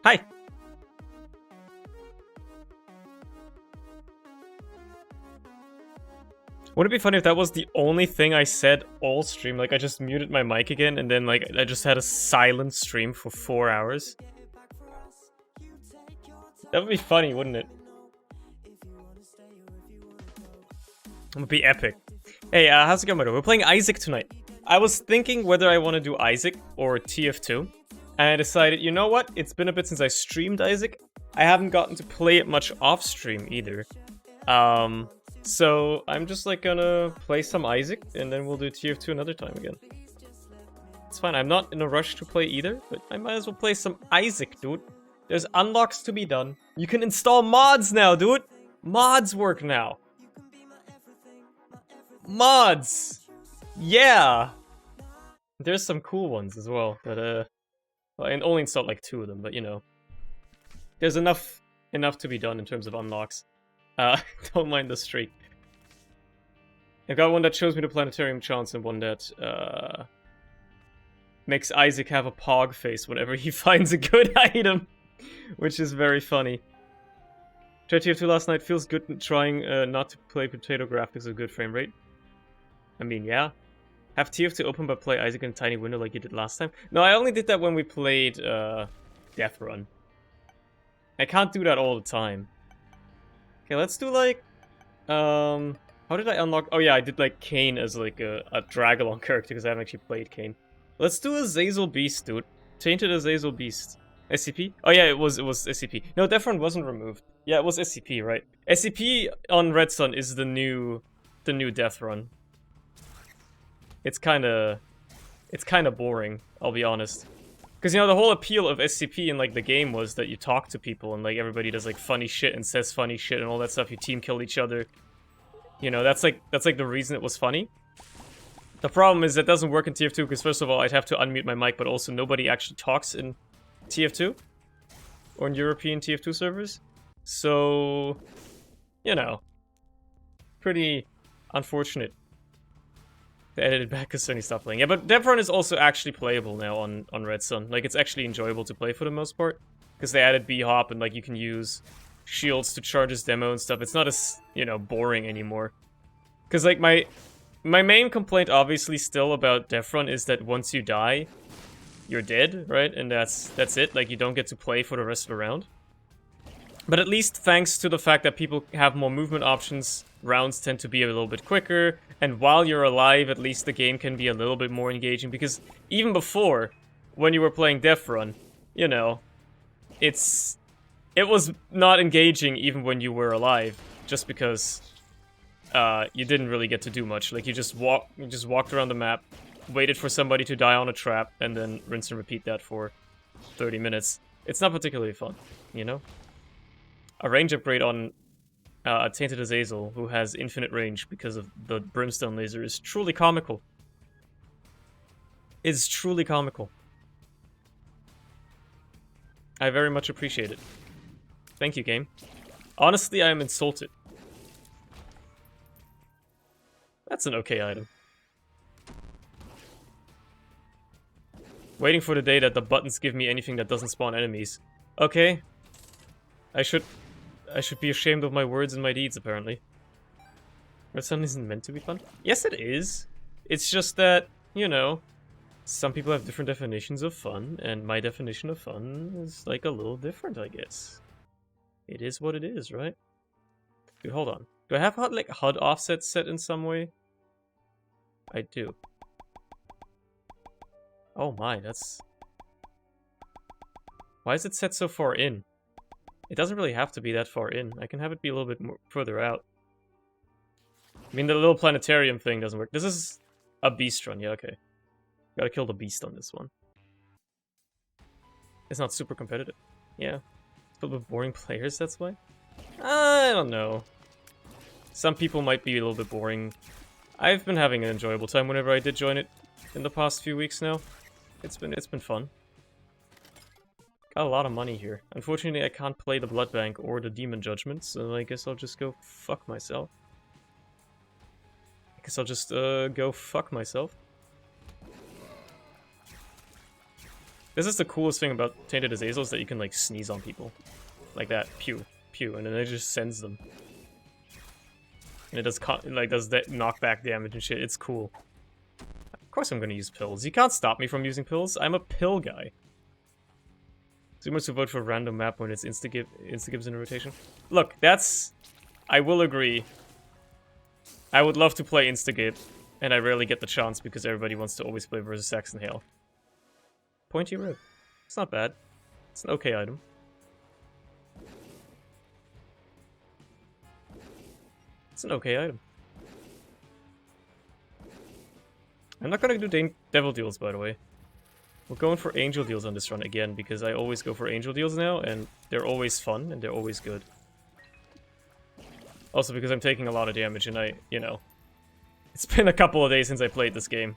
Hi. Wouldn't it be funny if that was the only thing I said all stream? Like, I just muted my mic again, and then, like, I just had a silent stream for 4 hours? That would be funny, wouldn't it? It would be epic. Hey, how's it going, Moto? We're playing Isaac tonight. I was thinking whether I want to do Isaac or TF2, and I decided, you know what? It's been a bit since I streamed Isaac. I haven't gotten to play it much off-stream either. So I'm just like gonna play some Isaac, and then we'll do TF2 another time again. It's fine, I'm not in a rush to play either, but I might as well play some Isaac, dude. There's unlocks to be done. You can install mods now, dude! Mods work now. Mods! Yeah! There's some cool ones as well, but well, I only installed like 2 of them, but you know. There's enough to be done in terms of unlocks. Don't mind the streak. I've got one that shows me the planetarium chance and one that makes Isaac have a pog face whenever he finds a good item, which is very funny. Tried TF2 last night, feels good trying not to play potato graphics with good frame rate. I mean, yeah. Have TF2 open but play Isaac in a tiny window like you did last time? No, I only did that when we played Death Run. I can't do that all the time. Okay, let's do like, how did I unlock? Oh yeah, I did like Kain as like a drag-along character because I haven't actually played Kain. Let's do Azazel Beast, dude. Tainted Azazel Beast. SCP? Oh yeah, it was SCP. No, Death Run wasn't removed. Yeah, it was SCP, right? SCP on Red Sun is the new Death Run. It's kinda boring, I'll be honest. Because, you know, the whole appeal of SCP in, like, the game was that you talk to people and, like, everybody does, like, funny shit and says funny shit and all that stuff. You team kill each other. You know, that's like the reason it was funny. The problem is that doesn't work in TF2 because, first of all, I'd have to unmute my mic, but also nobody actually talks in TF2. Or in European TF2 servers. So, you know. Pretty unfortunate. They edited back because Sony stopped playing. Yeah, but Death Run is also actually playable now on Red Sun. Like, it's actually enjoyable to play for the most part. Because they added B-Hop and, like, you can use shields to charge his demo and stuff. It's not as, you know, boring anymore. Because, like, my My main complaint, obviously, still about Defron is that once you die, you're dead, right? And that's it. Like, you don't get to play for the rest of the round. But at least thanks to the fact that people have more movement options, rounds tend to be a little bit quicker, and while you're alive, at least the game can be a little bit more engaging, because even before, when you were playing Defron, you know, it was not engaging even when you were alive, just because you didn't really get to do much. Like, you just walked around the map, waited for somebody to die on a trap, and then rinse and repeat that for 30 minutes. It's not particularly fun, you know? A range upgrade on Tainted Azazel, who has infinite range because of the Brimstone laser, is truly comical. It's truly comical. I very much appreciate it. Thank you, game. Honestly, I am insulted. That's an okay item. Waiting for the day that the buttons give me anything that doesn't spawn enemies. Okay. I should be ashamed of my words and my deeds, apparently. Redstone isn't meant to be fun? Yes, it is. It's just that, you know, some people have different definitions of fun, and my definition of fun is, like, a little different, I guess. It is what it is, right? Dude, hold on. Do I have, like, HUD offset set in some way? I do. Oh my, that's... Why is it set so far in? It doesn't really have to be that far in. I can have it be a little bit more further out. I mean, the little planetarium thing doesn't work. This is a beast run. Yeah, okay. Gotta kill the beast on this one. It's not super competitive. Yeah. It's filled with boring players, that's why? I don't know. Some people might be a little bit boring. I've been having an enjoyable time whenever I did join it in the past few weeks now. It's been fun. Got a lot of money here. Unfortunately, I can't play the Blood Bank or the Demon Judgment, so I guess I'll just go fuck myself. Go fuck myself. This is the coolest thing about Tainted Azazel, is that you can, like, sneeze on people. Like that. Pew. Pew. And then it just sends them. And it does, does that knockback damage and shit. It's cool. Of course I'm gonna use pills. You can't stop me from using pills. I'm a pill guy. Too much to vote for a random map when it's insta-gives in rotation. Look, that's... I will agree. I would love to play insta-give, and I rarely get the chance because everybody wants to always play versus Saxon Hail. Pointy Rib. It's not bad. It's an okay item. It's an okay item. I'm not gonna do devil deals, by the way. We're going for angel deals on this run again, because I always go for angel deals now, and they're always fun, and they're always good. Also because I'm taking a lot of damage, and you know... It's been a couple of days since I played this game.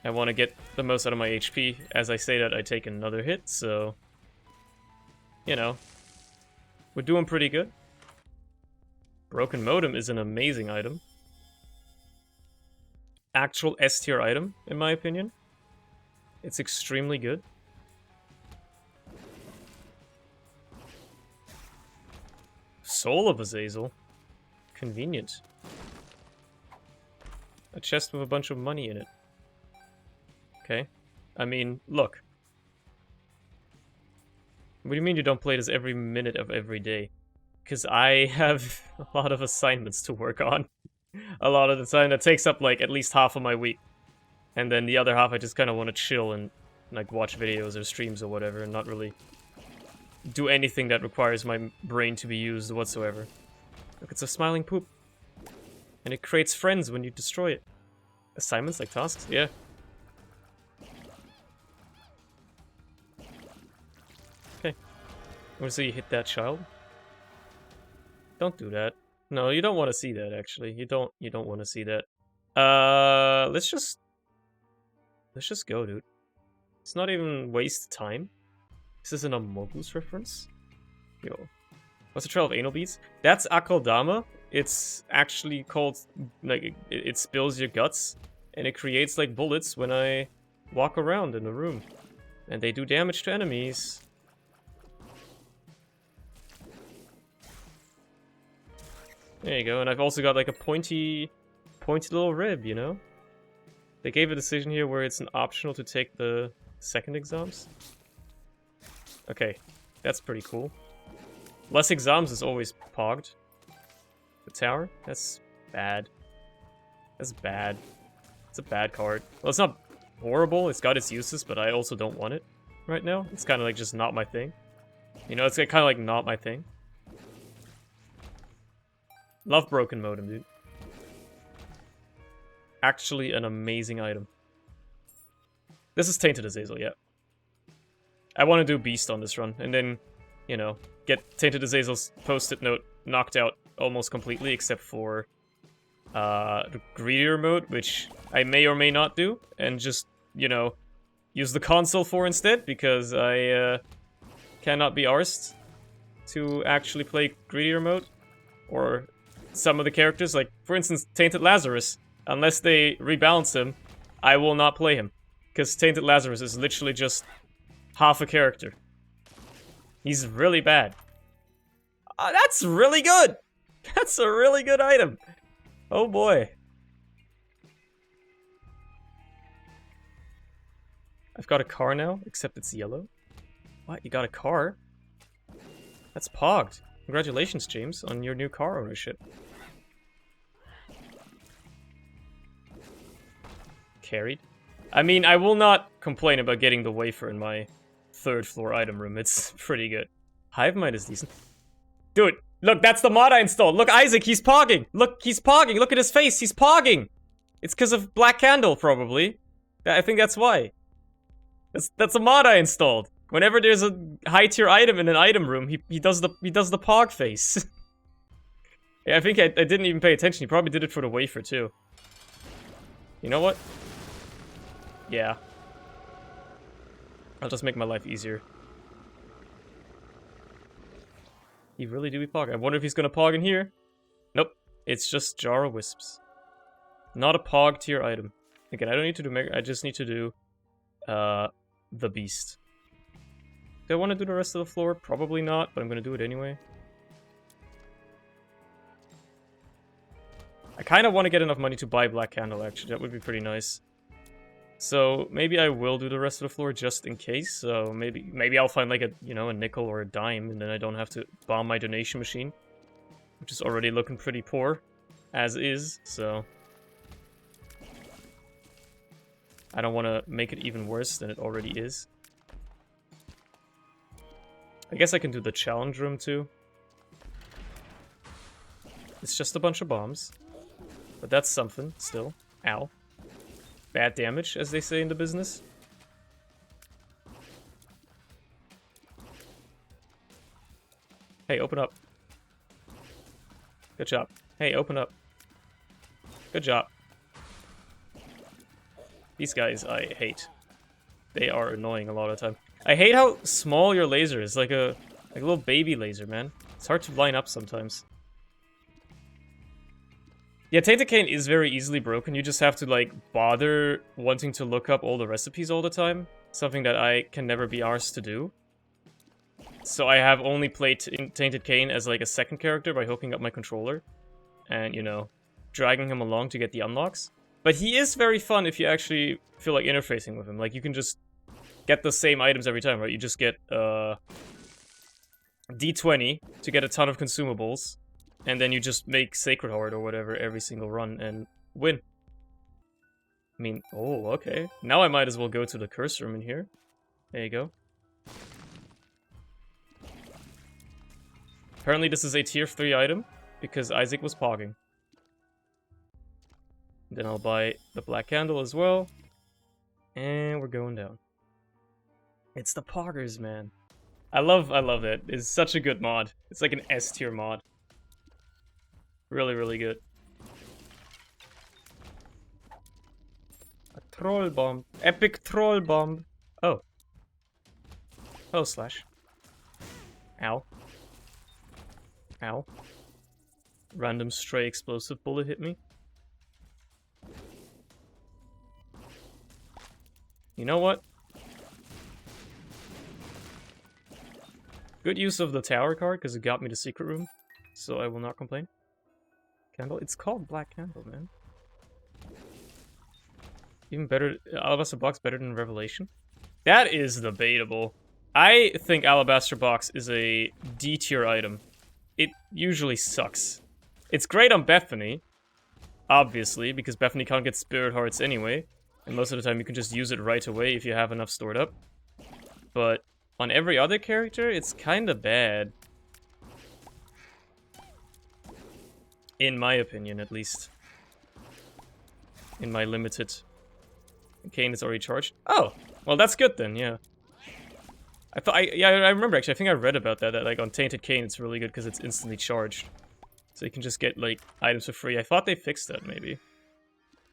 I want to get the most out of my HP. As I say that, I take another hit, so... You know. We're doing pretty good. Broken Modem is an amazing item. Actual S-tier item, in my opinion. It's extremely good. Soul of Azazel. Convenient. A chest with a bunch of money in it. Okay. I mean, look. What do you mean you don't play this every minute of every day? Because I have a lot of assignments to work on. A lot of the time that takes up, like, at least half of my week. And then the other half I just kind of want to chill and, like, watch videos or streams or whatever, and not really do anything that requires my brain to be used whatsoever. Look, it's a smiling poop. And it creates friends when you destroy it. Assignments, like tasks? Yeah. Okay. I want to see you hit that child. Don't do that. No, you don't want to see that, actually. You don't want to see that. Let's just go, dude. It's not even waste time. This is an Amogus reference. Yo. What's the trail of anal beads? That's Akeldama. It's actually called, like, it spills your guts, and it creates, like, bullets when I walk around in the room. And they do damage to enemies. There you go, and I've also got, like, a pointy pointy little rib, you know? They gave a decision here where it's an optional to take the second exams. Okay, that's pretty cool. Less exams is always pogged. The tower? That's bad. That's bad. It's a bad card. Well, it's not horrible. It's got its uses, but I also don't want it right now. It's kind of like just not my thing. You know, it's kind of like not my thing. Love Broken Modem, dude. Actually an amazing item. This is Tainted Azazel, yeah. I want to do Beast on this run, and then, you know, get Tainted Azazel's post-it note knocked out almost completely, except for the Greedier mode, which I may or may not do, and just, you know, use the console for instead, because I cannot be arsed to actually play Greedier mode, or some of the characters, like, for instance, Tainted Lazarus. Unless they rebalance him, I will not play him. Because Tainted Lazarus is literally just half a character. He's really bad. That's really good! That's a really good item! Oh boy. I've got a car now, except it's yellow. What? You got a car? That's pogged. Congratulations, James, on your new car ownership. Carried. I mean, I will not complain about getting the wafer in my 3rd floor item room. It's pretty good. Hive Mind is decent. Dude, look, that's the mod I installed. Look, Isaac, he's pogging. Look, he's pogging. Look at his face. He's pogging. It's because of Black Candle, probably. I think that's why. That's a mod I installed. Whenever there's a high tier item in an item room, he does the pog face. Yeah, I think I didn't even pay attention. He probably did it for the wafer too. You know what? Yeah. I'll just make my life easier. He really do be pog. I wonder if he's gonna pog in here. Nope. It's just Jar of Wisps. Not a pog tier item. Again, I don't need to do Mega. I just need to do the Beast. Do I want to do the rest of the floor? Probably not, but I'm gonna do it anyway. I kind of want to get enough money to buy Black Candle, actually. That would be pretty nice. So maybe I will do the rest of the floor just in case. So maybe I'll find like a, you know, a nickel or a dime, and then I don't have to bomb my donation machine, which is already looking pretty poor as is. So I don't want to make it even worse than it already is. I guess I can do the challenge room too. It's just a bunch of bombs, but that's something still. Ow. Bad damage, as they say in the business. Hey, open up. Good job. Hey, open up. Good job. These guys I hate. They are annoying a lot of the time. I hate how small your laser is, like a little baby laser, man. It's hard to line up sometimes. Yeah, Tainted Cane is very easily broken. You just have to, like, bother wanting to look up all the recipes all the time. Something that I can never be arsed to do. So I have only played Tainted Cane as, like, a second character by hooking up my controller. And, you know, dragging him along to get the unlocks. But he is very fun if you actually feel like interfacing with him. Like, you can just get the same items every time, right? You just get, D20 to get a ton of consumables. And then you just make Sacred Heart or whatever every single run and win. I mean, oh, okay. Now I might as well go to the curse room in here. There you go. Apparently this is a tier 3 item, because Isaac was pogging. Then I'll buy the Black Candle as well. And we're going down. It's the poggers, man. I love it. It's such a good mod. It's like an S tier mod. Really, really good. A troll bomb. Epic troll bomb. Oh. Oh, slash. Ow. Ow. Random stray explosive bullet hit me. You know what? Good use of the tower card, because it got me the secret room. So I will not complain. Candle? It's called Black Candle, man. Even better, Alabaster Box better than Revelation? That is debatable. I think Alabaster Box is a D tier item. It usually sucks. It's great on Bethany, obviously, because Bethany can't get Spirit Hearts anyway. And most of the time you can just use it right away if you have enough stored up. But on every other character, it's kinda bad. In my opinion, at least. In my limited... Kain is already charged. Oh! Well, that's good then, yeah. I remember actually, I think I read about that like on Tainted Kain it's really good because it's instantly charged. So you can just get, like, items for free. I thought they fixed that, maybe.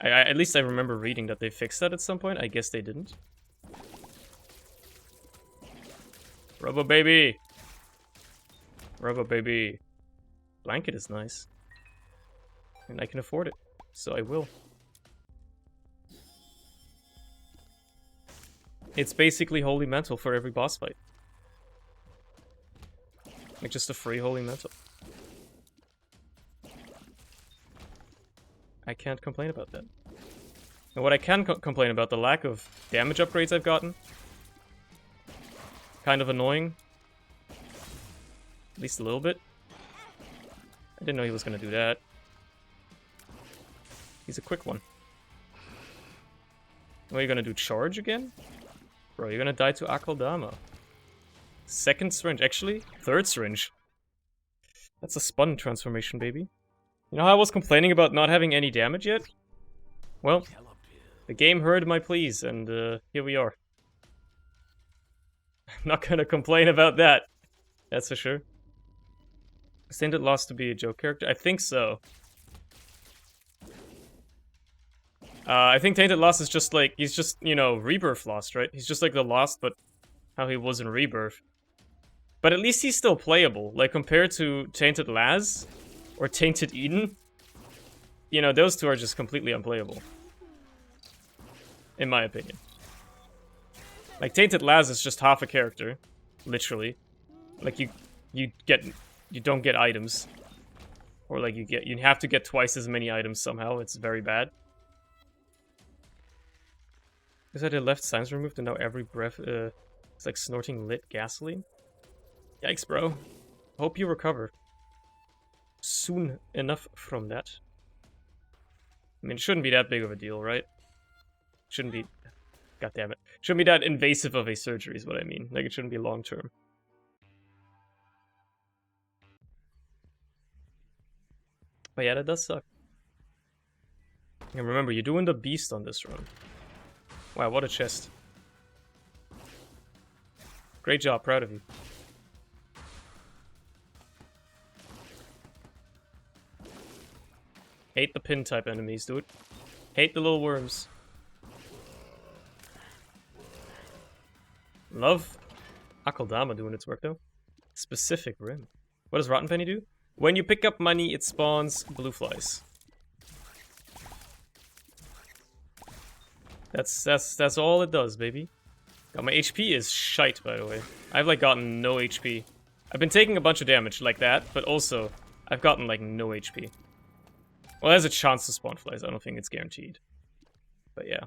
At least I remember reading that they fixed that at some point. I guess they didn't. Robo Baby! Robo Baby. Blanket is nice. And I can afford it, so I will. It's basically Holy Mantle for every boss fight. Like, just a free Holy Mantle. I can't complain about that. And what I can complain about, the lack of damage upgrades I've gotten. Kind of annoying. At least a little bit. I didn't know he was gonna do that. He's a quick one. What are you gonna do, charge again? Bro, you're gonna die to Akaldama. Second syringe, actually, third syringe. That's a spun transformation, baby. You know how I was complaining about not having any damage yet? Well, the game heard my pleas, and here we are. I'm not gonna complain about that. That's for sure. Is Tainted Lost to be a joke character? I think so. I think Tainted Lost is just like, he's just, you know, Rebirth Lost, right? He's just like the Lost, but how he was in Rebirth. But at least he's still playable. Like, compared to Tainted Laz, or Tainted Eden, you know, those two are just completely unplayable. In my opinion. Like, Tainted Laz is just half a character. Literally. Like, you don't get items. Or like, you have to get twice as many items somehow. It's very bad. Is that the left signs removed and now every breath is like snorting lit gasoline? Yikes, bro. Hope you recover soon enough from that. I mean, it shouldn't be that big of a deal, right? Shouldn't be... God damn it. Shouldn't be that invasive of a surgery is what I mean. Like, it shouldn't be long term. But yeah, that does suck. And remember, you're doing the beast on this run. Wow, what a chest. Great job, proud of you. Hate the pin type enemies, dude. Hate the little worms. Love Akaldama doing its work though. Specific rim. What does Rotten Penny do? When you pick up money, it spawns blue flies. That's all it does, baby. God, my HP is shite, by the way. I've like gotten no HP. I've been taking a bunch of damage like that, but also I've gotten like no HP. Well, there's a chance to spawn flies. I don't think it's guaranteed. But yeah.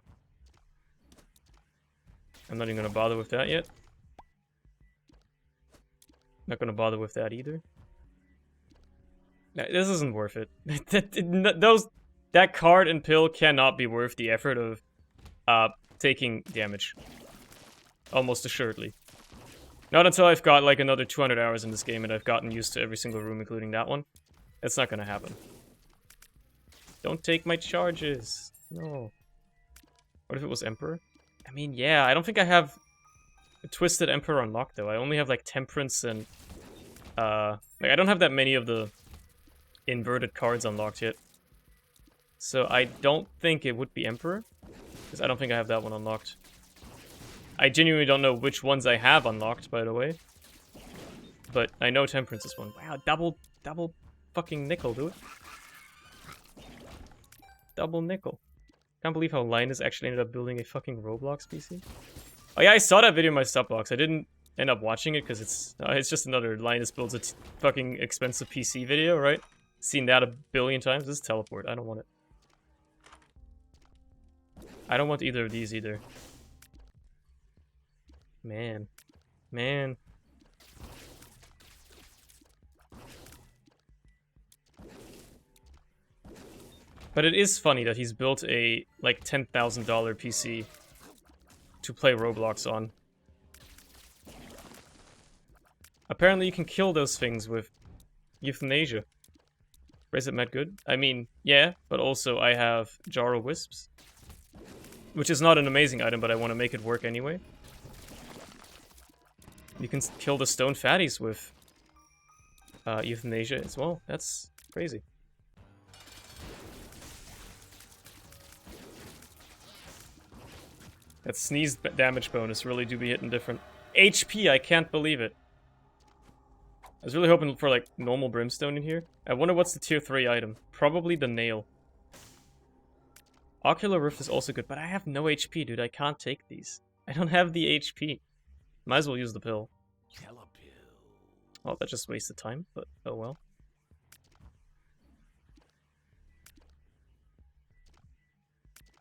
I'm not even gonna bother with that yet. Not gonna bother with that either. This isn't worth it. That card and pill cannot be worth the effort of taking damage. Almost assuredly. Not until I've got like another 200 hours in this game and I've gotten used to every single room, including that one. It's not gonna happen. Don't take my charges. No. What if it was Emperor? I mean, yeah, I don't think I have a Twisted Emperor unlocked though. I only have like Temperance and like I don't have that many of the inverted cards unlocked yet. So I don't think it would be Emperor. Because I don't think I have that one unlocked. I genuinely don't know which ones I have unlocked, by the way. But I know Temperance is one. Wow, double fucking nickel, dude. Double nickel. Can't believe how Linus actually ended up building a fucking Roblox PC. Oh yeah, I saw that video in my Subbox. I didn't end up watching it because it's just another Linus builds a fucking expensive PC video, right? Seen that a billion times. This is teleport. I don't want it. I don't want either of these either. Man. Man. But it is funny that he's built a, like, $10,000 PC to play Roblox on. Apparently you can kill those things with euthanasia. Is it Met good? I mean, yeah, but also I have Jar of Wisps. Which is not an amazing item, but I want to make it work anyway. You can kill the stone fatties with euthanasia as well. That's crazy. That sneeze damage bonus really do be hitting different. HP, I can't believe it. I was really hoping for, like, normal brimstone in here. I wonder what's the tier 3 item. Probably the nail. Ocular Rift is also good, but I have no HP, dude. I can't take these. I don't have the HP. Might as well use the pill. Well, that just wasted time, but oh well.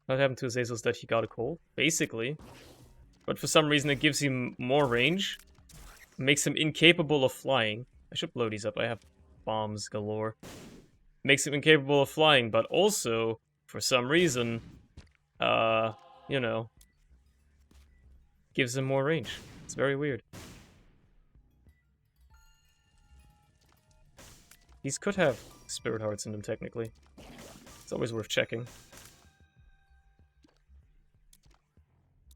What happened to Azazel is that he got a cold, basically. But for some reason it gives him more range. Makes him incapable of flying. I should blow these up, I have bombs galore. Makes him incapable of flying, but also, for some reason, you know, gives him more range. It's very weird. These could have spirit hearts in them, technically. It's always worth checking.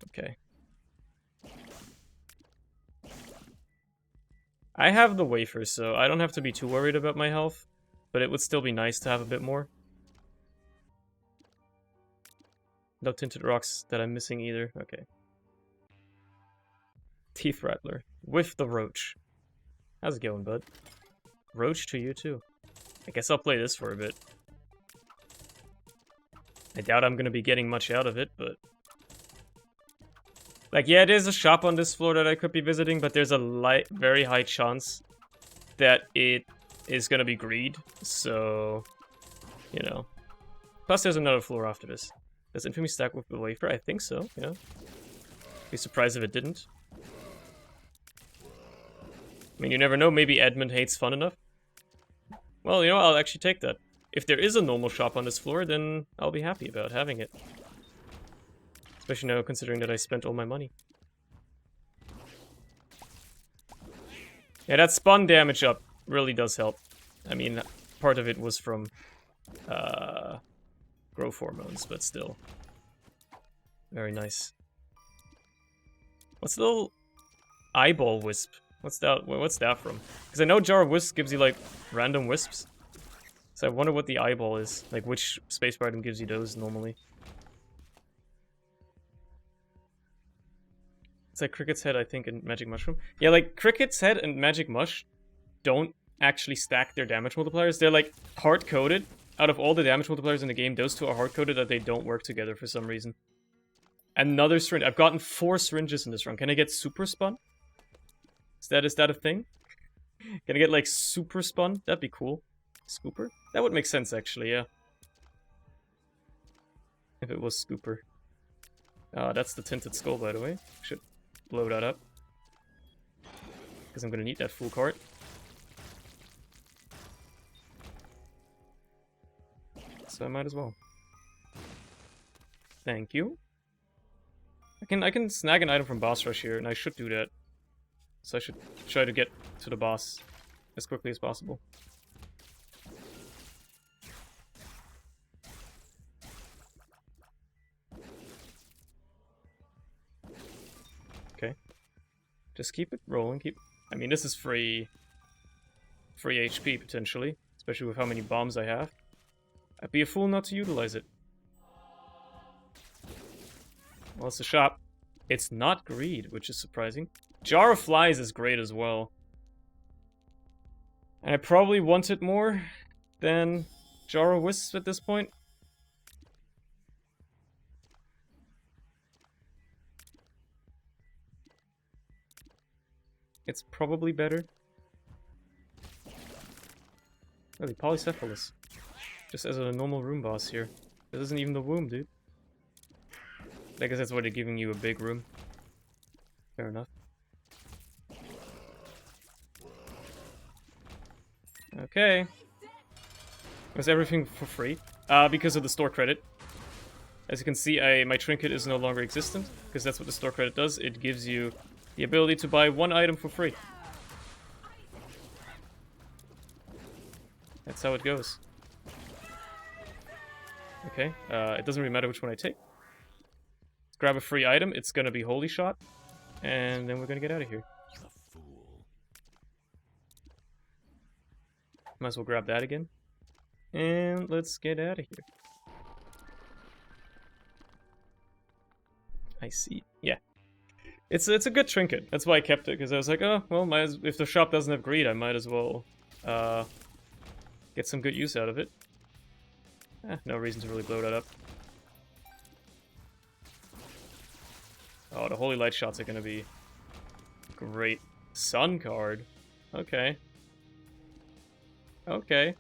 Okay. I have the wafers, so I don't have to be too worried about my health, but it would still be nice to have a bit more. No tinted rocks that I'm missing either. Okay. Teeth Rattler. With the Roach. How's it going, bud? Roach to you, too. I guess I'll play this for a bit. I doubt I'm gonna be getting much out of it, but... Like, yeah, there's a shop on this floor that I could be visiting, but there's a very high chance that it is gonna be greed, so... You know. Plus, there's another floor after this. Does Infamy stack with the wafer? I think so, yeah. Be surprised if it didn't. I mean, you never know, maybe Edmund hates fun enough. Well, you know, I'll actually take that. If there is a normal shop on this floor, then I'll be happy about having it. Especially now, considering that I spent all my money. Yeah, that spawn damage up really does help. I mean, part of it was from growth hormones, but still. Very nice. What's the little eyeball wisp? What's that from? Because I know Jar of Wisps gives you, like, random wisps. So I wonder what the eyeball is. Like, which spacebar item gives you those normally. It's like Cricket's Head, I think, and Magic Mushroom. Yeah, like, Cricket's Head and Magic Mush don't actually stack their damage multipliers. They're, like, hard-coded. Out of all the damage multipliers in the game, those two are hard-coded that they don't work together for some reason. Another syringe. I've gotten 4 syringes in this run. Can I get super spun? Is that a thing? Can I get, like, super spun? That'd be cool. Scooper? That would make sense, actually, yeah. If it was Scooper. That's the Tinted Skull, by the way. Should blow that up. Because I'm gonna need that full cart. So I might as well. Thank you. I can snag an item from Boss Rush here, and I should do that. So I should try to get to the boss as quickly as possible. Okay. Just keep it rolling, I mean, this is free HP, potentially. Especially with how many bombs I have. I'd be a fool not to utilize it. Well, it's a shop. It's not greed, which is surprising. Jar of Flies is great as well. And I probably want it more than Jar of Wisps at this point. It's probably better. Oh, the Polycephalus. Just as a normal room boss here. This isn't even the womb, dude. I guess that's why they're giving you a big room. Fair enough. Okay. Was everything for free? Because of the store credit. As you can see, my trinket is no longer existent, because that's what the store credit does. It gives you the ability to buy one item for free. That's how it goes. Okay, it doesn't really matter which one I take. Let's grab a free item, it's gonna be Holy Shot, and then we're gonna get out of here. Might as well grab that again. And let's get out of here. I see. Yeah. It's a good trinket. That's why I kept it, because I was like, oh, well, if the shop doesn't have greed, I might as well get some good use out of it. No reason to really blow that up. Oh, the Holy Light shots are gonna be great. Sun card. Okay. Okay.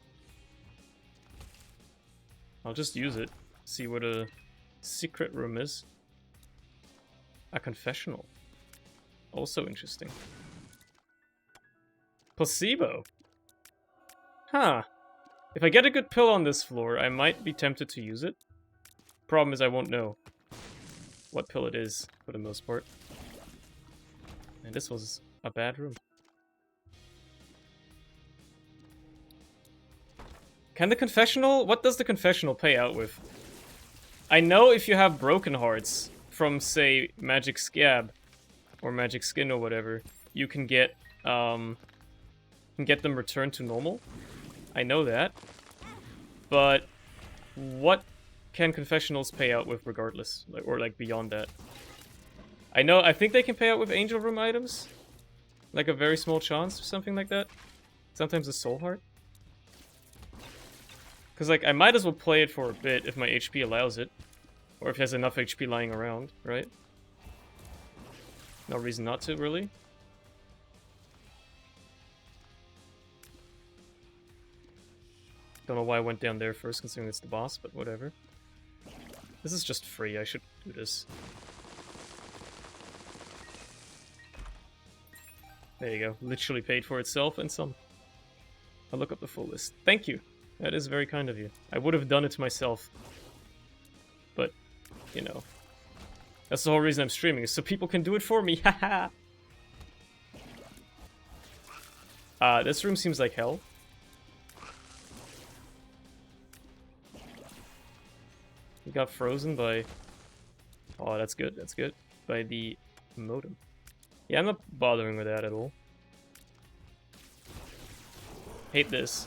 I'll just use it. See what a secret room is. A confessional. Also interesting. Placebo. Huh. If I get a good pill on this floor, I might be tempted to use it. Problem is I won't know what pill it is, for the most part. And this was a bad room. Can the confessional... What does the confessional pay out with? I know if you have broken hearts from, say, Magic Scab or Magic Skin or whatever, you can get them returned to normal. I know that. But what can confessionals pay out with regardless? Or beyond that? I think they can pay out with Angel Room items. Like a very small chance or something like that. Sometimes a Soul Heart. Because, I might as well play it for a bit if my HP allows it. Or if there's enough HP lying around, right? No reason not to, really. Don't know why I went down there first, considering it's the boss, but whatever. This is just free, I should do this. There you go. Literally paid for itself and some. I'll look up the full list. Thank you. That is very kind of you. I would have done it myself. But, you know. That's the whole reason I'm streaming, is so people can do it for me. Haha! This room seems like hell. We got frozen by... Oh, that's good, that's good. By the modem. Yeah, I'm not bothering with that at all. Hate this.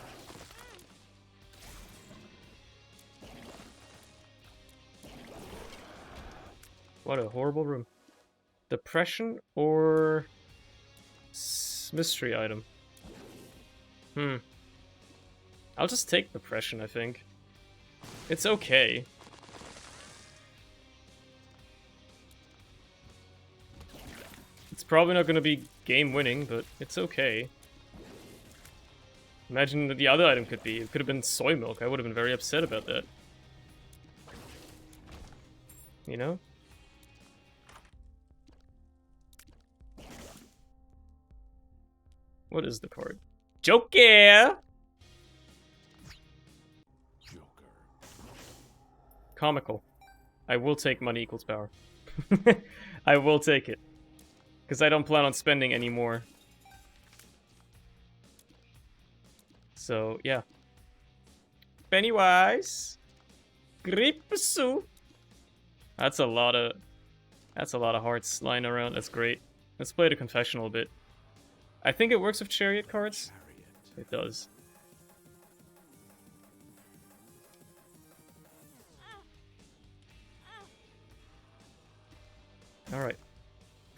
What a horrible room. Depression or... mystery item? I'll just take Depression, I think. It's okay. It's probably not going to be game-winning, but it's okay. Imagine what the other item could be. It could have been soy milk. I would have been very upset about that. You know? What is the card? Joker! Comical. I will take money equals power. I will take it. Because I don't plan on spending any more. So, yeah. Pennywise. Gripsu. That's a lot of hearts lying around. That's great. Let's play the confessional a bit. I think it works with chariot cards. It does. Alright.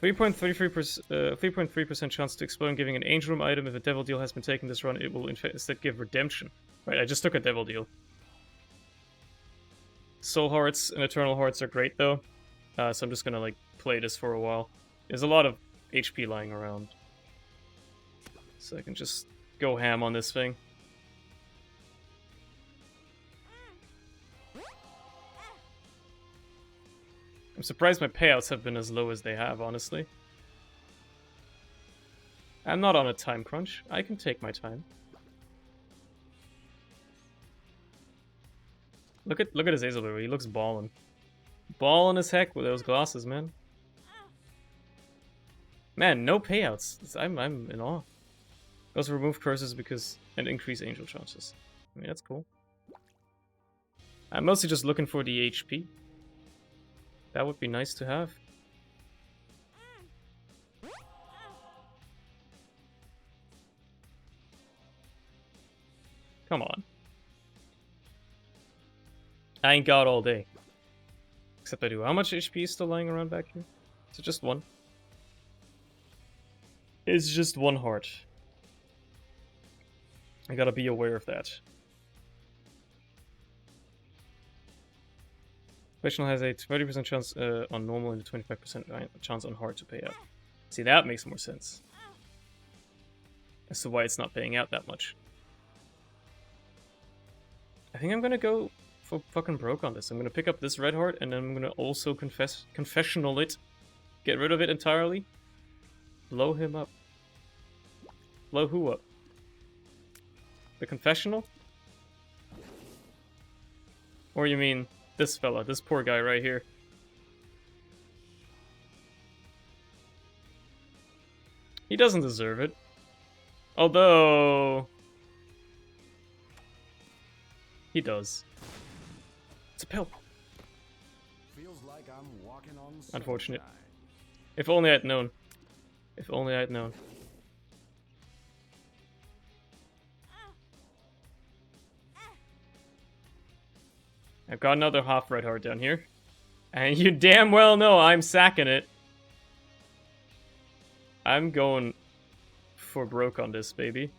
3.3% chance to explode and giving an Angel Room item. If a Devil Deal has been taken this run, it will instead give Redemption. Right, I just took a Devil Deal. Soul Hearts and Eternal Hearts are great, though. So I'm just gonna, play this for a while. There's a lot of HP lying around. So I can just go ham on this thing. I'm surprised my payouts have been as low as they have, honestly. I'm not on a time crunch. I can take my time. Look at his Hazelberry. He looks ballin'. Ballin' as heck with those glasses, man. Man, no payouts. I'm in awe. Also remove curses and increase angel chances. I mean, that's cool. I'm mostly just looking for the HP. That would be nice to have. Come on. I ain't got all day. Except I do. How much HP is still lying around back here? Is it just one? It's just one heart. I gotta be aware of that. Professional has a 30% chance on normal and a 25% chance on hard to pay out. See, that makes more sense. As to why it's not paying out that much. I think I'm gonna go for fucking broke on this. I'm gonna pick up this red heart and then I'm gonna also confessional it. Get rid of it entirely. Blow him up. Blow who up? The confessional? Or you mean this fella, this poor guy right here? He doesn't deserve it. Although... he does. It's a pill. Feels like I'm walking on unfortunate. sunshine. If only I'd known. If only I'd known. I've got another half red heart down here. And you damn well know I'm sacking it. I'm going for broke on this, baby.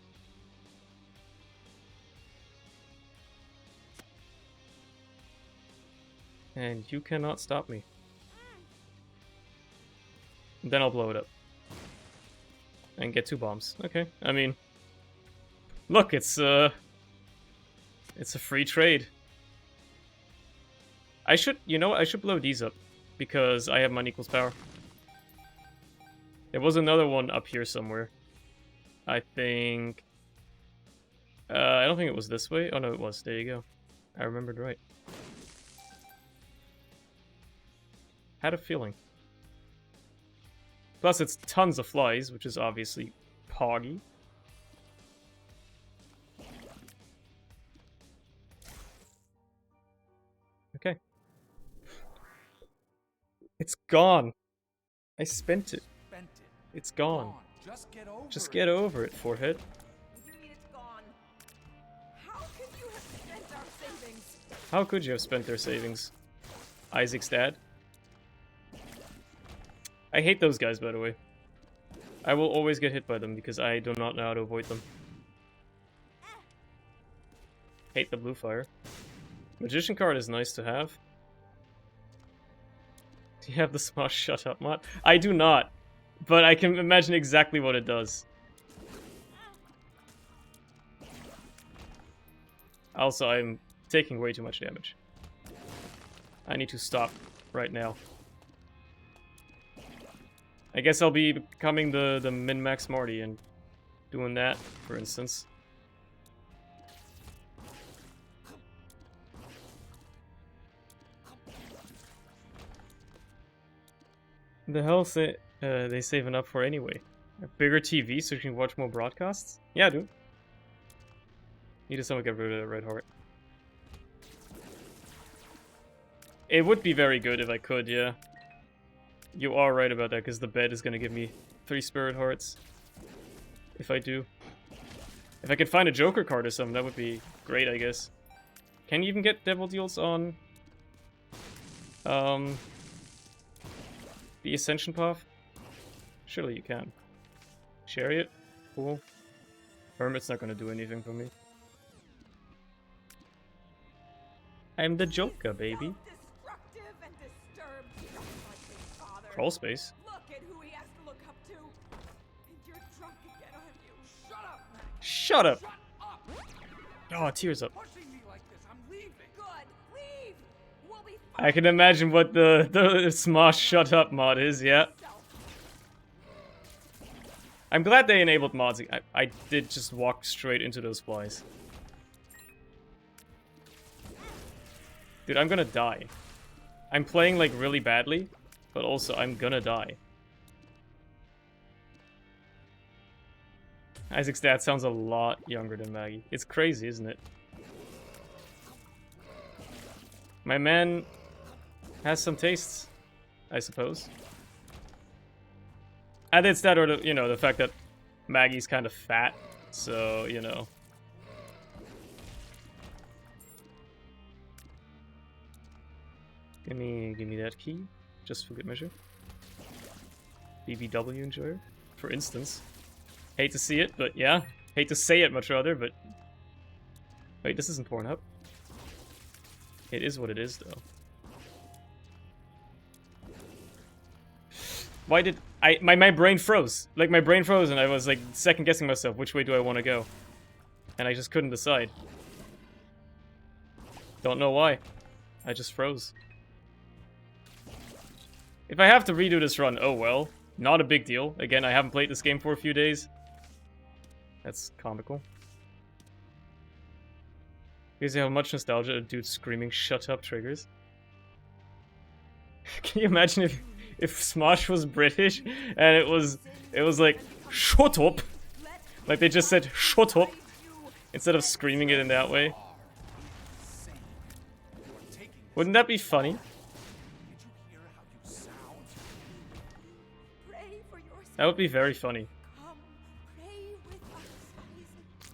And you cannot stop me. And then I'll blow it up. And get 2 bombs. Okay, I mean... look, it's a free trade. I should, you know what, I should blow these up. Because I have mine equals power. There was another one up here somewhere. I think... I don't think it was this way. Oh no, it was. There you go. I remembered right. Had a feeling. Plus it's tons of flies, which is obviously poggy. Okay. It's gone. I spent it. It's gone. Just get over it, forehead. What do you mean it's gone? How could you have spent our savings? How could you have spent their savings? Isaac's dad? I hate those guys, by the way. I will always get hit by them because I do not know how to avoid them. Hate the blue fire. Magician card is nice to have. Do you have the Smosh Shut Up mod? I do not, but I can imagine exactly what it does. Also, I'm taking way too much damage. I need to stop right now. I guess I'll be becoming the min-max Marty and doing that, for instance. The hell they saving up for anyway? A bigger TV so you can watch more broadcasts? Yeah, dude. Need to someone get rid of that red heart. It would be very good if I could, yeah. You are right about that, because the bed is going to give me 3 spirit hearts. If I do. If I could find a Joker card or something, that would be great, I guess. Can you even get Devil Deals on... the Ascension Path? Surely you can. Chariot? Cool. Hermit's not going to do anything for me. I'm the Joker, baby. Destructive and disturbed, just like his father. Crawl space. Look at who he has to look up to. And you're drunk again, aren't you? Shut up, Max. Shut up! Shut up! Oh, tears up. Pushing me like this, I'm leaving. Good. Leave. We'll really I can imagine what the Smosh Shut Up mod is, yeah. I'm glad they enabled mods. I did just walk straight into those flies. Dude, I'm gonna die. I'm playing, like, really badly, but also I'm gonna die. Isaac's dad sounds a lot younger than Maggie. It's crazy, isn't it? My man has some tastes, I suppose. And it's that, or the, you know, the fact that Maggie's kind of fat, so, you know. Give me that key, just for good measure. BBW enjoyer, for instance. Hate to see it, but yeah. Hate to say it much rather, but... Wait, this isn't Pornhub. It is what it is, though. Why did... My brain froze. Like, my brain froze and I was, like, second-guessing myself. Which way do I want to go? And I just couldn't decide. Don't know why. I just froze. If I have to redo this run, oh well. Not a big deal. Again, I haven't played this game for a few days. That's comical. Because you have much nostalgia, a dude screaming "shut up" triggers. Can you imagine if Smosh was British and it was like "shut up," like they just said "shut up" instead of screaming it in that way? Wouldn't that be funny? That would be very funny.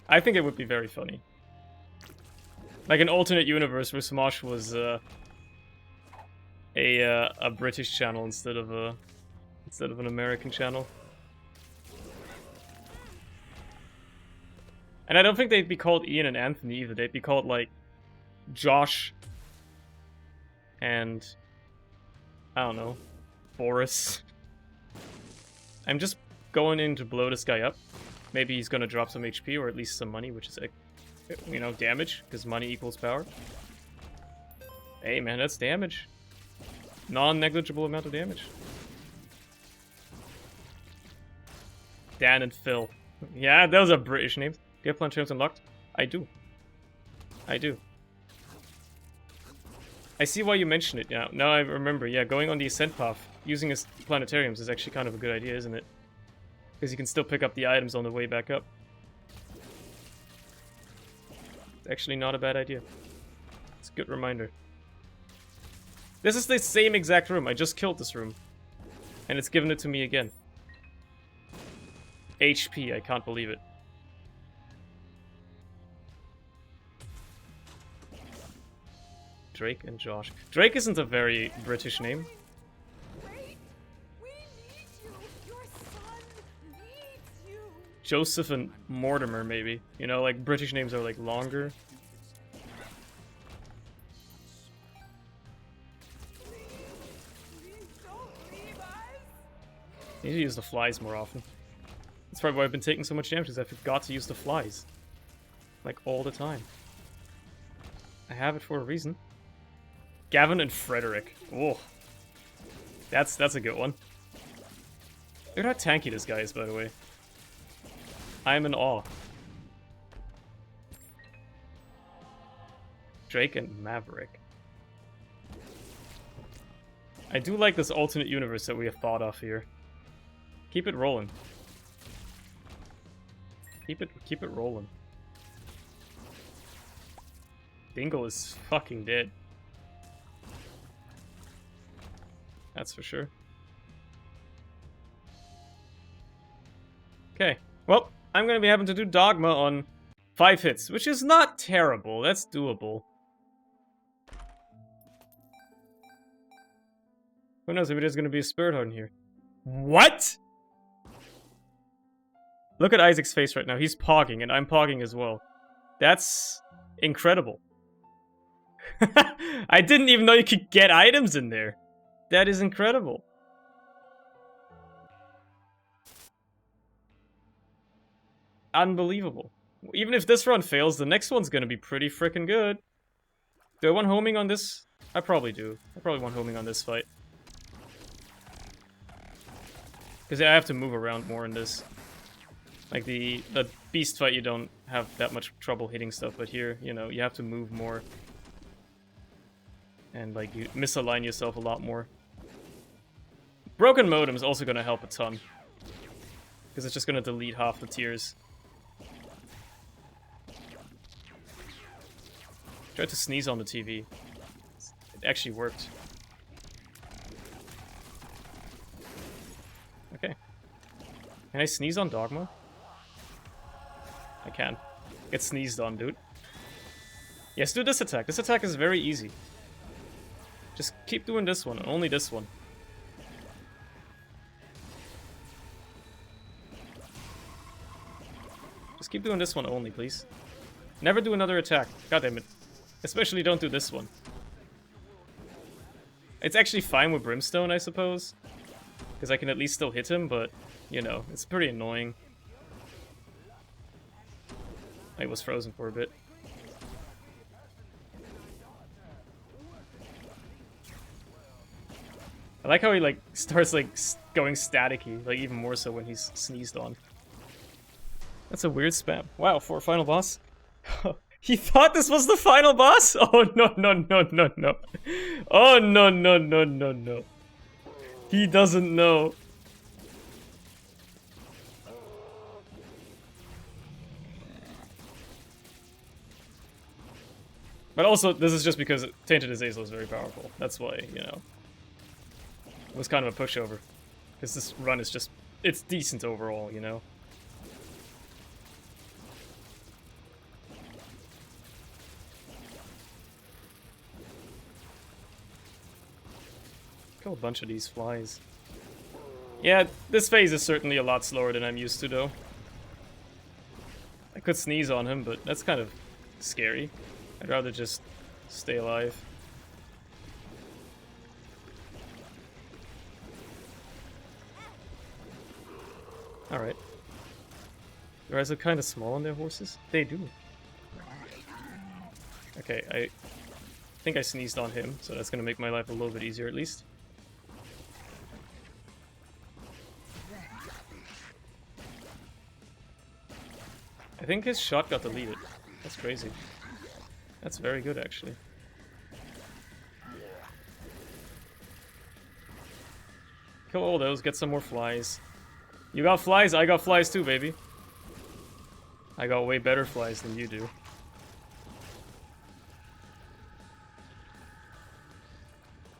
I think it would be very funny. Like an alternate universe where Smosh was a British channel instead of an American channel. And I don't think they'd be called Ian and Anthony either. They'd be called like Josh and I don't know, Boris. I'm just going in to blow this guy up. Maybe he's gonna drop some HP or at least some money, which is, you know, damage, because money equals power. Hey man, that's damage. Non-negligible amount of damage. Dan and Phil. Yeah, those are British names. Do you have planetariums unlocked? I do. I do. I see why you mentioned it now. Now I remember, yeah, going on the Ascent path, using as planetariums is actually kind of a good idea, isn't it? Because you can still pick up the items on the way back up. It's actually not a bad idea. It's a good reminder. This is the same exact room. I just killed this room. And it's given it to me again. HP, I can't believe it. Drake and Josh. Drake isn't a very British name. Wait, we need you. Your son needs you. Joseph and Mortimer, maybe. You know, like, British names are, like, longer. Please don't leave us. I need to use the flies more often. That's probably why I've been taking so much damage, because I forgot to use the flies. Like, all the time. I have it for a reason. Gavin and Frederick. Oh. That's a good one. Look at how tanky this guy is, by the way. I'm in awe. Drake and Maverick. I do like this alternate universe that we have thought of here. Keep it rolling. Keep it rolling. Dingle is fucking dead. That's for sure. Okay. Well, I'm gonna be having to do Dogma on 5 hits, which is not terrible. That's doable. Who knows, maybe there's gonna be a Spirit Heart in here. What?! Look at Isaac's face right now. He's pogging, and I'm pogging as well. That's incredible. I didn't even know you could get items in there. That is incredible. Unbelievable. Even if this run fails, the next one's gonna be pretty freaking good. Do I want homing on this I probably do. I probably want homing on this fight. Because I have to move around more in this. Like the beast fight, you don't have that much trouble hitting stuff, but here, you know, you have to move more. And like you misalign yourself a lot more. Broken modem is also going to help a ton. Because it's just going to delete half the tiers. Tried to sneeze on the TV. It actually worked. Okay. Can I sneeze on Dogma? I can. Get sneezed on, dude. Yes, do this attack. This attack is very easy. Just keep doing this one, and only this one. Just keep doing this one only, please. Never do another attack. God damn it. Especially don't do this one. It's actually fine with Brimstone, I suppose. Because I can at least still hit him, but, you know, it's pretty annoying. I was frozen for a bit. I like how he, like, starts, like, going staticky. Like, even more so when he's sneezed on. That's a weird spam. Wow, for a final boss? He thought this was the final boss? Oh, no, no, no, no, no. Oh, no, no, no, no, no. He doesn't know. But also, this is just because Tainted Azazel is very powerful. That's why, you know. It was kind of a pushover. Because this run is just... It's decent overall, you know? Kill a bunch of these flies. Yeah, this phase is certainly a lot slower than I'm used to, though. I could sneeze on him, but that's kind of scary. I'd rather just stay alive. Alright. The guys look kind of small on their horses? They do. Okay, I think I sneezed on him, so that's gonna make my life a little bit easier at least. I think his shot got deleted. That's crazy. That's very good, actually. Kill all those, get some more flies. You got flies? I got flies too, baby. I got way better flies than you do.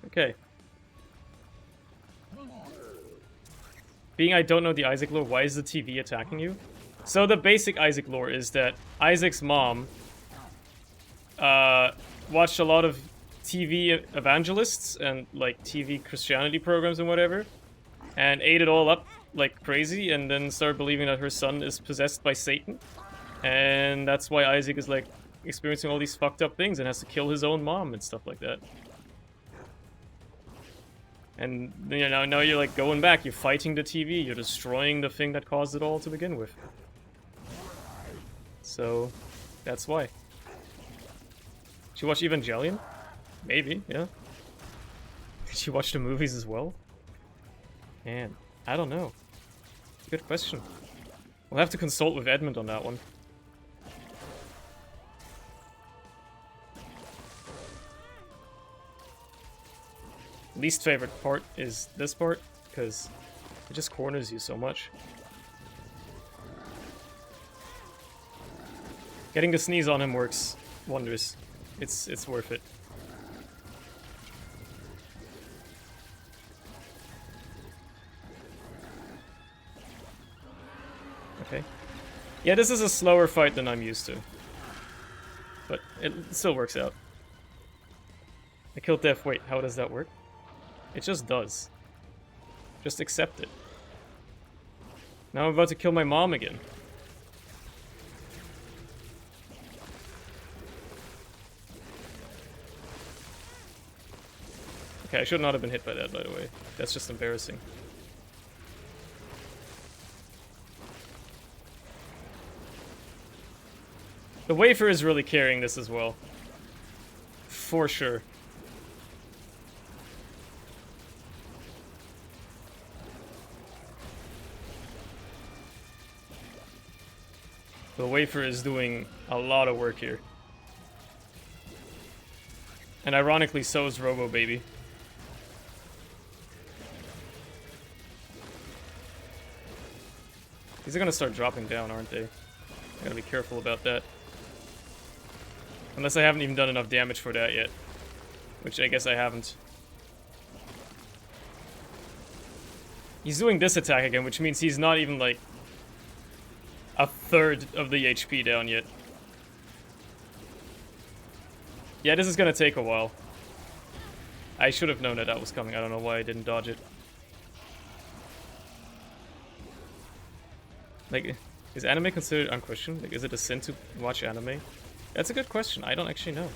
Okay. Being I don't know the Isaac lore, why is the TV attacking you? So the basic Isaac lore is that Isaac's mom watched a lot of TV evangelists and like TV Christianity programs and whatever, and ate it all up like crazy, and then started believing that her son is possessed by Satan, and that's why Isaac is like experiencing all these fucked up things and has to kill his own mom and stuff like that. And you know, now you're like going back, you're fighting the TV, you're destroying the thing that caused it all to begin with. So, that's why. Did you watch Evangelion? Maybe, yeah. Did you watch the movies as well? Man, I don't know. Good question. We'll have to consult with Edmund on that one. Least favorite part is this part, because it just corners you so much. Getting the sneeze on him works wonders. It's worth it. Okay. Yeah, this is a slower fight than I'm used to. But it still works out. I killed Death. Wait, how does that work? It just does. Just accept it. Now I'm about to kill my mom again. Okay, I should not have been hit by that, by the way. That's just embarrassing. The wafer is really carrying this as well. For sure. The wafer is doing a lot of work here. And ironically, so is Robo Baby. These are gonna start dropping down, aren't they? I gotta be careful about that. Unless I haven't even done enough damage for that yet. Which I guess I haven't. He's doing this attack again, which means he's not even like a third of the HP down yet. Yeah, this is gonna take a while. I should have known that that was coming. I don't know why I didn't dodge it. Like, is anime considered unchristian? Like, is it a sin to watch anime? That's a good question. I don't actually know.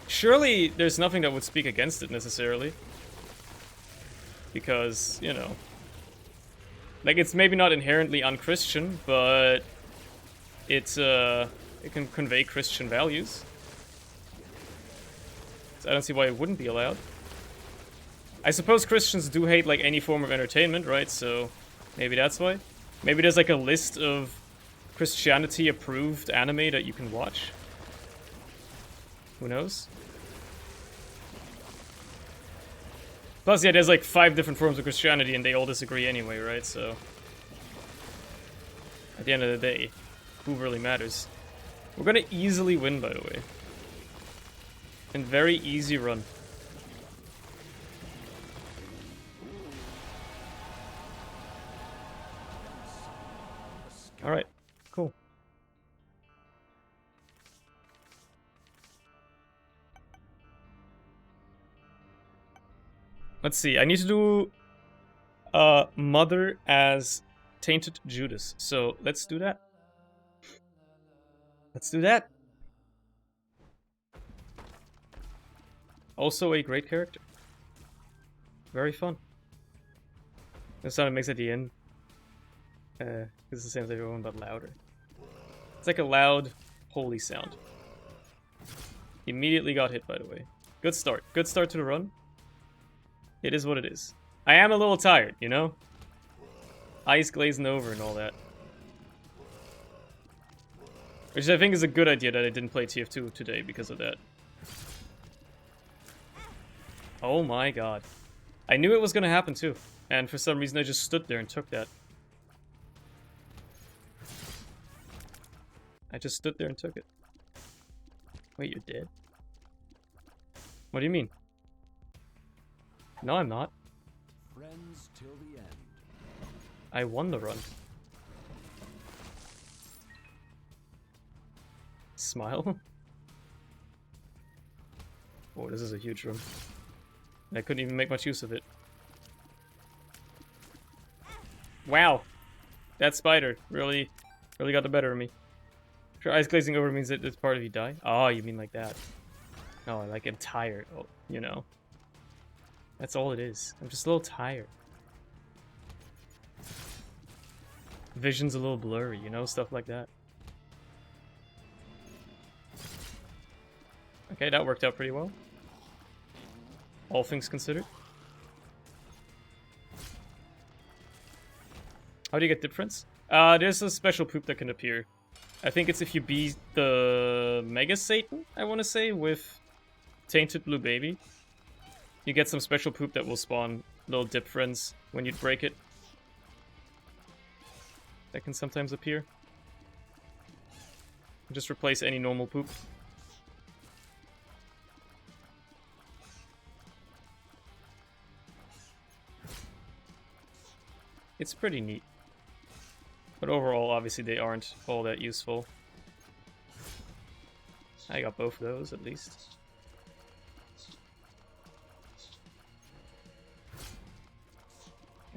Surely there's nothing that would speak against it necessarily. Because, you know. Like, it's maybe not inherently unchristian, but it's, it can convey Christian values. So I don't see why it wouldn't be allowed. I suppose Christians do hate, like, any form of entertainment, right? So maybe that's why. Maybe there's, like, a list of Christianity-approved anime that you can watch. Who knows? Plus, yeah, there's, like, 5 different forms of Christianity, and they all disagree anyway, right? So at the end of the day, who really matters? We're gonna easily win, by the way. And very easy run. Alright, cool. Let's see, I need to do Mother as Tainted Judas. So let's do that. Let's do that. Also a great character. Very fun. The sound it makes at the end. It's the same as everyone, but louder. It's like a loud, holy sound. Immediately got hit, by the way. Good start. Good start to the run. It is what it is. I am a little tired, you know? Eyes glazing over and all that. Which I think is a good idea that I didn't play TF2 today because of that. Oh my god. I knew it was gonna happen too. And for some reason I just stood there and took that. I just stood there and took it. Wait, you're dead? What do you mean? No, I'm not. Friends till the end. I won the run. Smile? Oh, this is a huge room. I couldn't even make much use of it. Wow! That spider really got the better of me. Sure, eyes glazing over means that this part of you die? Oh, you mean like that. No, like I'm tired. Oh, you know. That's all it is. I'm just a little tired. Vision's a little blurry, you know? Stuff like that. Okay, that worked out pretty well. All things considered. How do you get difference? There's a special poop that can appear. I think it's if you beat the Mega Satan, I want to say, with Tainted Blue Baby. You get some special poop that will spawn little dip friends when you break it. That can sometimes appear. Just replace any normal poop. It's pretty neat. But overall, obviously, they aren't all that useful. I got both of those, at least.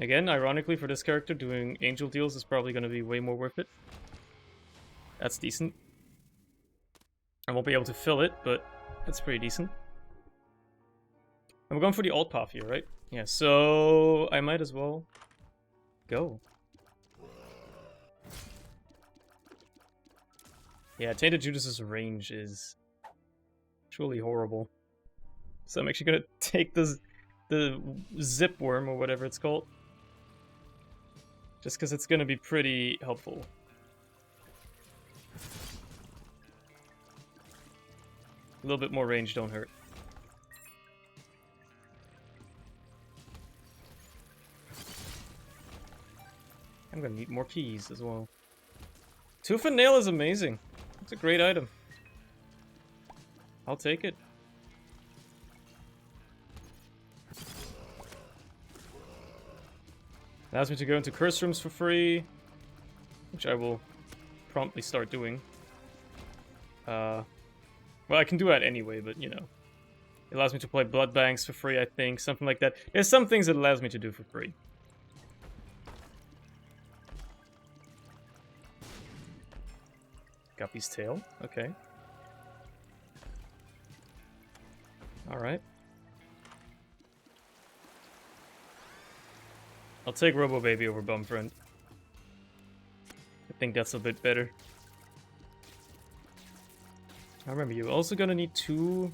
Again, ironically, for this character, doing angel deals is probably going to be way more worth it. That's decent. I won't be able to fill it, but it's pretty decent. I'm going for the alt path here, right? Yeah, so I might as well go. Yeah, Tainted Judas's range is truly horrible. So I'm actually gonna take the zip worm or whatever it's called. Just because it's gonna be pretty helpful. A little bit more range don't hurt. I'm gonna need more keys as well. Tooth and nail is amazing. It's a great item. I'll take it. Allows me to go into curse rooms for free, which I will promptly start doing. Well, I can do that anyway, but you know. It allows me to play blood banks for free, I think, something like that. There's some things it allows me to do for free. Guppy's tail, okay. Alright. I'll take Robo Baby over Bum Friend. I think that's a bit better. I remember you're also gonna need 2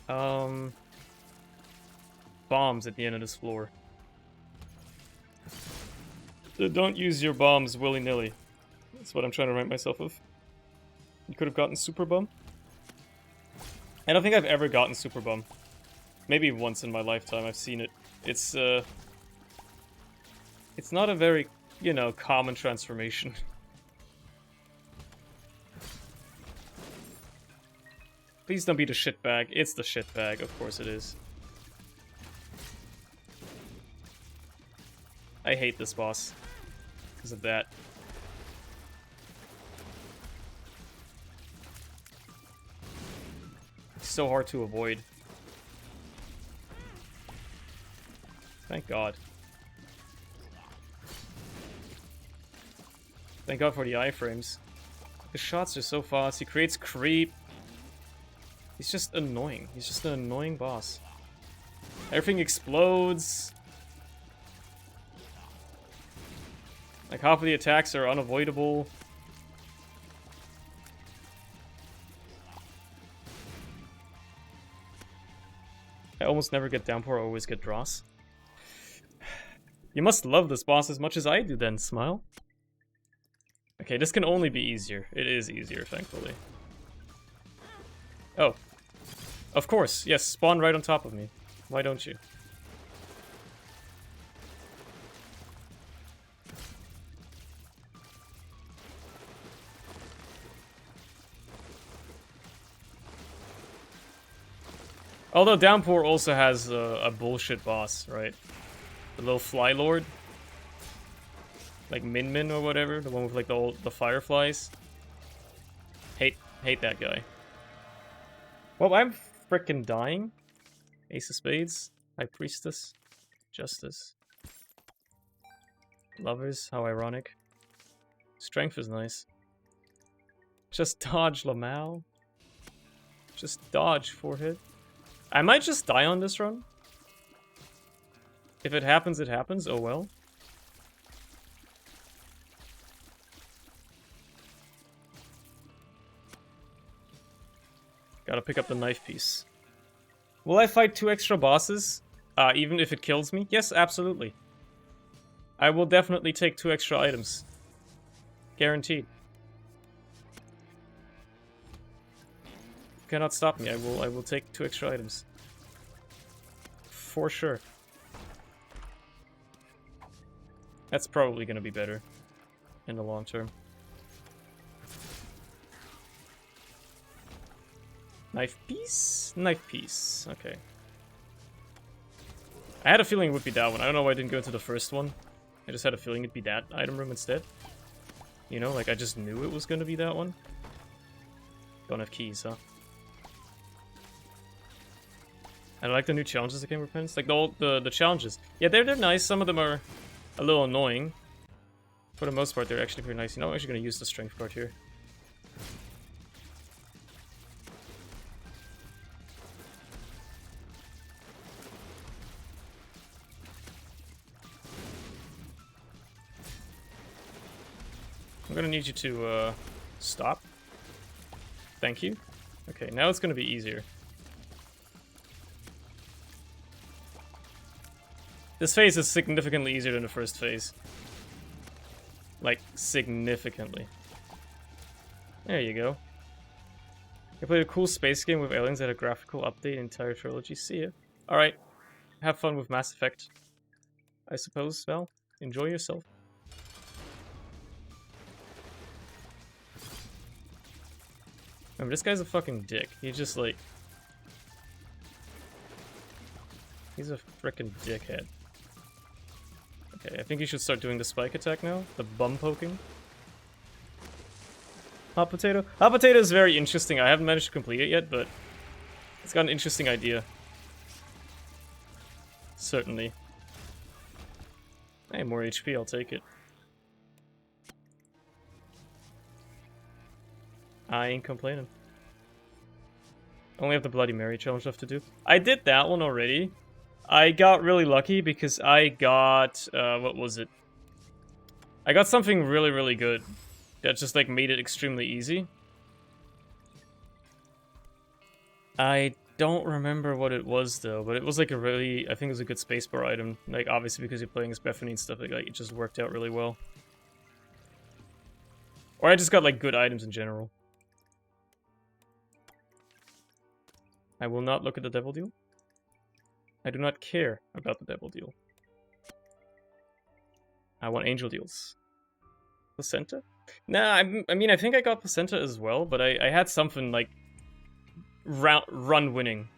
bombs at the end of this floor. So don't use your bombs willy-nilly. That's what I'm trying to remind myself of. You could have gotten Super Bum. I don't think I've ever gotten Super Bum. Maybe once in my lifetime I've seen it. It's not a very, you know, common transformation. Please don't be the shitbag. It's the shitbag, of course it is. I hate this boss because of that. It's so hard to avoid. Thank God. Thank God for the iframes. His shots are so fast. He creates creep. He's just annoying. He's just an annoying boss. Everything explodes. Like, half of the attacks are unavoidable. I almost never get Downpour, I always get Dross. You must love this boss as much as I do then, Smile. Okay, this can only be easier. It is easier, thankfully. Oh. Of course, yes, spawn right on top of me. Why don't you? Although Downpour also has a bullshit boss, right? The little Fly Lord. Like Min Min or whatever, the one with like the fireflies. Hate that guy. Well, I'm frickin' dying. Ace of Spades, High Priestess, Justice. Lovers, how ironic. Strength is nice. Just dodge Lamal. Just dodge forehead. I might just die on this run. If it happens, it happens. Oh well. Gotta pick up the knife piece. Will I fight 2 extra bosses? Even if it kills me? Yes, absolutely. I will definitely take 2 extra items. Guaranteed. Cannot stop me. I will take 2 extra items. For sure. That's probably gonna be better in the long term. Knife piece? Knife piece. Okay. I had a feeling it would be that one. I don't know why I didn't go into the first one. I just had a feeling it'd be that item room instead. You know, like I just knew it was gonna be that one. Don't have keys, huh? I like the new challenges that came with Repentance. Like the challenges. Yeah, they're nice. Some of them are a little annoying. For the most part, they're actually pretty nice. You know, I'm actually gonna use the strength card here. I'm gonna need you to, stop. Thank you. Okay, now it's gonna be easier. This phase is significantly easier than the first phase. Like, significantly. There you go. I played a cool space game with aliens that had a graphical update entire trilogy. See ya. Alright. Have fun with Mass Effect. I suppose, Val. Enjoy yourself. Remember, this guy's a fucking dick. He's just like... He's a frickin' dickhead. Okay, I think you should start doing the spike attack now. The bum poking. Hot potato? Hot potato is very interesting. I haven't managed to complete it yet, but... It's got an interesting idea. Certainly. Hey, more HP, I'll take it. I ain't complaining. Only have the Bloody Mary challenge left to do. I did that one already. I got really lucky because I got, what was it? I got something really, really good that just, like, made it extremely easy. I don't remember what it was, though, but it was, like, a really, I think it was a good spacebar item. Like, obviously, because you're playing as Bethany and stuff, like, it just worked out really well. Or I just got, like, good items in general. I will not look at the devil deal. I do not care about the devil deal. I want angel deals. Placenta? Nah, I mean, I think I got placenta as well, but I had something, like, run winning.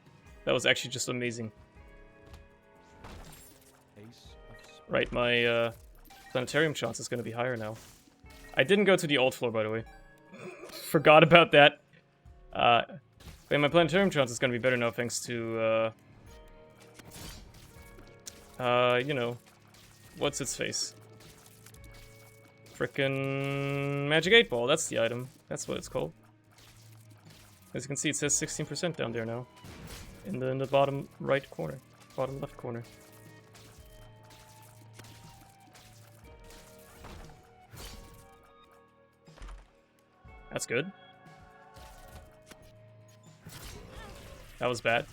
That was actually just amazing. Right, my planetarium chance is going to be higher now. I didn't go to the old floor, by the way. Forgot about that. But my planetarium chance is going to be better now thanks to, you know, what's its face? Frickin' Magic 8 Ball, that's the item. That's what it's called. As you can see, it says 16% down there now. In the bottom right corner. Bottom left corner. That's good. That was bad.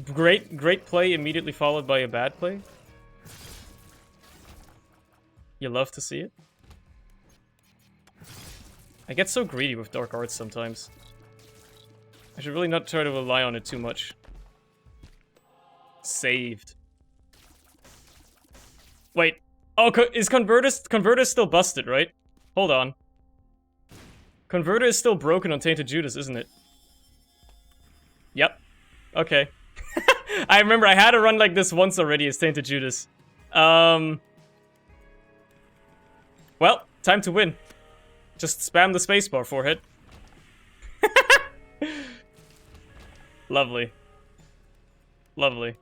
Great play immediately followed by a bad play. You love to see it. I get so greedy with Dark Arts sometimes. I should really not try to rely on it too much. Saved. Wait. Oh, is Converter still busted, right? Hold on. Converter is still broken on Tainted Judas, isn't it? Yep. Okay. I remember I had a run like this once already as Tainted Judas. Well, time to win. Just spam the spacebar, forehead. Lovely. Lovely.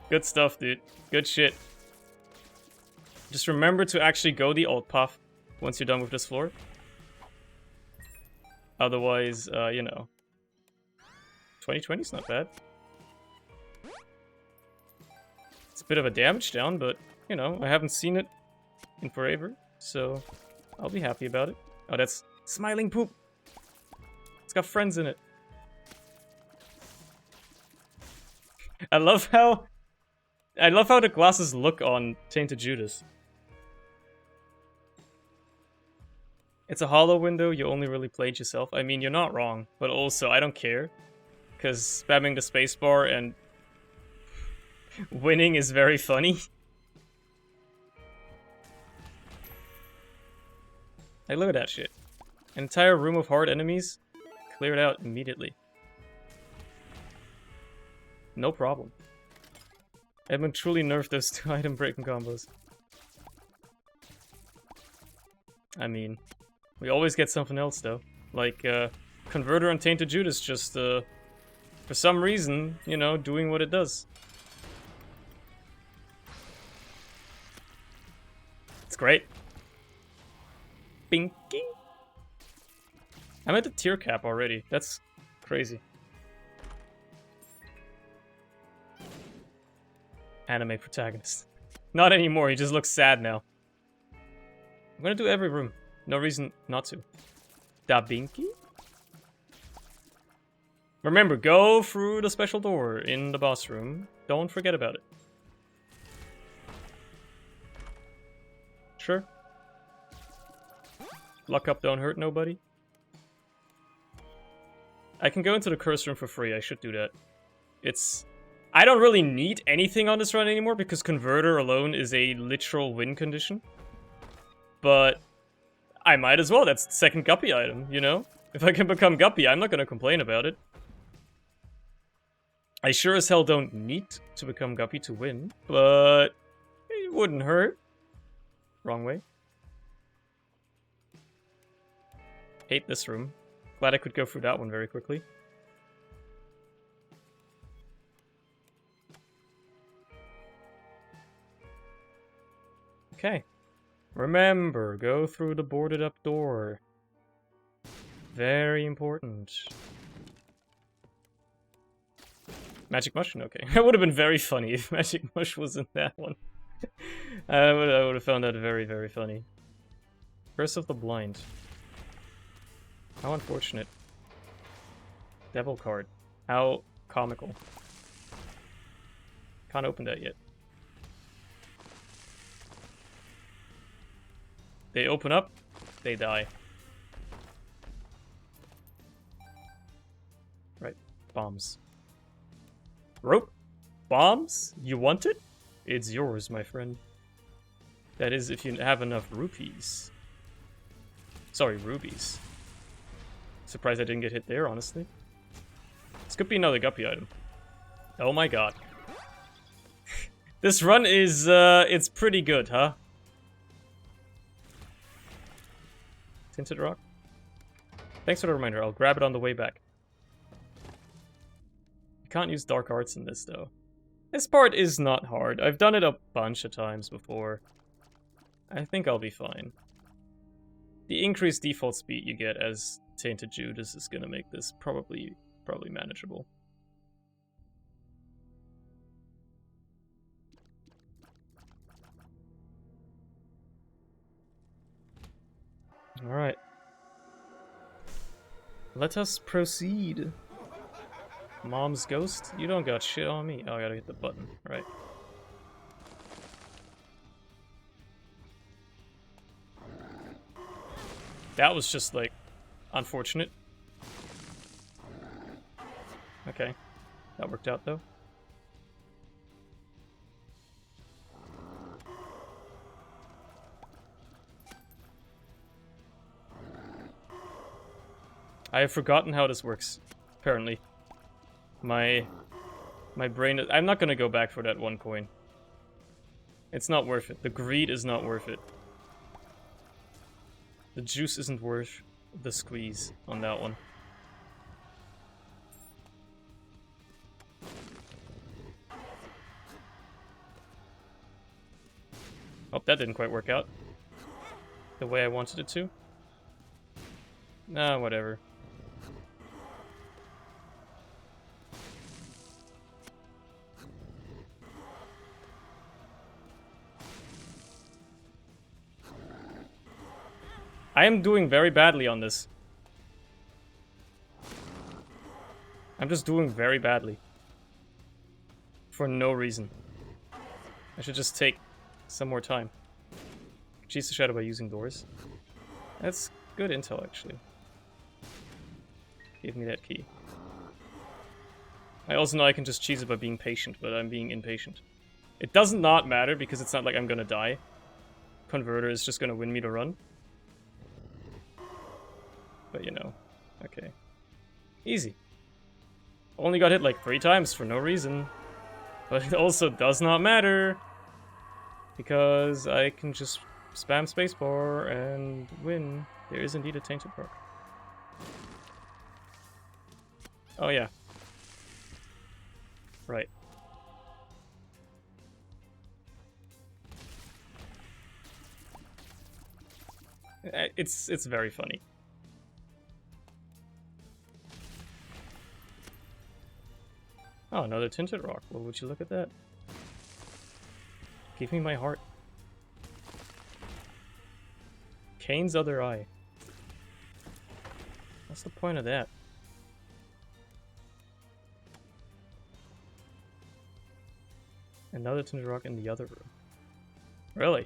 Good stuff, dude. Good shit. Just remember to actually go the alt path once you're done with this floor. Otherwise, you know. 2020's not bad. It's a bit of a damage down, but, you know, I haven't seen it in forever, so I'll be happy about it. Oh, that's smiling poop. It's got friends in it. I love how the glasses look on Tainted Judas. It's a hollow window, you only really played yourself. I mean, you're not wrong, but also, I don't care. Because spamming the spacebar and winning is very funny. Hey, look at that shit. An entire room of hard enemies cleared out immediately. No problem. Edmund truly nerfed those 2 item breaking combos. I mean, we always get something else though. Like, Converter on Tainted Judas just, for some reason, you know, doing what it does. It's great. Binky. I'm at the tier cap already. That's crazy. Anime protagonist. Not anymore, he just looks sad now. I'm gonna do every room. No reason not to. Da Binky? Remember, go through the special door in the boss room. Don't forget about it. Sure. Luck up don't hurt nobody. I can go into the curse room for free. I should do that. I don't really need anything on this run anymore because Converter alone is a literal win condition. But I might as well. That's the second Guppy item, you know? If I can become Guppy, I'm not gonna complain about it. I sure as hell don't need to become Guppy to win, but it wouldn't hurt. Wrong way. Hate this room. Glad I could go through that one very quickly. Okay. Remember, go through the boarded up door. Very important. Magic Mush? Okay. That would have been very funny if Magic Mush was in that one. I would have found that very, very funny. Curse of the Blind. How unfortunate. Devil card. How comical. Can't open that yet. They open up, they die. Right. Bombs. Rope? Bombs? You want it? It's yours, my friend. That is, if you have enough rupees. Sorry, rubies. Surprised I didn't get hit there, honestly. This could be another Guppy item. Oh my god. This run is, it's pretty good, huh? Tinted Rock? Thanks for the reminder, I'll grab it on the way back. You can't use Dark Arts in this, though. This part is not hard. I've done it a bunch of times before. I think I'll be fine. The increased default speed you get as Tainted Judas is gonna make this probably manageable. Alright. Let us proceed. Mom's ghost? You don't got shit on me. Oh, I gotta hit the button. Right. That was just, like, unfortunate. Okay. That worked out, though. I have forgotten how this works, apparently. My brain is... I'm not gonna go back for that 1 coin. It's not worth it. The greed is not worth it. The juice isn't worth the squeeze on that one. Oh, that didn't quite work out the way I wanted it to. Nah, whatever. I am doing very badly on this. I'm just doing very badly. For no reason. I should just take some more time. Cheese the shadow by using doors. That's good intel, actually. Give me that key. I also know I can just cheese it by being patient, but I'm being impatient. It does not matter, because it's not like I'm gonna die. Converter is just gonna win me the run. But, you know, okay. Easy. Only got hit like 3 times for no reason. But it also does not matter. Because I can just spam spacebar and win. There is indeed a Tainted Rock. Oh yeah. Right. It's very funny. Oh, another Tinted Rock. Well, would you look at that? Give me my heart. Kane's other eye. What's the point of that? Another Tinted Rock in the other room. Really?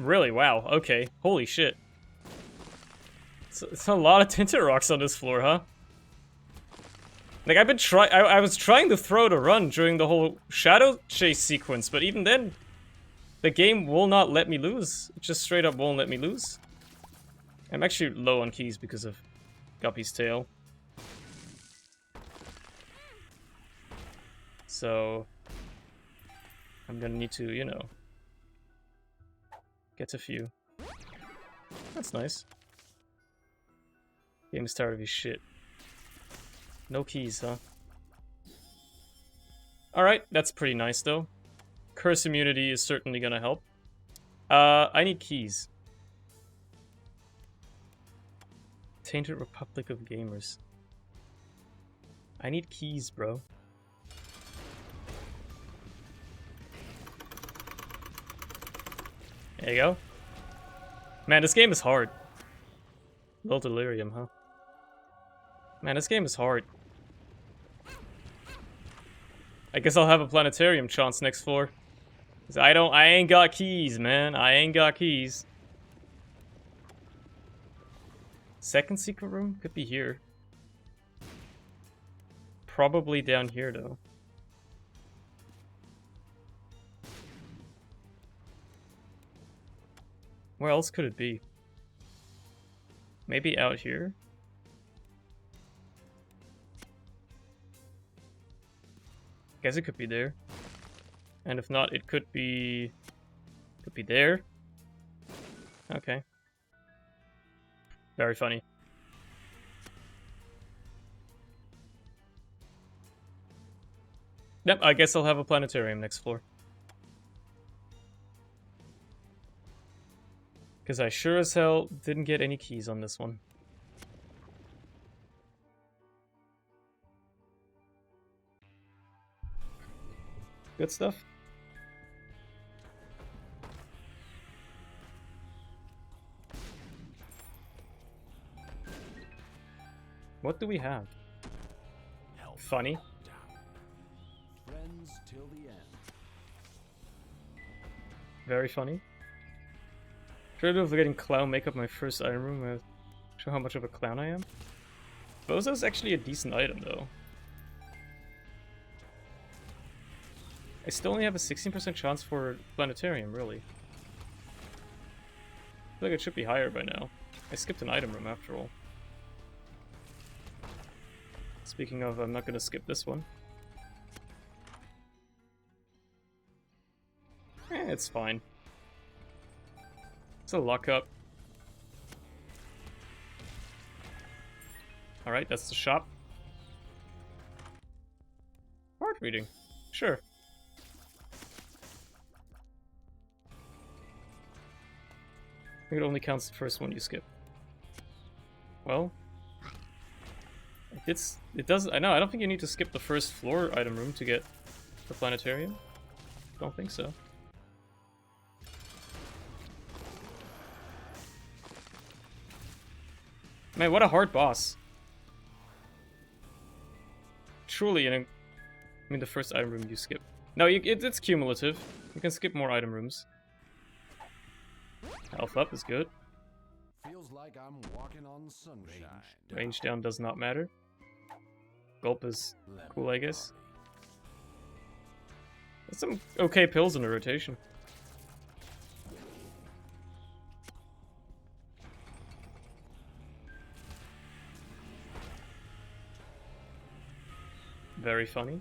Really? Wow. Okay. Holy shit. It's a lot of tinted rocks on this floor, huh? Like, I've been I was trying to throw the run during the whole shadow chase sequence, but even then, the game will not let me lose. It just straight up won't let me lose. I'm actually low on keys because of Guppy's tail. So, I'm gonna need to, you know, get a few. That's nice. Game's tired of his shit. No keys, huh? Alright, that's pretty nice though. Curse immunity is certainly gonna help. I need keys. Tainted Republic of Gamers. I need keys, bro. There you go. Man, this game is hard. Low delirium, huh? Man, this game is hard. I guess I'll have a planetarium chance next floor. 'Cause I ain't got keys, man. I ain't got keys. Second secret room? Could be here. Probably down here, though. Where else could it be? Maybe out here? Guess it could be there. And if not, it could be there. Okay. Very funny. Yep, I guess I'll have a planetarium next floor. Because I sure as hell didn't get any keys on this one. Good stuff. What do we have? Funny. Friends till the end. Very funny. Dread of getting clown makeup my first item room. Show how much of a clown I am. Bozo's actually a decent item though. I still only have a 16% chance for planetarium, really. I feel like it should be higher by now. I skipped an item room after all. Speaking of, I'm not gonna skip this one. It's fine. It's a luck up. Alright, that's the shop. Card reading. Sure. I think it only counts the first one you skip. Well, it does. I know. I don't think you need to skip the first floor item room to get the planetarium. Don't think so. Man, what a hard boss. Truly, I mean, the first item room you skip. No, it's cumulative. You can skip more item rooms. Health up is good. Feels like I'm walking on sunshine. Range down does not matter. Gulp is cool, I guess. There's some okay pills in the rotation. Very funny.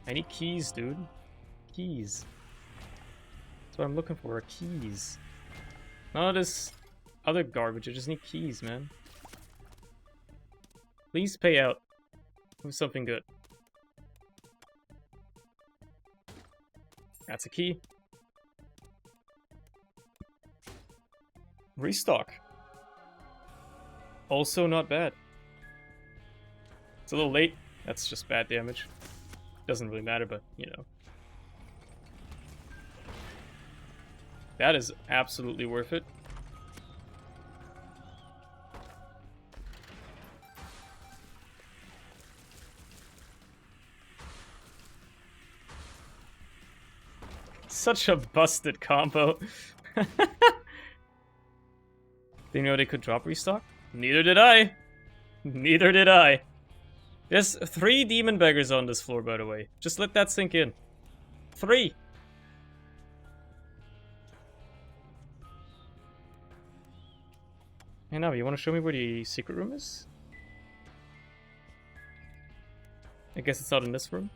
I need keys, dude. Keys. That's what I'm looking for, keys. None of this other garbage, I just need keys, man. Please pay out with something good. That's a key. Restock. Also not bad. It's a little late. That's just bad damage. Doesn't really matter, but, you know. That is absolutely worth it. Such a busted combo. Didn't know they could drop restock? Neither did I. Neither did I. There's 3 demon beggars on this floor, by the way. Just let that sink in. 3. Hey, now you want to show me where the secret room is? I guess it's not in this room.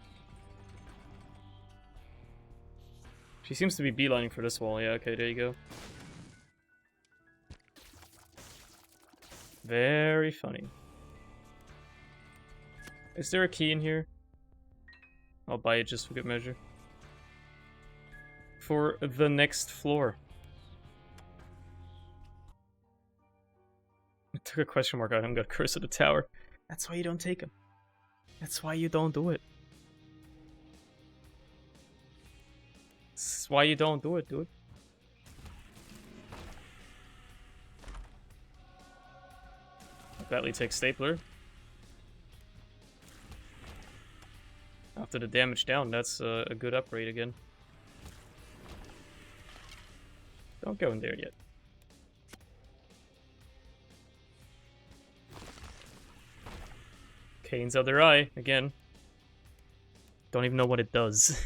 She seems to be beelining for this wall. Yeah, okay, there you go. Very funny. Is there a key in here? I'll buy it just for good measure. For the next floor. I took a question mark out him, got Curse of the Tower. That's why you don't take him. That's why you don't do it. That's why you don't do it, dude. I'll gladly take Stapler. After the damage down, that's a good upgrade again. Don't go in there yet. Kane's other eye, again. Don't even know what it does.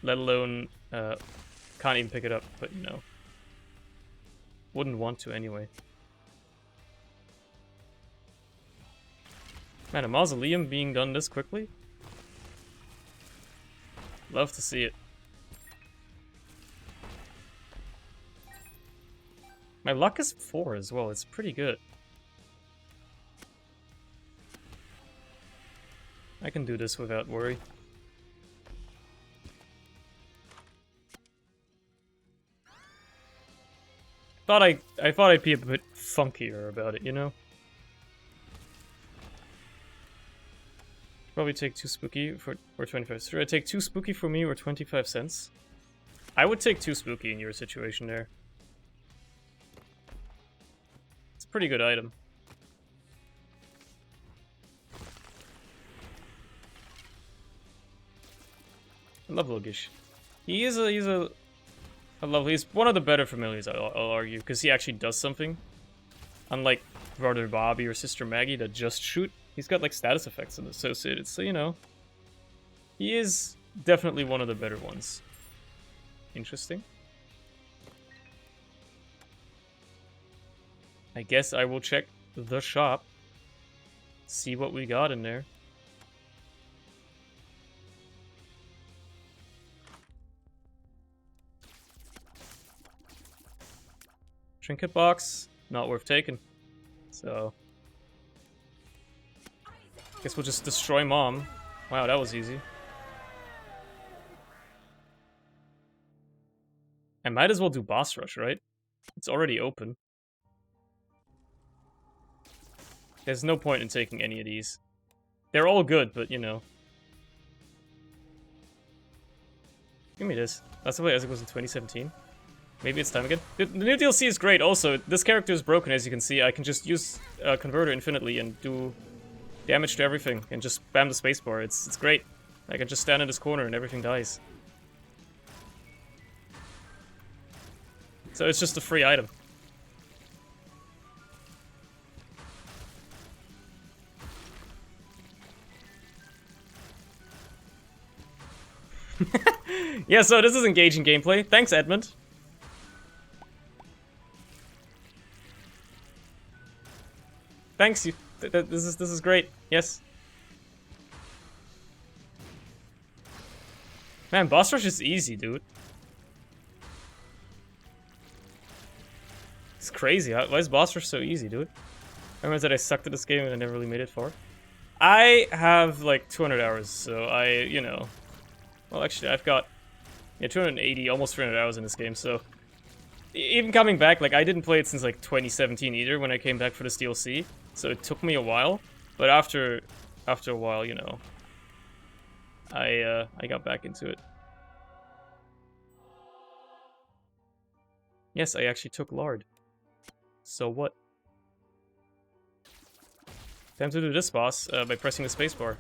Let alone, can't even pick it up, but you know. Wouldn't want to anyway. Man, a mausoleum being done this quickly? Love to see it. My luck is 4 as well, it's pretty good. I can do this without worry. I thought I'd be a bit funkier about it, you know? Probably take 2 spooky for 25. Should I take 2 spooky for me or 25 cents? I would take 2 spooky in your situation there. It's a pretty good item. I love Logish. He's one of the better familiars, I'll argue, because he actually does something. Unlike Brother Bobby or Sister Maggie that just shoot, he's got like status effects associated, so you know. He is definitely one of the better ones. Interesting. I guess I will check the shop. See what we got in there. Trinket box, not worth taking. So, guess we'll just destroy Mom. Wow, that was easy. I might as well do boss rush, right? It's already open. There's no point in taking any of these. They're all good, but you know. Give me this. That's the way Isaac was in 2017. Maybe it's time again. The new DLC is great also. This character is broken, as you can see. I can just use Converter infinitely and do damage to everything and just spam the spacebar. It's great. I can just stand in this corner and everything dies. So it's just a free item. Yeah, so this is engaging gameplay. Thanks, Edmund. Thanks, you. This is great. Yes. Man, boss rush is easy, dude. It's crazy. Why is boss rush so easy, dude? I remember that I sucked at this game and I never really made it far. I have like 200 hours, so you know. Well, actually, I've got 280, almost 300 hours in this game, so even coming back, like I didn't play it since like 2017 either when I came back for this DLC. So it took me a while, but after a while, you know, I got back into it. Yes, I actually took Lard. So what? Time to do this boss by pressing the spacebar.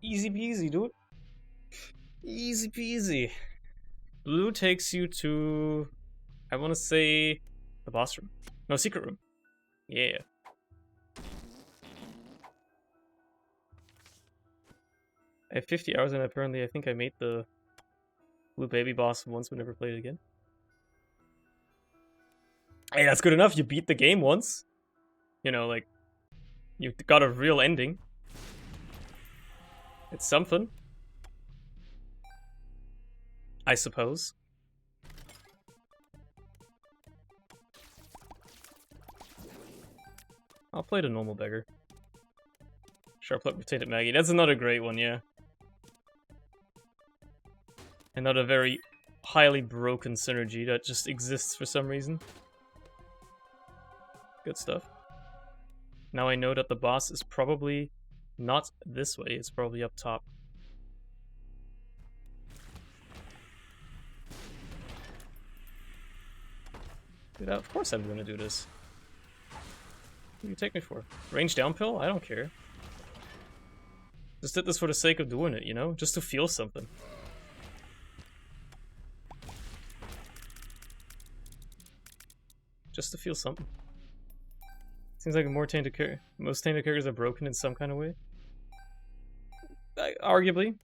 Easy peasy, dude. Easy peasy. Blue takes you to, I want to say, the boss room. No, secret room. Yeah. I have 50 hours and apparently I think I made the blue baby boss once but never played it again. Hey, that's good enough. You beat the game once. You know, like, you got a real ending. It's something. I suppose. I'll play the normal beggar. Sharp Luck with Tainted Maggie. That's another great one, yeah. Another very highly broken synergy that just exists for some reason. Good stuff. Now I know that the boss is probably not this way, it's probably up top. Dude, of course I'm gonna do this. What do you take me for? Range down pill? I don't care. Just did this for the sake of doing it, you know? Just to feel something. Just to feel something. Seems like most tainted characters are broken in some kind of way. Arguably. You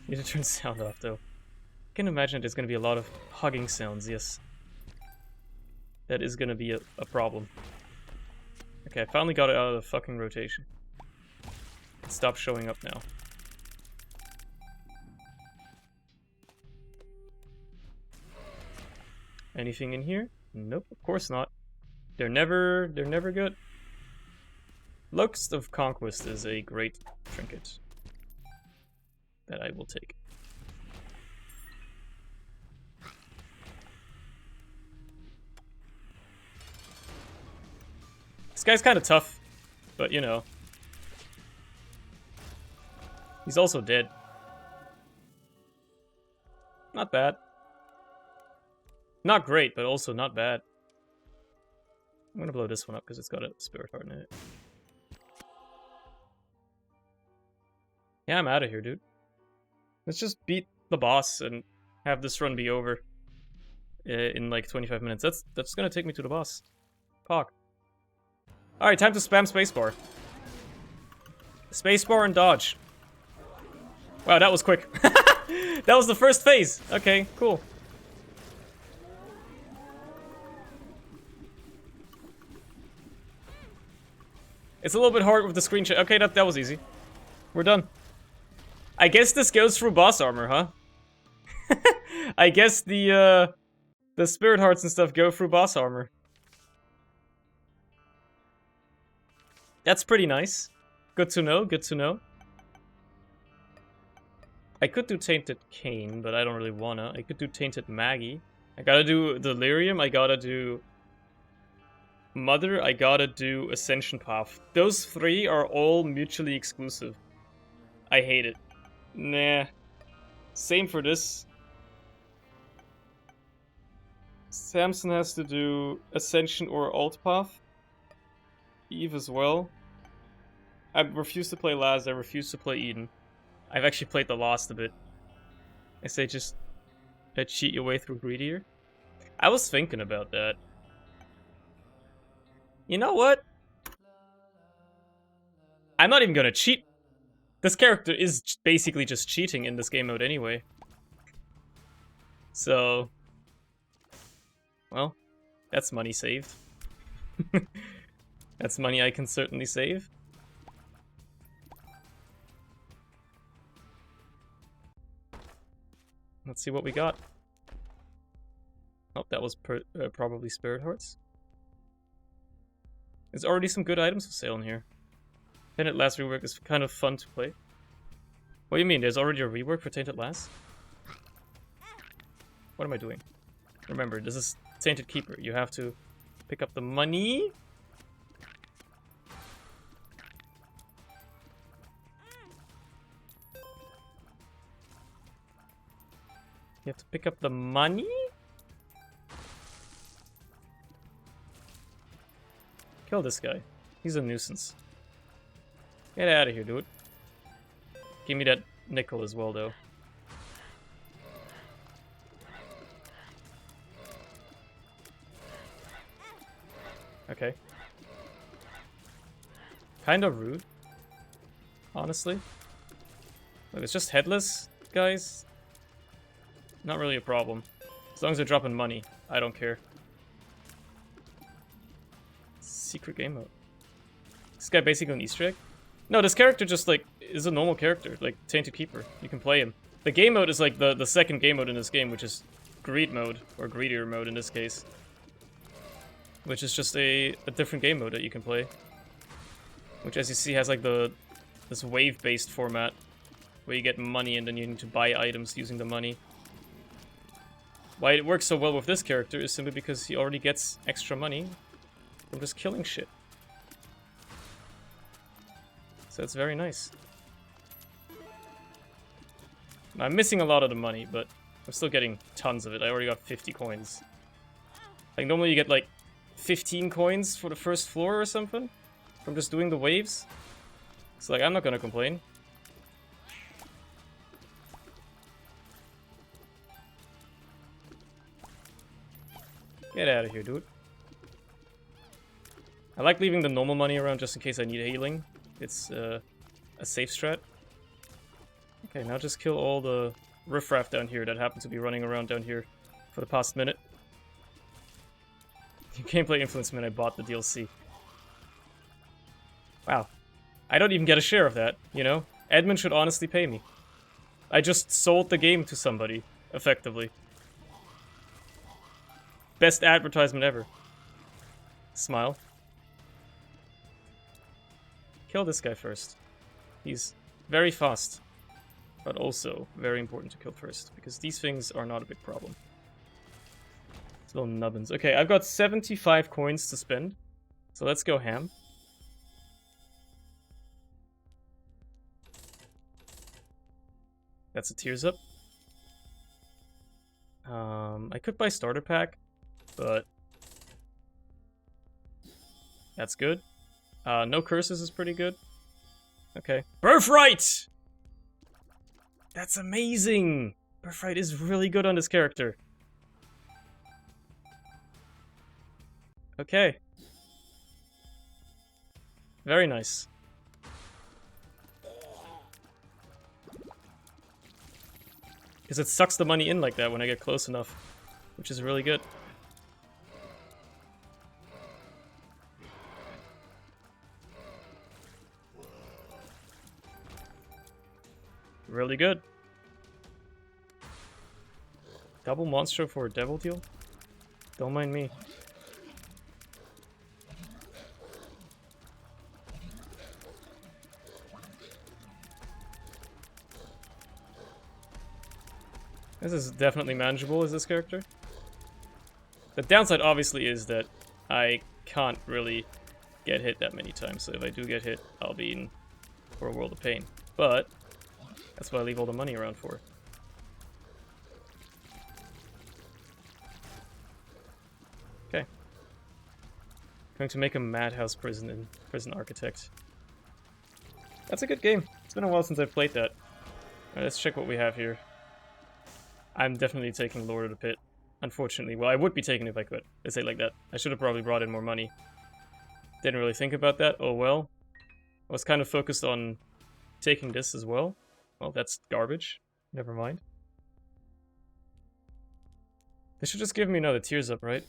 need to turn sound off though. I can imagine there's gonna be a lot of hugging sounds, yes. That is gonna be a problem. Okay, I finally got it out of the fucking rotation. Stop showing up now. Anything in here? Nope, of course not. They're never good. Locust of Conquest is a great trinket that I will take. This guy's kind of tough, but you know. He's also dead. Not bad. Not great, but also not bad. I'm gonna blow this one up because it's got a spirit heart in it. Yeah, I'm out of here, dude. Let's just beat the boss and have this run be over in like 25 minutes. That's gonna take me to the boss. Pog. Alright, time to spam spacebar. Spacebar and dodge. Wow, that was quick. That was the first phase. Okay, cool. It's a little bit hard with the screen shot. Okay, that was easy. We're done. I guess this goes through boss armor, huh? I guess the spirit hearts and stuff go through boss armor. That's pretty nice. Good to know, good to know. I could do Tainted Cain, but I don't really wanna. I could do Tainted Maggie. I gotta do Delirium, I gotta do Mother, I gotta do Ascension Path. Those three are all mutually exclusive. I hate it. Nah. Same for this. Samson has to do Ascension or Alt Path. Eve as well. I refuse to play Laz, I refuse to play Eden. I've actually played the Lost a bit. I say just cheat your way through Greedier. I was thinking about that. You know what? I'm not even gonna cheat. This character is basically just cheating in this game mode anyway. So... well, that's money saved. That's money I can certainly save. Let's see what we got. Oh, that was probably Spirit Hearts. There's already some good items for sale in here. Tainted Lass rework is kind of fun to play. What do you mean? There's already a rework for Tainted Lass? What am I doing? Remember, this is Tainted Keeper. You have to pick up the money. You have to pick up the money? Kill this guy. He's a nuisance. Get out of here, dude. Give me that nickel as well, though. Okay. Kind of rude, honestly. Like, it's just headless, guys. Not really a problem. As long as they're dropping money, I don't care. Secret game mode. This guy basically an Easter egg? No, this character just, like, is a normal character, like Tainted Keeper. You can play him. The game mode is, like, the second game mode in this game, which is Greed mode, or Greedier mode in this case. Which is just a different game mode that you can play. Which, as you see, has, like, this wave-based format, where you get money and then you need to buy items using the money. Why it works so well with this character is simply because he already gets extra money from just killing shit. So it's very nice. I'm missing a lot of the money, but I'm still getting tons of it. I already got 50 coins. Like, normally you get, like, 15 coins for the first floor or something from just doing the waves. So, like, I'm not gonna complain. Get out of here, dude. I like leaving the normal money around just in case I need healing. It's a safe strat. Okay, now just kill all the riffraff down here that happen to be running around down here for the past minute. Gameplay Influence Man, I bought the DLC. Wow. I don't even get a share of that, you know? Edmund should honestly pay me. I just sold the game to somebody, effectively. Best advertisement ever. Smile. Kill this guy first. He's very fast, but also very important to kill first, because these things are not a big problem. It's little nubbins. Okay, I've got 75 coins to spend, so let's go ham. That's a Tears Up. I could buy starter pack, but that's good. No curses is pretty good. Okay. Birthright! That's amazing! Birthright is really good on this character. Okay. Very nice. Because it sucks the money in like that when I get close enough, which is really good. Really good. Double monster for a devil deal? Don't mind me. This is definitely manageable as this character. The downside obviously is that I can't really get hit that many times, so if I do get hit, I'll be in for a world of pain. But that's what I leave all the money around for. Okay. Going to make a madhouse prison in Prison Architect. That's a good game. It's been a while since I've played that. Alright, let's check what we have here. I'm definitely taking Lord of the Pit, unfortunately. Well, I would be taking it if I could. Let's say it like that. I should have probably brought in more money. Didn't really think about that. Oh well. I was kind of focused on taking this as well. Well, that's garbage. Never mind. They should just give me another Tears Up, right?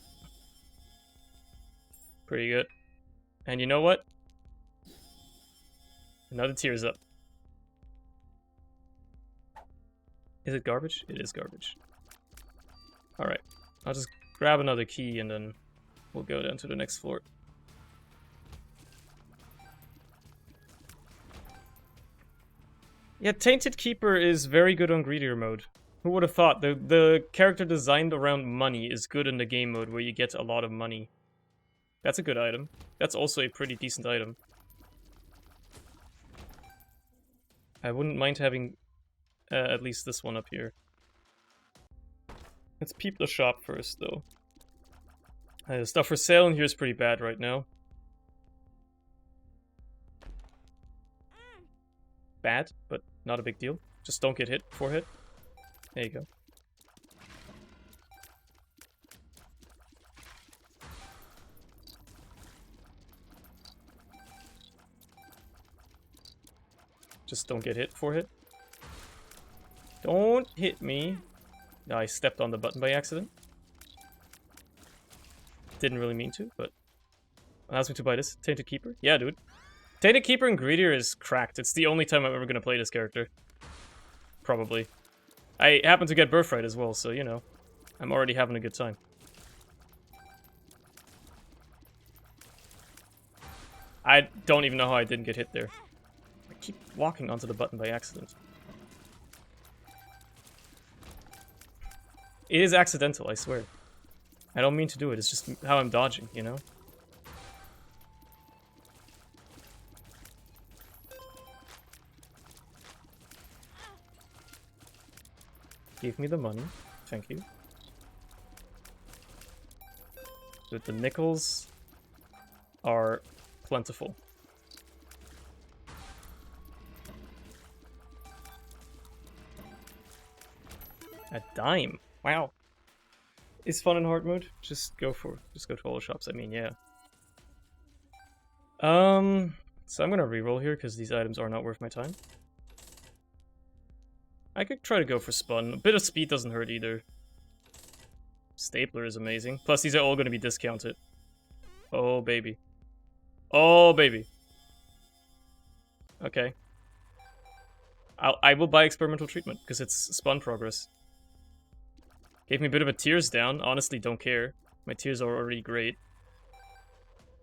Pretty good. And you know what? Another Tears Up. Is it garbage? It is garbage. Alright. I'll just grab another key and then we'll go down to the next floor. Yeah, Tainted Keeper is very good on Greedier mode. Who would have thought? The character designed around money is good in the game mode where you get a lot of money. That's a good item. That's also a pretty decent item. I wouldn't mind having at least this one up here. Let's peep the shop first, though. The stuff for sale in here is pretty bad right now. bad, but not a big deal. Just don't get hit, forehead. There you go. Just don't get hit, forehead. Don't hit me. No, I stepped on the button by accident. Didn't really mean to, but allows me to buy this. Tainted Keeper? Yeah, dude. Tainted Keeper and Greedier is cracked. It's the only time I'm ever gonna play this character. Probably. I happen to get Birthright as well, so, you know. I'm already having a good time. I don't even know how I didn't get hit there. I keep walking onto the button by accident. It is accidental, I swear. I don't mean to do it, it's just how I'm dodging, you know? Give me the money. Thank you. But the nickels are plentiful. A dime. Wow. Is fun in hard mode? Just go to all the shops. I mean, yeah. So I'm gonna reroll here because these items are not worth my time. I could try to go for Spun. A bit of speed doesn't hurt either. Stapler is amazing. Plus, these are all gonna be discounted. Oh, baby. Oh, baby. Okay. I will buy Experimental Treatment because it's Spun progress. Gave me a bit of a tears down. Honestly, don't care. My tears are already great.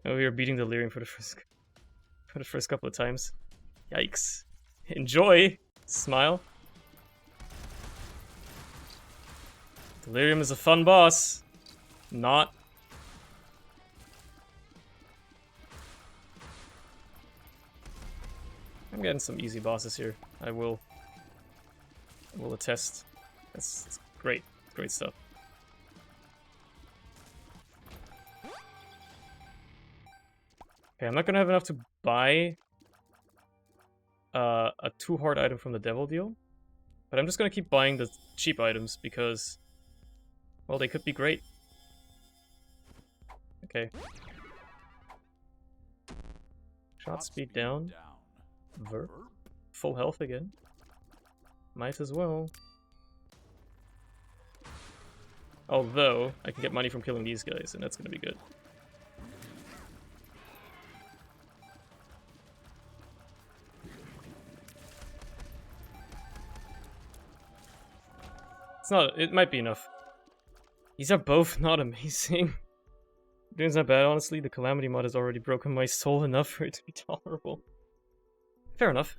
Oh, we are beating Delirium for the first couple of times. Yikes. Enjoy. Smile. Delirium is a fun boss. Not. I'm getting some easy bosses here. I will attest. That's great. Great stuff. Okay, I'm not gonna have enough to buy a 2-heart item from the Devil Deal, but I'm just gonna keep buying the cheap items because, well, they could be great. Okay. Shot speed down. Verp. Full health again. Might as well. Although, I can get money from killing these guys, and that's gonna be good. It's not, it might be enough. These are both not amazing. Doing's not bad, honestly. The Calamity mod has already broken my soul enough for it to be tolerable. Fair enough.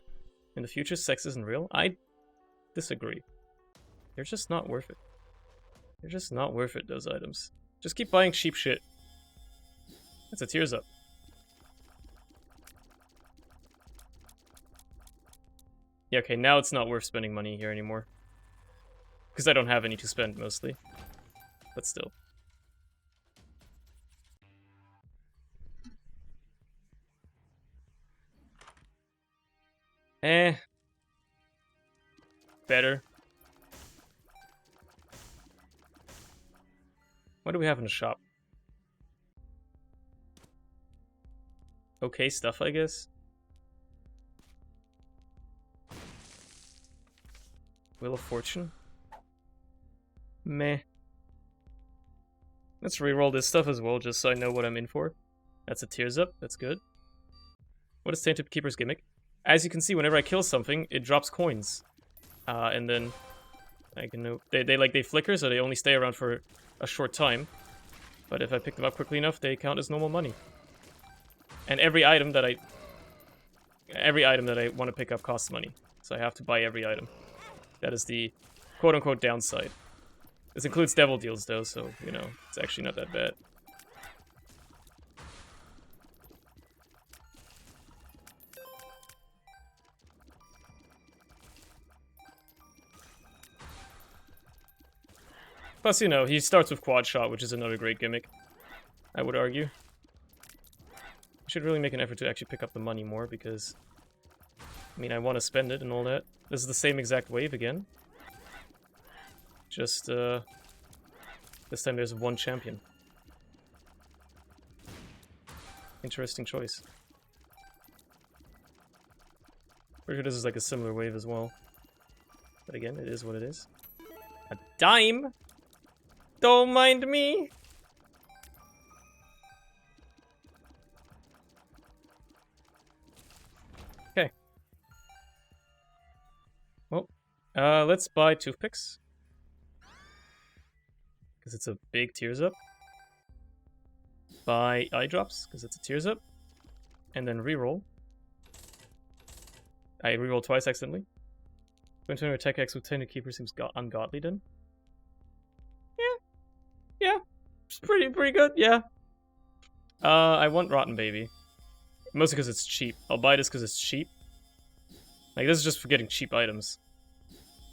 In the future, sex isn't real. I disagree. They're just not worth it. They're just not worth it, those items. Just keep buying cheap shit. That's a tears up. Yeah, okay, now it's not worth spending money here anymore. Because I don't have any to spend, mostly. But still. Better. What do we have in the shop? Okay stuff, I guess. Wheel of Fortune? Meh. Let's reroll this stuff as well, just so I know what I'm in for. That's a tears up, that's good. What is Tainted Keeper's gimmick? As you can see, whenever I kill something, it drops coins. And then I can know they flicker, so they only stay around for a short time. But if I pick them up quickly enough, they count as normal money. And every item that I want to pick up costs money. So I have to buy every item. That is the quote-unquote downside. This includes Devil Deals though, so, you know, it's actually not that bad. Plus, you know, he starts with Quad Shot, which is another great gimmick, I would argue. I should really make an effort to actually pick up the money more, because I mean, I want to spend it and all that. This is the same exact wave again. Just, this time there's one champion. Interesting choice. Pretty sure this is like a similar wave as well. But again, it is what it is. A dime? Don't mind me! Okay. Well, let's buy toothpicks. Because it's a big tears up. Buy eye drops, because it's a tears up. And then reroll. I reroll twice accidentally. When to attack X with 10 to keeper seems ungodly then. Yeah. It's pretty good, yeah. I want Rotten Baby. Mostly because it's cheap. I'll buy this because it's cheap. Like, this is just for getting cheap items.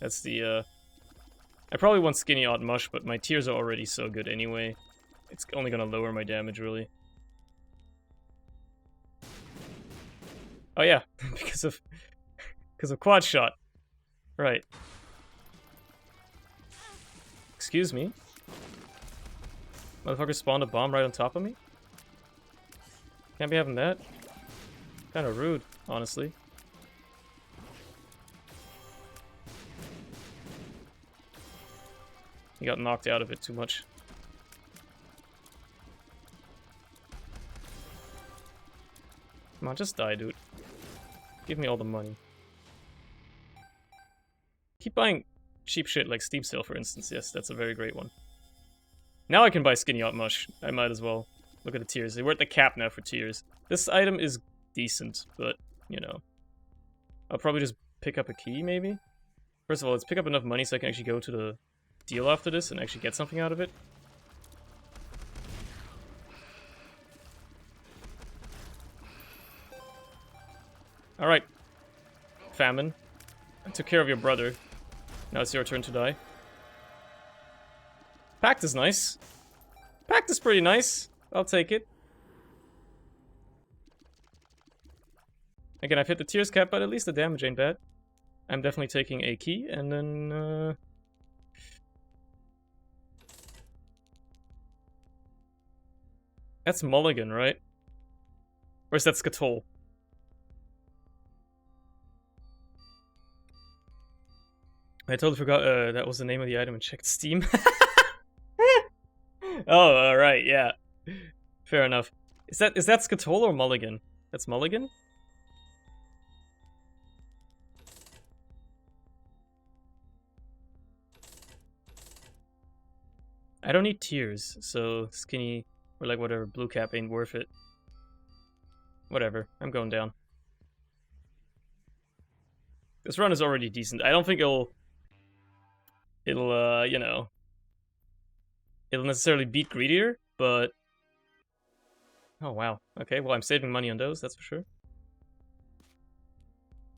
That's the, I probably want Skinny Odd Mush, but my tiers are already so good anyway. It's only gonna lower my damage, really. Oh yeah, because of quad shot. Right. Excuse me. Motherfucker spawned a bomb right on top of me? Can't be having that. Kinda rude, honestly. He got knocked out of it too much. Come on, just die, dude. Give me all the money. Keep buying cheap shit like Steam Sale, for instance. Yes, that's a very great one. Now I can buy Skinny Hot Mush. I might as well. Look at the tiers. We're at the cap now for tiers. This item is decent, but, you know. I'll probably just pick up a key, maybe? First of all, let's pick up enough money so I can actually go to the deal after this and actually get something out of it. Alright. Famine. I took care of your brother. Now it's your turn to die. Pact is nice. Pact is pretty nice. I'll take it. Again, I've hit the tears cap, but at least the damage ain't bad. I'm definitely taking a key, and then, That's Mulligan, right? Or is that Skatol? I totally forgot that was the name of the item and checked Steam. Oh, alright, yeah. Fair enough. Is that Skatol or Mulligan? That's Mulligan? I don't need tears, so Skinny, or like whatever, blue cap ain't worth it. Whatever, I'm going down. This run is already decent. I don't think it'll you know, it'll necessarily beat Greedier, but... Oh, wow. Okay, well, I'm saving money on those, that's for sure.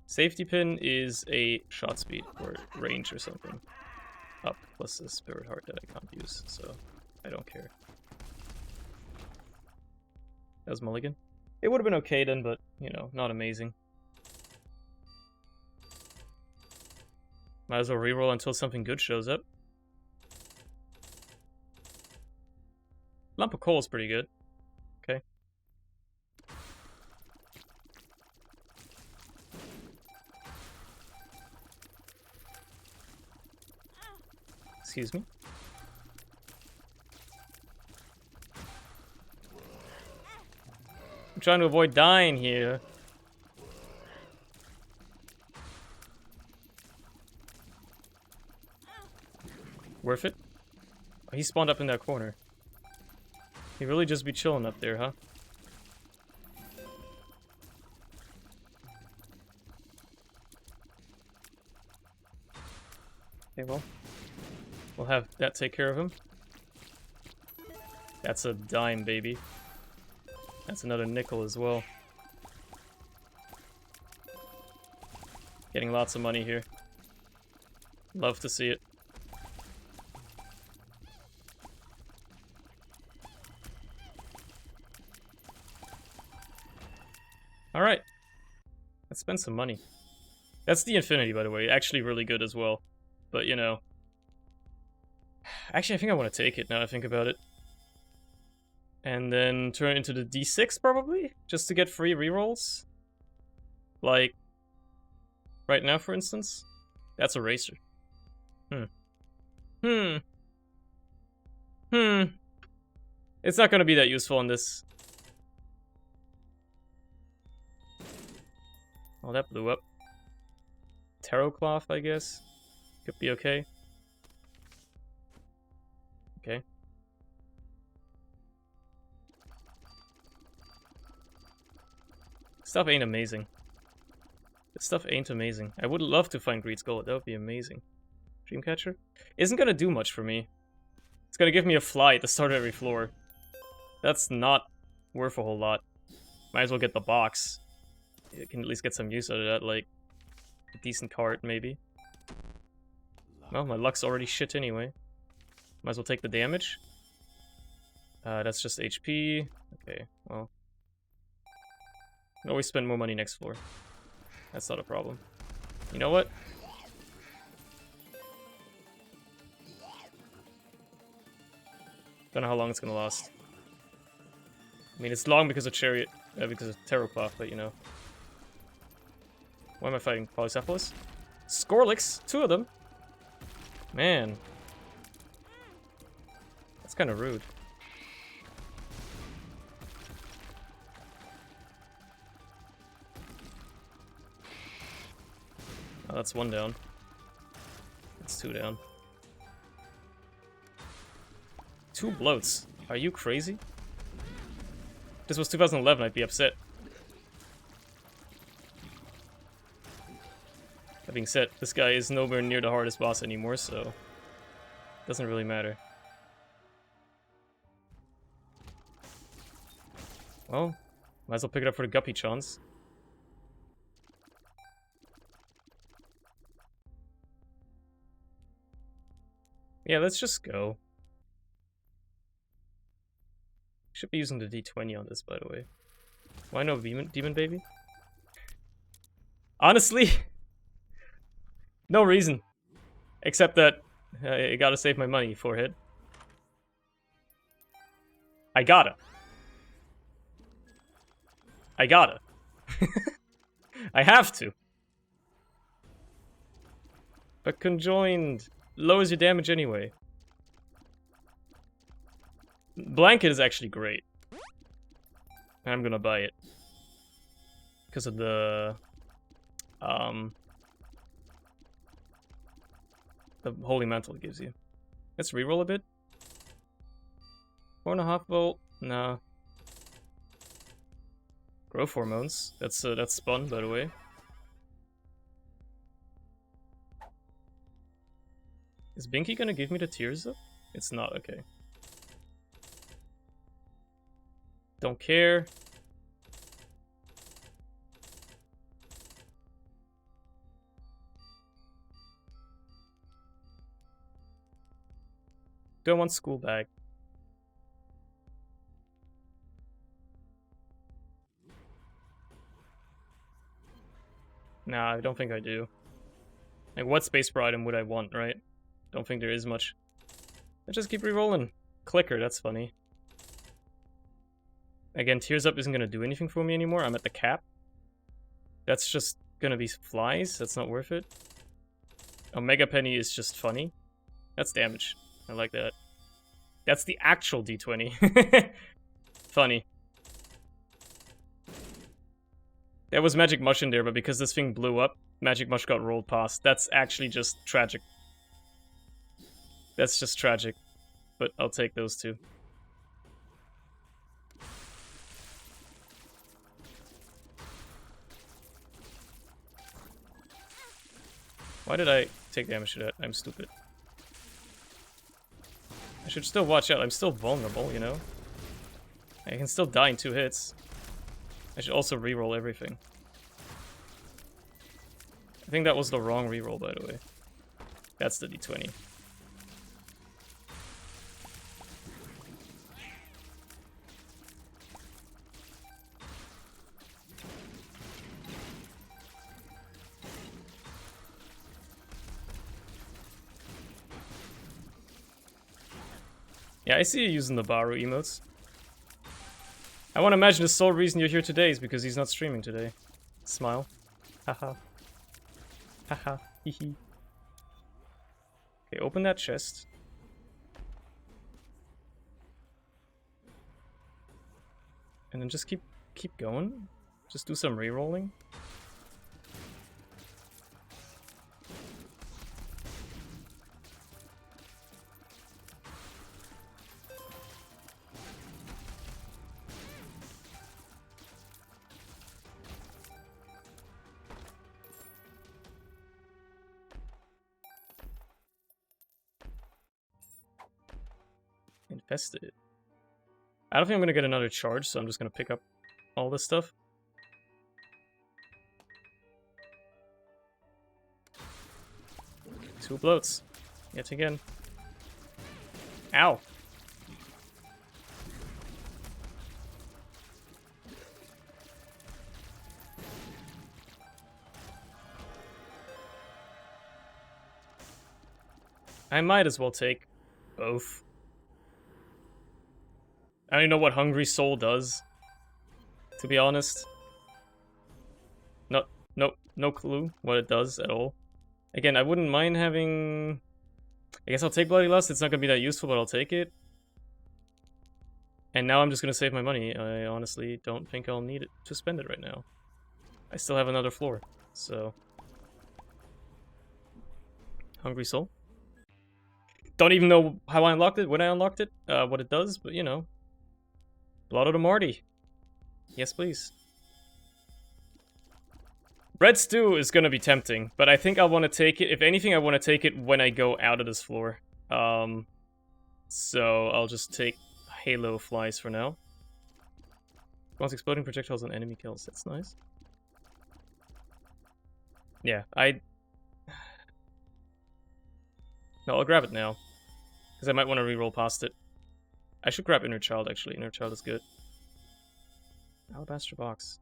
Safety pin is a shot speed, or range or something. Up, plus a spirit heart that I can't use, so I don't care. That was Mulligan. It would have been okay then, but, you know, not amazing. Might as well reroll until something good shows up. Lump of coal is pretty good. Okay. Excuse me. I'm trying to avoid dying here. Worth it? Oh, he spawned up in that corner. He really just be chilling up there, huh? Okay, well. We'll have that take care of him. That's a dime, baby. That's another nickel as well. Getting lots of money here. Love to see it. Alright. Let's spend some money. That's the Infinity, by the way. Actually really good as well. But, you know. Actually, I think I want to take it now I think about it. And then turn it into the D6, probably? Just to get free rerolls? Like, right now, for instance? That's a racer. It's not gonna be that useful on this. Oh, that blew up. Tarot cloth, I guess. Could be okay. Okay. Stuff ain't amazing. This stuff ain't amazing. I would love to find Greed's Gold. That would be amazing. Dreamcatcher? Isn't gonna do much for me. It's gonna give me a fly at the start of every floor. That's not worth a whole lot. Might as well get the box. You can at least get some use out of that, like a decent card, maybe. Well, my luck's already shit anyway. Might as well take the damage. That's just HP. Okay, well. Can always spend more money next floor. That's not a problem. You know what? Don't know how long it's gonna last. I mean, it's long because of Chariot, because of Tarot Cloth, but you know. Why am I fighting Polycephalus? Scorlix! 2 of them! Man. That's kind of rude. Oh, that's 1 down. That's 2 down. 2 bloats. Are you crazy? If this was 2011, I'd be upset. That being said, this guy is nowhere near the hardest boss anymore, so doesn't really matter. Well, might as well pick it up for the Guppy chance. Yeah, let's just go. Should be using the D20 on this, by the way. Why no Demon Baby? Honestly, no reason. Except that I gotta save my money, forehead. I gotta. I have to. But conjoined lowers your damage anyway. Blanket is actually great. And I'm gonna buy it. Because of the Holy Mantle it gives you. Let's reroll a bit. 4.5 volt? Nah. Growth hormones. That's spun, by the way. Is Binky gonna give me the tears up? It's not, okay. Don't care. Do I want school bag? Nah, I don't think I do. Like, what space bar item would I want, right? Don't think there is much. Let's just keep re-rolling. Clicker, that's funny. Again, Tears Up isn't gonna do anything for me anymore. I'm at the cap. That's just gonna be flies. That's not worth it. Omega Penny is just funny. That's damage. I like that. That's the actual D20. Funny. There was Magic Mush in there, but because this thing blew up, Magic Mush got rolled past. That's actually just tragic. That's just tragic. But I'll take those 2. Why did I take damage to that? I'm stupid. I should still watch out. I'm still vulnerable, you know? I can still die in 2 hits. I should also reroll everything. I think that was the wrong reroll, by the way. That's the D20. Yeah, I see you using the Baru emotes. I want to imagine the sole reason you're here today is because he's not streaming today. Smile. Haha. Haha. Hehe. Okay, open that chest. And then just keep going. Just do some re-rolling. Infested. I don't think I'm gonna get another charge, so I'm just gonna pick up all this stuff. Two bloats. Yet again. Ow. I might as well take both. I don't even know what Hungry Soul does, to be honest. No clue what it does at all. Again, I wouldn't mind having... I guess I'll take Bloody Lust. It's not going to be that useful, but I'll take it. And now I'm just going to save my money. I honestly don't think I'll need it to spend it right now. I still have another floor, so... Hungry Soul. Don't even know how I unlocked it, when I unlocked it, what it does, but you know. Blood of the Marty. Yes, please. Red Stew is gonna be tempting, but I think I want to take it. If anything, I want to take it when I go out of this floor. So I'll just take Halo Flies for now. Once exploding projectiles on enemy kills. That's nice. Yeah, No, I'll grab it now. Because I might want to reroll past it. I should grab Inner Child, actually. Inner Child is good. Alabaster Box.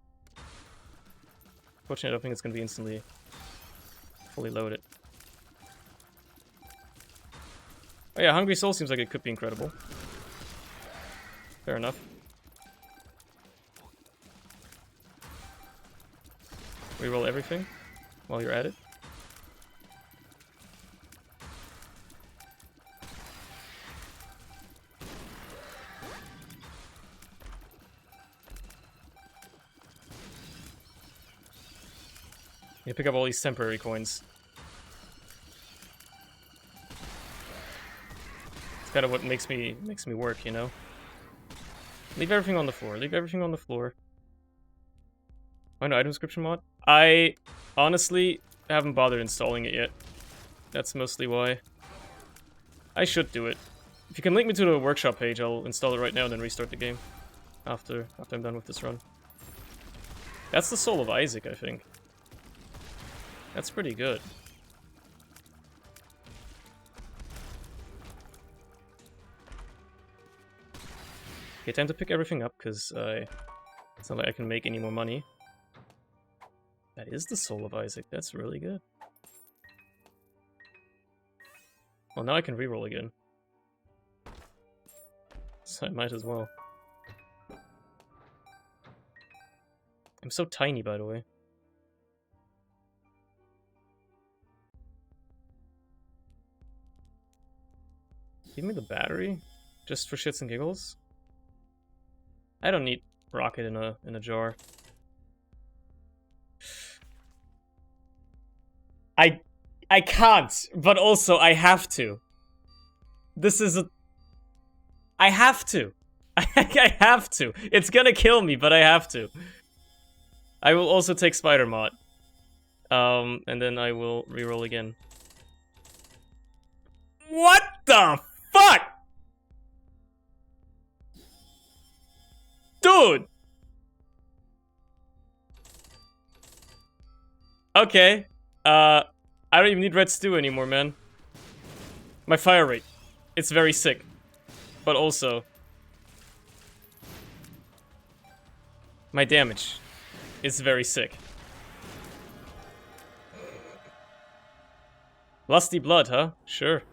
Fortunately, I don't think it's going to be instantly fully loaded. Oh yeah, Hungry Soul seems like it could be incredible. Fair enough. Reroll everything while you're at it. You pick up all these temporary coins. It's kind of what makes me work, you know? Leave everything on the floor. Leave everything on the floor. Oh no, item description mod? I honestly haven't bothered installing it yet. That's mostly why. I should do it. If you can link me to the workshop page, I'll install it right now and then restart the game. After I'm done with this run. That's the Soul of Isaac, I think. That's pretty good. Okay, time to pick everything up, because it's not like I can make any more money. That is the Soul of Isaac. That's really good. Well, now I can reroll again. So I might as well. I'm so tiny, by the way. Give me the battery, just for shits and giggles. I don't need rocket in a jar. I can't, but also I have to. This is a... I have to. I have to. It's gonna kill me, but I have to. I will also take Spider Mod. And then I will reroll again. What the fuck? Dude! Okay. I don't even need Red Stew anymore, man. My fire rate. It's very sick. But also... my damage is very sick. Lusty Blood, huh? Sure.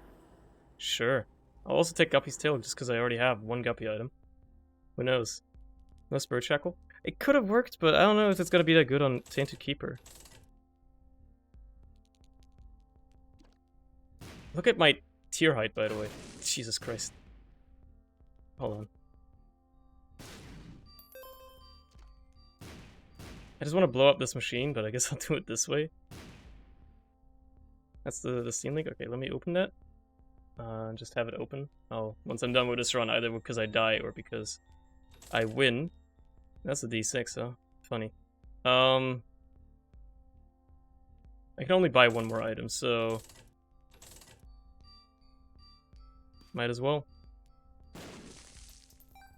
Sure. I'll also take Guppy's tail just because I already have one Guppy item. Who knows? No Spirit Shackle? It could have worked, but I don't know if it's gonna be that good on Tainted Keeper. Look at my tier height, by the way. Jesus Christ. Hold on. I just want to blow up this machine, but I guess I'll do it this way. That's the Steam Link? Okay, let me open that. Just have it open. Oh, once I'm done with this run, either because I die or because I win. That's a D6, huh? Funny. I can only buy one more item, so... Might as well.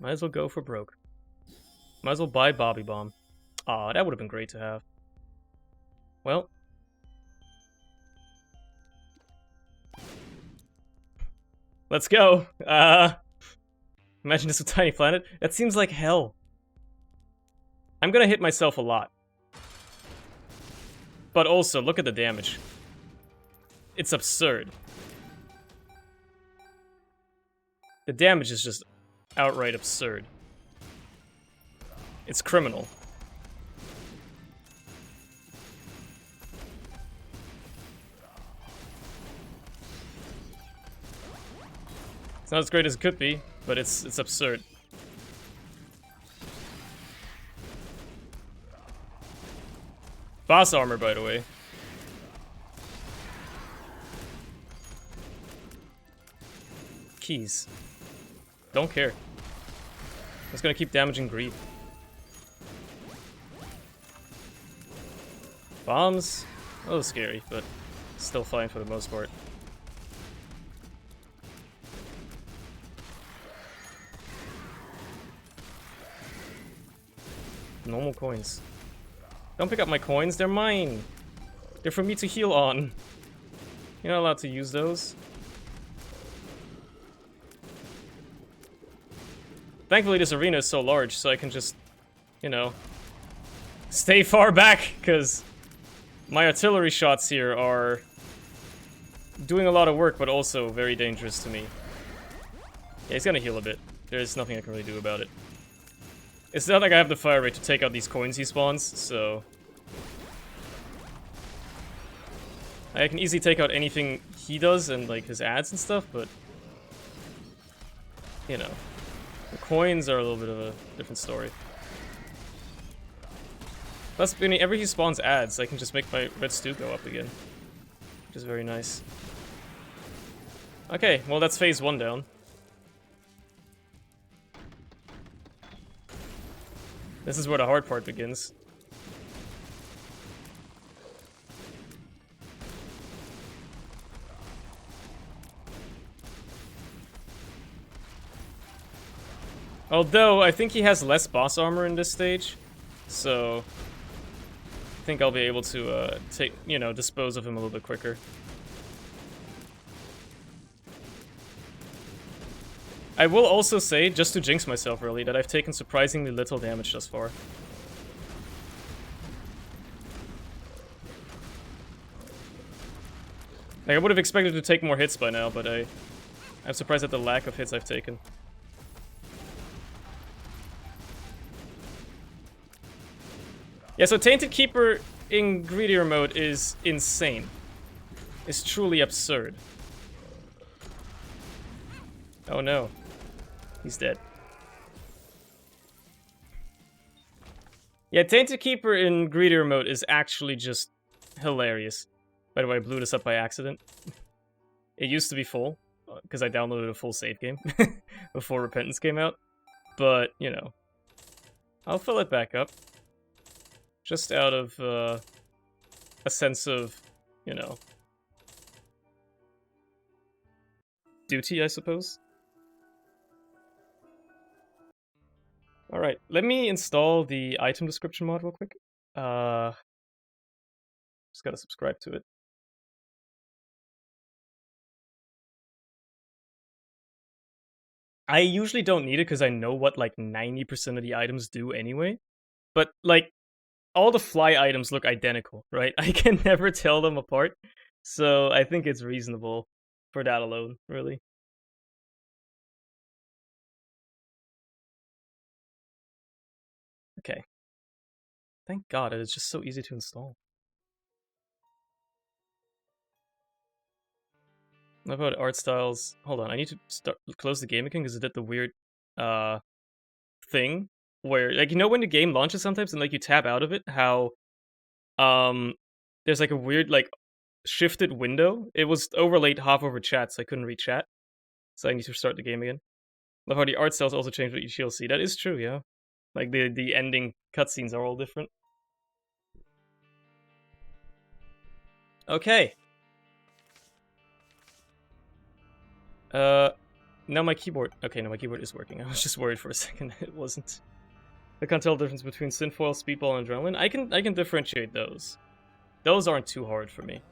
Might as well go for broke. Might as well buy Bobby Bomb. Aw, that would have been great to have. Well. Let's go! Imagine this with Tiny Planet. That seems like hell. I'm gonna hit myself a lot. But also, look at the damage. It's absurd. The damage is just outright absurd. It's criminal. It's not as great as it could be, but it's absurd. Boss armor, by the way. Keys. Don't care. It's gonna keep damaging Greed. Bombs? A little scary, but still fine for the most part. Normal coins. Don't pick up my coins, they're mine! They're for me to heal on. You're not allowed to use those. Thankfully this arena is so large, so I can just, you know, stay far back, because my artillery shots here are doing a lot of work, but also very dangerous to me. Yeah, he's gonna heal a bit. There's nothing I can really do about it. It's not like I have the fire rate to take out these coins he spawns, so... I can easily take out anything he does and, like, his ads and stuff, but... You know. The coins are a little bit of a different story. Plus, whenever he spawns ads, I can just make my red stew go up again. Which is very nice. Okay, well that's phase 1 down. This is where the hard part begins. Although, I think he has less boss armor in this stage, so... I think I'll be able to, dispose of him a little bit quicker. I will also say, just to jinx myself really, that I've taken surprisingly little damage thus far. Like, I would have expected to take more hits by now, but I'm surprised at the lack of hits I've taken. Yeah, so Tainted Keeper in greedier mode is insane. It's truly absurd. Oh no. He's dead. Yeah, Tainted Keeper in greedier mode is actually just hilarious. By the way, I blew this up by accident. It used to be full, because I downloaded a full save game before Repentance came out. But, you know, I'll fill it back up. Just out of a sense of, you know, duty, I suppose. Alright, let me install the item description mod real quick. Just gotta subscribe to it. I usually don't need it because I know what like 90% of the items do anyway. But like, all the fly items look identical, right? I can never tell them apart. So I think it's reasonable for that alone, really. Thank God, it is just so easy to install. What about art styles? Hold on, I need to close the game again because it did the weird thing where, like, you know when the game launches sometimes and like you tab out of it, how there's like a weird like shifted window. It was overlaid half over chat, so I couldn't read chat. So I need to start the game again. Love how the art styles also change with each DLC. That is true, yeah. Like the ending cutscenes are all different. Okay. Now my keyboard. Okay, no, my keyboard is working. I was just worried for a second it wasn't. I can't tell the difference between Synfoil, Speedball, and Adrenaline. I can differentiate those. Those aren't too hard for me.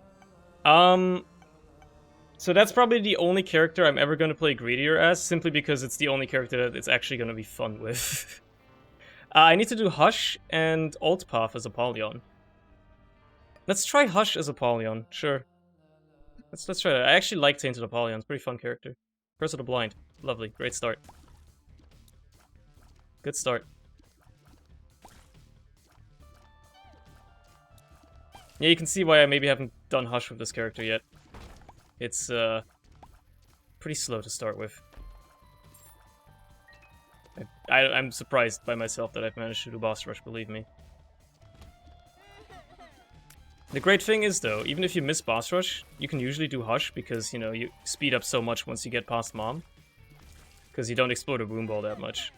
So that's probably the only character I'm ever going to play Greedier as, simply because it's the only character that it's actually going to be fun with. I need to do Hush and Alt Path as Apollyon. Let's try Hush as Apollyon, sure. Let's try that. I actually like Tainted Apollyon, it's a pretty fun character. Curse of the Blind, lovely, great start. Good start. Yeah, you can see why I maybe haven't done Hush with this character yet. It's pretty slow to start with. I'm surprised by myself that I've managed to do Boss Rush, believe me. The great thing is, though, even if you miss Boss Rush, you can usually do Hush because, you know, you speed up so much once you get past Mom. Because you don't explode a boom ball that much.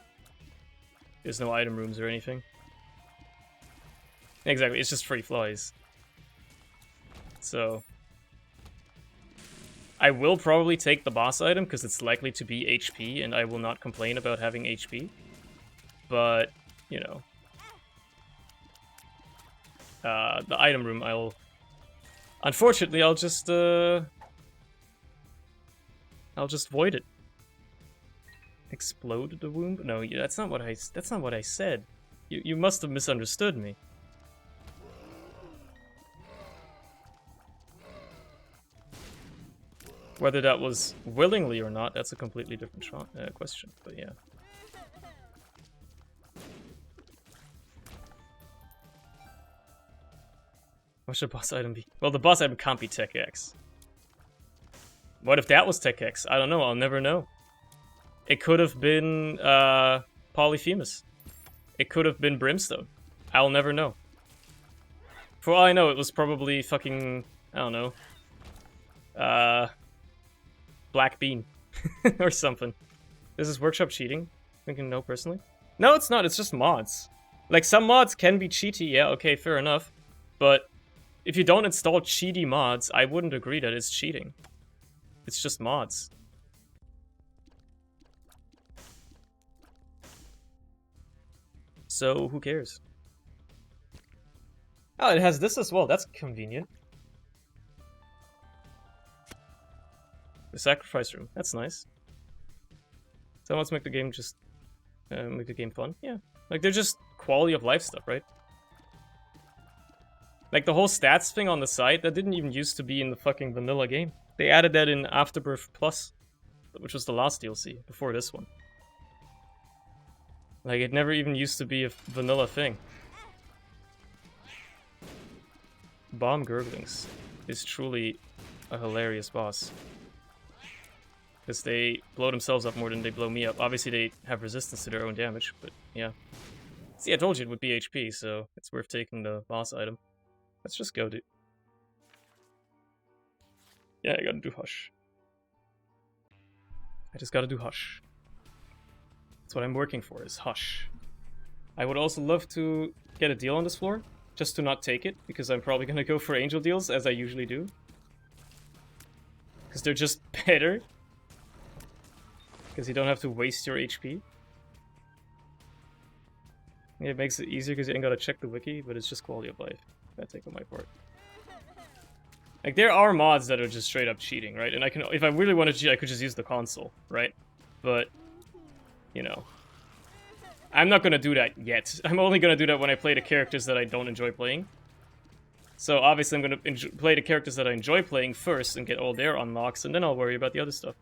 There's no item rooms or anything. Exactly, it's just free flies. So I will probably take the boss item because it's likely to be HP, and I will not complain about having HP. But, you know, the item room, unfortunately, I'll just void it. Explode the womb? No, that's not what I said. You must have misunderstood me. Whether that was willingly or not, that's a completely different question, but yeah. What should boss item be? Well, the boss item can't be Tech X. What if that was Tech X? I don't know, I'll never know. It could have been Polyphemus. It could have been Brimstone. I'll never know. For all I know, it was probably fucking, I don't know, Black Bean or something. Is this workshop cheating? Thinking no personally? No, it's not. It's just mods. Like, some mods can be cheaty. Yeah, okay, fair enough. But if you don't install cheaty mods, I wouldn't agree that it's cheating. It's just mods. So, who cares? Oh, it has this as well. That's convenient. The sacrifice room. That's nice. So let's make the game just make the game fun. Yeah, like they're just quality of life stuff, right? Like the whole stats thing on the side that didn't even used to be in the fucking vanilla game. They added that in Afterbirth Plus, which was the last DLC before this one. Like it never even used to be a vanilla thing. Bomb Gurglings is truly a hilarious boss. Because they blow themselves up more than they blow me up. Obviously, they have resistance to their own damage, but yeah. See, I told you it would be HP, so it's worth taking the boss item. Let's just go, dude. Yeah, I gotta do Hush. I just gotta do Hush. That's what I'm working for, is Hush. I would also love to get a deal on this floor, just to not take it, because I'm probably gonna go for angel deals, as I usually do. Because they're just better. Because you don't have to waste your HP. Yeah, it makes it easier because you ain't gotta check the wiki, but it's just quality of life. I take on my part. Like, there are mods that are just straight up cheating, right? And I can, if I really want to cheat, I could just use the console, right? But, you know. I'm not gonna do that yet. I'm only gonna do that when I play the characters that I don't enjoy playing. So, obviously, I'm gonna play the characters that I enjoy playing first and get all their unlocks, and then I'll worry about the other stuff.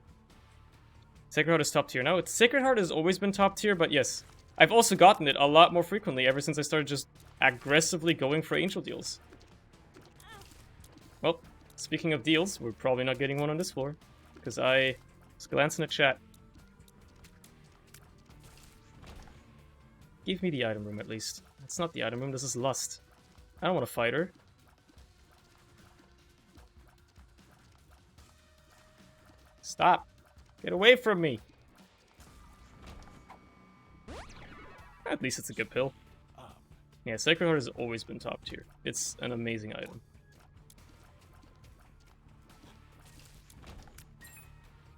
Sacred Heart is top tier now. Sacred Heart has always been top tier, but yes. I've also gotten it a lot more frequently ever since I started just aggressively going for angel deals. Well, speaking of deals, we're probably not getting one on this floor. Because I was glancing at chat. Give me the item room at least. It's not the item room, this is Lust. I don't want to fight her. Stop. Get away from me. At least it's a good pill. Yeah, Sacred Heart has always been top tier. It's an amazing item.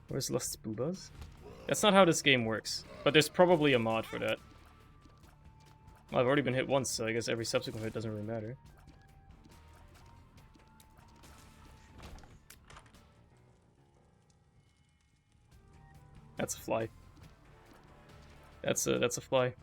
Where's Lust's Boobas? That's not how this game works. But there's probably a mod for that. Well, I've already been hit once, so I guess every subsequent hit doesn't really matter. That's a fly. That's a fly.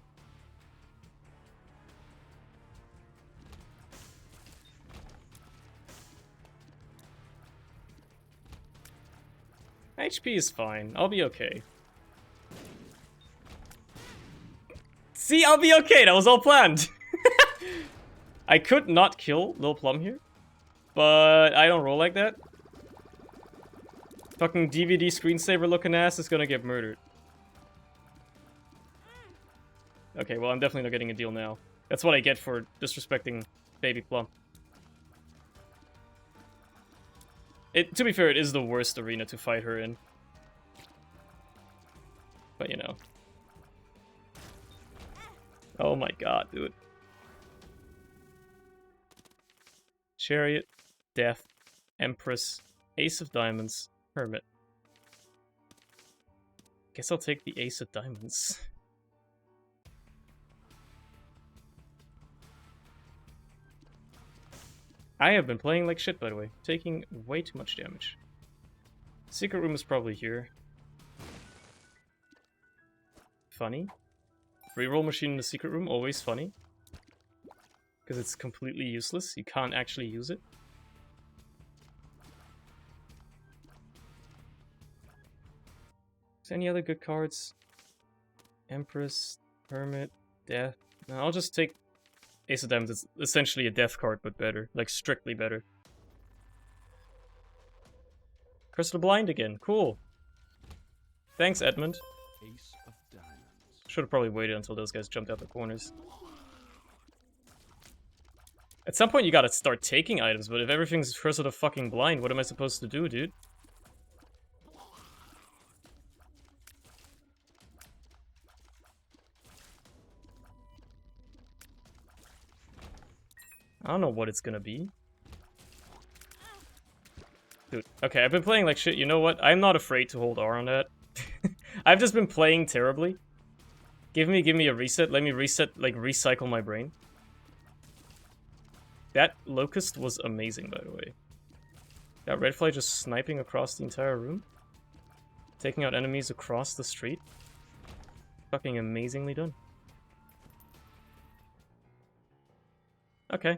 HP is fine. I'll be okay. See, I'll be okay. That was all planned. I could not kill Lil Plum here, but I don't roll like that. Fucking DVD screensaver looking ass is gonna get murdered. Okay, well, I'm definitely not getting a deal now. That's what I get for disrespecting Baby Plum. To be fair, it is the worst arena to fight her in. But, you know. Oh my god, dude. Chariot, Death, Empress, Ace of Diamonds, Hermit. Guess I'll take the Ace of Diamonds. I have been playing like shit, by the way. Taking way too much damage. Secret room is probably here. Funny. Reroll machine in the secret room, always funny. Because it's completely useless. You can't actually use it. Is there any other good cards? Empress, Hermit, Death. No, I'll just take Ace of Diamonds. It's essentially a death card, but better. Like, strictly better. Curse of the Blind again. Cool. Thanks, Edmund. Ace of diamonds. Should have probably waited until those guys jumped out the corners. At some point, you gotta start taking items, but if everything's Curse of the fucking Blind, what am I supposed to do, dude? I don't know what it's gonna be. Dude, okay, I've been playing like shit. You know what? I'm not afraid to hold R on that. I've just been playing terribly. Give me a reset. Let me reset, like, recycle my brain. That Locust was amazing, by the way. That Red Fly just sniping across the entire room. Taking out enemies across the street. Fucking amazingly done. Okay.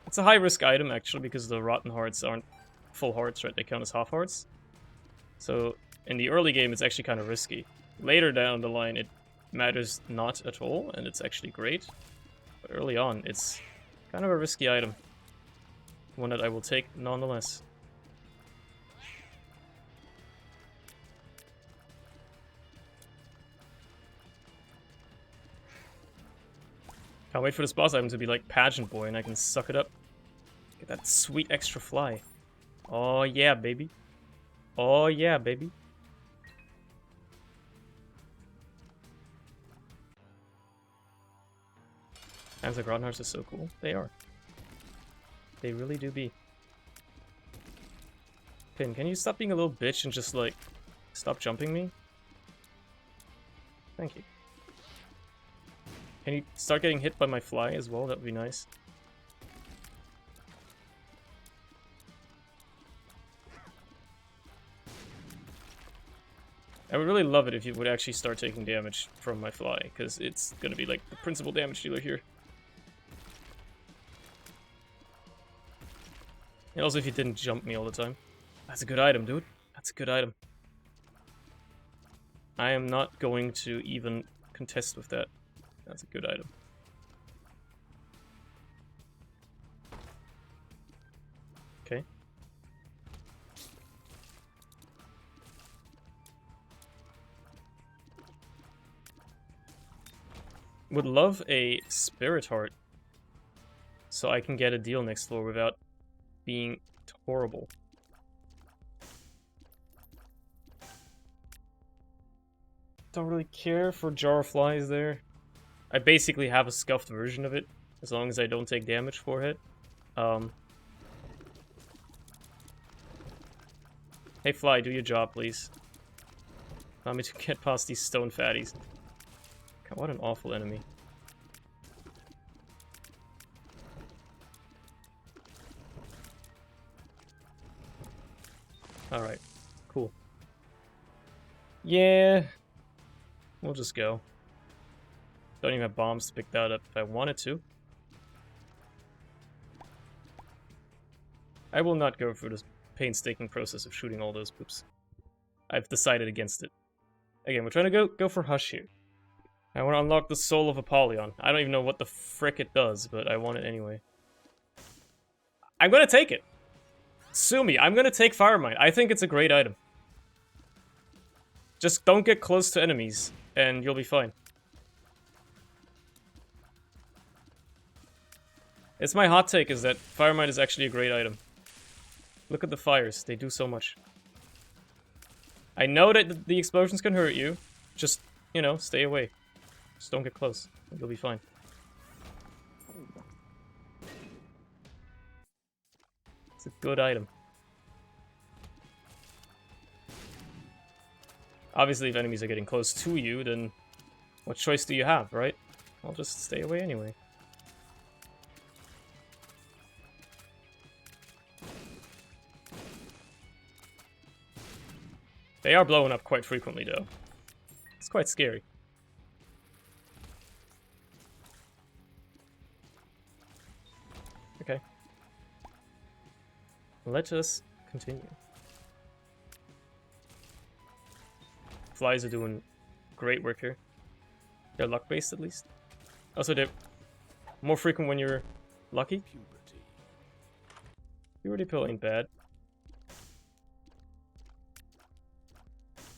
It's a high-risk item, actually, because the Rotten Hearts aren't full hearts, right? They count as half hearts. So, in the early game, it's actually kind of risky. Later down the line, it matters not at all, and it's actually great. But early on, it's kind of a risky item. One that I will take nonetheless. Can't wait for this boss item to be like Pageant Boy and I can suck it up. Get that sweet extra fly. Oh yeah, baby. Oh yeah, baby. Times like Rotten Hearts are so cool. They are. They really do be. Pin, can you stop being a little bitch and just, like, stop jumping me? Thank you. Can you start getting hit by my fly as well? That would be nice. I would really love it if you would actually start taking damage from my fly, because it's gonna be like the principal damage dealer here. And also if you didn't jump me all the time. That's a good item, dude. That's a good item. I am not going to even contest with that. That's a good item. Okay. Would love a Spirit Heart so I can get a deal next floor without being horrible. Don't really care for Jar of Flies there. I basically have a scuffed version of it, as long as I don't take damage for it. Hey Fly, do your job, please. Allow me to get past these stone fatties. God, what an awful enemy. Alright, cool. Yeah, we'll just go. Don't even have bombs to pick that up if I wanted to. I will not go through this painstaking process of shooting all those poops. I've decided against it. Again, we're trying to go for Hush here. I want to unlock the Soul of Apollyon. I don't even know what the frick it does, but I want it anyway. I'm gonna take it! Sue me, I'm gonna take Firemind. I think it's a great item. Just don't get close to enemies, and you'll be fine. It's my hot take, is that Firemind is actually a great item. Look at the fires, they do so much. I know that the explosions can hurt you. Just, you know, stay away. Just don't get close, and you'll be fine. It's a good item. Obviously, if enemies are getting close to you, then what choice do you have, right? I'll just stay away anyway. They are blowing up quite frequently, though. It's quite scary. Okay. Let us continue. Flies are doing great work here. They're luck-based, at least. Also, they're more frequent when you're lucky. Purity Pill ain't bad.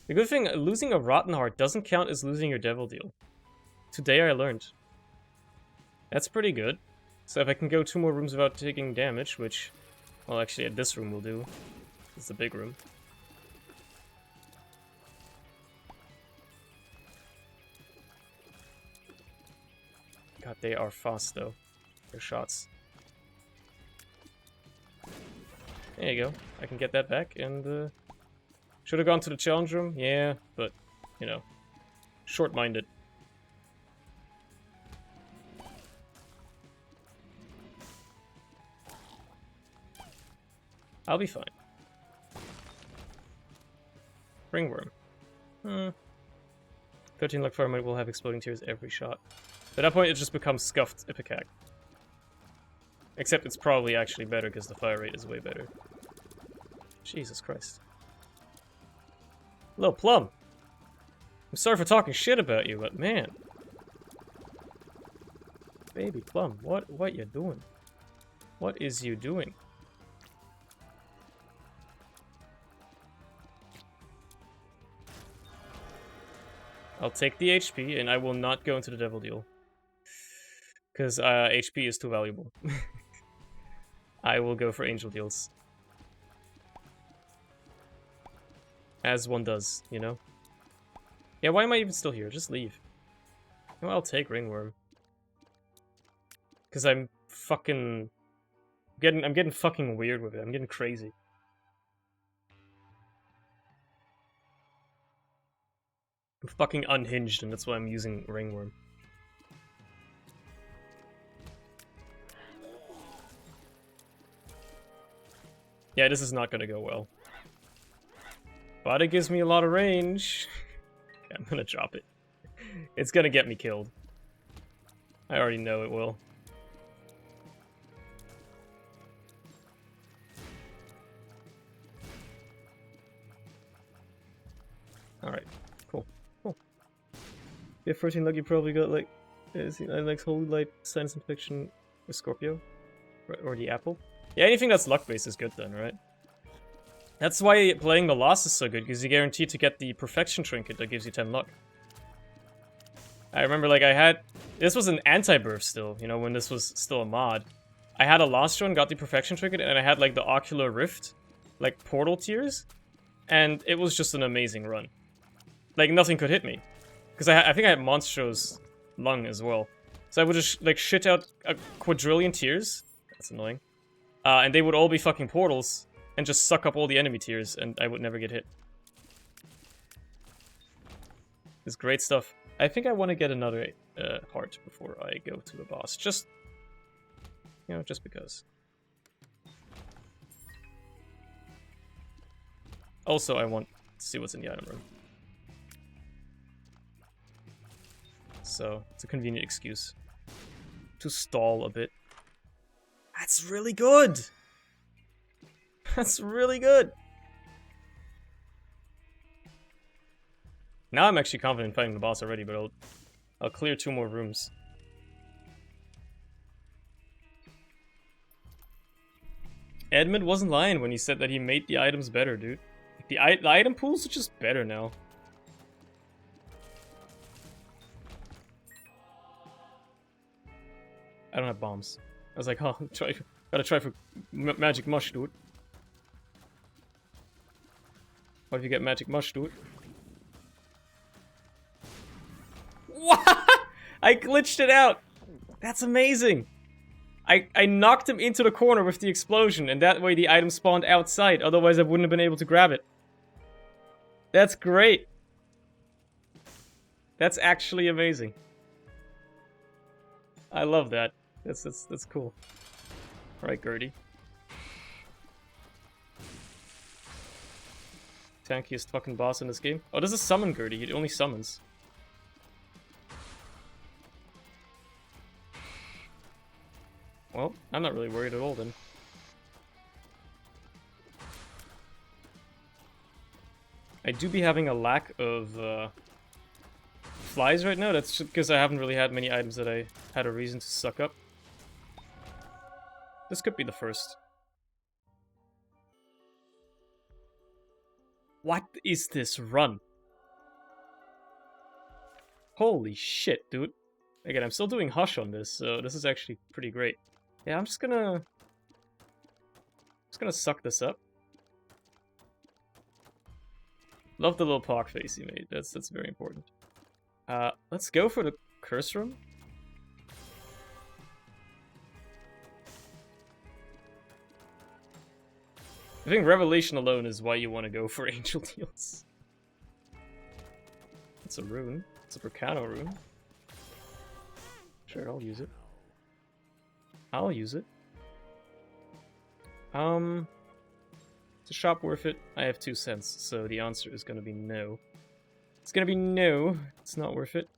The good thing, losing a Rotten Heart doesn't count as losing your Devil Deal. Today I learned. That's pretty good. So if I can go 2 more rooms without taking damage, which, well, actually, this room will do. It's the big room. God, they are fast, though. Their shots. There you go. I can get that back, and, should have gone to the challenge room? Yeah, but, you know, short-minded. I'll be fine. Ringworm. 13 luck Firemind will have exploding tears every shot. At that point, it just becomes scuffed Ipecac. Except it's probably actually better because the fire rate is way better. Jesus Christ. Hello, Plum. I'm sorry for talking shit about you, but man. Baby Plum, what you doing? What is you doing? I'll take the HP, and I will not go into the Devil Deal. Because HP is too valuable. I will go for Angel Deals. As one does, you know? Yeah, why am I even still here? Just leave. You know, I'll take Ringworm. Because I'm fucking... I'm getting fucking weird with it. I'm getting crazy. I'm fucking unhinged, and that's why I'm using Ringworm. Yeah, this is not gonna go well. But it gives me a lot of range. Okay, I'm gonna drop it. It's gonna get me killed. I already know it will. Alright, cool. Yeah, 14 luck, you probably got like, like Holy Light, Science Infection, or Scorpio, or the Apple. Yeah, anything that's luck based is good then, right? That's why playing the Lost is so good, because you're guaranteed to get the Perfection Trinket that gives you 10 luck. I remember, like, this was an anti-birth still, you know, when this was still a mod. I had a Lost run, got the Perfection Trinket, and I had, like, the Ocular Rift, like, Portal Tears, and it was just an amazing run. Like, nothing could hit me. Because I think I had Monstro's Lung as well. So I would just, like, shit out a quadrillion tears. That's annoying. And they would all be fucking portals, and just suck up all the enemy tears, and I would never get hit. It's great stuff. I think I want to get another heart before I go to the boss. Just, you know, just because. Also, I want to see what's in the item room. So, it's a convenient excuse to stall a bit. That's really good! That's really good! Now I'm actually confident in fighting the boss already, but I'll clear 2 more rooms. Edmund wasn't lying when he said that he made the items better, dude. The item pools are just better now. I don't have bombs. I was like, oh, gotta try for magic mush, dude. What if you get magic mush, dude? What? I glitched it out. That's amazing. I knocked him into the corner with the explosion, and that way the item spawned outside. Otherwise, I wouldn't have been able to grab it. That's great. That's actually amazing. I love that. That's cool. All right, Gertie. Tankiest fucking boss in this game. Oh, this is summon Gertie. It only summons. Well, I'm not really worried at all then. I do be having a lack of flies right now. That's just because I haven't really had many items that I had a reason to suck up. This could be the first. What is this run? Holy shit, dude. Again, I'm still doing Hush on this, so this is actually pretty great. Yeah, I'm just gonna suck this up. Love the little Pog face he made. That's very important. Let's go for the curse room. I think Revelation alone is why you want to go for Angel Deals. It's a rune. It's a Percano rune. Sure, I'll use it. I'll use it. Is the shop worth it? I have 2 cents, so the answer is gonna be no. It's gonna be no. It's not worth it.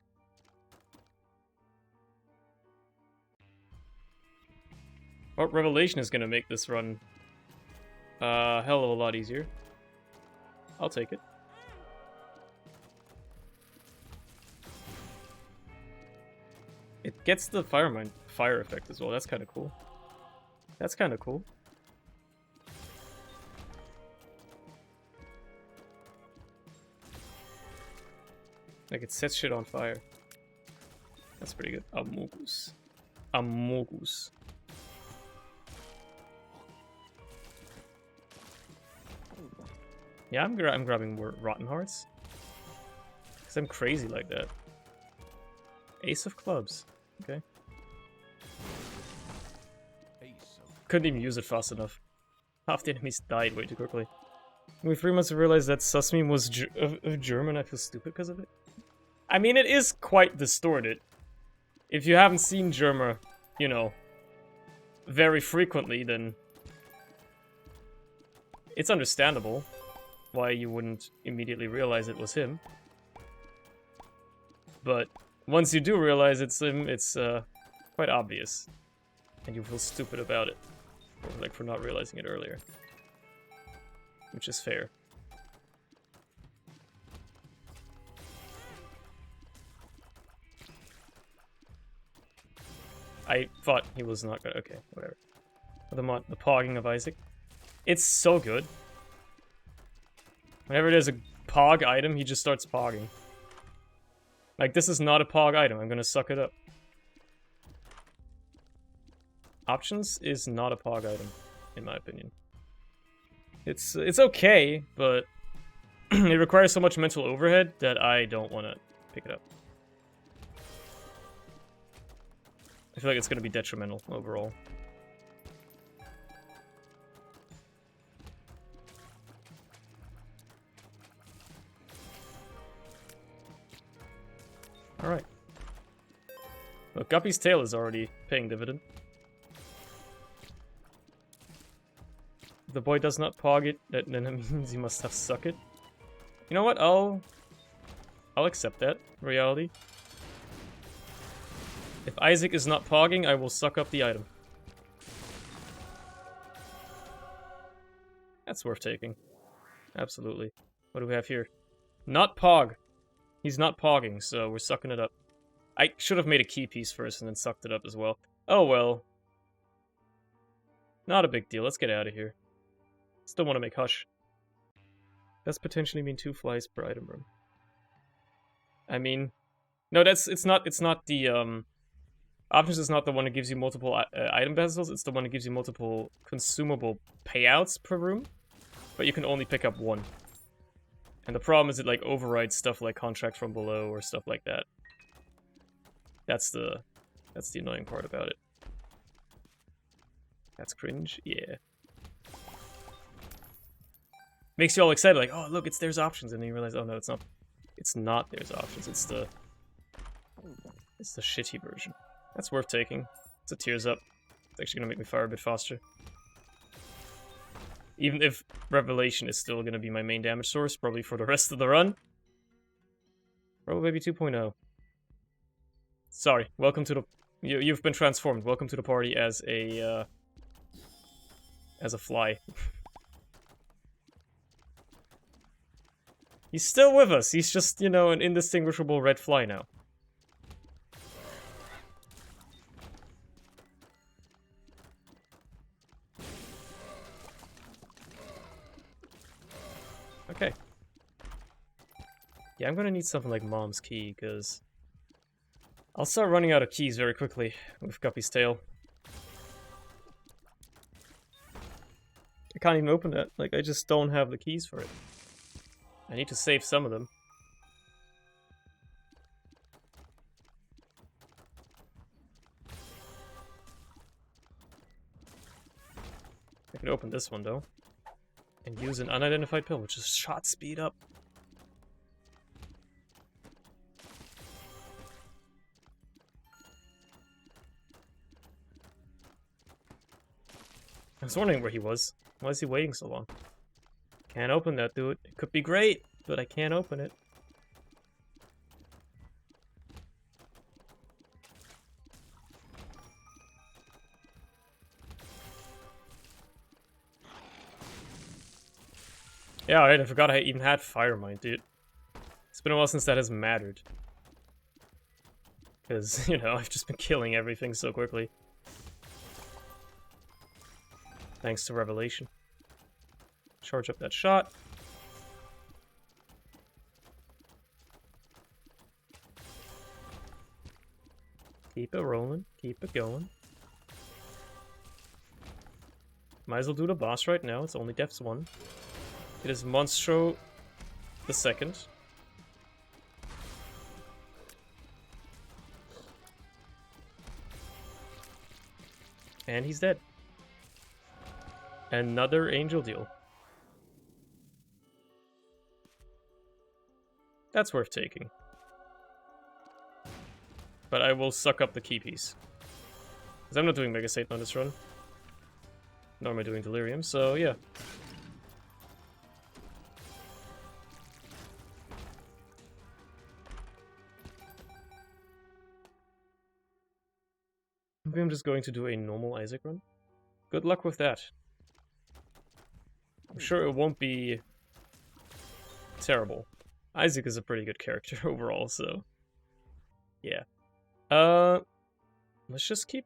Well, Revelation is gonna make this run hell of a lot easier. I'll take it. It gets the fire effect as well. That's kind of cool. That's kind of cool. Like, it sets shit on fire. That's pretty good. Amogus. Amogus. Yeah, I'm grabbing more Rotten Hearts. Because I'm crazy like that. Ace of Clubs. Okay. Couldn't even use it fast enough. Half the enemies died way too quickly. We 3 months realized that Susmeme was German. I feel stupid because of it. I mean, it is quite distorted. If you haven't seen Germa, you know, very frequently, then it's understandable why you wouldn't immediately realize it was him. But once you do realize it's him, it's quite obvious. And you feel stupid about it. Or, like, for not realizing it earlier. Which is fair. I thought he was not good. Okay, whatever. The pogging of Isaac. It's so good. Whenever there's a pog item, he just starts pogging. Like, this is not a pog item. I'm gonna suck it up. Options is not a pog item, in my opinion. It's okay, but it requires so much mental overhead that I don't want to pick it up. I feel like it's going to be detrimental overall. Alright. Look, Guppy's tail is already paying dividend. If the boy does not pog it, then it means he must have suck it. You know what? I'll accept that reality. If Isaac is not pogging, I will suck up the item. That's worth taking. Absolutely. What do we have here? Not pog. He's not pogging, so we're sucking it up. I should have made a key piece first and then sucked it up as well. Oh well. Not a big deal. Let's get out of here. Still want to make Hush. That's potentially mean 2 flies per item room. I mean, no, it's not the options is not the one that gives you multiple item bezels. It's the one that gives you multiple consumable payouts per room, but you can only pick up one. And the problem is it like overrides stuff like contract from below or stuff like that. That's the annoying part about it. That's cringe, yeah. Makes you all excited, like, oh look, there's options, and then you realize, oh no, it's not. It's not there's options. It's the shitty version. That's worth taking. It's a tears up. It's actually gonna make me fire a bit faster. Even if Revelation is still gonna be my main damage source, probably for the rest of the run. Robo Baby 2.0. Sorry, welcome to the. You've been transformed. Welcome to the party as a fly. He's still with us. He's just, you know, an indistinguishable red fly now. Okay. Yeah, I'm gonna need something like Mom's Key, because I'll start running out of keys very quickly with Guppy's tail. I can't even open that. Like, I just don't have the keys for it. I need to save some of them. I can open this one, though. And use an unidentified pill, which is shot speed up. I was wondering where he was. Why is he waiting so long? Can't open that, dude. It could be great, but I can't open it. Yeah, alright, I forgot I even had Fire Mine, dude. It's been a while since that has mattered. Because, you know, I've just been killing everything so quickly. Thanks to Revelation. Charge up that shot. Keep it rolling. Keep it going. Might as well do the boss right now. It's only Death's 1. It is Monstro the second. And he's dead. Another angel deal. That's worth taking. But I will suck up the key piece. Because I'm not doing Mega Satan on this run. Nor am I doing Delirium, so yeah. Maybe I'm just going to do a normal Isaac run. Good luck with that. I'm sure it won't be terrible. Isaac is a pretty good character overall, so yeah. Let's just keep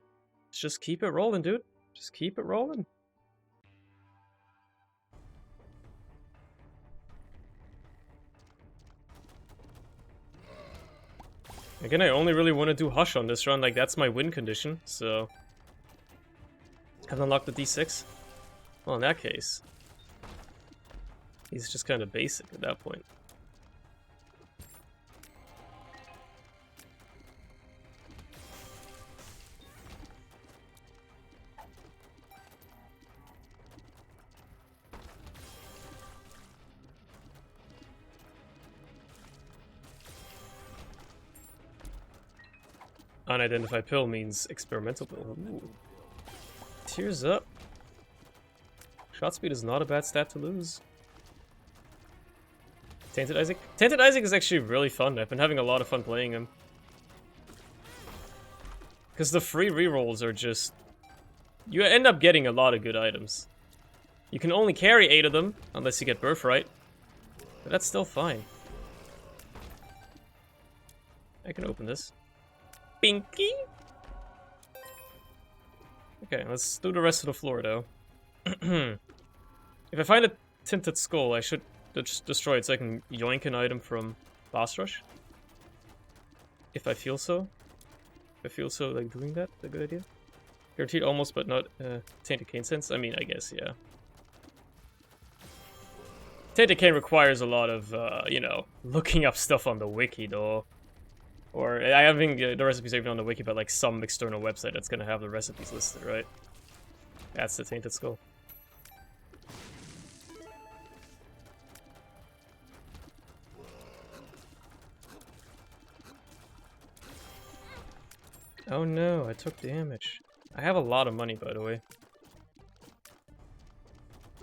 Just keep it rolling, dude. Just keep it rolling. Again, I only really want to do Hush on this run, like that's my win condition, so... Haven't unlocked the D6? Well, in that case... He's just kind of basic at that point. Unidentified pill means experimental pill. Ooh. Tears up. Shot speed is not a bad stat to lose. Tainted Isaac? Tainted Isaac is actually really fun. I've been having a lot of fun playing him. Because the free rerolls are just... You end up getting a lot of good items. You can only carry 8 of them, unless you get Birthright. But that's still fine. I can open this. Binky! Okay, let's do the rest of the floor, though. If I find a Tinted Skull, I should just destroy it so I can yoink an item from Boss Rush. If I feel so. If I feel so, like, doing that, a good idea. Guaranteed almost, but not Tainted Cane sense. I mean, I guess, yeah. Tainted Cane requires a lot of, you know, looking up stuff on the wiki, though. Or, I having the recipes even on the wiki, but like some external website that's gonna have the recipes listed, right? That's the Tainted Skull. Oh no, I took damage. I have a lot of money, by the way.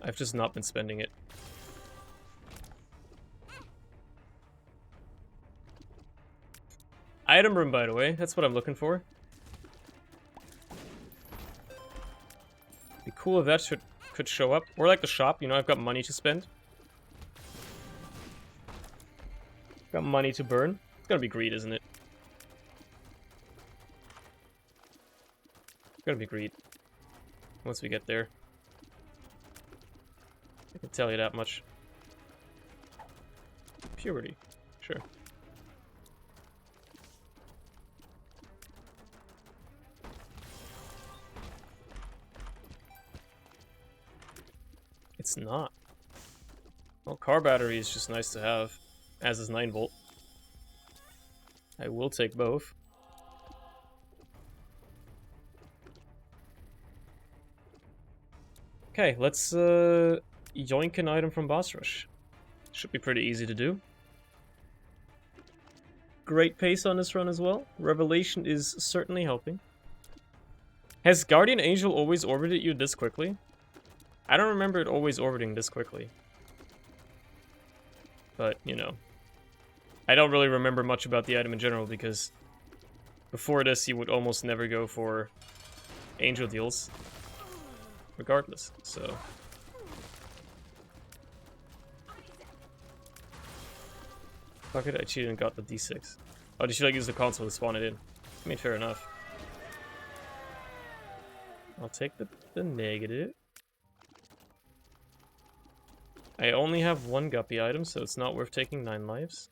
I've just not been spending it. Item room, by the way. That's what I'm looking for. Be cool if that could show up. Or like the shop, you know, I've got money to spend. Got money to burn. It's gotta be greed, isn't it? It's gotta be greed. Once we get there. I can tell you that much. Puberty. Sure. It's not. Well, car battery is just nice to have, as is 9V. I will take both. Okay, let's yoink an item from Boss Rush. Should be pretty easy to do. Great pace on this run as well. Revelation is certainly helping. Has Guardian Angel always orbited you this quickly? I don't remember it always orbiting this quickly. But, you know. I don't really remember much about the item in general because before this you would almost never go for Angel deals. Regardless, so... Fuck it, I cheated and got the D6. Oh, did she like use the console to spawn it in? I mean, fair enough. I'll take the negative. I only have 1 guppy item, so it's not worth taking 9 lives.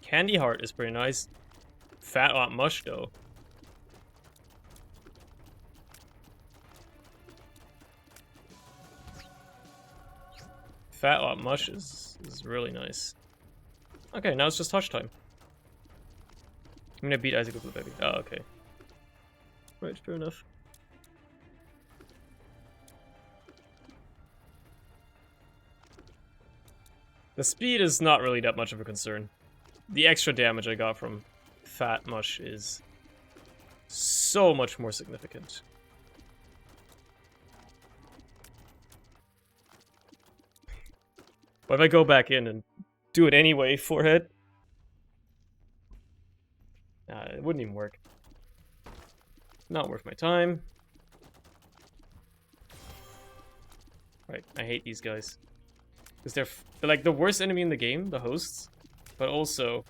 Candy Heart is pretty nice. Fat Lot Mush, though. Fat Lot Mush is really nice. Okay, now it's just Hush time. I'm gonna beat Isaac with Blue Baby. Oh, okay. Right, fair enough. The speed is not really that much of a concern. The extra damage I got from Fat Mush is so much more significant. What if I go back in and do it anyway, forehead? Nah, it wouldn't even work. Not worth my time. Right, I hate these guys. Because they're like the worst enemy in the game, the hosts. But also,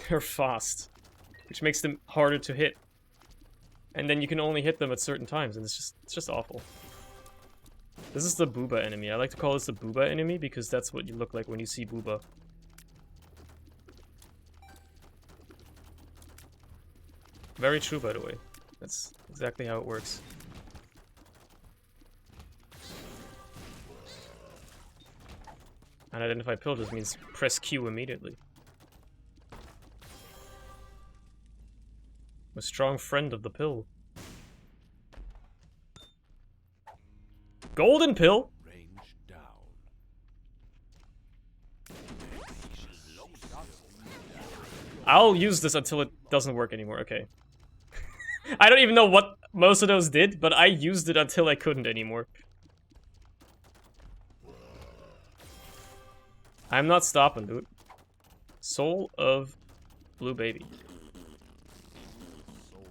they're fast. which makes them harder to hit. And then you can only hit them at certain times, and it's just awful. This is the Booba enemy. I like to call this the Booba enemy because that's what you look like when you see Booba. Very true, by the way. That's exactly how it works. Unidentified pill just means press Q immediately. A strong friend of the pill. Golden pill? Range down. I'll use this until it doesn't work anymore, okay. I don't even know what most of those did, but I used it until I couldn't anymore. I'm not stopping, dude. Soul of Blue Baby. Soul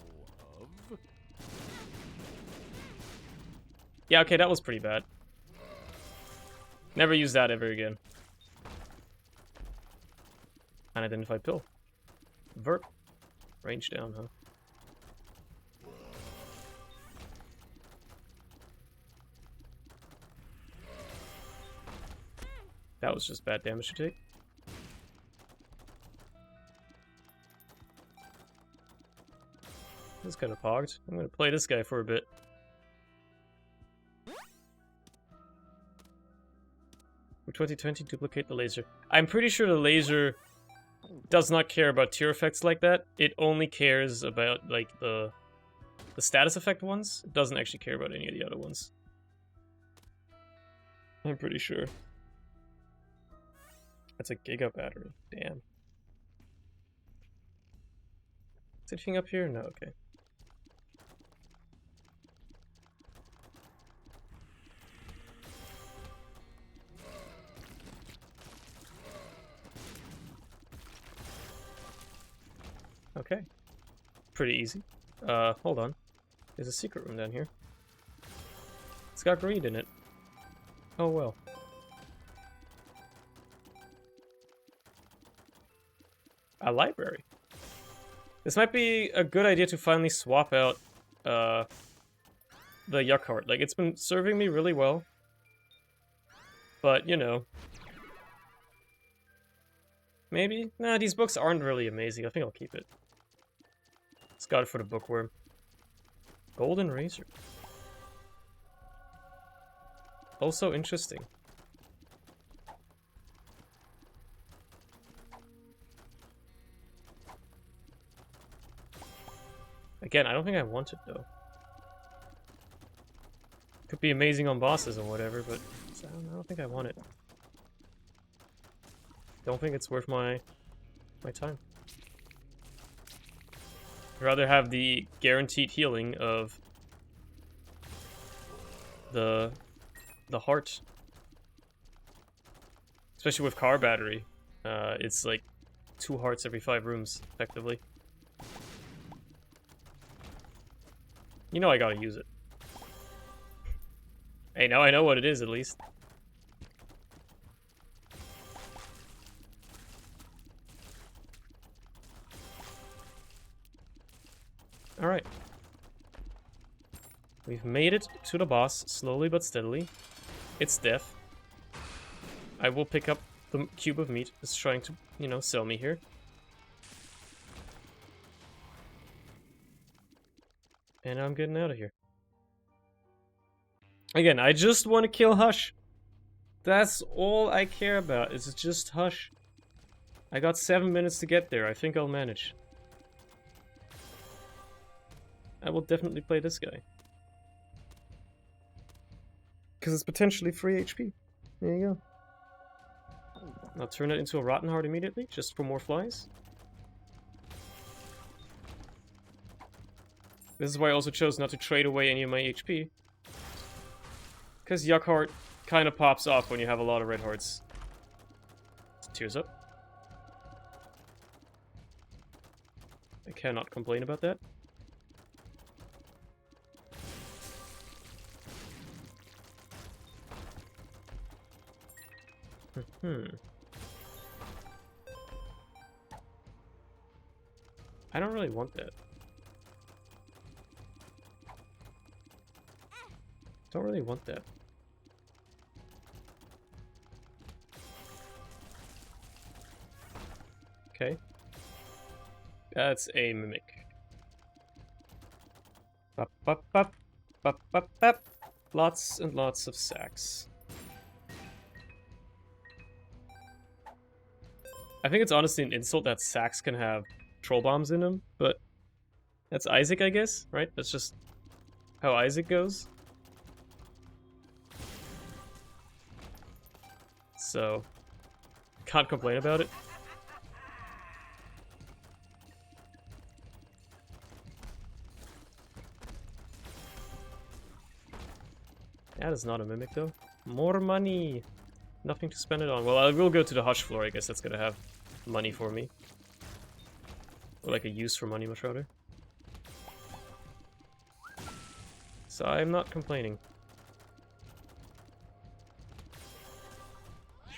of. Yeah, okay, that was pretty bad. Never use that ever again. Unidentified pill. Vert. Range down, huh? That was just bad damage to take. This kind of pogged. I'm gonna play this guy for a bit. For 2020, duplicate the laser. I'm pretty sure the laser does not care about tier effects like that. It only cares about, like, the status effect ones. It doesn't actually care about any of the other ones. I'm pretty sure. That's a Giga battery. Damn. Is anything up here? No, okay. Okay. Pretty easy. Hold on. There's a secret room down here. It's got greed in it. Oh well. A library. This might be a good idea to finally swap out the Yuck Heart. Like, it's been serving me really well. But, you know. Maybe? Nah, these books aren't really amazing. I think I'll keep it. It's got it for the bookworm. Golden Razor. Also interesting. Again, I don't think I want it, though. Could be amazing on bosses or whatever, but I don't think I want it. Don't think it's worth my time. I'd rather have the guaranteed healing of the heart. Especially with car battery. It's like 2 hearts every 5 rooms, effectively. You know I gotta use it. Hey, now I know what it is, at least. Alright. We've made it to the boss, slowly but steadily. It's death. I will pick up the cube of meat. It's trying to, you know, sell me here. And I'm getting out of here. Again, I just want to kill Hush. That's all I care about, is just Hush. I got 7 minutes to get there. I think I'll manage. I will definitely play this guy. Because it's potentially free HP. There you go. I'll turn it into a Rotten Heart immediately, just for more flies. This is why I also chose not to trade away any of my HP. Because Yuck Heart kind of pops off when you have a lot of red hearts. Tears up. I cannot complain about that. I don't really want that. Don't really want that. Okay. That's a mimic. Bop, bop, bop. Bop, bop, bop. Lots and lots of sacks. I think it's honestly an insult that sacks can have troll bombs in them, but that's Isaac, I guess, right? That's just how Isaac goes. So, can't complain about it. That is not a mimic, though. More money! Nothing to spend it on. Well, I will go to the Hush floor, I guess that's gonna have money for me. Or like a use for money, much rather. So I'm not complaining.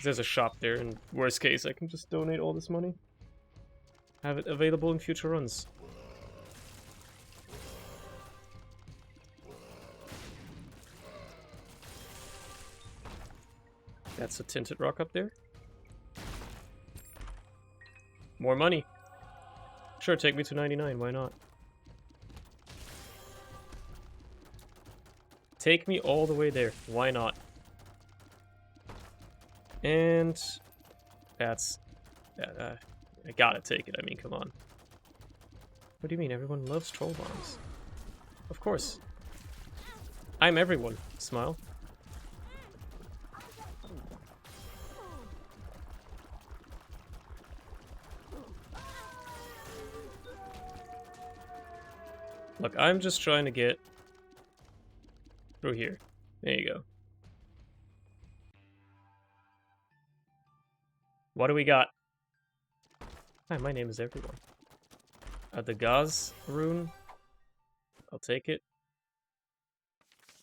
There's a shop there, and worst case, I can just donate all this money. Have it available in future runs. That's a tinted rock up there. More money. Sure, take me to 99, why not? Take me all the way there, why not? And that's... I gotta take it, I mean, come on. What do you mean, everyone loves troll bombs? Of course. I'm everyone. Smile. Look, I'm just trying to get through here. There you go. What do we got? Hi, my name is everyone. The Gauze rune. I'll take it.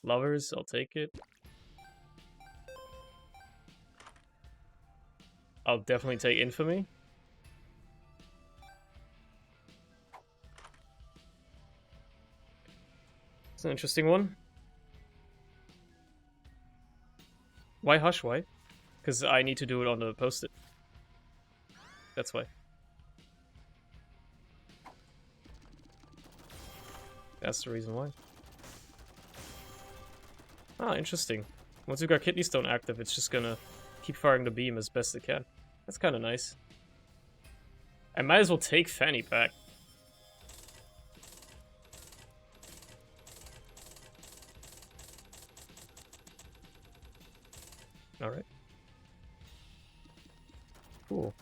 Lovers, I'll take it. I'll definitely take Infamy. It's an interesting one. Why Hush? Why? Because I need to do it on the post-it. That's why. That's the reason why. Ah, interesting. Once you've got Kidney Stone active, it's just gonna keep firing the beam as best it can. That's kind of nice. I might as well take Fanny back. Alright. Cool.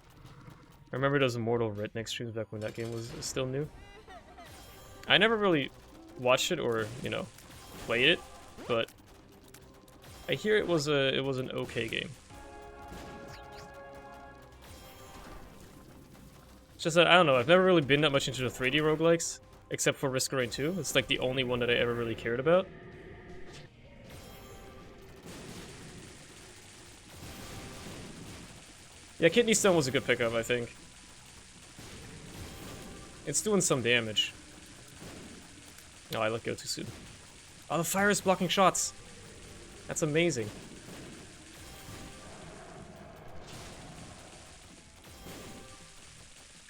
I remember those Immortal Redneck streams back when that game was still new. I never really watched it or, you know, played it, but I hear it was an okay game. It's just that, I don't know, I've never really been that much into the 3D roguelikes, except for Risk of Rain 2. It's like the only one that I ever really cared about. Yeah, Kidney Stone was a good pickup, I think. It's doing some damage. Oh, I let go too soon. Oh, the fire is blocking shots! That's amazing.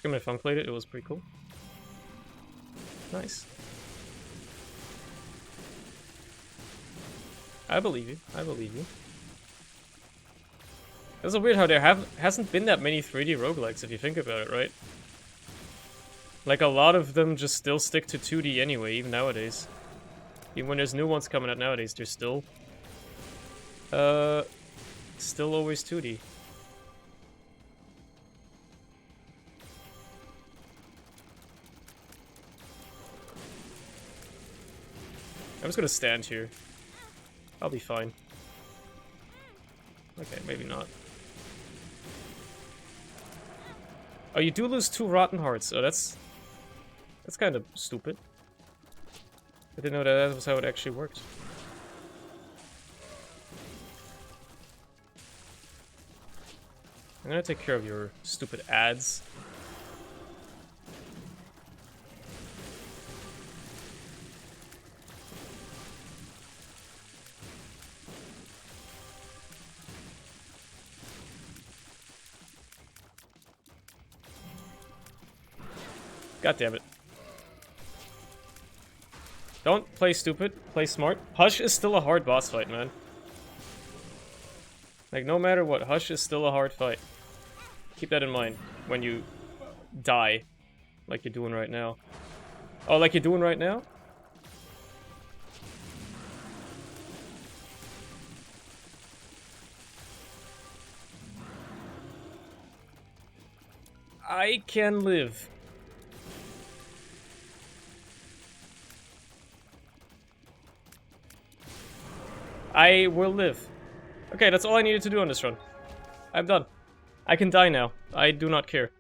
When I funk played it, it was pretty cool. Nice. I believe you. I believe you. It's so weird how there hasn't been that many 3D roguelikes if you think about it, right? Like, a lot of them just still stick to 2D anyway, even nowadays. Even when there's new ones coming out nowadays, they're still... still always 2D. I'm just gonna stand here. I'll be fine. Okay, maybe not. Oh, you do lose 2 Rotten Hearts. Oh, that's kind of stupid. I didn't know that was how it actually worked. I'm gonna take care of your stupid ads. God damn it. Don't play stupid, play smart. Hush is still a hard boss fight, man. Like, no matter what, Hush is still a hard fight. Keep that in mind when you die. Like you're doing right now. Oh, like you're doing right now? I can live. I will live. Okay, that's all I needed to do on this run. I'm done. I can die now. I do not care.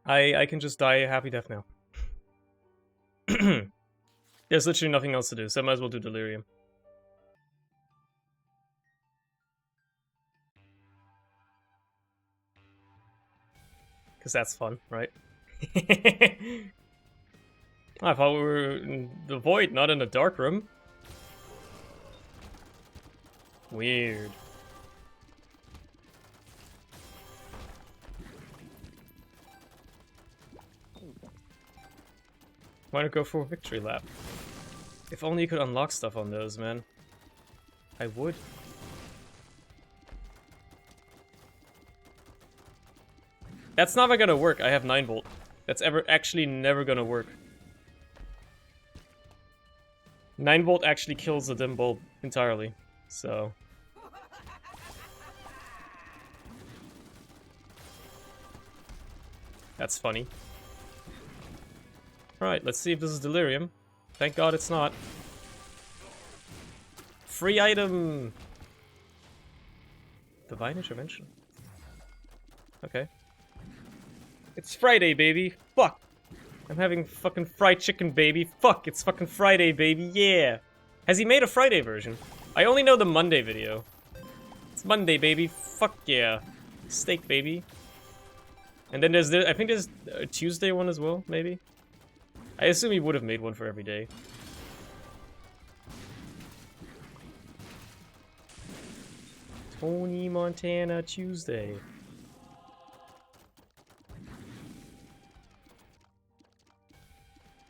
I can just die a happy death now. There's literally nothing else to do, so I might as well do Delirium. Because that's fun, right? I thought we were in the void, not in a dark room. Weird. Why not go for a victory lap? If only you could unlock stuff on those, man. I would. That's never gonna work. I have 9 volt. That's actually never gonna work. 9 volt actually kills the dim bulb entirely. So. That's funny. Alright, let's see if this is Delirium. Thank God it's not. Free item! Divine Intervention. Okay. It's Friday, baby! Fuck! I'm having fucking fried chicken, baby. Fuck, it's fucking Friday, baby. Yeah! Has he made a Friday version? I only know the Monday video. It's Monday, baby. Fuck yeah. Steak, baby. And then there's I think there's a Tuesday one as well, maybe? I assume he would have made one for every day. Tony Montana Tuesday.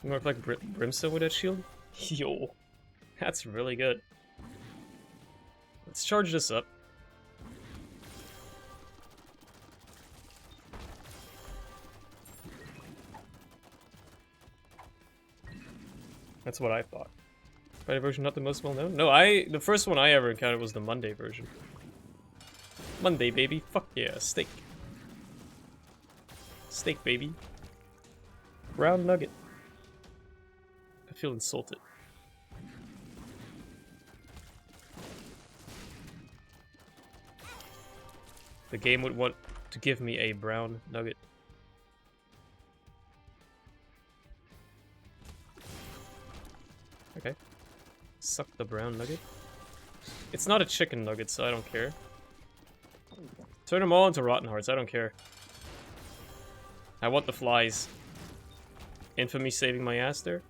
You look like Brimstone with that shield? Yo, that's really good. Let's charge this up. That's what I thought. Friday version not the most well known? No, the first one I ever encountered was the Monday version. Monday, baby. Fuck yeah, steak. Steak, baby. Brown nugget. I feel insulted. The game would want to give me a brown nugget. Okay. Suck the brown nugget. It's not a chicken nugget, so I don't care. Turn them all into rotten hearts, I don't care. I want the flies. Infamy saving my ass there.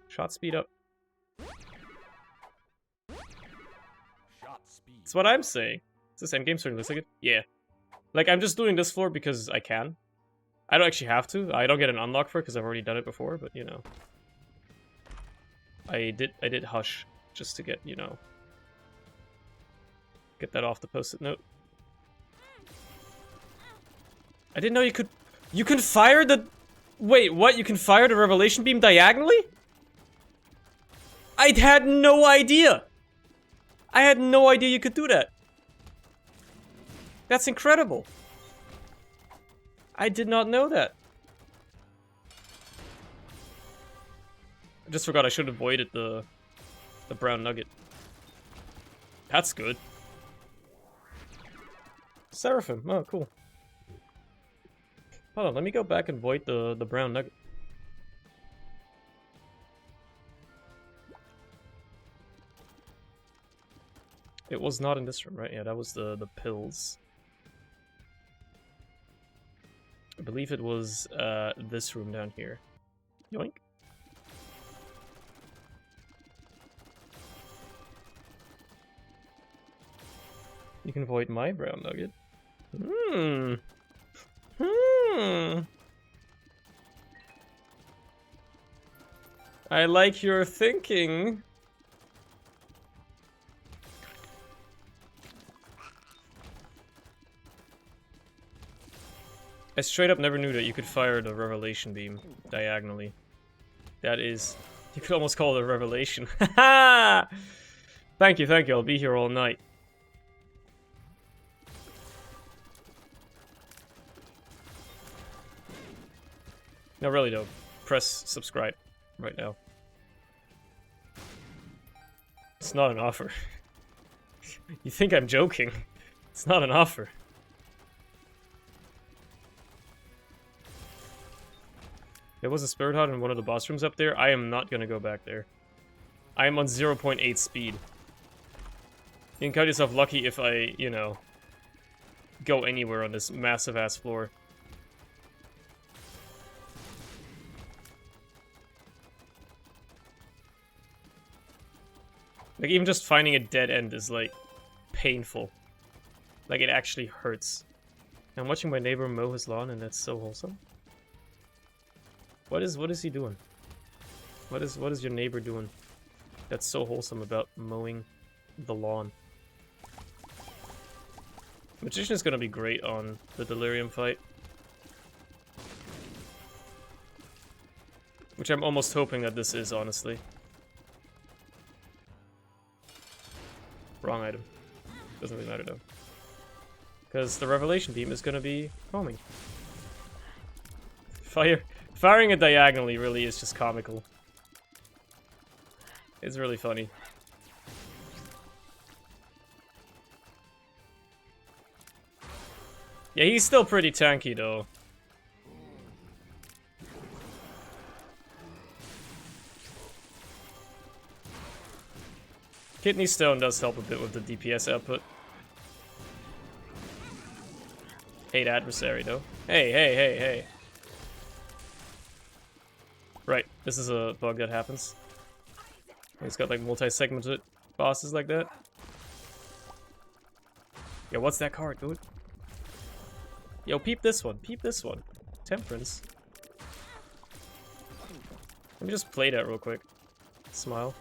Shot speed up. Shot speed. That's what I'm saying. Is this endgame starting to look like it? Yeah. Like, I'm just doing this floor because I can. I don't actually have to. I don't get an unlock for it because I've already done it before, but you know. I did Hush just to get, you know, get that off the post-it note. I didn't know you can fire the, wait, what? You can fire the Revelation Beam diagonally? I had no idea. I had no idea you could do that. That's incredible. I did not know that. I just forgot I should have avoided the brown nugget. That's good. Seraphim. Oh, cool. Hold on, let me go back and void the brown nugget. It was not in this room, right? Yeah, that was the pills. I believe it was this room down here. Yoink. You can avoid my brown nugget. Hmm. Hmm. I like your thinking. I straight up never knew that you could fire the Revelation Beam diagonally. That is... You could almost call it a revelation. Haha! Thank you, thank you. I'll be here all night. No, really though. Press subscribe right now. It's not an offer. You think I'm joking? It's not an offer. There was a Spirit Heart in one of the boss rooms up there. I am not gonna go back there. I am on 0.8 speed. You can count yourself lucky if I, you know, go anywhere on this massive-ass floor. Like, even just finding a dead end is, like, painful. Like, it actually hurts. I'm watching my neighbor mow his lawn, and that's so wholesome. What is he doing? What is your neighbor doing that's so wholesome about mowing the lawn? Magician is gonna be great on the Delirium fight. Which I'm almost hoping that this is, honestly. Wrong item. Doesn't really matter though. Because the Revelation Beam is gonna be homing. Firing it diagonally really is just comical. It's really funny. Yeah, he's still pretty tanky though. Kidney Stone does help a bit with the DPS output. Hate adversary though. Hey, hey, hey, hey. Right, this is a bug that happens. It's got like multi-segmented bosses like that. Yeah, what's that card, dude? Yo, peep this one, peep this one. Temperance. Let me just play that real quick. Smile.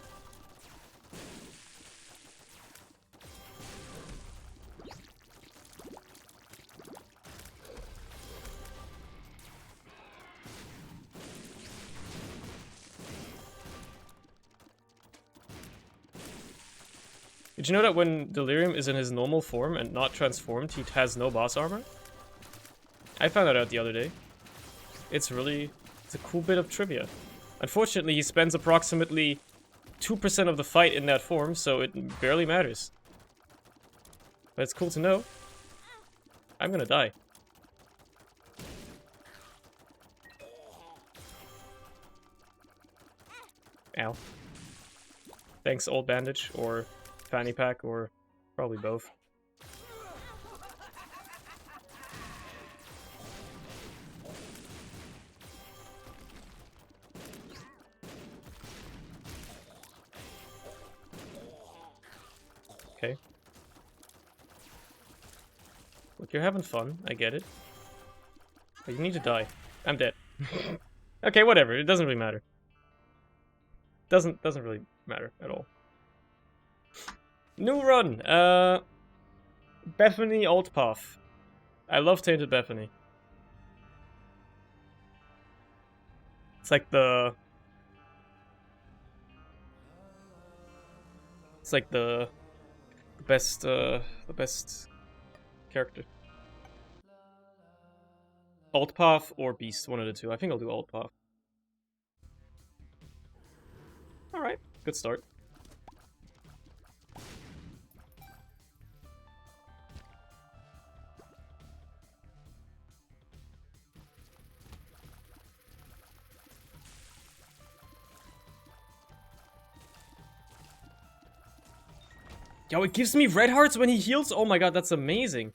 Did you know that when Delirium is in his normal form and not transformed, he has no boss armor? I found that out the other day. It's a cool bit of trivia. Unfortunately, he spends approximately 2% of the fight in that form, so it barely matters. But it's cool to know. I'm gonna die. Ow. Thanks, old bandage, or fanny pack, or probably both. Okay. Look, you're having fun, I get it. But you need to die. I'm dead. Okay, whatever, it doesn't really matter. Doesn't really matter at all. New run! Bethany Alt Path. I love Tainted Bethany. It's like the... It's like the best character. Alt Path or Beast, one of the two. I think I'll do Alt Path. Alright, good start. Yo, it gives me red hearts when he heals? Oh my god, that's amazing.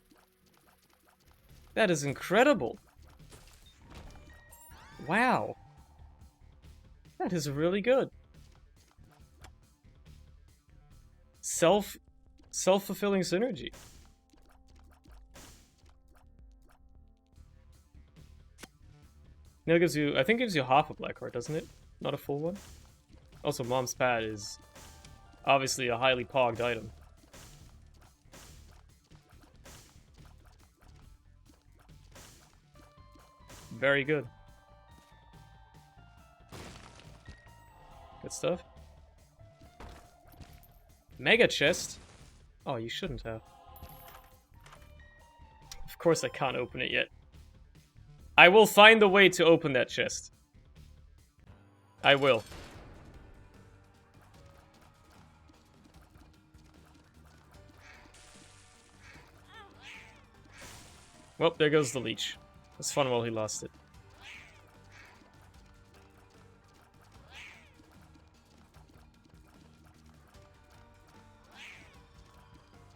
That is incredible. Wow. That is really good. Self-fulfilling synergy. Nail gives you, I think gives you half a black heart, doesn't it? Not a full one. Also, Mom's Pad is obviously a highly pogged item. Very good. Good stuff. Mega chest? Oh, you shouldn't have. Of course I can't open it yet. I will find a way to open that chest. I will. Well, there goes the leech. It was fun while he lost it.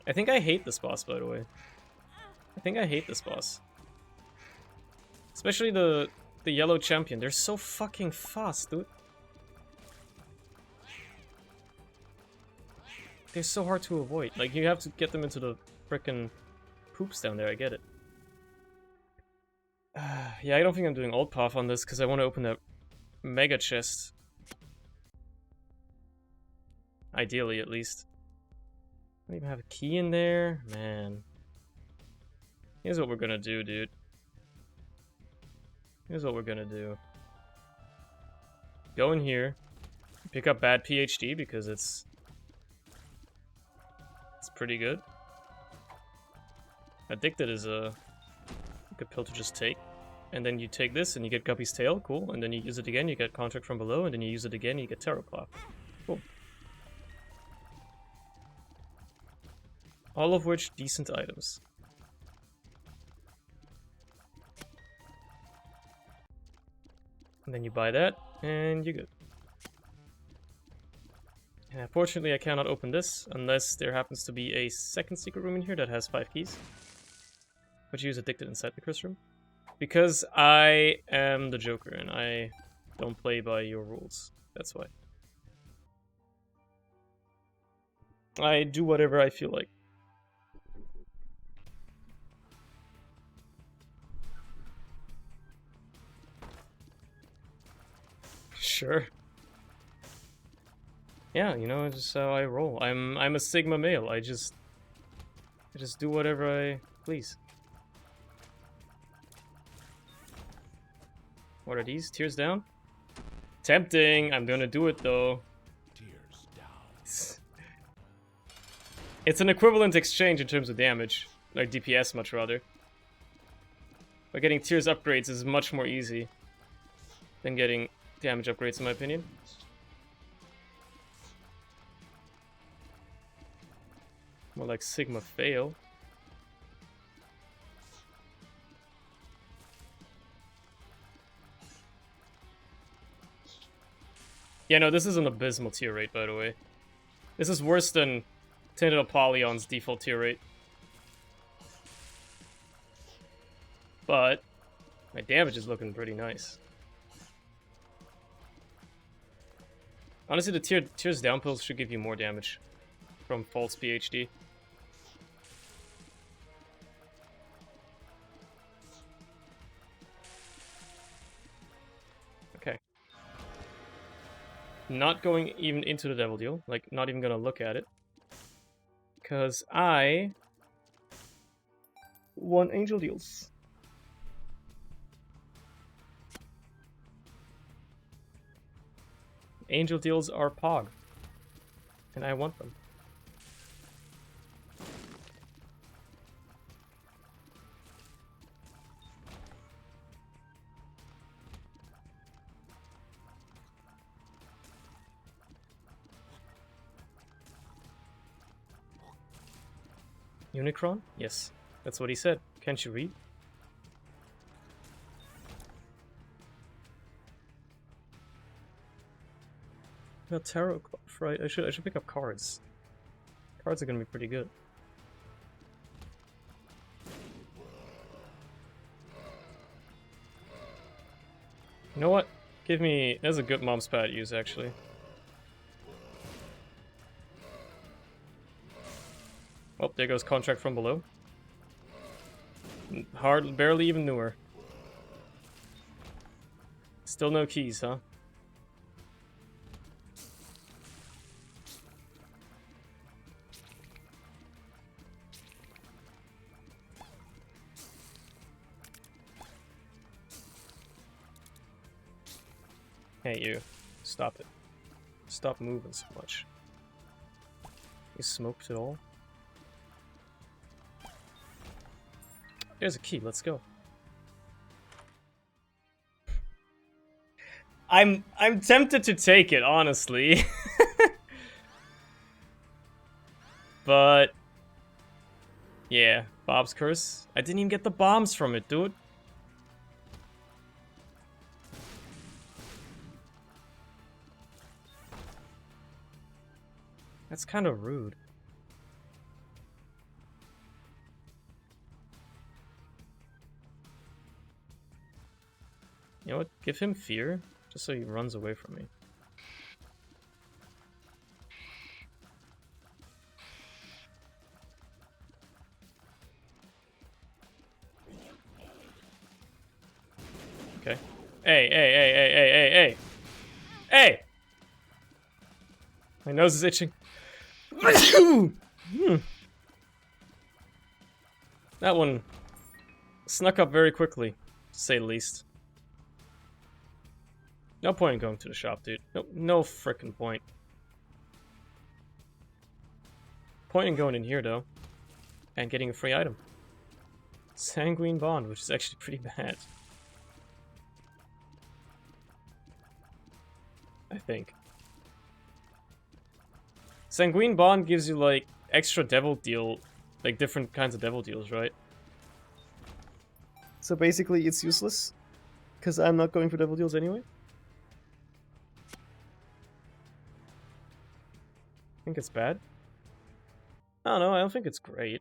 I think I hate this boss, by the way. I think I hate this boss. Especially the yellow champion. They're so fucking fast, dude. They're so hard to avoid. Like, you have to get them into the frickin' poops down there, I get it. Yeah, I don't think I'm doing Old Path on this, because I want to open that mega chest. Ideally, at least. I don't even have a key in there? Man. Here's what we're gonna do, dude. Here's what we're gonna do. Go in here. Pick up Bad PhD, because it's pretty good. Addicted is a good pill to just take. And then you take this and you get Guppy's Tail, cool. And then you use it again, you get Contract from Below, and then you use it again, you get Tarot Claw. Cool. All of which decent items. And then you buy that, and you're good. And unfortunately I cannot open this, unless there happens to be a second secret room in here that has 5 keys. But you use Addicted inside the curse room. Because I am the Joker, and I don't play by your rules. That's why. I do whatever I feel like. Sure. Yeah, you know, it's just how I roll. I'm a Sigma male. I just do whatever I please. What are these? Tears down? Tempting. I'm gonna do it though. Tears down. It's an equivalent exchange in terms of damage, like DPS much rather. But getting Tears upgrades is much more easy than getting damage upgrades, in my opinion. More like Sigma fail. Yeah, no, this is an abysmal tear rate, by the way. This is worse than Tinted Apollyon's default tear rate. But my damage is looking pretty nice. Honestly, the Tears down pills should give you more damage from false PhD. Okay. Not going even into the Devil Deal, like not even gonna look at it. Because I want Angel Deals. Angel Deals are Pog. And I want them. Unicron? Yes. That's what he said. Can't you read? Got Tarot Cloth, right? I should pick up cards. Cards are gonna be pretty good. You know what? Give me... That's a good Mom's Pad use, actually. Oh, there goes Contract from Below. Barely even knew her. Still no keys, huh? Hey, you. Stop it. Stop moving so much. You smoked it all? There's a key, let's go. I'm tempted to take it, honestly. But yeah, Bob's curse. I didn't even get the bombs from it, dude. That's kind of rude. You know what? Give him fear, just so he runs away from me. Okay. Hey, hey, hey, hey, hey, hey, hey! Hey! My nose is itching. That one snuck up very quickly, to say the least. No point in going to the shop, dude. No frickin' point. Point in going in here, though, and getting a free item. Sanguine Bond, which is actually pretty bad. I think. Sanguine Bond gives you, like, extra devil deal, like, different kinds of devil deals, right? So basically, it's useless, because I'm not going for devil deals anyway? Think it's bad? I don't know, I don't think it's great.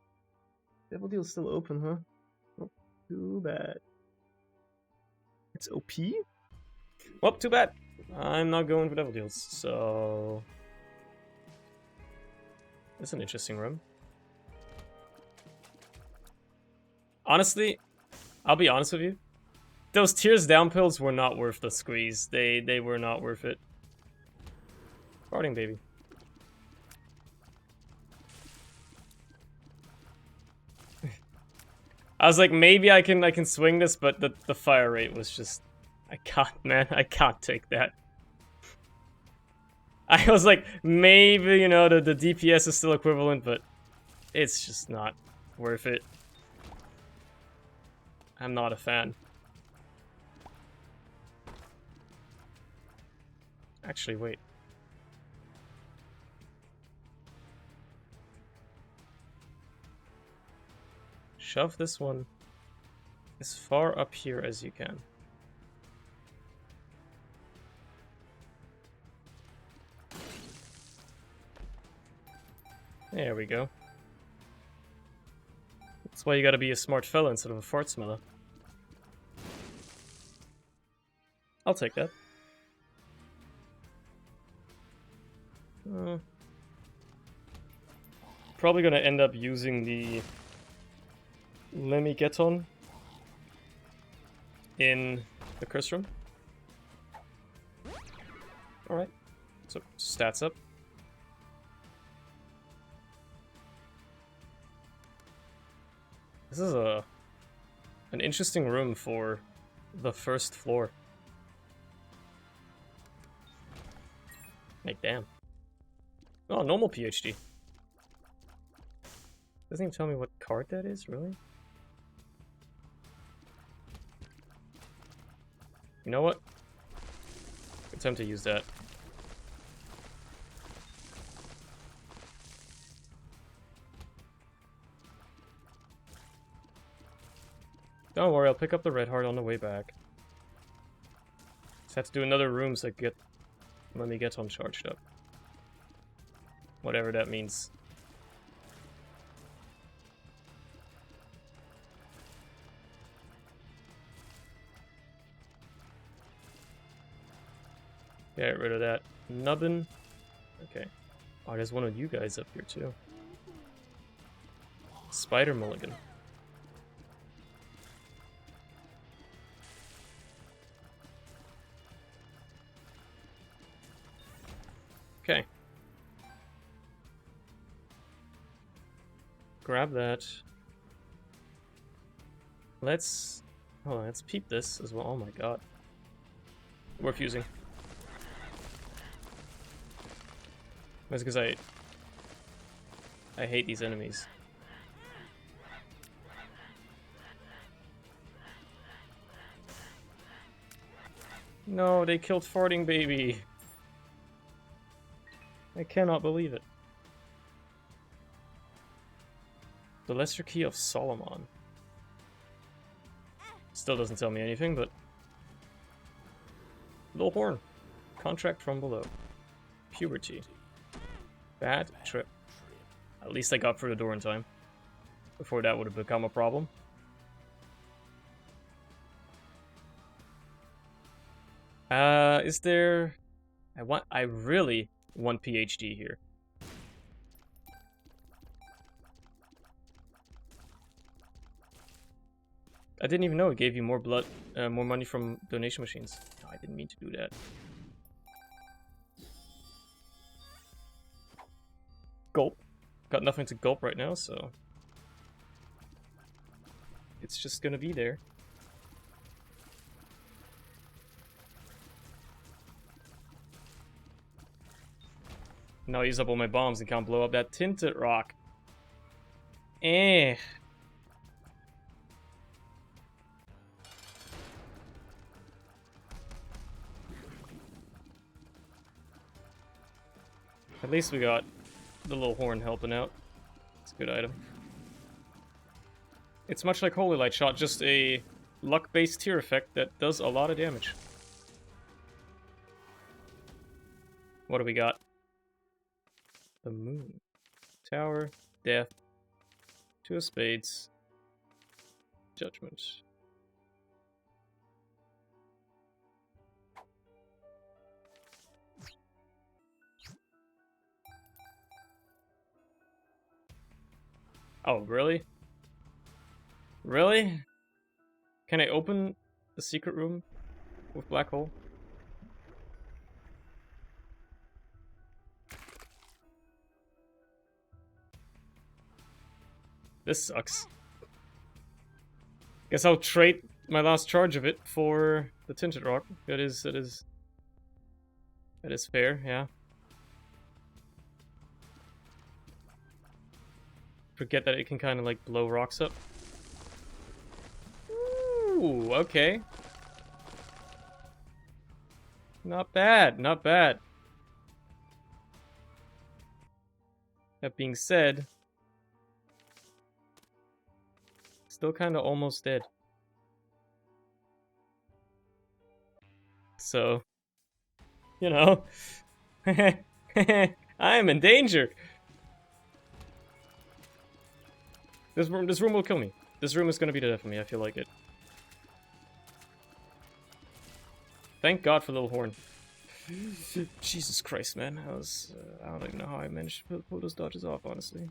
Devil deal's still open, huh? Oh, too bad. It's OP? Well, too bad. I'm not going for devil deals, so... That's an interesting room. Honestly, I'll be honest with you. Those Tears Down pills were not worth the squeeze. They were not worth it. Farting baby. I was like, maybe I can swing this, but the fire rate was just... I can't, man. I can't take that. I was like, maybe, you know, the DPS is still equivalent, but it's just not worth it. I'm not a fan. Actually, wait. Shove this one as far up here as you can. There we go. That's why you gotta be a smart fella instead of a fart smeller. I'll take that. Probably gonna end up using the Lemigeton in the curse room. Alright, so stats up. This is an interesting room for the first floor. Like, damn. Oh, normal PhD. Doesn't even tell me what card that is, really? You know what? Good time to use that. Don't worry, I'll pick up the red heart on the way back. Just have to do another room so let me get on charged up. Whatever that means. Get rid of that nubbin. Okay. Oh, there's one of you guys up here too. Spider Mulligan. grab that. Let's peep this as well. Oh my god. We're fusing. That's because I hate these enemies. No, they killed Farting Baby. I cannot believe it. The Lesser Key of Solomon. Still doesn't tell me anything, but... Little Horn. Contract from below. Puberty. Bad trip. At least I got through the door in time. Before that would have become a problem. Is there... I really want PhD here. I didn't even know it gave you more blood, more money from donation machines. No, I didn't mean to do that. Gulp. Got nothing to gulp right now, so... It's just gonna be there. Now I use up all my bombs and can't blow up that tinted rock. Eh. At least we got the little horn helping out. It's a good item. It's much like Holy Light Shot, just a luck-based tier effect that does a lot of damage. What do we got? The moon. Tower. Death. Two of spades. Judgment. Oh, really? Really? Can I open the secret room with black hole? This sucks. Guess I'll trade my last charge of it for the tinted rock. That is fair, yeah. Forget that it can kind of like blow rocks up. Ooh, okay. Not bad, not bad. That being said, still kind of almost dead. So, you know, I am in danger. This room will kill me. This room is going to be the death of me. I feel like it. Thank God for Little Horn. Jesus Christ, man. I don't even know how I managed to pull those dodges off, honestly.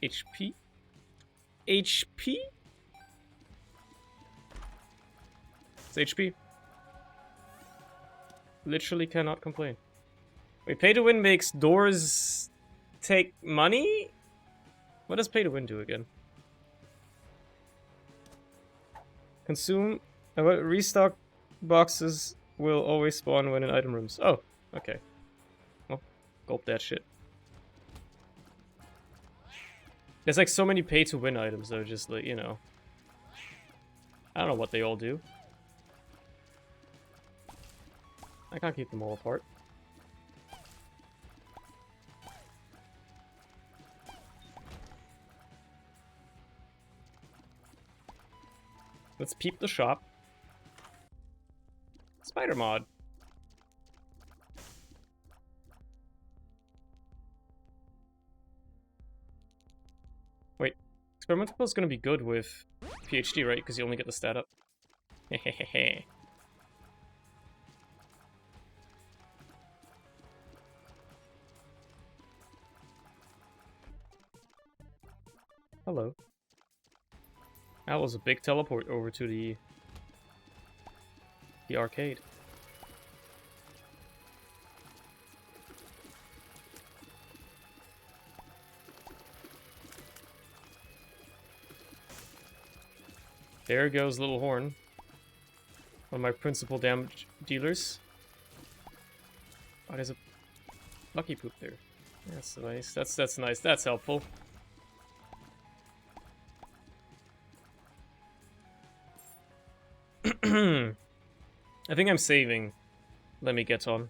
HP? HP? It's HP. Literally cannot complain. Wait, pay to win makes doors take money? What does pay to win do again? Consume... restock boxes will always spawn when in item rooms. Oh, okay. Well, gulp that shit. There's like so many pay to win items that are just like, you know. I don't know what they all do. I can't keep them all apart. Let's peep the shop. Spider mod. Wait, experimental is gonna be good with PhD, right? Because you only get the stat up. Hehehe. Hello. That was a big teleport over to the arcade. There goes Little Horn. One of my principal damage dealers. Oh, there's a lucky poop there. That's nice. That's nice. That's helpful. I think I'm saving Let Me Get On.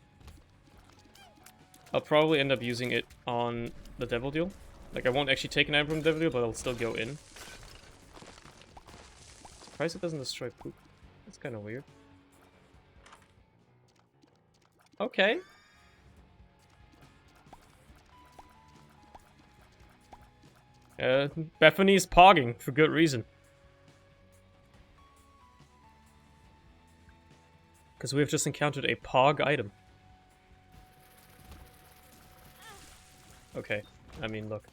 I'll probably end up using it on the Devil Deal. Like, I won't actually take an item from the Devil Deal, but I'll still go in. Surprised it doesn't destroy poop. That's kind of weird. Okay. Bethany's pogging for good reason. Because we have just encountered a pog item. Okay, I mean, look.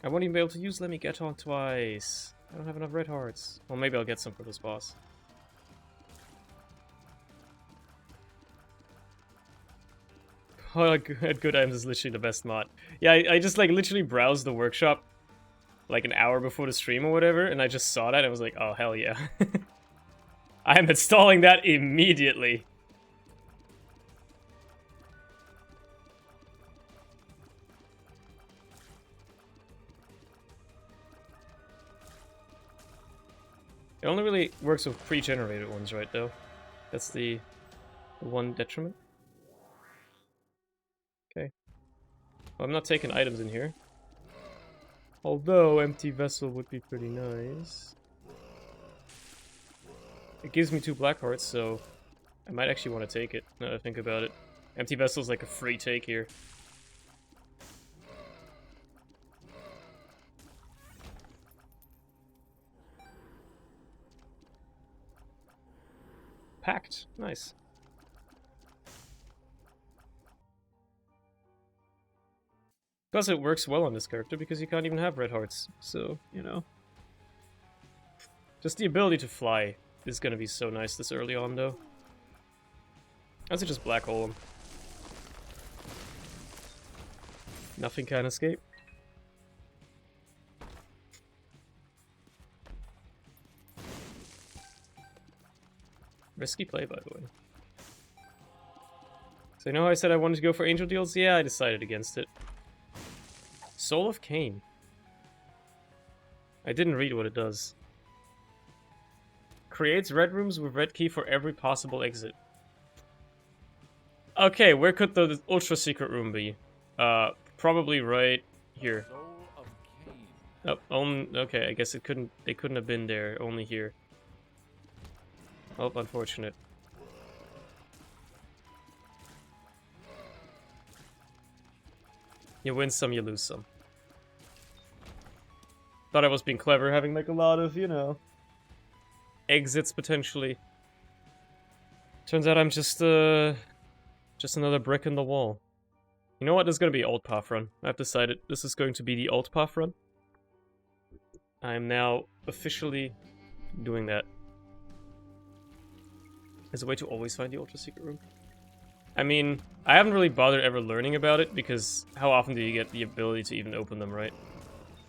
I won't even be able to use Let Me Get On twice. I don't have enough red hearts. Well, maybe I'll get some for this boss. Oh, good items is literally the best mod. Yeah, I just like literally browsed the workshop like an hour before the stream or whatever, and I just saw that and I was like, oh, hell yeah. I am installing that immediately. It only really works with pre-generated ones, right, though? That's the one detriment. Okay. Well, I'm not taking items in here. Although, empty vessel would be pretty nice. It gives me 2 black hearts, so I might actually want to take it, now that I think about it. Empty vessel's like a free take here. Packed. Nice. Plus it works well on this character because you can't even have red hearts, so, you know. Just the ability to fly is gonna be so nice this early on, though. As it just black hole him. Nothing can escape. Risky play, by the way. So you know how I said I wanted to go for angel deals? Yeah, I decided against it. Soul of Cain. I didn't read what it does. Creates red rooms with red key for every possible exit. Okay, where could the ultra secret room be? Probably right here. Soul of Cain. Oh, okay, I guess it couldn't. They couldn't have been there. Only here. Oh, unfortunate. You win some, you lose some. Thought I was being clever, having like a lot of, you know, exits potentially. Turns out I'm just another brick in the wall. You know what? This is gonna be alt path run. I've decided this is going to be the alt path run. I'm now officially doing that. There's a way to always find the ultra secret room. I mean, I haven't really bothered ever learning about it because how often do you get the ability to even open them, right?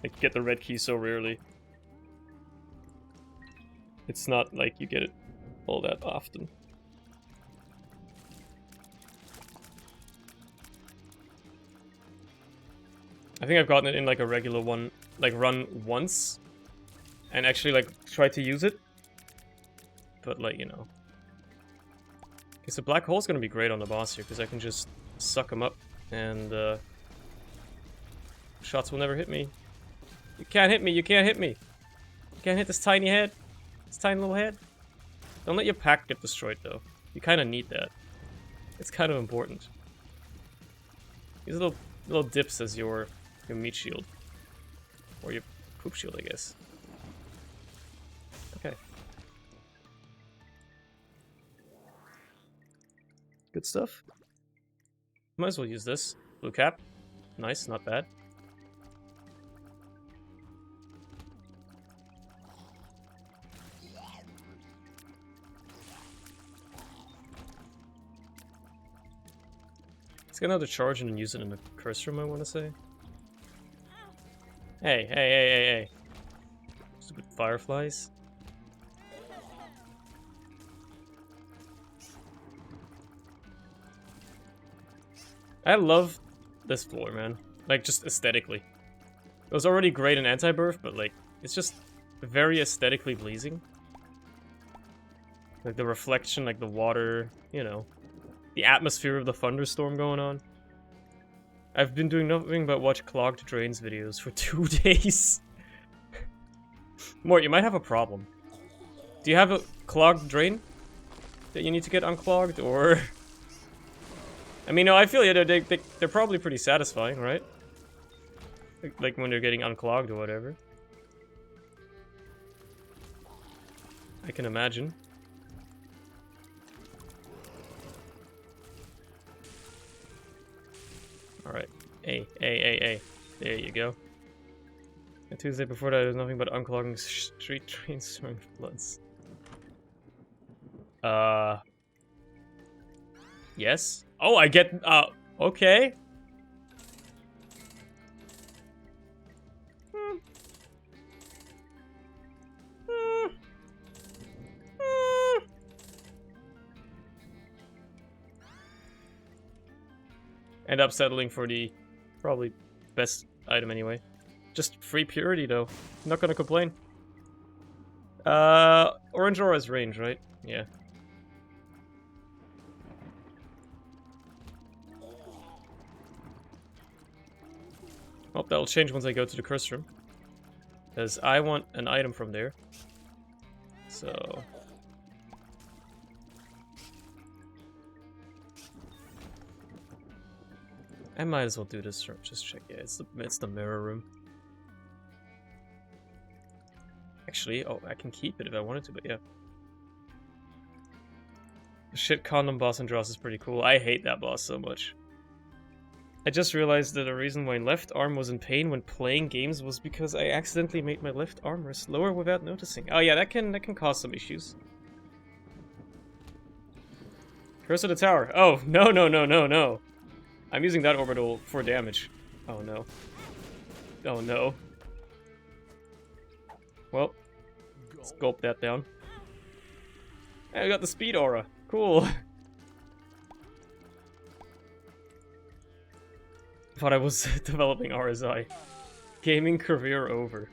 Like, you get the red key so rarely. It's not like you get it all that often. I think I've gotten it in like a regular one, like run once, and actually like tried to use it. But like, you know. Okay, so black hole's gonna be great on the boss here because I can just suck him up and shots will never hit me. You can't hit me, you can't hit me. You can't hit this tiny head. This tiny little head. Don't let your pack get destroyed though. You kinda need that. It's kind of important. These little dips as your meat shield. Or your poop shield, I guess. Okay. Good stuff. Might as well use this. Blue cap. Nice, not bad. Let's get another charge and then use it in the curse room, I want to say. Hey, hey, hey, hey, hey. Stupid fireflies. I love this floor, man. Like, just aesthetically. It was already great in Anti-Birth, but, like, it's just very aesthetically pleasing. Like, the reflection, like, the water, you know. The atmosphere of the thunderstorm going on. I've been doing nothing but watch clogged drains videos for 2 days. Mort, you might have a problem. Do you have a clogged drain that you need to get unclogged, or... I mean, no, I feel yeah, they're probably pretty satisfying, right? Like when they're getting unclogged or whatever. I can imagine. Alright. Hey, hey, hey, hey. There you go. And Tuesday before that, there's nothing but unclogging street drains swimming floods. Yes? Oh, I get, okay. End up settling for the probably best item anyway. Just free purity though. Not gonna complain. Orange Aura's range, right? Yeah. Oh, that'll change once I go to the curse room. Because I want an item from there. So... I might as well do this room, just check. Yeah, it's the mirror room. Actually, oh, I can keep it if I wanted to, but yeah. The shit condom boss in Dross is pretty cool. I hate that boss so much. I just realized that the reason my left arm was in pain when playing games was because I accidentally made my left arm rest lower without noticing. Oh yeah, that can cause some issues. Curse of the Tower. Oh, no, no, no, no, no. I'm using that orbital for damage. Oh no. Oh no. Well, let's gulp that down. Hey, I got the speed aura. Cool. Thought I was developing RSI. Gaming career over.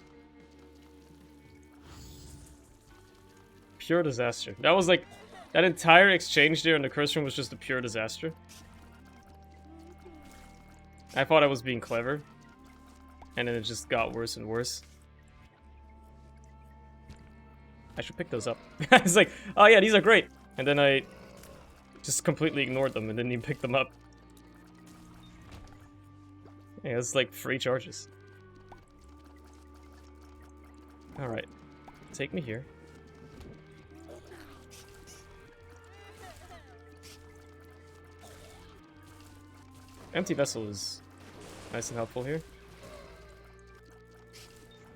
Pure disaster. That was like... That entire exchange there in the curse room was just a pure disaster. I thought I was being clever. And then it just got worse and worse. I should pick those up. I was like, oh yeah, these are great. And then I just completely ignored them and didn't even pick them up. Yeah, it's like free charges. Alright. Take me here. Empty vessel is nice and helpful here.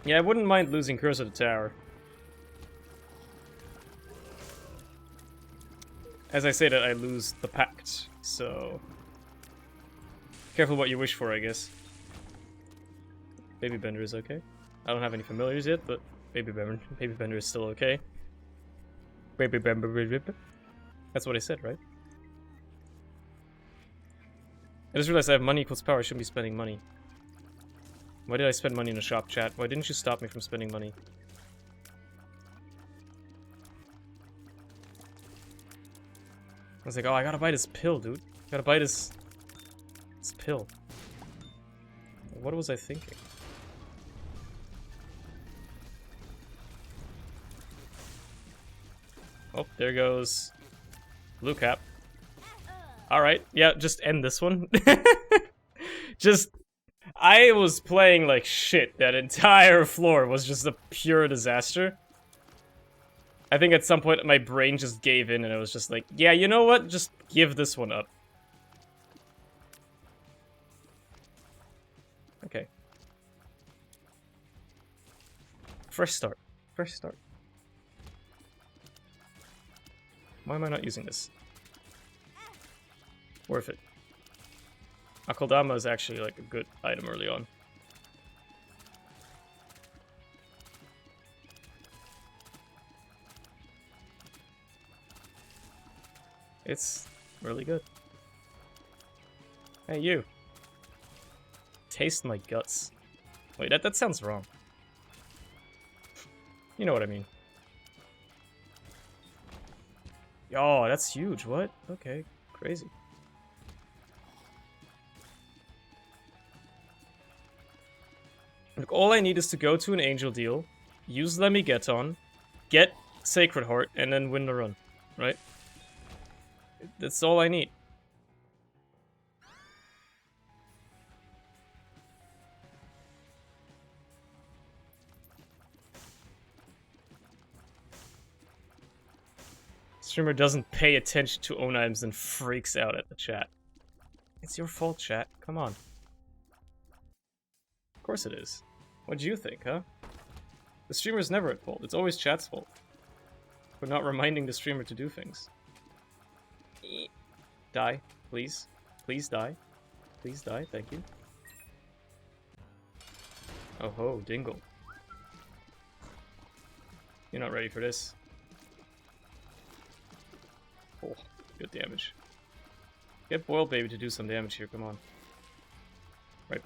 Yeah, I wouldn't mind losing Curse of the Tower. As I say that, I lose the Pact, so... Careful what you wish for, I guess. Baby Bender is okay. I don't have any familiars yet, but Baby Bender is still okay. Baby Bender. That's what I said, right? I just realized I have money equals power. I shouldn't be spending money. Why did I spend money in the shop, chat? Why didn't you stop me from spending money? I was like, oh, I gotta buy this pill, dude. I gotta buy this pill. What was I thinking? Oh, there goes Blue Cap. Alright, yeah, just end this one. Just... I was playing like shit. That entire floor was just a pure disaster. I think at some point my brain just gave in and I was just like, yeah, you know what? Just give this one up. Okay. Fresh start. Fresh start. Why am I not using this? Worth it. Akeldama is actually like a good item early on. It's really good. Hey, you. Taste my guts. Wait, that sounds wrong. You know what I mean. Oh, that's huge. What? Okay, crazy. Look, all I need is to go to an Angel Deal, use Lemigeton, get Sacred Heart, and then win the run, right? That's all I need. Streamer doesn't pay attention to own items and freaks out at the chat. It's your fault, chat. Come on. Of course it is. What do you think, huh? The streamer's never at fault. It's always chat's fault. For not reminding the streamer to do things. Die, please. Please die. Please die, thank you. Oh ho, Dingle. You're not ready for this. Oh, good damage. Get Boiled Baby to do some damage here, come on. Right.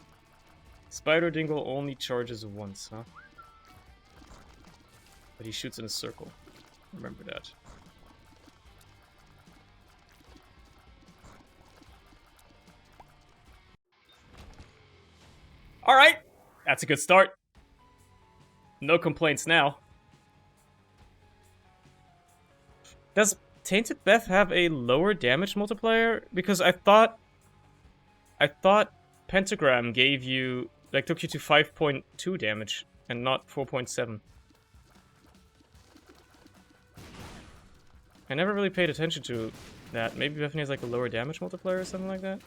Spider Dingle only charges once, huh? But he shoots in a circle. Remember that. Alright! That's a good start. No complaints now. Does Tainted Beth have a lower damage multiplier? Because I thought Pentagram gave you, like, took you to 5.2 damage and not 4.7. I never really paid attention to that. Maybe Bethany has like a lower damage multiplier or something like that.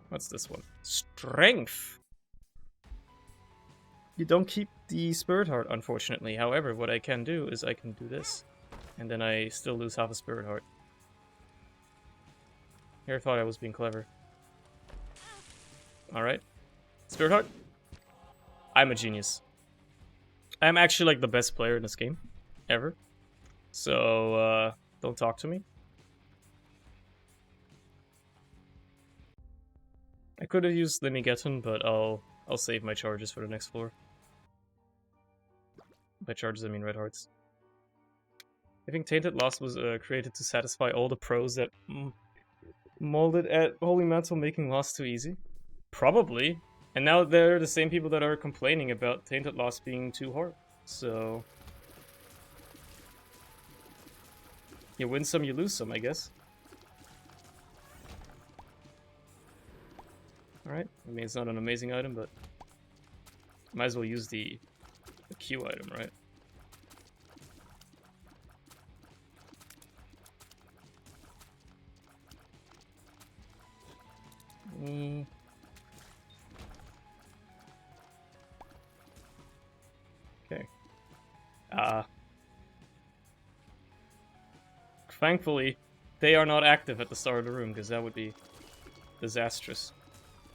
What's this one? Strength! You don't keep the Spirit Heart, unfortunately. However, what I can do is I can do this. And then I still lose half a Spirit Heart. Here I thought I was being clever. Alright. Spirit Heart. I'm a genius. I'm actually like the best player in this game. Ever. So, don't talk to me. I could have used Lemigeton, but I'll save my charges for the next floor. By charges, I mean red hearts. I think Tainted Lost was created to satisfy all the pros that molded at Holy Mantle making Lost too easy. Probably. And now they're the same people that are complaining about Tainted Lost being too hard. So... you win some, you lose some, I guess. Alright, I mean it's not an amazing item, but... might as well use the Q item, right? Okay. Thankfully, they are not active at the start of the room, because that would be disastrous.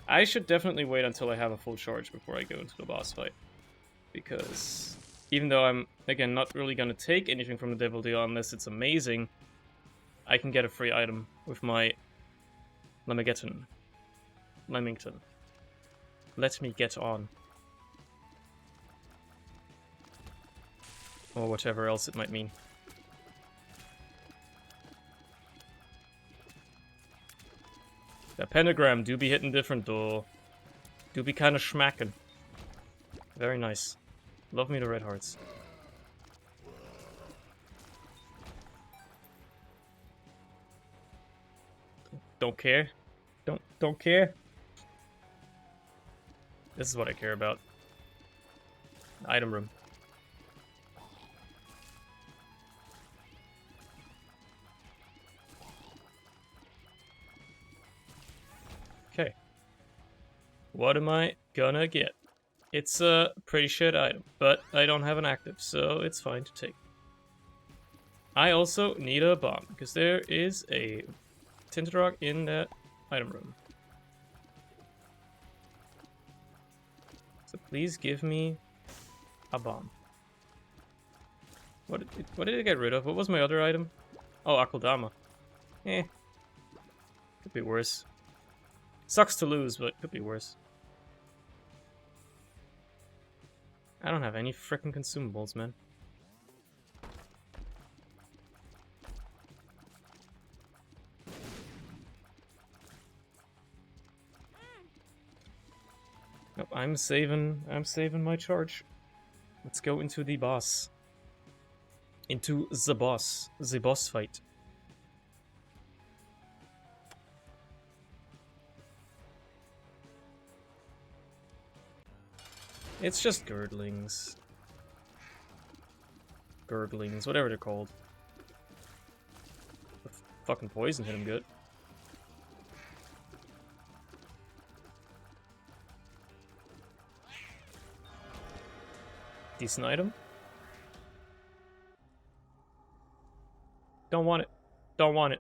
I should definitely wait until I have a full charge before I go into the boss fight. Because even though I'm, again, not really going to take anything from the Devil Deal unless it's amazing, I can get a free item with my Lemigeton. Lemington. Let me get on. Or whatever else it might mean. That pentagram do be hitting different though. Do be kinda schmacking. Very nice. Love me the red hearts. Don't care. Don't care. This is what I care about. Item room. Okay. What am I gonna get? It's a pretty shit item, but I don't have an active, so it's fine to take. I also need a bomb, because there is a tinted rock in that item room. So please give me a bomb. What did I get rid of? What was my other item? Oh, Akudama. Eh. Could be worse. Sucks to lose, but could be worse. I don't have any frickin' consumables, man. Nope, I'm saving my charge. Let's go into the boss. Into the boss. The boss fight. It's just girdlings. Gurglings, whatever they're called. The fucking poison hit him good. Decent item. Don't want it. Don't want it.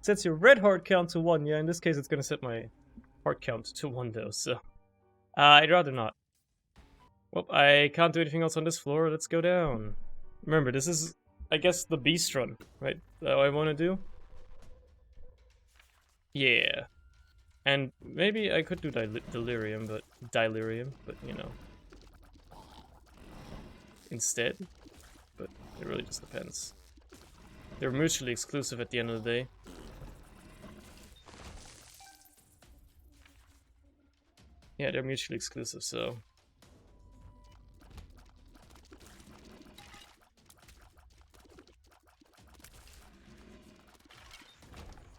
Sets your red heart count to 1. Yeah, in this case it's gonna set my heart count to 1 though, so... I'd rather not. Well, I can't do anything else on this floor. Let's go down. Remember, this is, I guess, the beast run, right? That I want to do? Yeah. And maybe I could do delirium, but you know. Instead. But it really just depends. They're mutually exclusive at the end of the day. Yeah, they're mutually exclusive, so...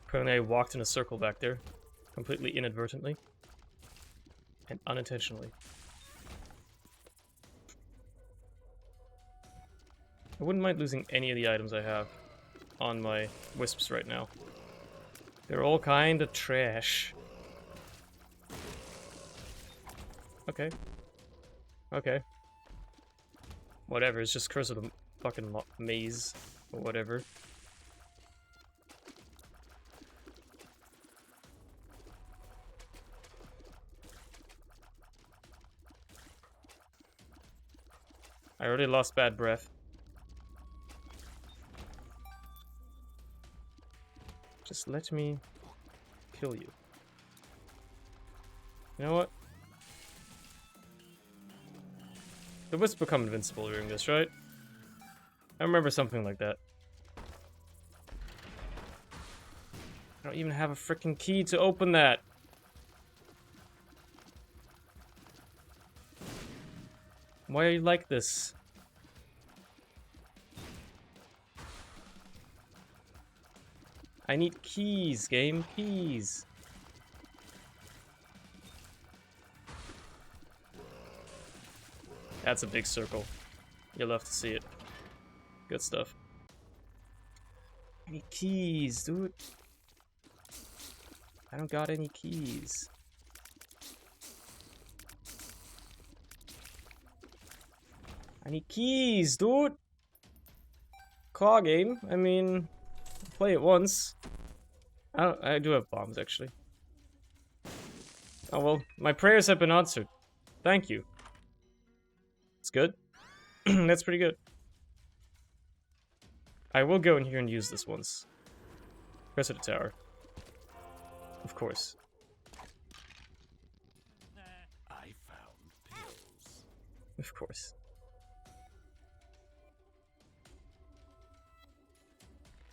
Apparently I walked in a circle back there. Completely inadvertently. And unintentionally. I wouldn't mind losing any of the items I have on my wisps right now. They're all kinda trash. Okay. Okay. Whatever, it's just Curse of the fucking Maze. Or whatever. I already lost bad breath. Just let me kill you. You know what? The wisps become invincible during this, right? I remember something like that. I don't even have a freaking key to open that. Why are you like this? I need keys, game, keys. That's a big circle. You'll have to see it. Good stuff. I need keys, dude. I don't got any keys. I need keys, dude! Claw game, I mean... play it once. I do have bombs, actually. Oh well, my prayers have been answered. Thank you. It's good. That's pretty good. I will go in here and use this once. Press at the tower. Of course. I found pills. Of course.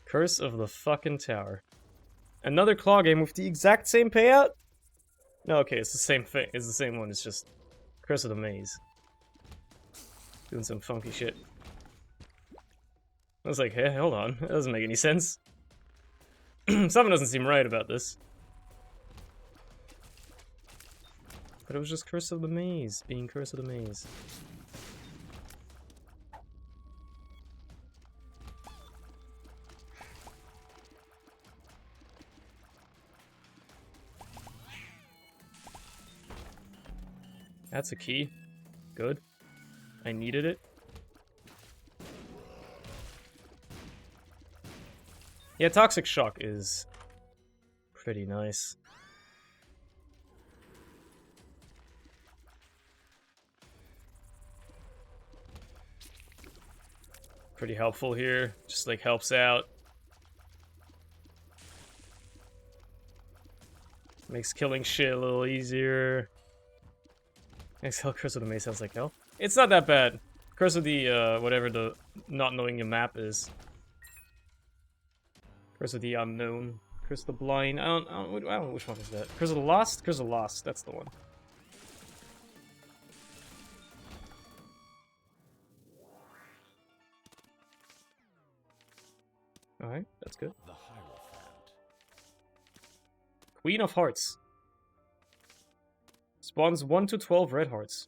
Curse of the fucking tower. Another claw game with the exact same payout? No, okay, it's the same thing. It's the same one, it's just Curse of the Maze. Doing some funky shit. I was like, hey, hold on. That doesn't make any sense. Something doesn't seem right about this. But it was just Curse of the Maze, being Curse of the Maze. That's a key. Good. I needed it. Yeah, Toxic Shock is pretty nice. Pretty helpful here. Just like helps out. Makes killing shit a little easier. Makes hell Curse of the Maze sounds like hell. It's not that bad. Curse of the whatever the not knowing your map is. Curse of the Unknown. Curse of the Blind. I don't know which one is that. Curse of the Lost? Curse of the Lost, that's the one. Alright, that's good. The Hierophant. Queen of Hearts. Spawns 1 to 12 red hearts.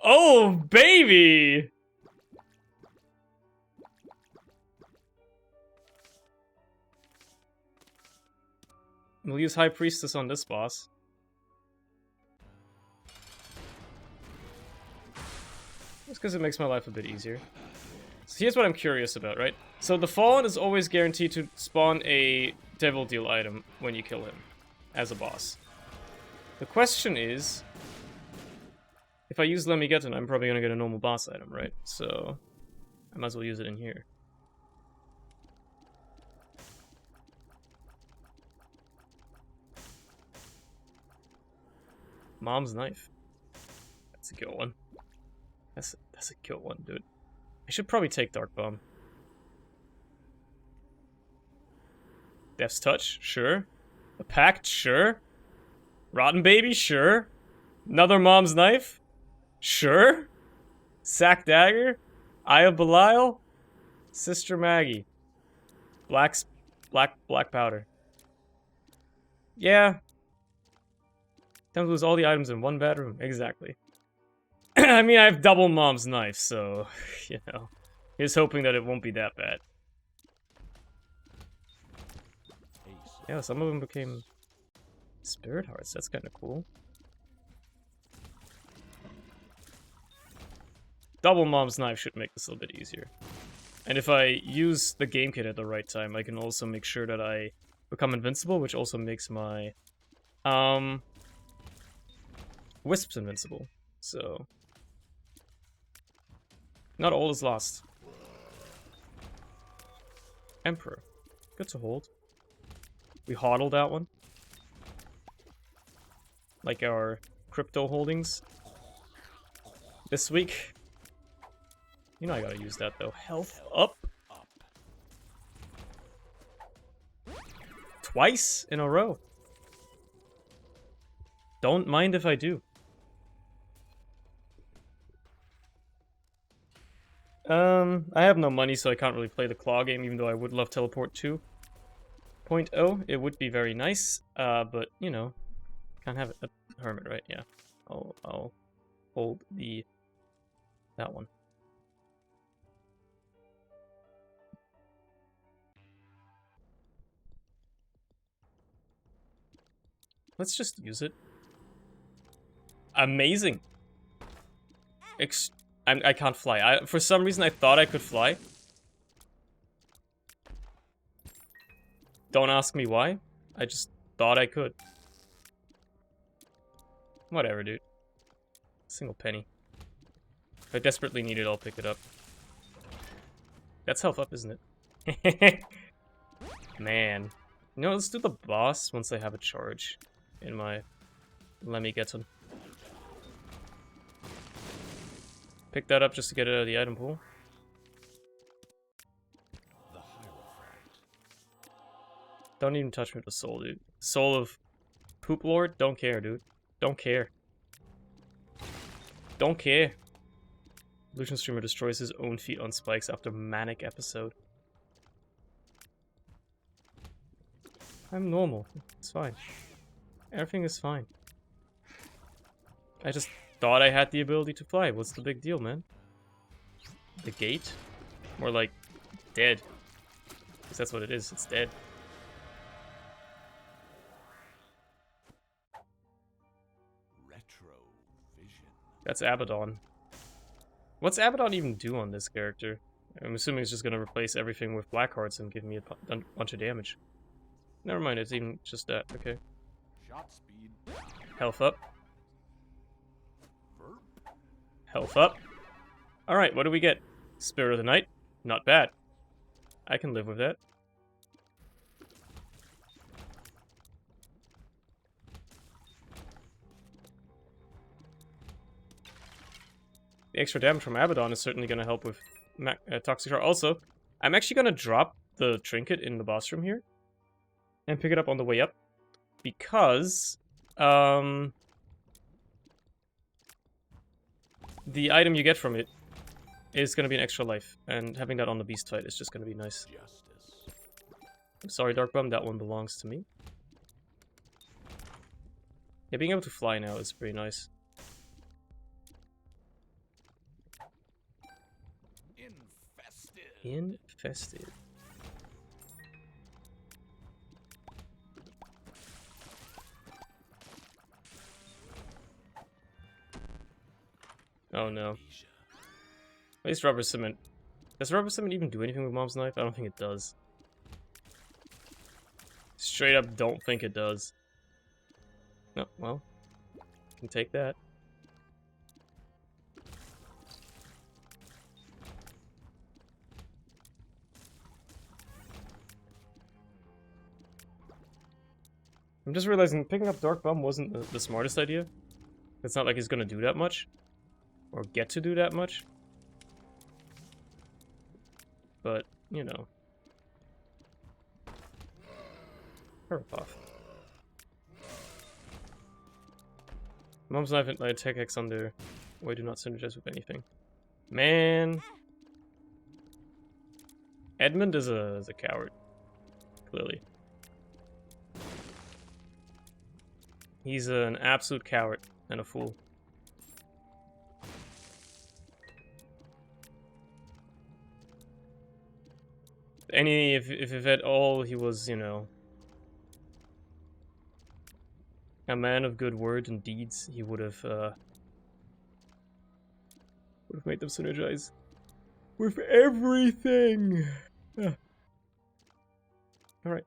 Oh, baby! We'll use High Priestess on this boss. Just because it makes my life a bit easier. So here's what I'm curious about, right? So the Fallen is always guaranteed to spawn a Devil Deal item when you kill him as a boss. The question is, if I use Lemmigeddon, I'm probably gonna get a normal boss item, right? So I might as well use it in here. Mom's Knife. That's a good one. That's a good one, dude. I should probably take Dark Bomb. Death's Touch, sure. A Pact, sure. Rotten Baby, sure. Another Mom's Knife, sure. Sack Dagger, Eye of Belial, Sister Maggie, Black Powder. Yeah. Time to lose all the items in one bad room. Exactly. I mean, I have double Mom's Knife, so, you know. He's hoping that it won't be that bad. Yeah, some of them became Spirit Hearts. That's kind of cool. Double Mom's Knife should make this a little bit easier. And if I use the game kit at the right time, I can also make sure that I become invincible, which also makes my Wisps invincible. So not all is lost. Emperor. Good to hold. We hodl that one. Like our crypto holdings. This week. You know I gotta use that though. Health up. Twice in a row. Don't mind if I do. I have no money, so I can't really play the claw game, even though I would love Teleport 2.0. It would be very nice, but, you know, can't have a hermit, right? Yeah. I'll hold that one. Let's just use it. Amazing. I can't fly. For some reason, I thought I could fly. Don't ask me why. I just thought I could. Whatever, dude. Single penny. If I desperately need it, I'll pick it up. That's health up, isn't it? Man. You know, let's do the boss once I have a charge in my Lemmigeddon. Pick that up just to get it out of the item pool. The Hierophant. Don't even touch me with the soul, dude. Soul of Poop Lord? Don't care, dude. Don't care. Don't care. Illusion Streamer destroys his own feet on spikes after manic episode. I'm normal. It's fine. Everything is fine. I just thought I had the ability to fly. What's the big deal, man? The gate? More like dead. Because that's what it is. It's dead. Retrovision. That's Abaddon. What's Abaddon even do on this character? I'm assuming it's just gonna replace everything with black hearts and give me a bunch of damage. Never mind, it's even just that. Okay. Shot speed. Health up. Verb. Health up. Alright, what do we get? Spirit of the Night? Not bad. I can live with that. The extra damage from Abaddon is certainly going to help with Toxic Shard. Also, I'm actually going to drop the trinket in the boss room here and pick it up on the way up because the item you get from it is going to be an extra life, and having that on the beast fight is just going to be nice. Justice. I'm sorry, Dark Bum, that one belongs to me. Yeah, being able to fly now is pretty nice. Infested. Infested. Oh no. Asia. At least rubber cement. Does rubber cement even do anything with Mom's knife? I don't think it does. Straight up don't think it does. No, well. Can take that. I'm just realizing picking up Dark Bum wasn't the smartest idea. It's not like he's gonna do that much. Or get to do that much. But, you know. Parapath. Mom's knife and my attack X under. Why do not synergize with anything? Man. Edmund is a coward. Clearly. He's an absolute coward and a fool. If at all he was, you know, a man of good word and deeds, he would have made them synergize with everything. Alright.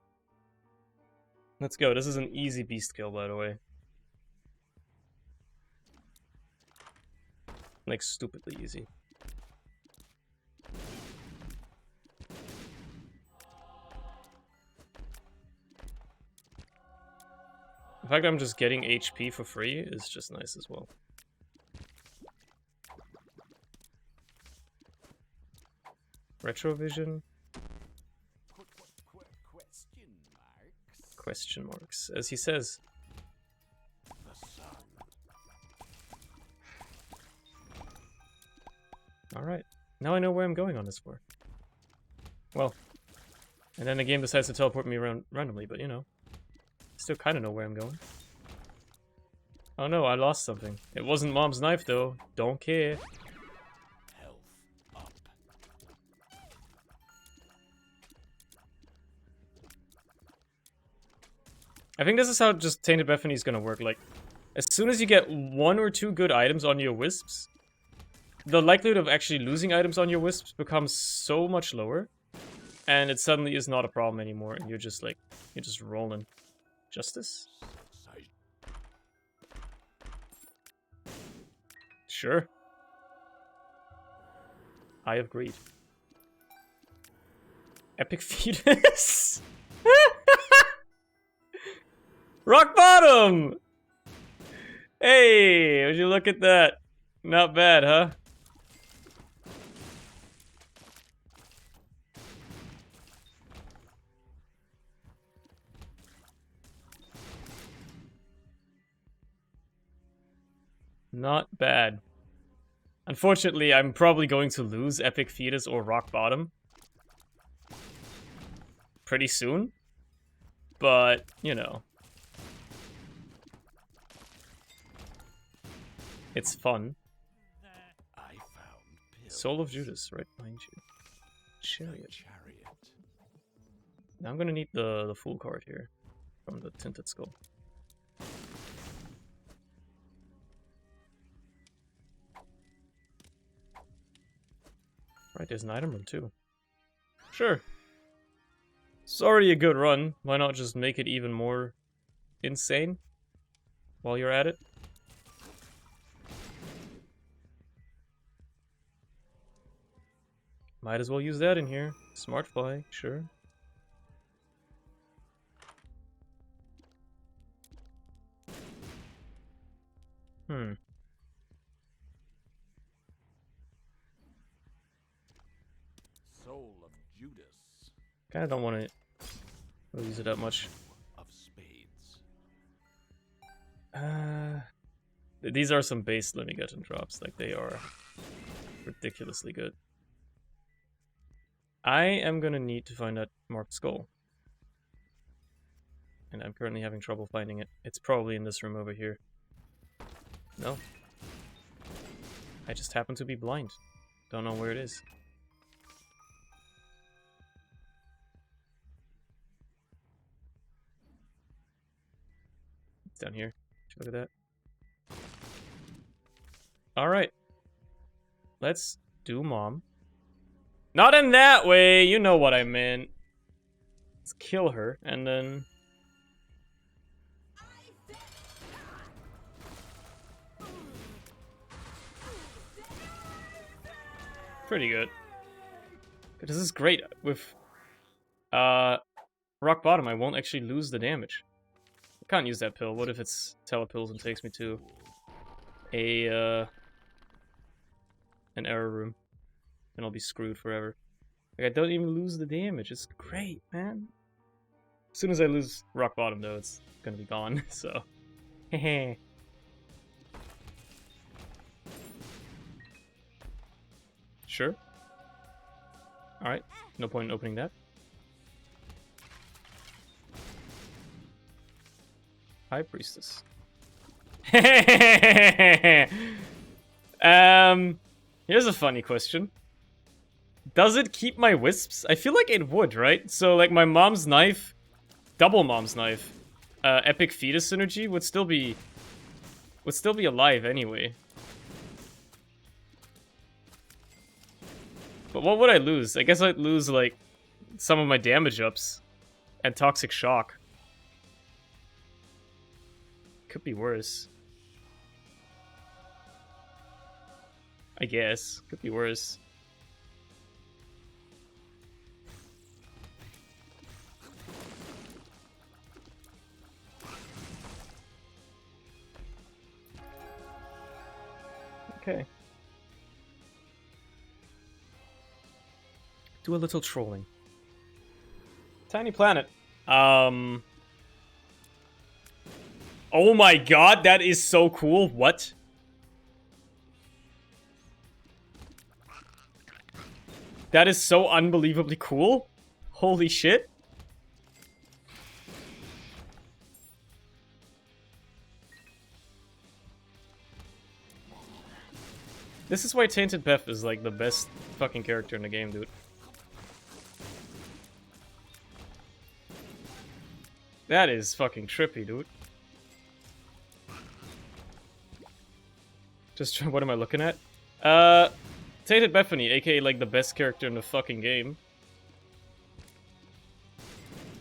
Let's go. This is an easy beast kill, by the way. Like, stupidly easy. The fact that I'm just getting HP for free is just nice as well. Retrovision? Question marks. Question marks, as he says. The sun. Alright. Now I know where I'm going on this floor. Well. And then the game decides to teleport me around randomly, but you know. Still kind of know where I'm going. Oh no, I lost something. It wasn't Mom's knife though. Don't care. Health up. I think this is how just Tainted Bethany is gonna work. Like, as soon as you get 1 or 2 good items on your wisps, the likelihood of actually losing items on your wisps becomes so much lower. And it suddenly is not a problem anymore, and you're just like, you're just rolling. Justice? Sight. Sure. Eye of Greed. Epic Fetus? Rock bottom! Hey, would you look at that? Not bad, huh? Not bad. Unfortunately, I'm probably going to lose Epic Fetus or Rock Bottom pretty soon. But, you know. It's fun. I found pills. Soul of Judas, right behind you. The Chariot. chariot. Now I'm gonna need the full card here. From the Tinted Skull. Right, there's an item room too. Sure. It's already a good run. Why not just make it even more insane while you're at it? Might as well use that in here. Smart fly, sure. Soul of Judas. Kinda don't want to use it that much. Of spades. These are some base Limigaton drops. Like, they are ridiculously good. I am gonna need to find that marked skull. And I'm currently having trouble finding it. It's probably in this room over here. No. I just happen to be blind. Don't know where it is. It's down here. Look at that. Alright. Let's do mom. Not in that way! You know what I meant. Let's kill her, and then... Pretty good. This is great. With rock bottom, I won't actually lose the damage. I can't use that pill. What if it's telepills and takes me to a an error room? And I'll be screwed forever. Like, I don't even lose the damage. It's great, man. As soon as I lose rock bottom, though, it's gonna be gone. So, hehe. Sure. Alright, no point in opening that. High Priestess. Here's a funny question. Does it keep my wisps? I feel like it would, right? So, like, my mom's knife, double mom's knife, epic fetus synergy would still be alive anyway. But what would I lose? I guess I'd lose, like, some of my damage ups and toxic shock. Could be worse. I guess. Could be worse. Okay. Do a little trolling. Tiny planet. Oh my god, that is so cool. What? That is so unbelievably cool. Holy shit. This is why Tainted Beth is like the best fucking character in the game, dude. That is fucking trippy, dude. Just what am I looking at? Tainted Bethany, aka like the best character in the fucking game.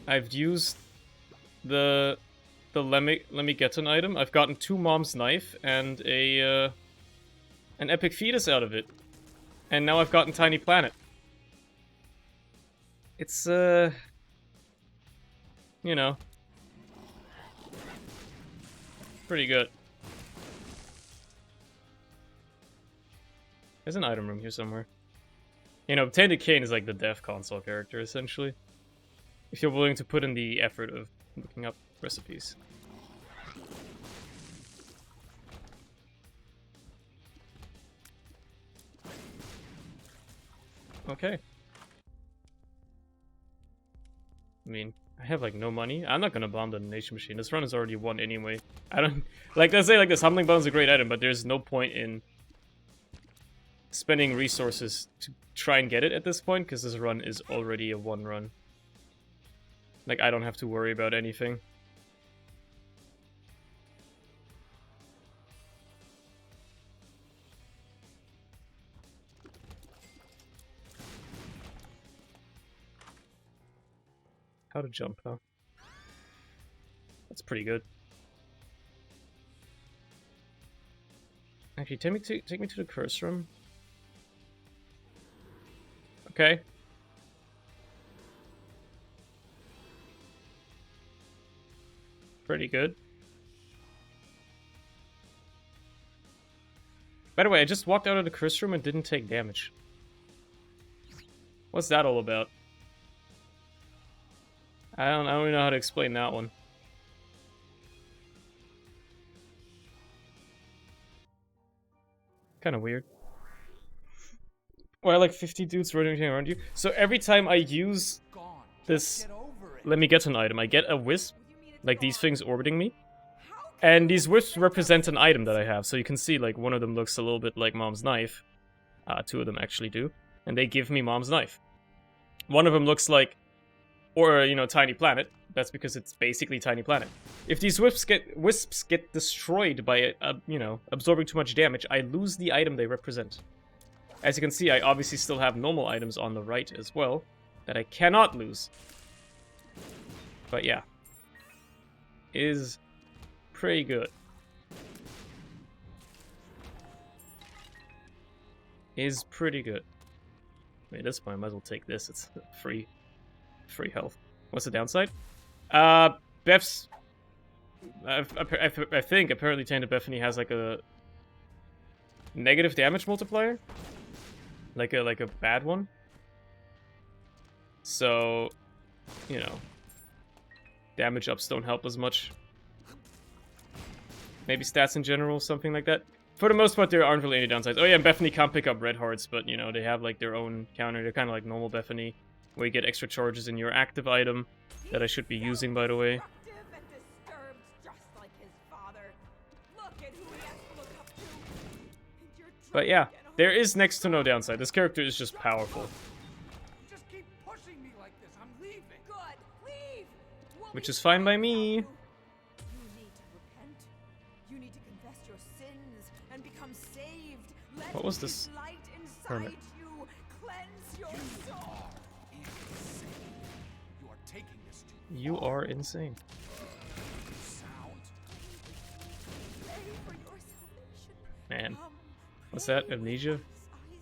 I've used the Lemigeton item. I've gotten 2 Mom's Knife and an Epic Fetus out of it. And now I've gotten Tiny Planet. It's, you know, pretty good. There's an item room here somewhere. You know, Tainted Cain is like the dev console character, essentially. If you're willing to put in the effort of looking up recipes. Okay. I mean, I have like no money. I'm not gonna bomb the Nation Machine. This run is already won anyway. I don't like, let's say like this Humbling Bone is a great item, but there's no point in spending resources to try and get it at this point, because this run is already a 1 run. Like, I don't have to worry about anything. How to jump, huh? That's pretty good. Actually, take me to the curse room. Okay. Pretty good. By the way, I just walked out of the curse room and didn't take damage. What's that all about? I don't even know how to explain that one. Kind of weird. Why like 50 dudes rotating around you? So every time I use Gone. this, Get over it. let me get an item, I get a wisp, like these things orbiting me. And these wisps represent an item that I have. So you can see like one of them looks a little bit like Mom's knife. Two of them actually do. And they give me Mom's knife. One of them looks like, or you know, Tiny Planet. That's because it's basically Tiny Planet. If these wisps get destroyed by you know, absorbing too much damage, I lose the item they represent. As you can see, I obviously still have normal items on the right as well that I cannot lose. But yeah, is pretty good. Is pretty good. I mean, at this point, I might as well take this. It's free health. What's the downside? Beth's... I think apparently Tainted Bethany has like a negative damage multiplier, like a bad one. So, you know, damage ups don't help as much. Maybe stats in general, something like that. For the most part, there aren't really any downsides. Oh yeah, and Bethany can't pick up red hearts, but you know, they have like their own counter. They're kind of like normal Bethany, where you get extra charges in your active item that I should be using, by the way. Destructive and disturbed, just like his father. Look at who he has to look up to. And you're But drunk yeah, again, aren't there you? is next to no downside. This character is just powerful, Just keep pushing me like this. I'm leaving. Good, leave. We'll which be is fine by fine me. without you. You need to repent. You need to confess your sins and become saved. Let What was his this light inside hermit? you cleanse your soul. Insane. You are taking this too You are insane. sound. Pray for your salvation. Man. Come, What's pray that, with amnesia? us, Isaac.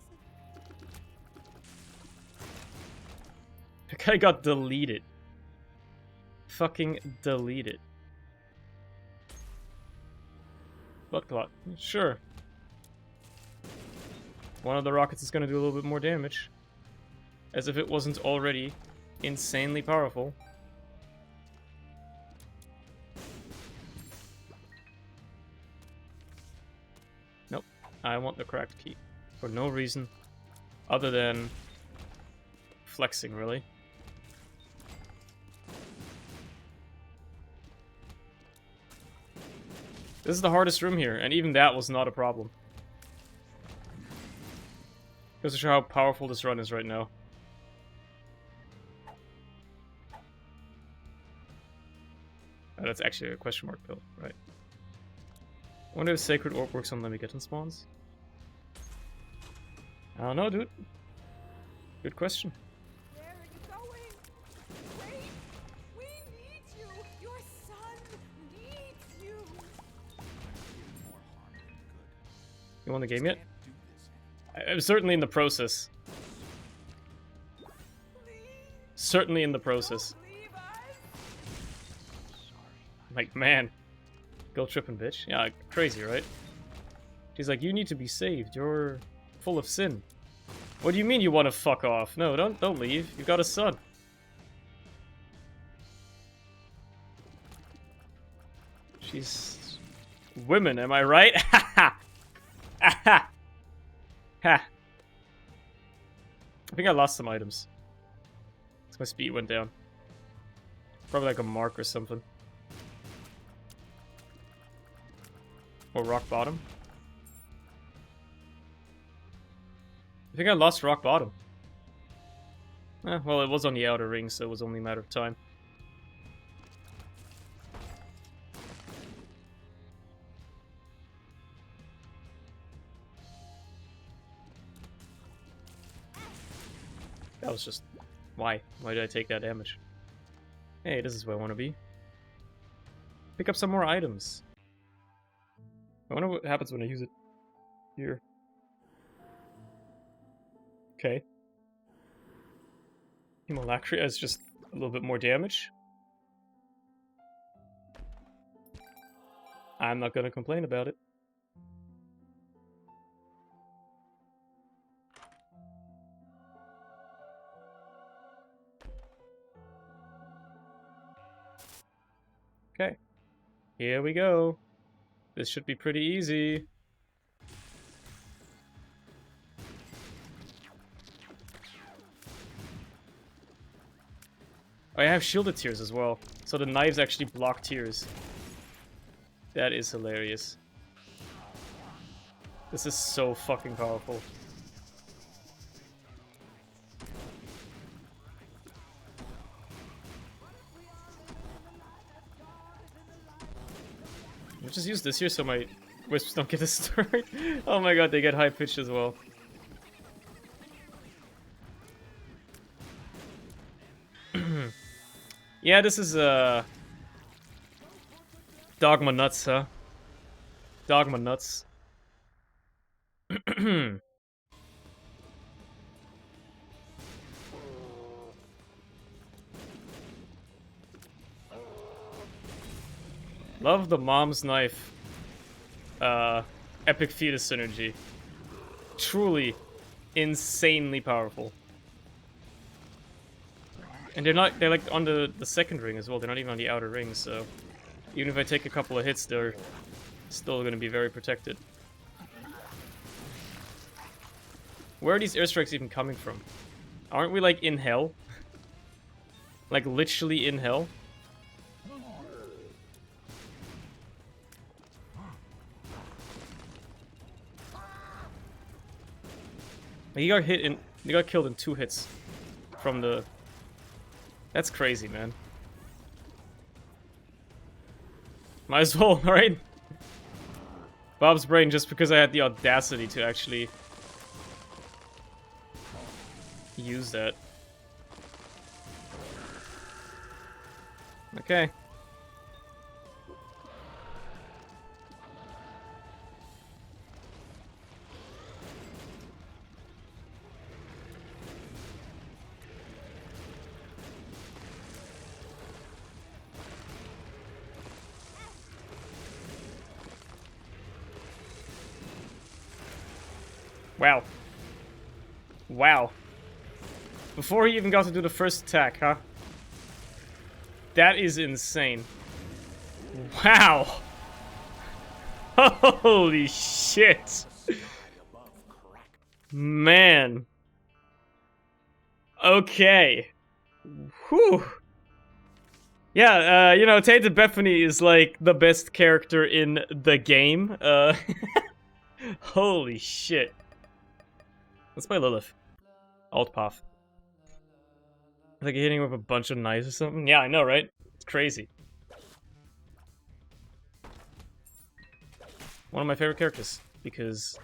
That guy got deleted. Fucking deleted. Blood clot. Sure. One of the rockets is gonna do a little bit more damage. As if it wasn't already insanely powerful. Nope. I want the cracked key. For no reason. Other than flexing, really. This is the hardest room here, and even that was not a problem. Goes to show how powerful this run is right now. Oh, that's actually a question mark pill, right? I wonder if Sacred Orb works on Lemmigeddon spawns? I don't know, dude. Good question. Where are you going? Wait! We need you! Your son needs you! More harm than good. You won the game yet? Can't do this. I'm certainly in the process. Please Certainly in the process. don't leave us! I'm like, man. Go tripping, bitch. Yeah, crazy, right? She's like, you need to be saved. You're full of sin. What do you mean you want to fuck off? No, don't leave. You got a son. She's women, am I right? Ha ha. Ha ha. I think I lost some items. My speed went down. Probably like a mark or something. Or rock bottom. I think I lost rock bottom. Well, it was on the outer ring, so it was only a matter of time. That was just... Why? Why did I take that damage? Hey, this is where I want to be. Pick up some more items. I wonder what happens when I use it here. Okay. Hemolacria is just a little bit more damage. I'm not gonna complain about it. Okay. Here we go. This should be pretty easy. Oh, I have shielded tears as well. So the knives actually block tears. That is hilarious. This is so fucking powerful. I'll just use this here so my wisps don't get destroyed. Oh my god, they get high pitched as well. Yeah, this is Dogma nuts, huh? Dogma nuts. Love the mom's knife. Epic fetus synergy. Truly insanely powerful. And they're like on the second ring as well. They're not even on the outer ring, so even if I take a couple of hits, they're still gonna be very protected. Where are these airstrikes even coming from? Aren't we like in hell? Like literally in hell? He got killed in 2 hits from the... That's crazy, man. Might as well, right? Bob's brain, just because I had the audacity to actually use that. Okay. Wow. Wow. Before he even got to do the first attack, huh? That is insane. Wow. Holy shit. Man. Okay. Whew. Yeah, you know, Tainted Bethany is like the best character in the game. Holy shit. Let's play Lilith. Alt path. Like hitting with a bunch of knives or something? Yeah, I know, right? It's crazy. One of my favorite characters, because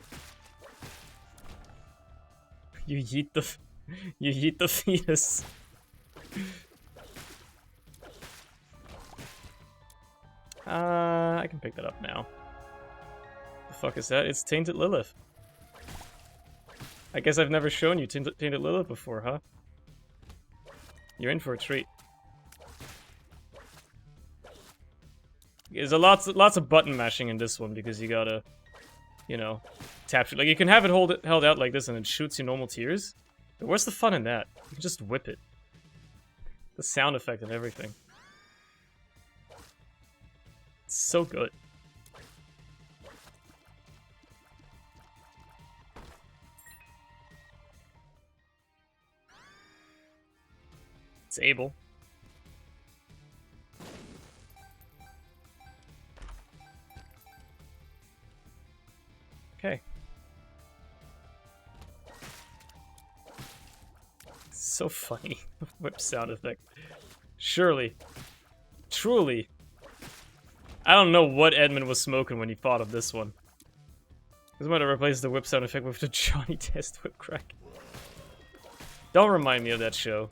you yeet the fetus. I can pick that up now. The fuck is that? It's Tainted Lilith. I guess I've never shown you Tainted Lilith before, huh? You're in for a treat. There's lots of button mashing in this one because you gotta, you know, tap it. Like you can have it held out like this and it shoots you normal tears. But where's the fun in that? You can just whip it. The sound effect and everything. It's so good. It's able. Okay. So funny. Whip sound effect. Surely. Truly. I don't know what Edmund was smoking when he thought of this one. This might have replaced the whip sound effect with the Johnny Test whip crack. Don't remind me of that show.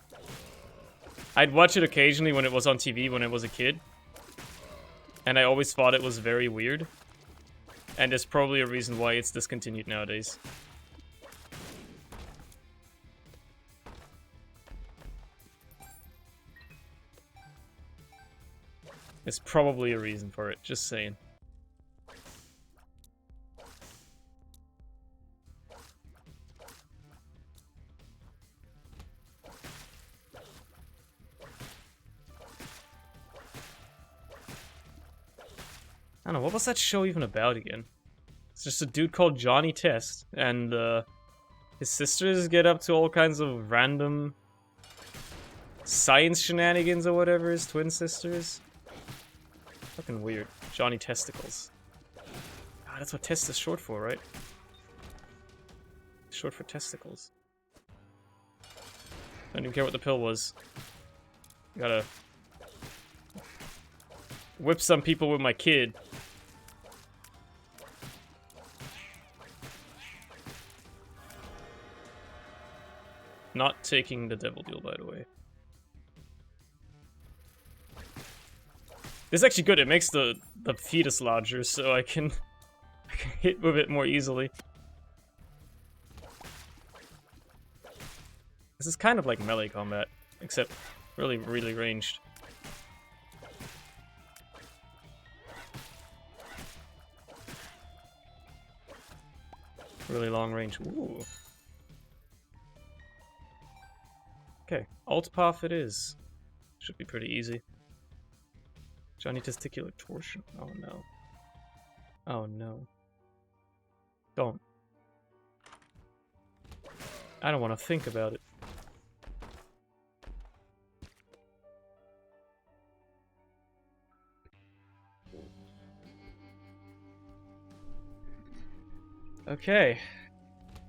I'd watch it occasionally when it was on TV when I was a kid. And I always thought it was very weird. And there's probably a reason why it's discontinued nowadays. There's probably a reason for it, just saying. I don't know, what was that show even about again? It's just a dude called Johnny Test, and his sisters get up to all kinds of random science shenanigans or whatever, his twin sisters. Fucking weird. Johnny Testicles. Ah, that's what test is short for, right? Short for testicles. I don't even care what the pill was. Gotta whip some people with my kid. Not taking the devil deal, by the way. This is actually good. It makes the fetus larger, so I can hit with it more easily. This is kind of like melee combat, except really, really ranged. Really long range. Ooh. Okay, alt path it is. Should be pretty easy. Johnny Testicular Torsion. Oh no. Oh no. Don't. I don't want to think about it. Okay.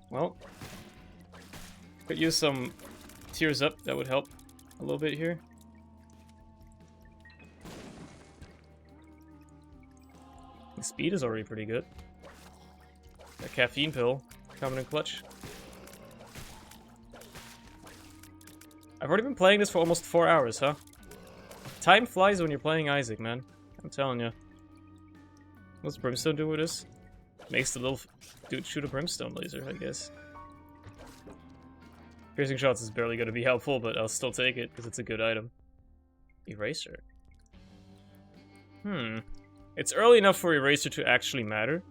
Well, could use some tears up. That would help a little bit here. The speed is already pretty good. That caffeine pill coming in clutch. I've already been playing this for almost 4 hours, huh? Time flies when you're playing Isaac, man. I'm telling you. What's Brimstone do with this? Makes the little dude shoot a brimstone laser, I guess. Piercing shots is barely going to be helpful, but I'll still take it because it's a good item. Eraser. It's early enough for Eraser to actually matter.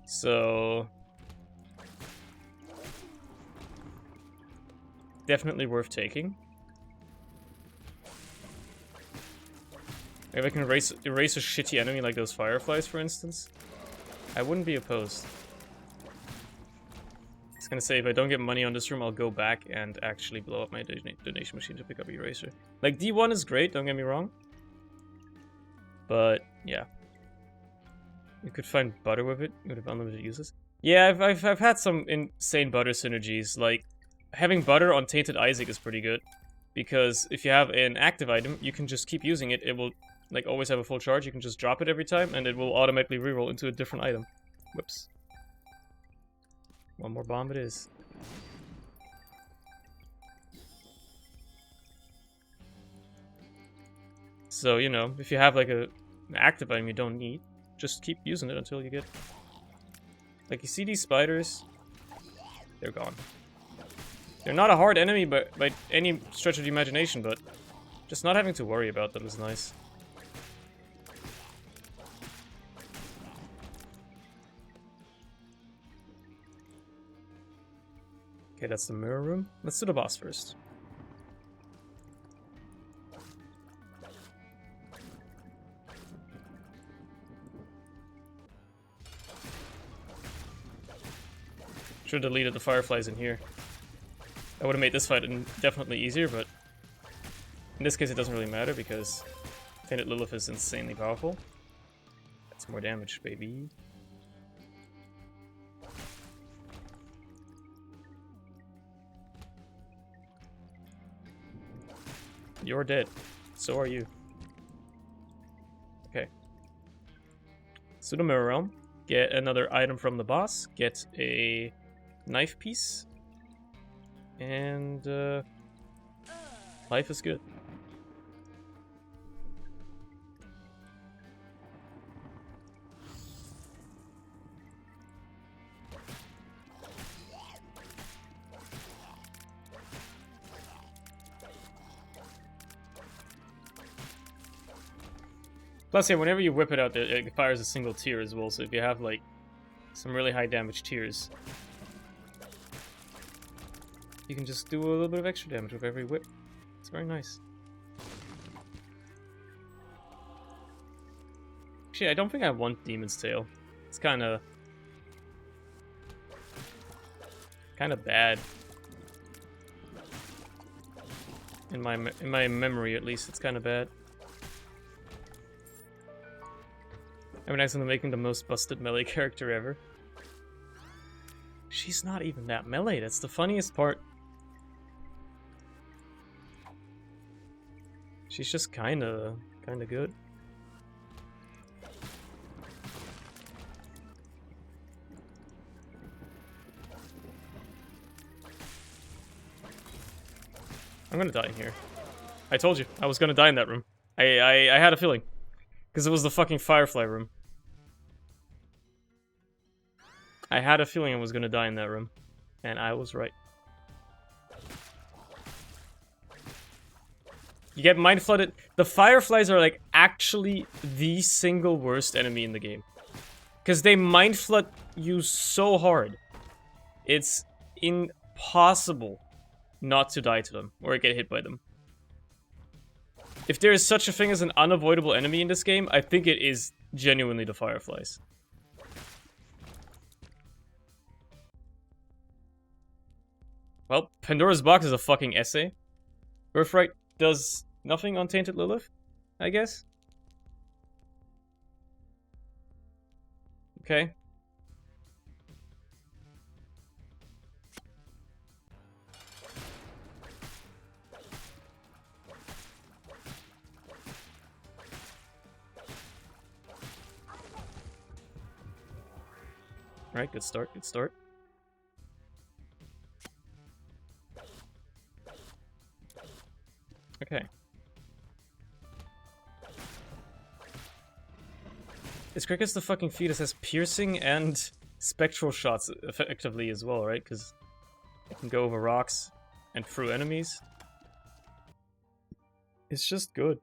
So... definitely worth taking. Maybe I can erase a shitty enemy like those fireflies, for instance. I wouldn't be opposed. I was gonna say, if I don't get money on this room, I'll go back and actually blow up my donation machine to pick up Eraser. Like, D1 is great, don't get me wrong. But, yeah. You could find butter with it, with unlimited uses. Yeah, I've had some insane butter synergies, like, having butter on Tainted Isaac is pretty good. Because if you have an active item, you can just keep using it, it will... like, always have a full charge, you can just drop it every time, and it will automatically reroll into a different item. Whoops. One more bomb it is. So, you know, if you have, like, an active item you don't need, just keep using it until you get... like, you see these spiders? They're gone. They're not a hard enemy by any stretch of the imagination, but just not having to worry about them is nice. Okay, that's the mirror room. Let's do the boss first. Should have deleted the fireflies in here. That would have made this fight definitely easier, but in this case it doesn't really matter because Tainted Lilith is insanely powerful. That's more damage, baby. You're dead. So are you. Okay. So the Mirror Realm. Get another item from the boss. Get a knife piece. And Life is good. Plus, yeah, whenever you whip it out, it fires a single tier as well. So if you have like some really high damage tiers, you can just do a little bit of extra damage with every whip. It's very nice. Actually, I don't think I want Demon's Tail. It's kind of bad. In my memory, at least, it's kind of bad. I mean, accidentally making the most busted melee character ever. She's not even that melee. That's the funniest part. She's just kind of good. I'm gonna die in here. I told you, I was gonna die in that room. I had a feeling. Because it was the fucking Firefly room. I had a feeling I was gonna die in that room. And I was right. You get mind flooded. The Fireflies are like actually the single worst enemy in the game. Because they mind flood you so hard. It's impossible not to die to them or get hit by them. If there is such a thing as an unavoidable enemy in this game, I think it is genuinely the Fireflies. Well, Pandora's Box is a fucking essay. Birthright does nothing on Tainted Lilith, I guess. Okay. Alright, good start, good start. Okay. Is Cricket's the fucking fetus has piercing and spectral shots effectively as well, right? Because it can go over rocks and through enemies. It's just good.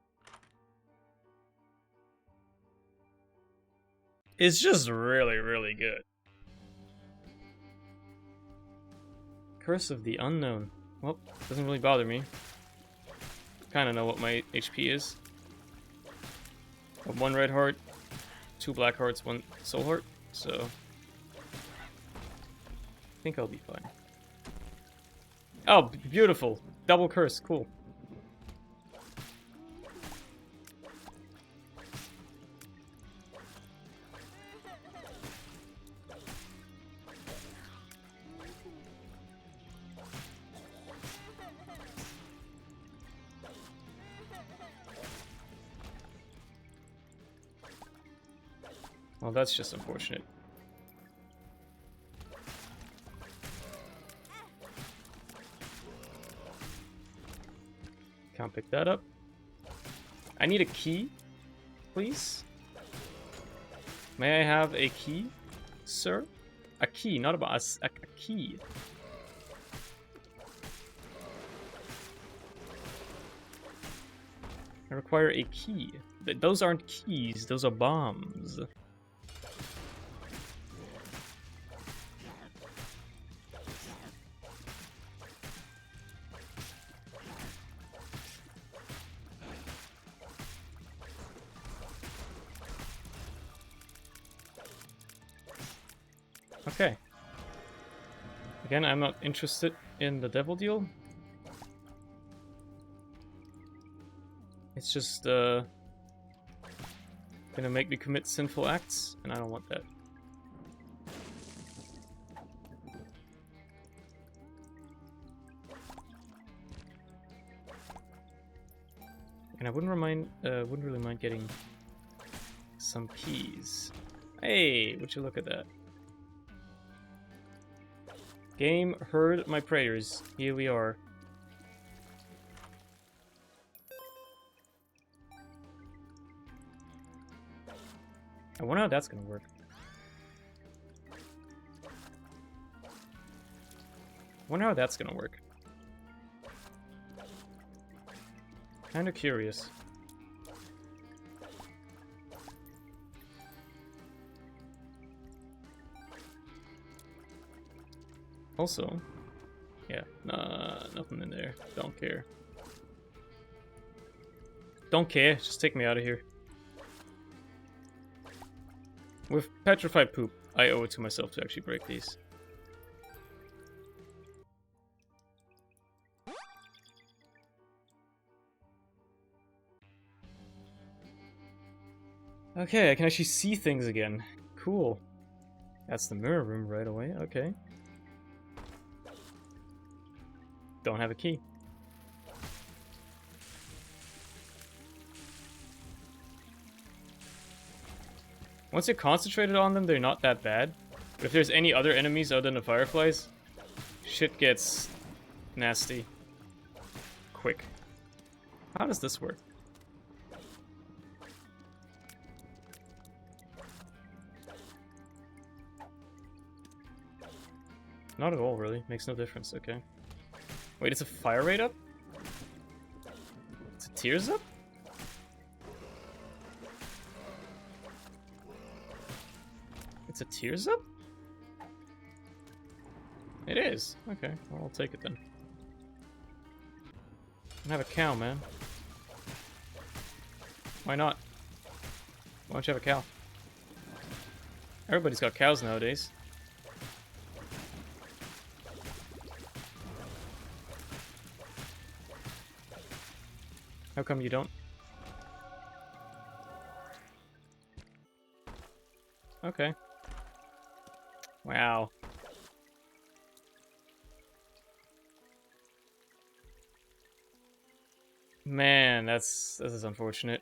It's just really, really good. Curse of the Unknown. Well, doesn't really bother me. Kind of know what my HP is. One red heart, 2 black hearts, 1 soul heart. So, I think I'll be fine. Oh, beautiful. Double curse. Cool. Well, that's just unfortunate. Can't pick that up. I need a key, please. May I have a key, sir? A key, not a boss. A key. I require a key. Those aren't keys, those are bombs. Okay. Again, I'm not interested in the devil deal. It's just, gonna make me commit sinful acts, and I don't want that. And I wouldn't really mind getting some keys. Hey, would you look at that? Game heard my prayers. Here we are. I wonder how that's gonna work. Wonder how that's gonna work. Kinda curious. Also, yeah, nah, nothing in there. Don't care. Don't care, just take me out of here. With petrified poop, I owe it to myself to actually break these. Okay, I can actually see things again. Cool. That's the mirror room right away, okay. Don't have a key. Once you're concentrated on them, they're not that bad. But if there's any other enemies other than the fireflies, shit gets nasty. Quick. How does this work? Not at all, really. Makes no difference, okay. Wait, it's a fire rate up? It's a tears up? It's a tears up? It is. Okay, well, I'll take it then. I have a cow, man. Why not? Why don't you have a cow? Everybody's got cows nowadays. How come you don't? Okay. Wow. Man, this is unfortunate.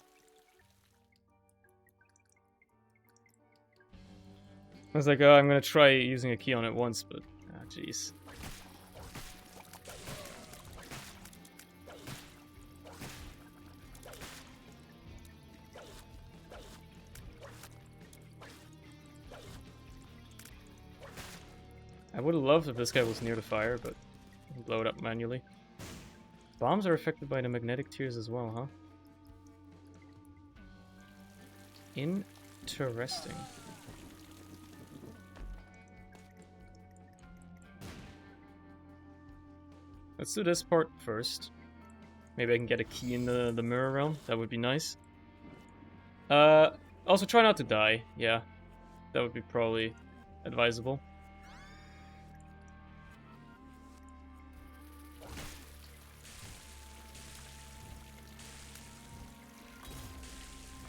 I was like, oh, I'm gonna try using a key on it once, but ah, jeez. I would have loved if this guy was near the fire, but I can blow it up manually. Bombs are affected by the magnetic tears as well, huh? Interesting. Let's do this part first. Maybe I can get a key in the mirror realm. That would be nice. Also try not to die. Yeah, that would be probably advisable.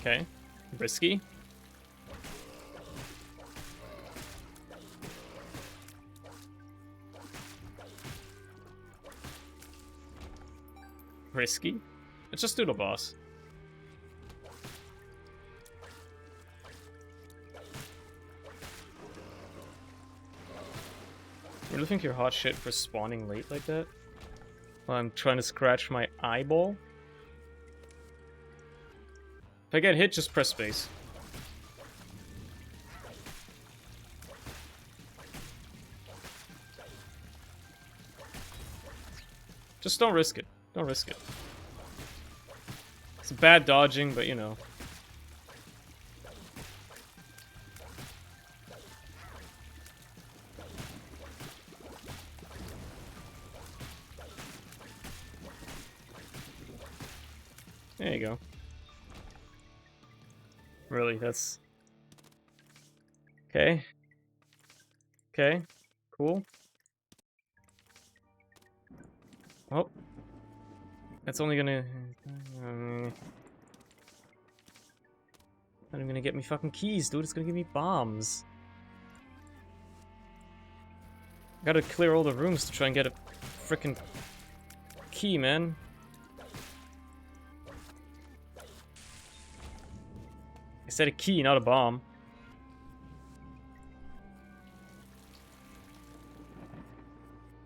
Okay, risky. Risky? Let's just do the boss. Really think you're hot shit for spawning late like that? While I'm trying to scratch my eyeball? If I get hit, just press space. Just don't risk it. Don't risk it. It's bad dodging, but you know. There you go. Really, that's... Okay. Okay. Cool. Oh. That's only gonna... not even gonna get me fucking keys, dude. It's gonna give me bombs. Gotta clear all the rooms to try and get a frickin' key, man. I said a key, not a bomb.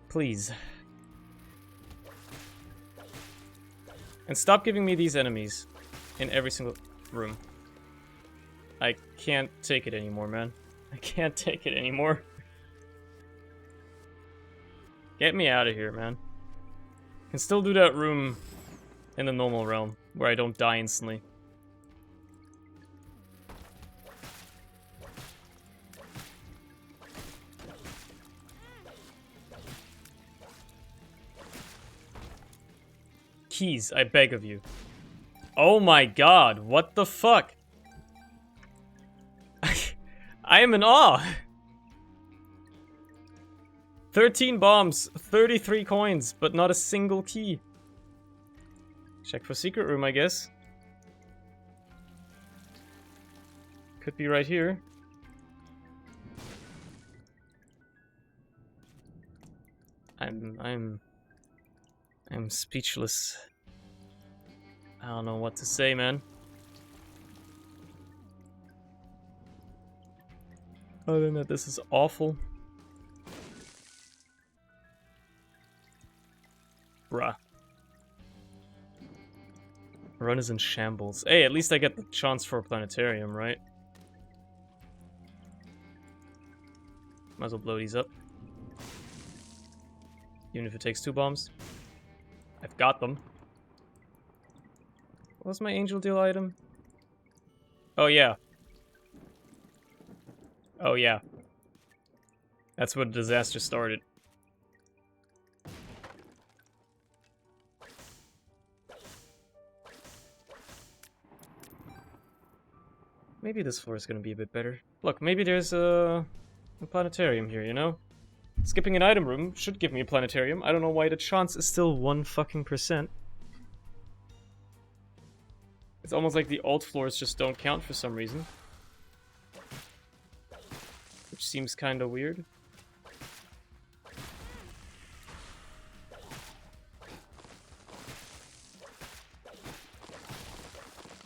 Please. And stop giving me these enemies in every single room. I can't take it anymore, man. I can't take it anymore. Get me out of here, man. Can still do that room in the normal realm, where I don't die instantly. Keys, I beg of you. Oh my god, what the fuck? I am in awe! 13 bombs, 33 coins, but not a single key. Check for secret room, I guess. Could be right here. I'm speechless. I don't know what to say, man. Other than that, this is awful. Bruh. Run is in shambles. Hey, at least I get the chance for a planetarium, right? Might as well blow these up. Even if it takes 2 bombs. I've got them. What's my angel deal item? Oh, yeah. Oh, yeah. That's what disaster started. Maybe this floor is gonna be a bit better. Look, maybe there's a planetarium here, you know? Skipping an item room should give me a planetarium. I don't know why the chance is still 1%. It's almost like the alt floors just don't count for some reason. Which seems kinda weird.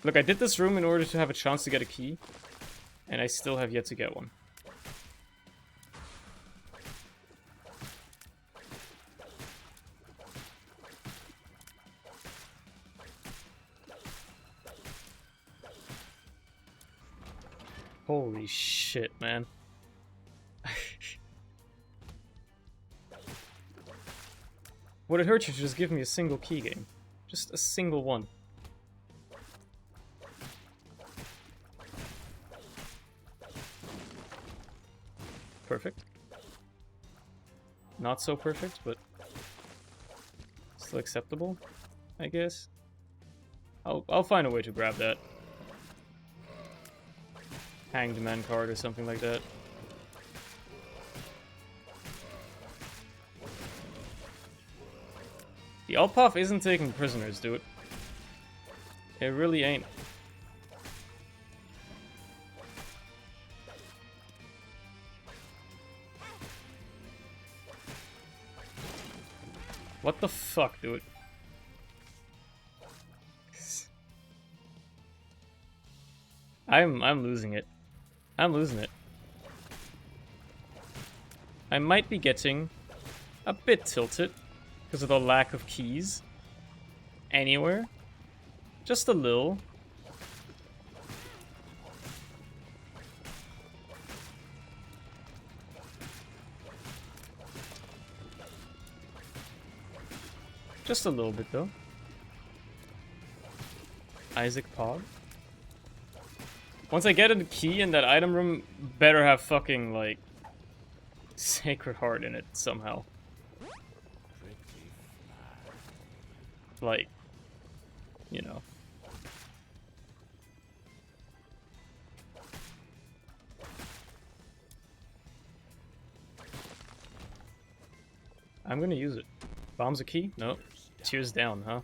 Look, I did this room in order to have a chance to get a key. And I still have yet to get one. Holy shit, man. Would it hurt you to just give me a single key game? Just a single one. Perfect. Not so perfect, but still acceptable, I guess. I'll find a way to grab that. Hanged man card or something like that. The Altpaf isn't taking prisoners, dude. It really ain't. What the fuck, dude? I'm losing it. I'm losing it. I might be getting a bit tilted because of the lack of keys anywhere. Just a little. Just a little bit, though. Isaac Pog. Once I get a key in that item room, better have fucking, like, Sacred Heart in it somehow. Like, you know. I'm gonna use it. Bomb's a key? No. Tears down, huh?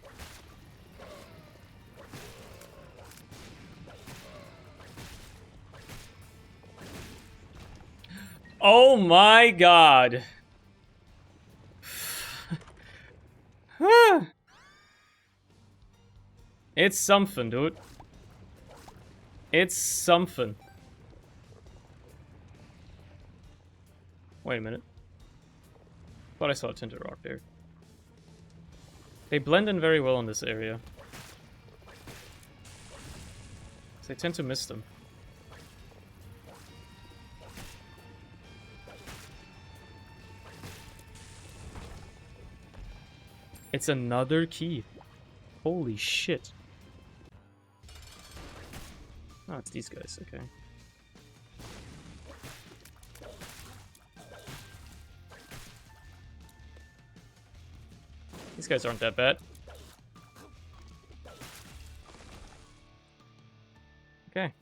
Oh my god! It's something, dude. It's something. Wait a minute. Thought I saw a tinted rock there. They blend in very well in this area. So I tend to miss them. It's another key. Holy shit. Oh, it's these guys, okay. These guys aren't that bad. Okay.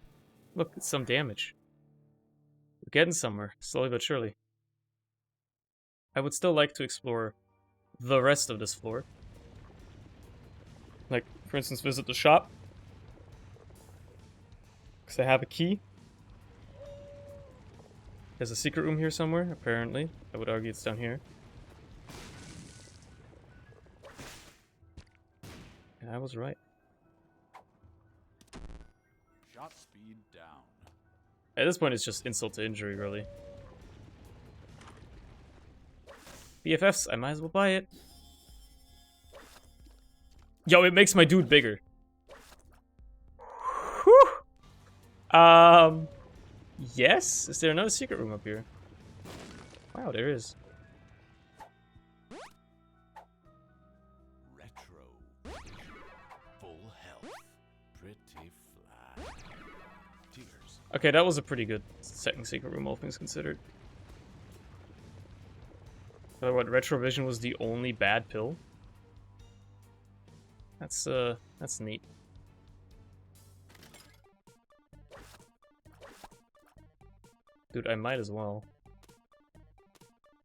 Look, it's some damage. We're getting somewhere, slowly but surely. I would still like to explore the rest of this floor. Like, for instance, visit the shop. Because I have a key. There's a secret room here somewhere, apparently. I would argue it's down here. And I was right. Shot speed down. At this point, it's just insult to injury, really. BFFs, I might as well buy it. Yo, it makes my dude bigger. Whew. Yes? Is there another secret room up here? Wow, there is. Retro. Full health. Pretty flat. Tears. Okay, that was a pretty good second secret room, all things considered. So what, Retrovision was the only bad pill? That's neat. Dude, I might as well.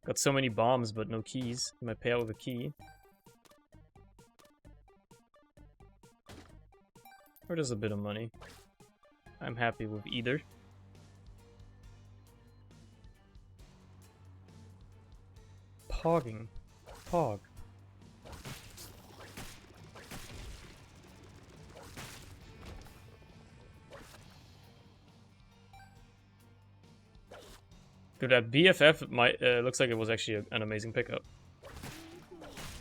Got so many bombs, but no keys. I might pay out with a key. Or just a bit of money. I'm happy with either. Pogging. Pog. Dude, that BFF might, looks like it was actually an amazing pickup.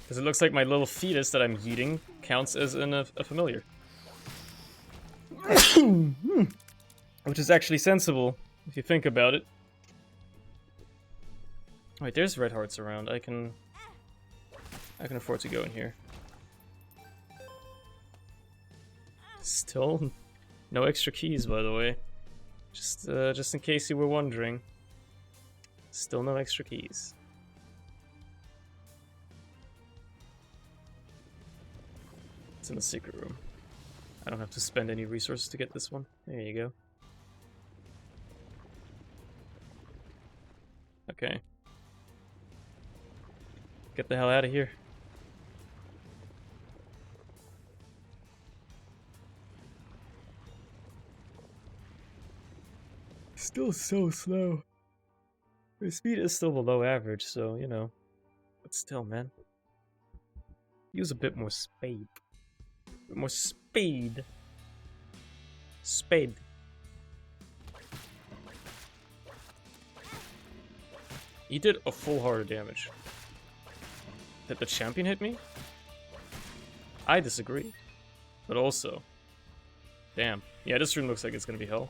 Because it looks like my little fetus that I'm eating counts as a familiar. Which is actually sensible, if you think about it. Wait, there's red hearts around. I can afford to go in here. Still no extra keys, by the way. Just in case you were wondering. Still no extra keys. It's in the secret room. I don't have to spend any resources to get this one. There you go. Okay. Get the hell out of here. Still so slow. My speed is still below average, so, you know. But still, man. Use a bit more speed. A bit more speed. Spade. He did a full heart of damage. Did the champion hit me? I disagree. But also... Damn. Yeah, this room looks like it's gonna be hell.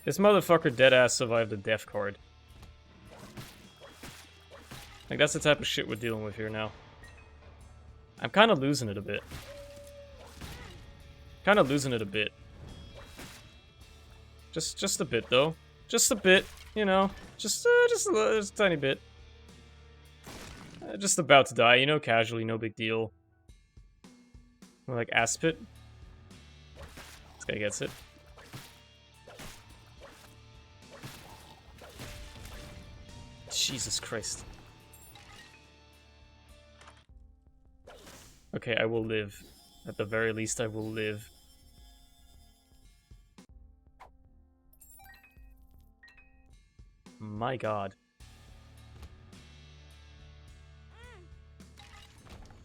This motherfucker deadass survived the death card. Like, that's the type of shit we're dealing with here now. I'm kind of losing it a bit. Kind of losing it a bit. Just a bit, though. Just a bit, you know. Just a tiny bit. Just about to die, you know, casually, no big deal. More like Aspit. This guy gets it. Jesus Christ. Okay, I will live. At the very least, I will live. My god.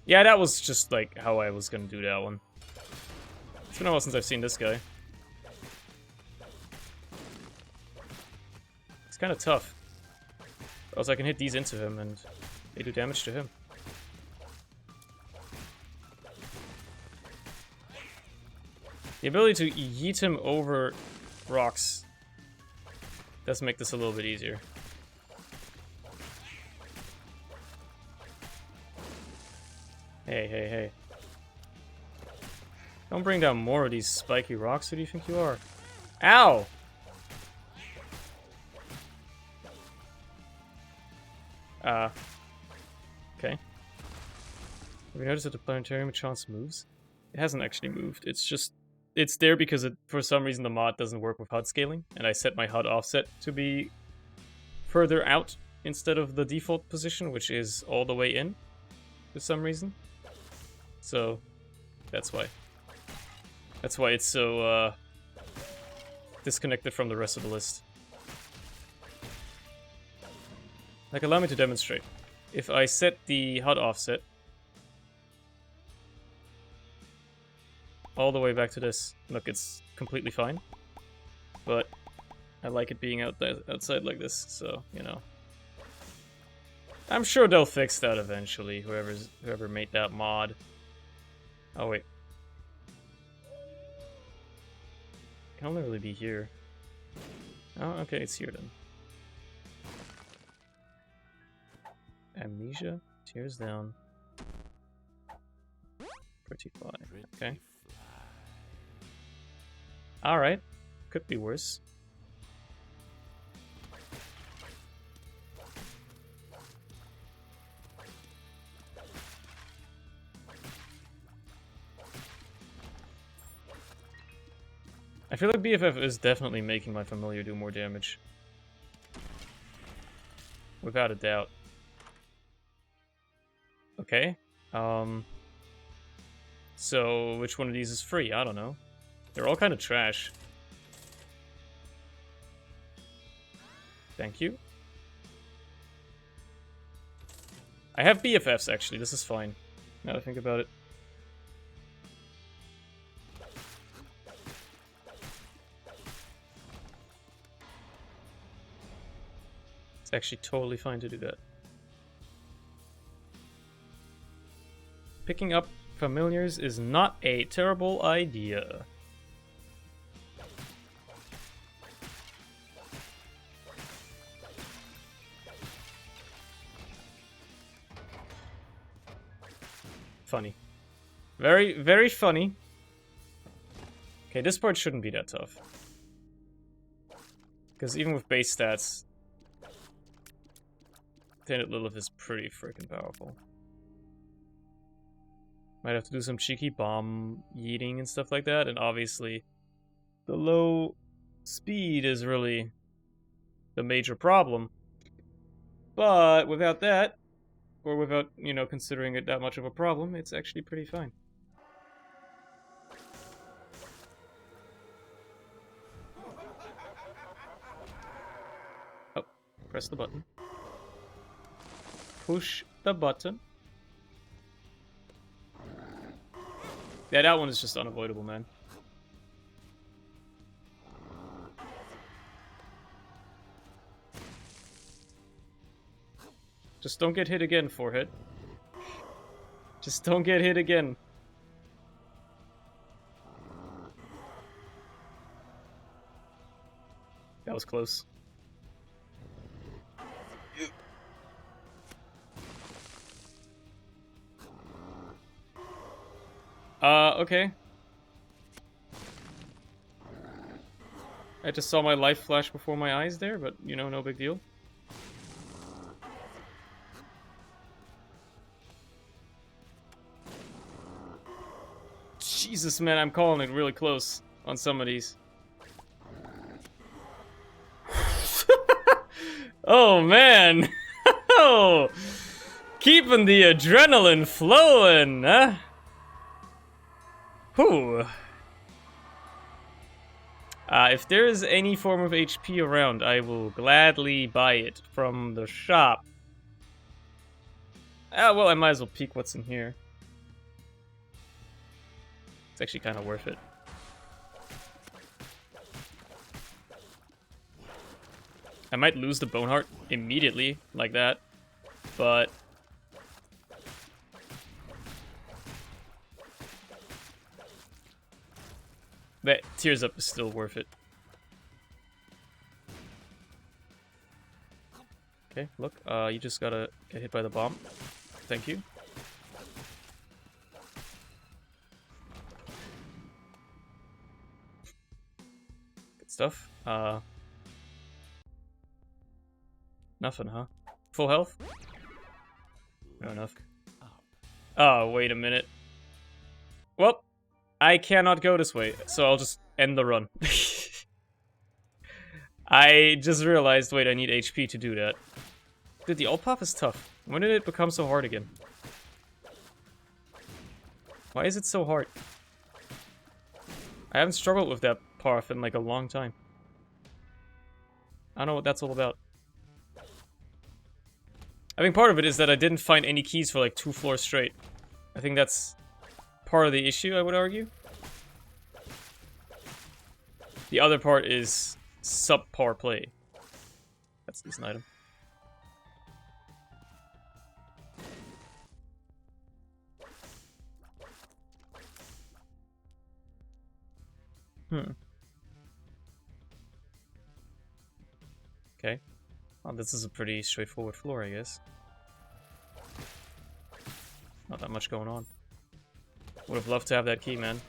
Yeah, that was just like how I was gonna do that one. It's been a while since I've seen this guy. It's kind of tough. Or else I can hit these into him and they do damage to him. The ability to yeet him over rocks does make this a little bit easier. Hey, hey, hey. Don't bring down more of these spiky rocks. Who do you think you are? Ow! Okay. Have you noticed that the planetarium chance moves? It hasn't actually moved. It's just... It's there because for some reason the mod doesn't work with HUD scaling, and I set my HUD offset to be further out instead of the default position, which is all the way in, for some reason. So, that's why. That's why it's so, disconnected from the rest of the list. Like, allow me to demonstrate. If I set the HUD offset all the way back to this, look, it's completely fine. But I like it being outside like this, so, you know. I'm sure they'll fix that eventually, whoever made that mod. Oh, wait. It can only really be here. Oh, okay, it's here then. Amnesia, tears down. Pretty fly. Okay. Alright. Could be worse. I feel like BFF is definitely making my familiar do more damage. Without a doubt. Okay. So, which one of these is free? I don't know. They're all kind of trash. Thank you. I have BFFs, actually. This is fine. Now that I think about it. It's actually totally fine to do that. Picking up familiars is not a terrible idea. Funny. Very, very funny. Okay, this part shouldn't be that tough. Because even with base stats, Tainted Lilith is pretty freaking powerful. Might have to do some cheeky bomb yeeting and stuff like that, and obviously the low speed is really the major problem. But without that, or without, you know, considering it that much of a problem, it's actually pretty fine. Oh, press the button. Push the button. Yeah, that one is just unavoidable, man. Just don't get hit again, Forehead. Just don't get hit again. That was close. Okay. I just saw my life flash before my eyes there, but, you know, no big deal. Jesus, man, I'm calling it really close on some of these. Oh, man. Oh, keeping the adrenaline flowing, huh? Whew. If there is any form of HP around, I will gladly buy it from the shop. Well, I might as well peek what's in here. It's actually kind of worth it. I might lose the Bone Heart immediately, like that, but... that Tears Up is still worth it. Okay, look, you just gotta get hit by the bomb. Thank you. stuff. Nothing, huh? Full health? Fair enough. Oh, wait a minute. Well, I cannot go this way, so I'll just end the run. I just realized, wait, I need HP to do that. Dude, the alt path is tough. When did it become so hard again? Why is it so hard? I haven't struggled with that path in like a long time. I don't know what that's all about. I think part of it is that I didn't find any keys for like 2 floors straight. I think that's part of the issue, I would argue. The other part is subpar play. That's a decent item. Okay. Well, this is a pretty straightforward floor, I guess. Not that much going on. Would have loved to have that key, man.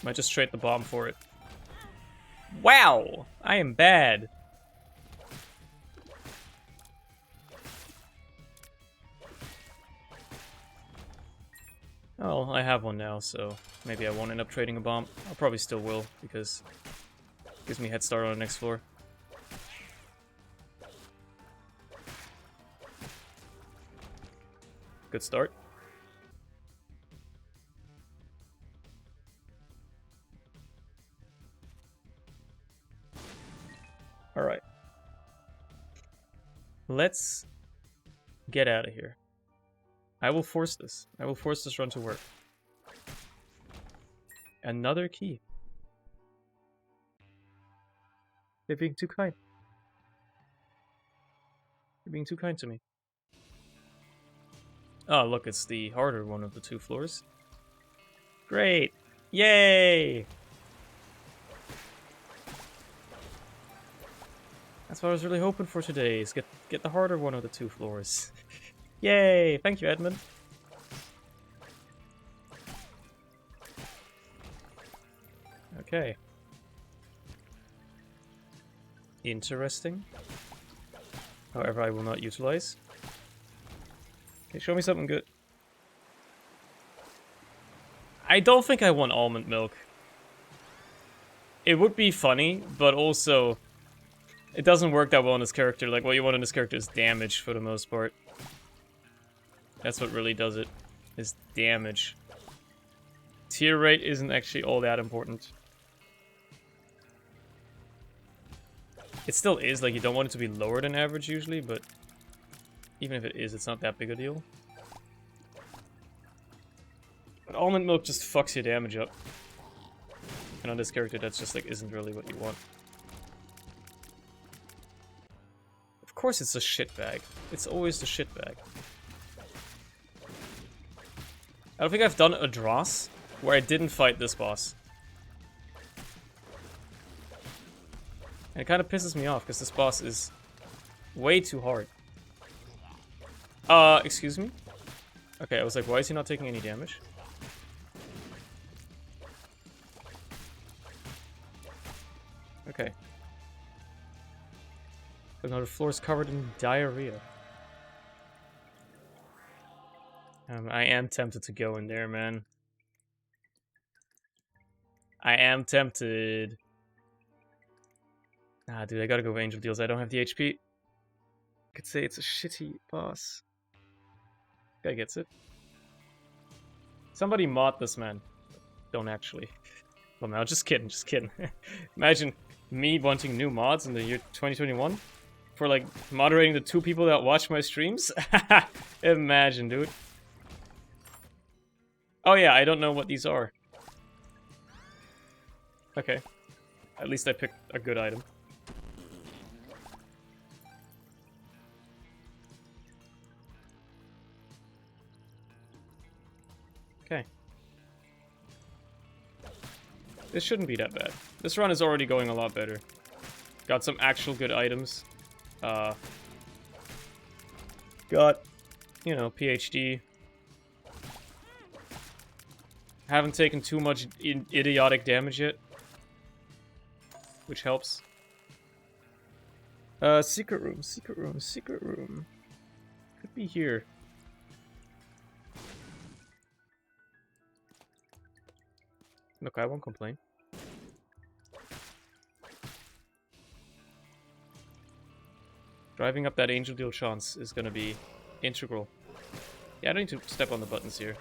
Might just trade the bomb for it. Wow! I am bad. Oh, I have one now, so maybe I won't end up trading a bomb. I probably still will, because it gives me a head start on the next floor. Good start. Alright. Let's get out of here. I will force this. I will force this run to work. Another key. They're being too kind. They're being too kind to me. Oh, look, it's the harder one of the 2 floors. Great! Yay! That's what I was really hoping for today, is get the harder one of the 2 floors. Yay! Thank you, Edmund. Okay. Interesting. However, I will not utilize. Okay, show me something good. I don't think I want almond milk. It would be funny, but also it doesn't work that well in this character. Like, what you want in this character is damage for the most part. That's what really does it, is damage. Tier rate isn't actually all that important. It still is, like, you don't want it to be lower than average usually, but even if it is, it's not that big a deal. But almond milk just fucks your damage up. And on this character, that's just, like, isn't really what you want. Of course it's a shit bag. It's always the shit bag. I don't think I've done a Dross where I didn't fight this boss. And it kind of pisses me off, because this boss is way too hard. Excuse me? Okay, I was like, why is he not taking any damage? Okay. Another floor is covered in diarrhea. I am tempted to go in there, man. I am tempted. Ah, dude, I gotta go with Angel Deals. I don't have the HP. I could say it's a shitty boss. Guy gets it. Somebody mod this, man. Don't actually. Well, no, just kidding, just kidding. Imagine me wanting new mods in the year 2021 for, like, moderating the 2 people that watch my streams. Imagine, dude. Oh yeah, I don't know what these are. Okay. At least I picked a good item. Okay. This shouldn't be that bad. This run is already going a lot better. Got some actual good items. Got, you know, PhD. Haven't taken too much idiotic damage yet. Which helps. Secret room, secret room, secret room. Could be here. Look, I won't complain. Driving up that Angel Deal chance is gonna be integral. Yeah, I don't need to step on the buttons here.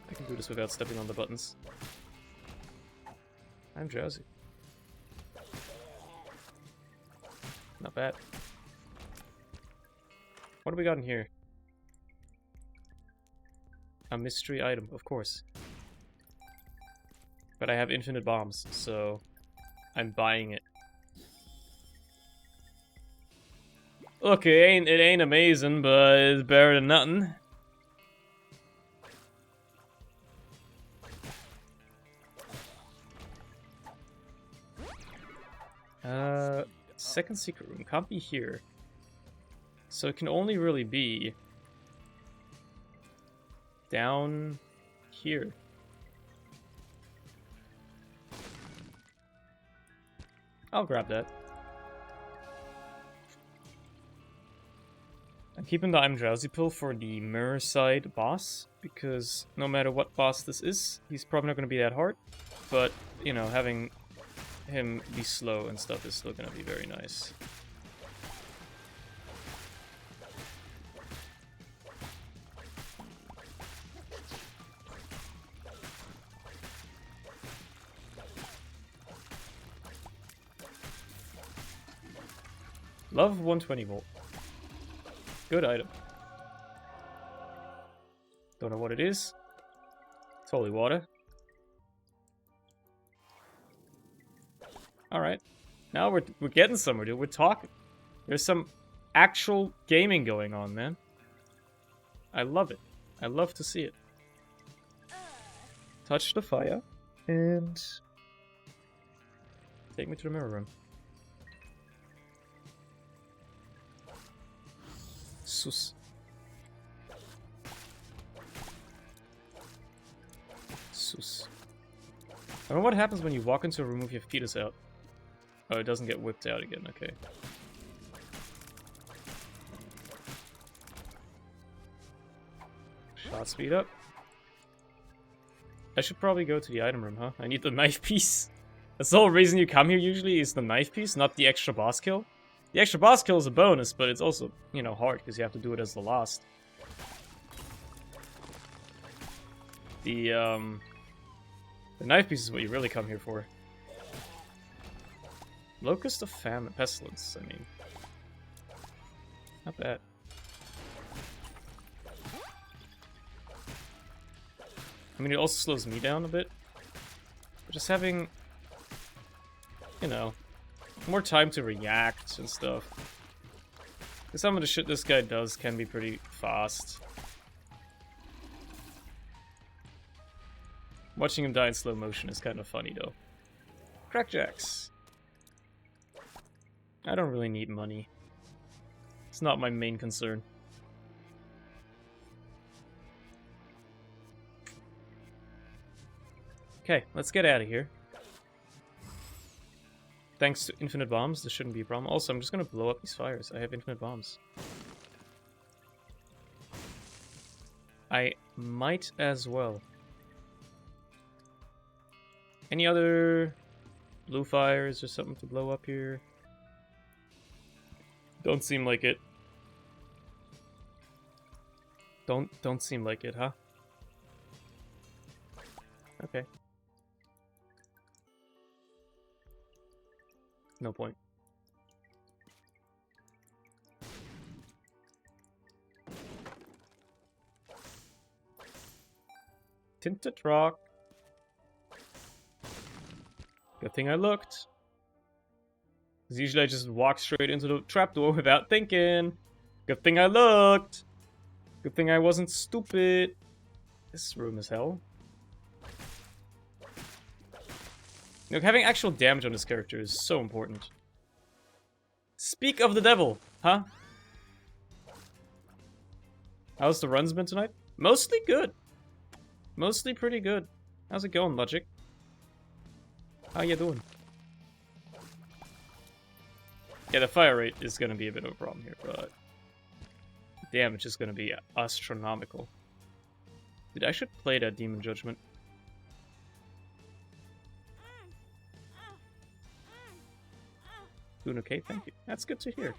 I can do this without stepping on the buttons. I'm drowsy. Not bad. What do we got in here? A mystery item, of course. But I have infinite bombs, so I'm buying it. Look, it ain't amazing, but it's better than nothing. Second secret room can't be here. So it can only really be down here. I'll grab that. I'm keeping the I'm Drowsy pill for the mirror side boss, because no matter what boss this is, he's probably not going to be that hard. But, you know, having him be slow and stuff is still going to be very nice. Love 120 volt. Good item. Don't know what it is. It's holy water. Alright. Now we're getting somewhere, dude. We're talking. There's some actual gaming going on, man. I love it. I love to see it. Touch the fire. And take me to the mirror room. Sus. Sus. I don't know what happens when you walk into a room with your fetus out. Oh, it doesn't get whipped out again, okay. Shot speed up. I should probably go to the item room, huh? I need the knife piece. That's the whole reason you come here usually, is the knife piece, not the extra boss kill. The extra boss kill is a bonus, but it's also, you know, hard, because you have to do it as the last. The knife piece is what you really come here for. Locust of Famine, Pestilence, I mean. Not bad. I mean, it also slows me down a bit. But just having, you know, more time to react and stuff. Because some of the shit this guy does can be pretty fast. Watching him die in slow motion is kind of funny, though. Crackjacks. I don't really need money. It's not my main concern. Okay, let's get out of here. Thanks to infinite bombs, this shouldn't be a problem. Also, I'm just gonna blow up these fires. I have infinite bombs. I might as well. Any other blue fires or something to blow up here? Don't seem like it. Don't seem like it, huh? Okay. No point. Tinted rock. Good thing I looked. Because usually I just walk straight into the trapdoor without thinking. Good thing I looked. Good thing I wasn't stupid. This room is hell. Look, having actual damage on this character is so important. Speak of the devil, huh? How's the runs been tonight? Mostly good. Mostly pretty good. How's it going, Logic? How you doing? Yeah, the fire rate is gonna be a bit of a problem here, but damage is gonna be astronomical. Dude, I should play that Demon Judgment. Doing okay, thank you. That's good to hear.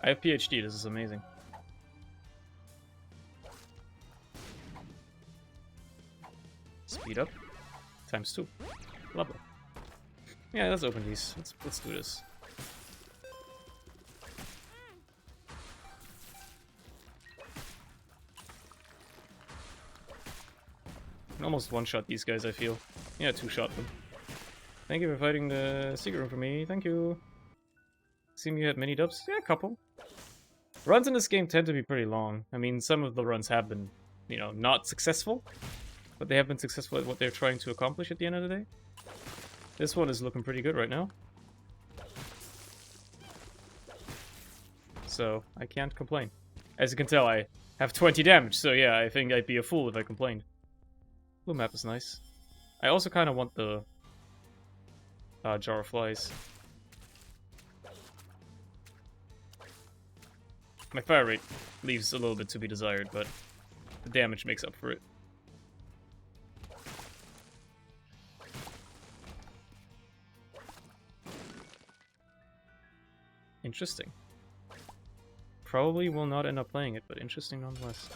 I have PhD, this is amazing. Speed up. ×2. Lovely. Yeah, let's open these. Let's do this. Can almost one-shot these guys, I feel. Yeah, two-shot them. Thank you for fighting the secret room for me. Thank you. Seem you had many dubs? Yeah, a couple. Runs in this game tend to be pretty long. I mean, some of the runs have been, you know, not successful. But they have been successful at what they're trying to accomplish at the end of the day. This one is looking pretty good right now. So, I can't complain. As you can tell, I have 20 damage, so yeah, I think I'd be a fool if I complained. Blue map is nice. I also kind of want the Jar of Flies. My fire rate leaves a little bit to be desired, but the damage makes up for it. Interesting. Probably will not end up playing it, but interesting nonetheless.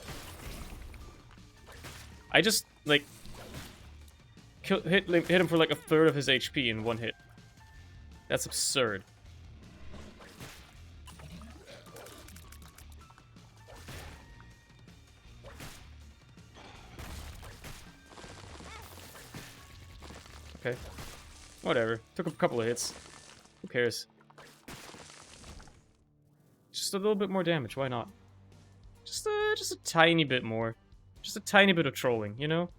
I just, like, hit him for like a third of his HP in one hit. That's absurd. Okay. Whatever. Took a couple of hits. Who cares? Just a little bit more damage, why not? Just a tiny bit more. Just a tiny bit of trolling, you know?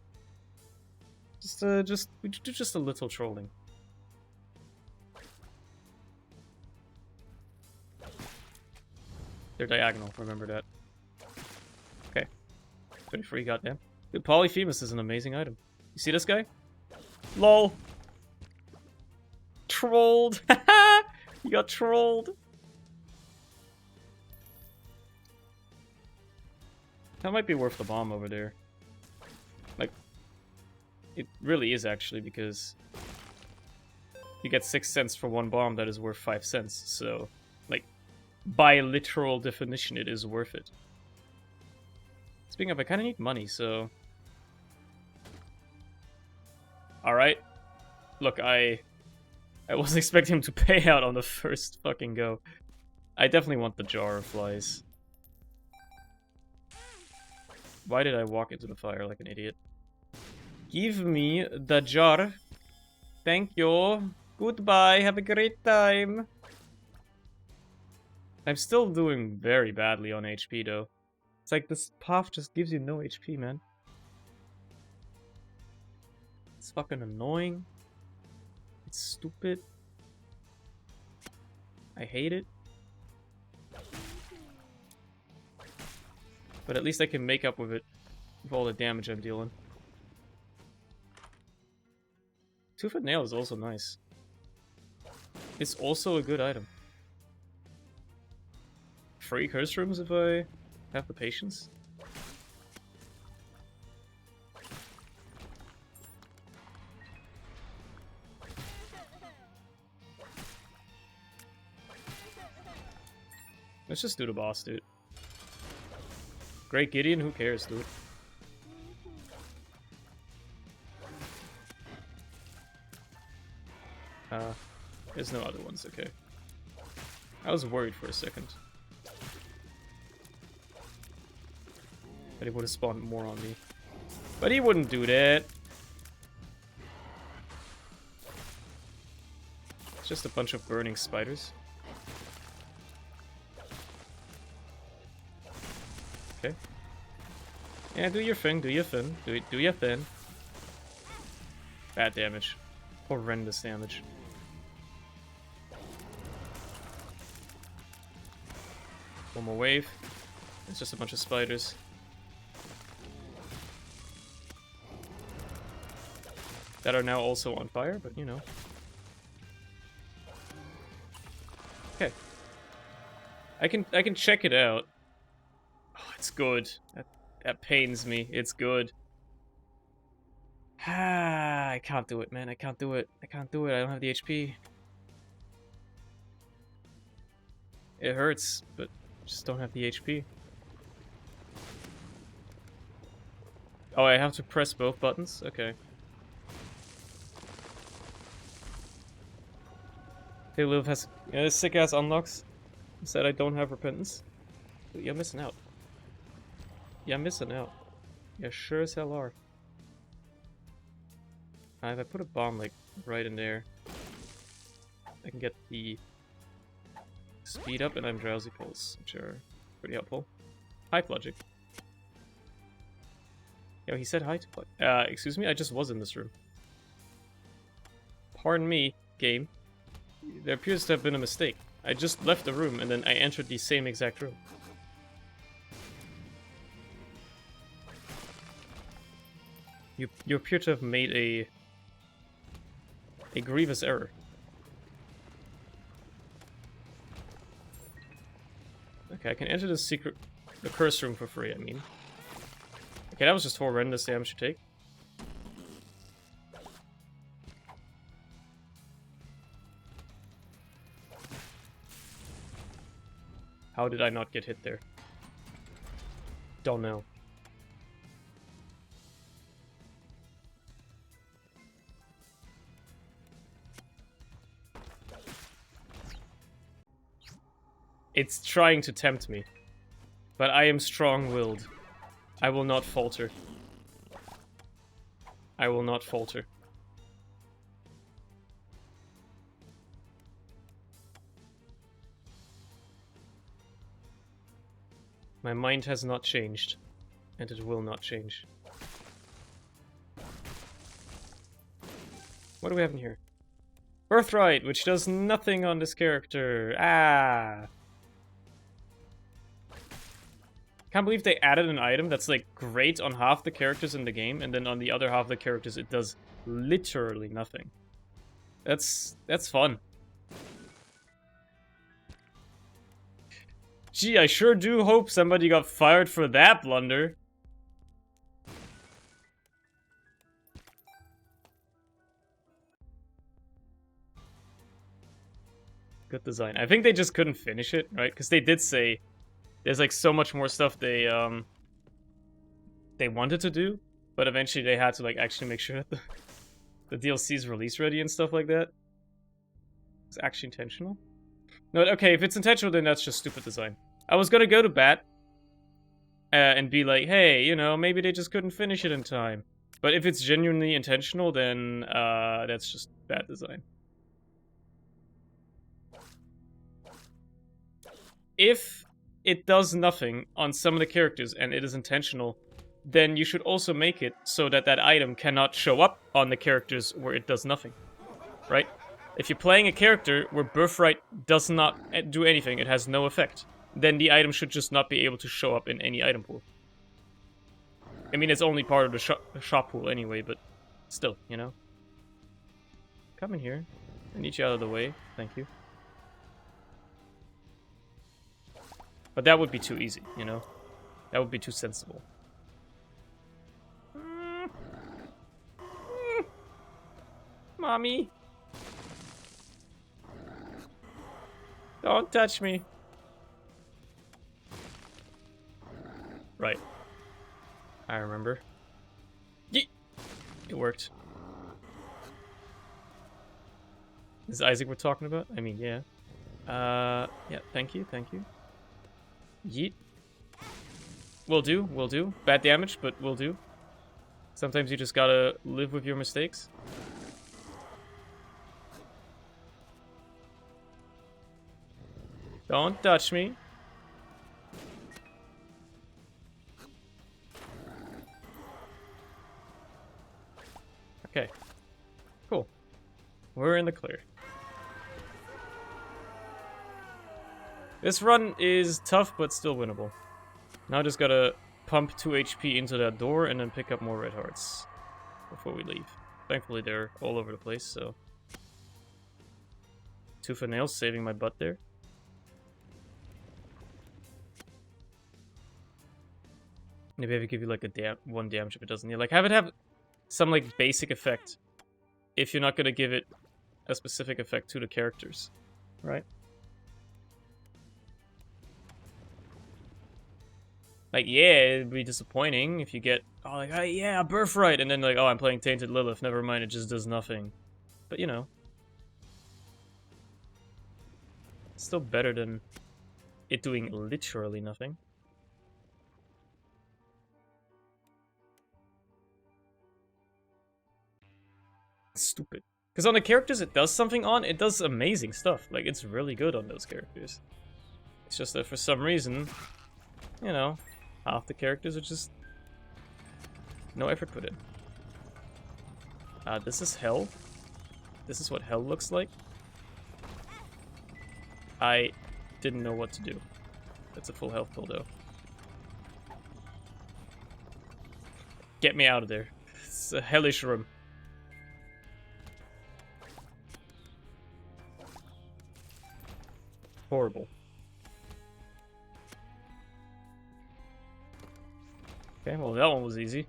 We do just a little trolling. They're diagonal, remember that. Okay. 23, goddamn. Dude, Polyphemus is an amazing item. You see this guy? LOL! Trolled! You got trolled! That might be worth the bomb over there. Like, it really is actually, because you get 6 cents for one bomb that is worth 5 cents, so, like, by literal definition, it is worth it. Speaking of, I kind of need money, so... Alright. Look, I wasn't expecting him to pay out on the first fucking go. I definitely want the Jar of Flies. Why did I walk into the fire like an idiot? Give me the jar. Thank you. Goodbye. Have a great time. I'm still doing very badly on HP, though. It's like this path just gives you no HP, man. It's fucking annoying. It's stupid. I hate it. But at least I can make up with it with all the damage I'm dealing. Two-foot nail is also nice. It's also a good item. 3 curse rooms if I have the patience. Let's just do the boss, dude. Great Gideon, who cares, dude? There's no other ones, okay. I was worried for a second. That he would have spawned more on me. But he wouldn't do that. It's just a bunch of burning spiders. Okay. Yeah, do your thing, do your thing, do your thing. Bad damage. Horrendous damage. One more wave. It's just a bunch of spiders. that are now also on fire, but you know. Okay. I can check it out. Oh, it's good. That pains me. It's good. Ah, I can't do it, man. I can't do it. I can't do it. I don't have the HP. It hurts, but just don't have the HP. Oh, I have to press both buttons? Okay. Hey, Liv has this sick ass unlocks. Said I don't have repentance. You're missing out. You're missing out. You sure as hell are. If I put a bomb like right in there, I can get the speed up and I'm drowsy pulse, which are pretty helpful. Hype logic. Yo, he said hi to excuse me, I just was in this room. Pardon me, game. There appears to have been a mistake. I just left the room and then I entered the same exact room. You appear to have made a grievous error. Okay, I can enter the curse room for free, I mean. Okay, that was just horrendous damage to take. How did I not get hit there? Don't know. It's trying to tempt me. But I am strong-willed. I will not falter. I will not falter. My mind has not changed, and it will not change. What do we have in here? Birthright, which does nothing on this character. Ah! Can't believe they added an item that's like great on half the characters in the game, and then on the other half of the characters it does literally nothing. That's fun. Gee, I sure do hope somebody got fired for that blunder. Good design. I think they just couldn't finish it, right? Because they did say there's like so much more stuff they wanted to do, but eventually they had to like actually make sure that the DLC's release ready and stuff like that. It's actually intentional. No, okay, if it's intentional, then that's just stupid design. I was gonna go to bat and be like, hey, you know, maybe they just couldn't finish it in time. But if it's genuinely intentional, then that's just bad design. If it does nothing on some of the characters and it is intentional, then you should also make it so that that item cannot show up on the characters where it does nothing. Right? If you're playing a character where Birthright does not do anything, it has no effect, then the item should just not be able to show up in any item pool. I mean, it's only part of the shop pool anyway, but still, you know? Come in here. I need you out of the way. Thank you. But that would be too easy, you know? That would be too sensible. Mommy! Don't touch me. Right. I remember. Yeet! It worked. Is Isaac we're talking about? I mean, yeah. Yeah, thank you, thank you. Yeet. Will do, will do. Bad damage, but will do. Sometimes you just gotta live with your mistakes. Don't touch me. Okay. Cool. We're in the clear. This run is tough, but still winnable. Now I just gotta pump 2 HP into that door and then pick up more red hearts before we leave. Thankfully, they're all over the place, so... Tooth and nails saving my butt there. Maybe I would give you like a one damage if it doesn't. Yeah, like have it have some like basic effect if you're not gonna give it a specific effect to the characters, right? Like, yeah, it'd be disappointing if you get, oh, like, oh, yeah, Birthright, and then like, oh, I'm playing Tainted Lilith, never mind, it just does nothing. But, you know. It's still better than it doing literally nothing. Stupid. Because on the characters it does something on, it does amazing stuff. Like, it's really good on those characters. It's just that for some reason, you know, half the characters are just no effort put in. This is hell. This is what hell looks like. I didn't know what to do. That's a full health pull, though. Get me out of there. It's a hellish room. Horrible. Okay, well that one was easy.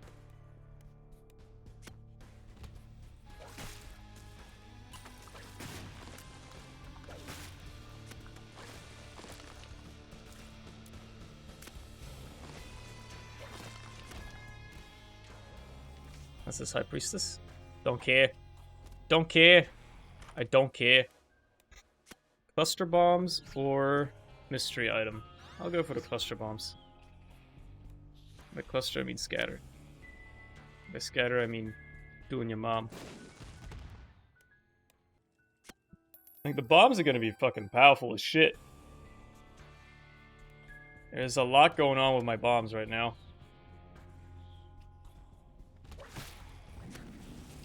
That's this High Priestess. Don't care. Don't care. I don't care. Cluster bombs or mystery item? I'll go for the cluster bombs. By cluster, I mean scatter. By scatter, I mean doing your mom. Like, the bombs are gonna be fucking powerful as shit. There's a lot going on with my bombs right now.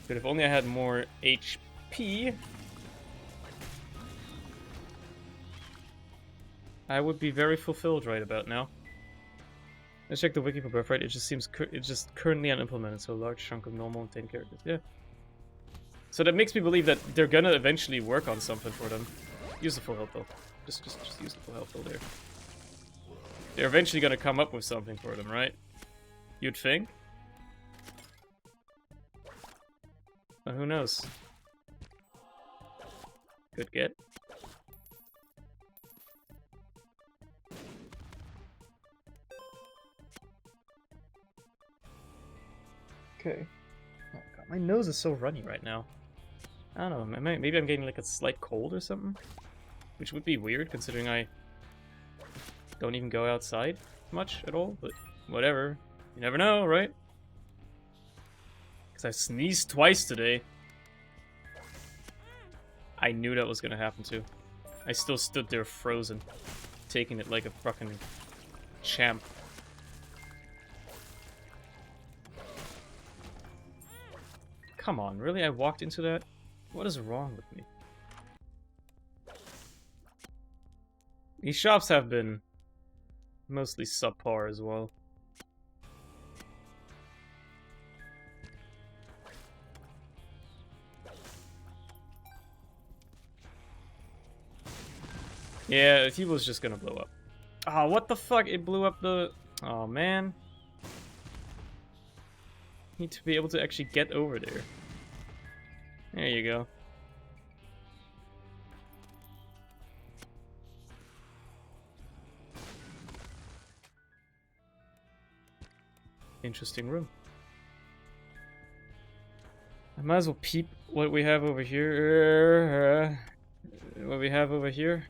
But if only I had more HP, I would be very fulfilled right about now. Let's check the wiki for Birthright. It just seems it's just currently unimplemented, so a large chunk of normal and 10 characters. Yeah. So that makes me believe that they're gonna eventually work on something for them. Use the full health though. Just use the full health though there. They're eventually gonna come up with something for them, right? You'd think? But who knows? Good get. Okay. Oh god, my nose is so runny right now. I don't know, maybe I'm getting like a slight cold or something? Which would be weird considering I don't even go outside much at all, but whatever. You never know, right? Because I sneezed twice today. I knew that was gonna happen too. I still stood there frozen, taking it like a fucking champ. Come on, really? I walked into that? What is wrong with me? These shops have been mostly subpar as well. Yeah, if he was just gonna blow up. Oh, what the fuck? It blew up the... Oh, man. Need to be able to actually get over there. There you go. Interesting room. I might as well peep what we have over here. What we have over here.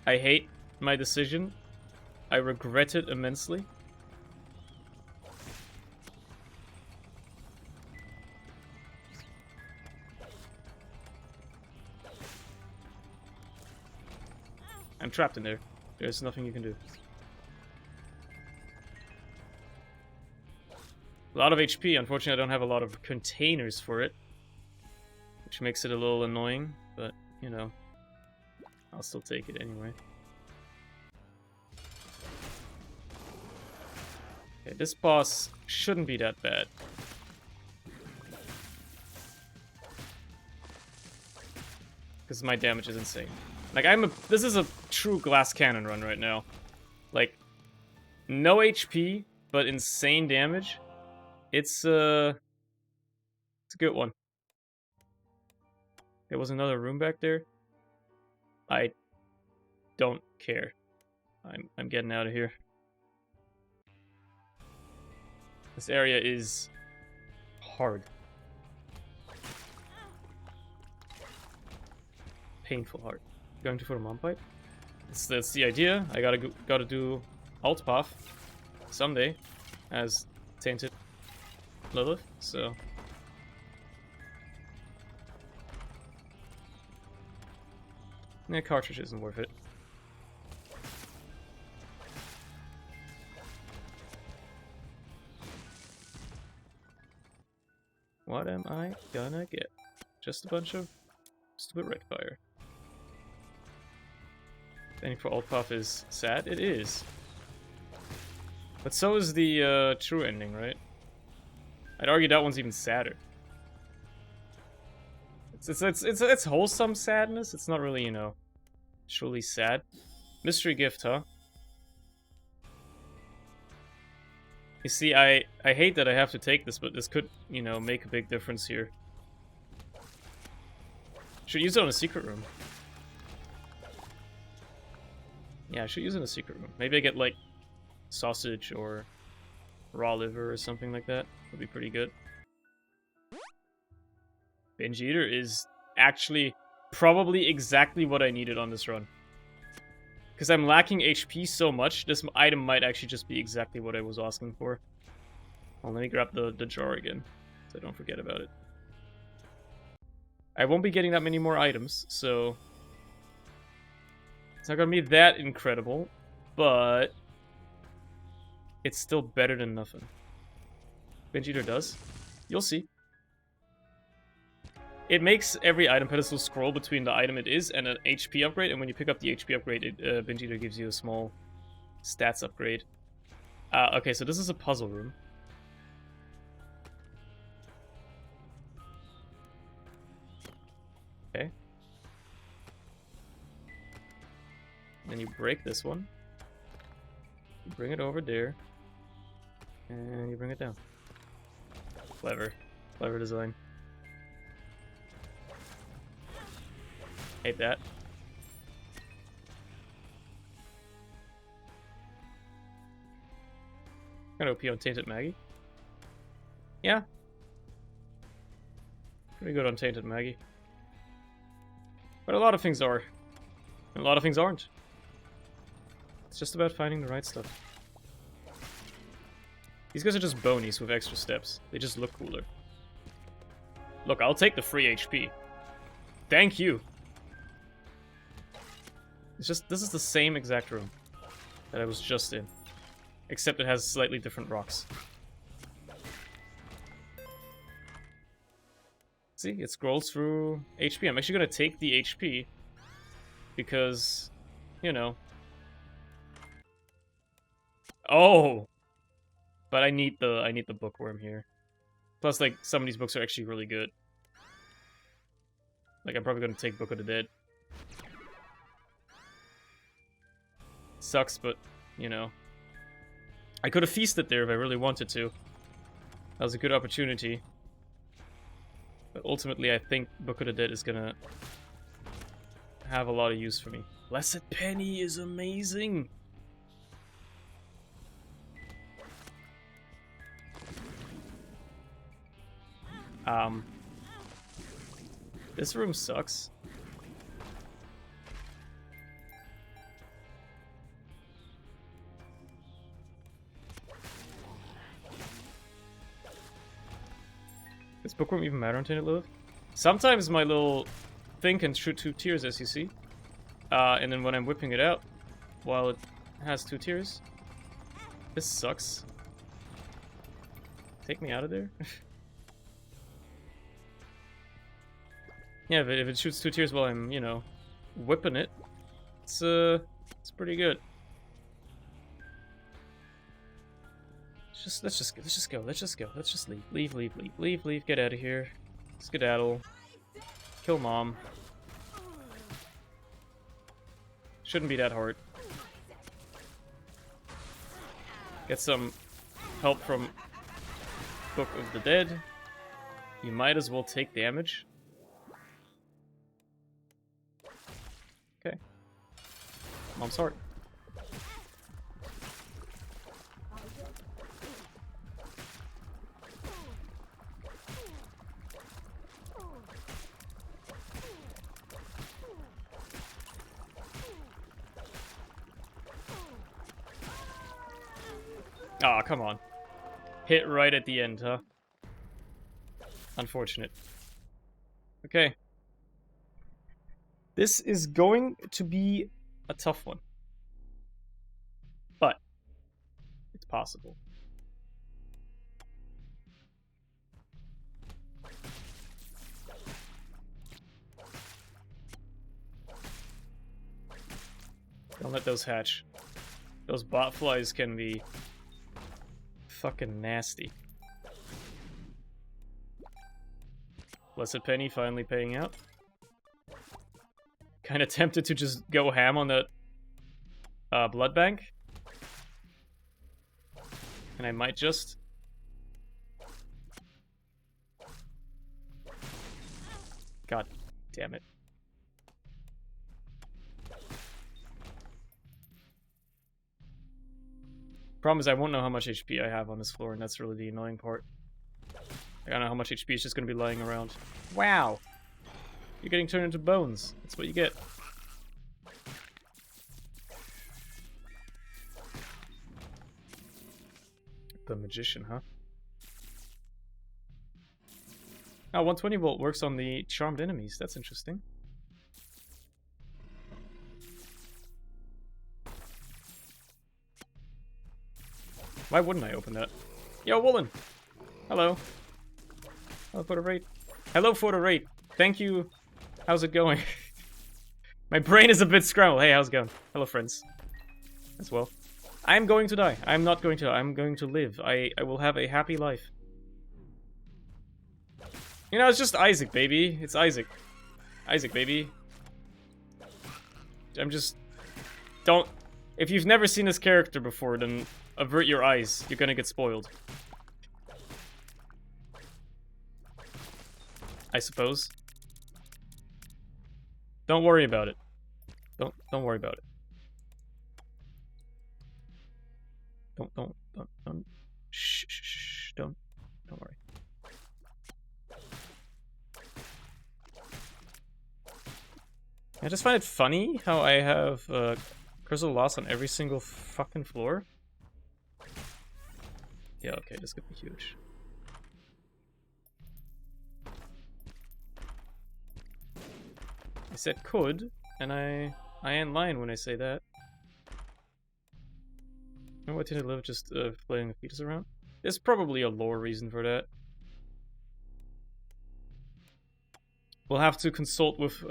I hate my decision. I regret it immensely. I'm trapped in there. There's nothing you can do. A lot of HP. Unfortunately, I don't have a lot of containers for it. Which makes it a little annoying, but, you know. I'll still take it anyway. Okay, this boss shouldn't be that bad. because my damage is insane. Like, this is a true glass cannon run right now. Like, no HP, but insane damage. It's a good one. There was another room back there. I don't care. I'm getting out of here. This area is hard. Painful hard. Going to for a mom pipe? That's the idea. I gotta do alt path someday as Tainted Lilith, so yeah, cartridge isn't worth it. What am I gonna get? Just a bunch of stupid red fire. Ending for alt path is sad. It is, but so is the true ending, right? I'd argue that one's even sadder. It's wholesome sadness. It's not really, you know, truly sad. Mystery gift, huh? You see, I hate that I have to take this, but this could, you know, make a big difference here. Should use it on a secret room. Yeah, I should use it in a secret room. Maybe I get, like, sausage or raw liver or something like that. Would be pretty good. Binge Eater is actually probably exactly what I needed on this run. Because I'm lacking HP so much, this item might actually just be exactly what I was asking for. Well, let me grab the jar again, so I don't forget about it. I won't be getting that many more items, so it's not gonna be that incredible, but it's still better than nothing. Binge Eater does. You'll see. It makes every item pedestal scroll between the item it is and an HP upgrade, and when you pick up the HP upgrade, Binge Eater gives you a small stats upgrade. Okay, so this is a puzzle room. Okay. Then you break this one. You bring it over there. And you bring it down. Clever. Clever design. Hate that. Kind of OP on Tainted Maggie. Yeah. Pretty good on Tainted Maggie. But a lot of things are. And a lot of things aren't. It's just about finding the right stuff. These guys are just bonies with extra steps. They just look cooler. Look, I'll take the free HP. Thank you. It's just, this is the same exact room that I was just in. Except it has slightly different rocks. See, it scrolls through HP. I'm actually gonna take the HP because, you know. Oh! But I need the bookworm here. Plus, like, some of these books are actually really good. Like, I'm probably gonna take Book of the Dead. Sucks, but, you know. I could have feasted there if I really wanted to. That was a good opportunity. But ultimately, I think Book of the Dead is gonna have a lot of use for me. Blessed Penny is amazing! This room sucks. Does bookworm even matter on Tainted Lilith? Sometimes my little thing can shoot 2 tiers, as you see. And then when I'm whipping it out, while it has 2 tiers, this sucks. Take me out of there? Yeah, but if it shoots 2 tiers while I'm, you know, whipping it, it's pretty good. Let's just go. Let's just leave. Get out of here. Skedaddle. Kill mom. Shouldn't be that hard. Get some help from Book of the Dead. You might as well take damage. Okay. Mom's heart. Aw, come on. Hit right at the end, huh? Unfortunate. Okay. This is going to be a tough one. But it's possible. Don't let those hatch. Those bot flies can be fucking nasty. Blessed Penny finally paying out. Kinda tempted to just go ham on that blood bank. And I might just. God damn it. Problem is I won't know how much HP I have on this floor, and that's really the annoying part. I don't know how much HP is just going to be lying around. Wow! You're getting turned into bones. That's what you get. The Magician, huh? Oh, 120 volt works on the charmed enemies. That's interesting. Why wouldn't I open that? Yo, Woolen! Hello. Hello, for the rate. Hello, for the rate. Thank you. How's it going? My brain is a bit scrambled. Hey, how's it going? Hello, friends. As well. I'm going to die. I'm not going to. I'm going to live. I will have a happy life. You know, it's just Isaac, baby. It's Isaac. Isaac, baby. I'm just... Don't... If you've never seen this character before, then avert your eyes. You're gonna get spoiled. I suppose. Don't worry about it. Don't worry about it. Don't. Shh. Don't worry. I just find it funny how I have Crystal Lost on every single fucking floor. Yeah, okay, this could be huge. I said could, and I ain't lying when I say that. Remember what did I live just flailing the fetus around? There's probably a lore reason for that. We'll have to consult with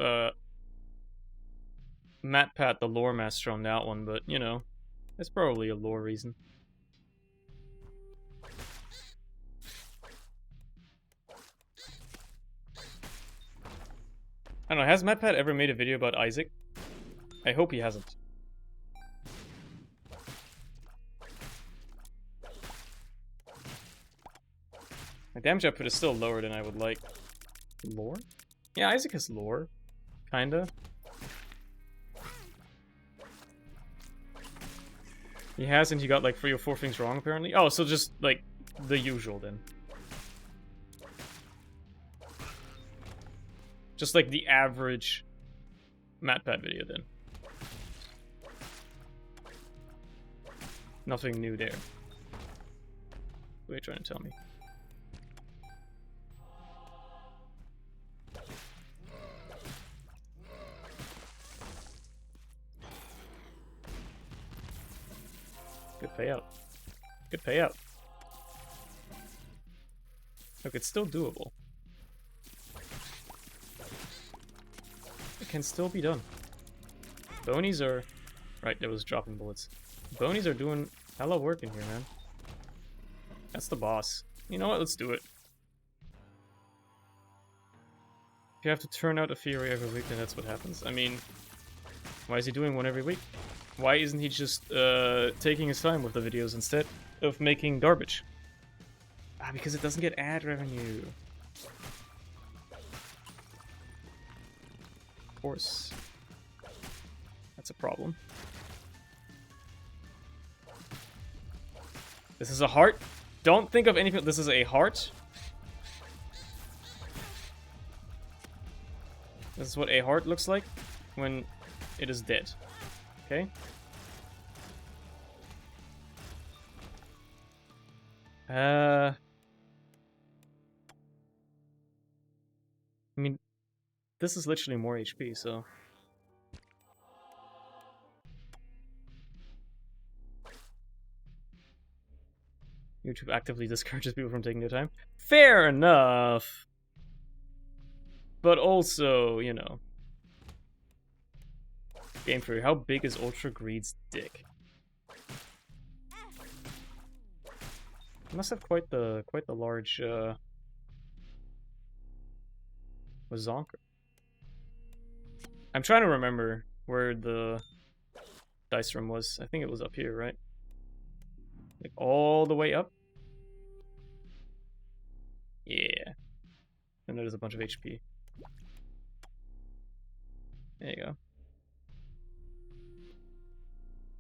MatPat, the lore master, on that one, but you know, there's probably a lore reason. I don't know, has MatPat ever made a video about Isaac? I hope he hasn't. My damage output is still lower than I would like. Lore? Yeah, Isaac has lore. Kinda. He hasn't, he got like 3 or 4 things wrong apparently. Oh, so just like the usual then. Just like the average MatPat video then. Nothing new there. What are you trying to tell me? Good payout. Good payout. Look, it's still doable. It can still be done. Bonies are... Right, there was dropping bullets. Bonies are doing hella work in here, man. That's the boss. You know what? Let's do it. If you have to turn out a Fury every week, then that's what happens. I mean... Why is he doing one every week? Why isn't he just taking his time with the videos instead of making garbage? Ah, because it doesn't get ad revenue. Of course. That's a problem. This is a heart. Don't think of anything. This is a heart. This is what a heart looks like when it is dead. Okay? I mean, this is literally more HP, so... YouTube actively discourages people from taking their time. Fair enough! But also, you know... Game Theory, how big is Ultra Greed's dick? He must have quite the large Wazonker. I'm trying to remember where the dice room was. I think it was up here, right? Like all the way up? Yeah. And there's a bunch of HP. There you go.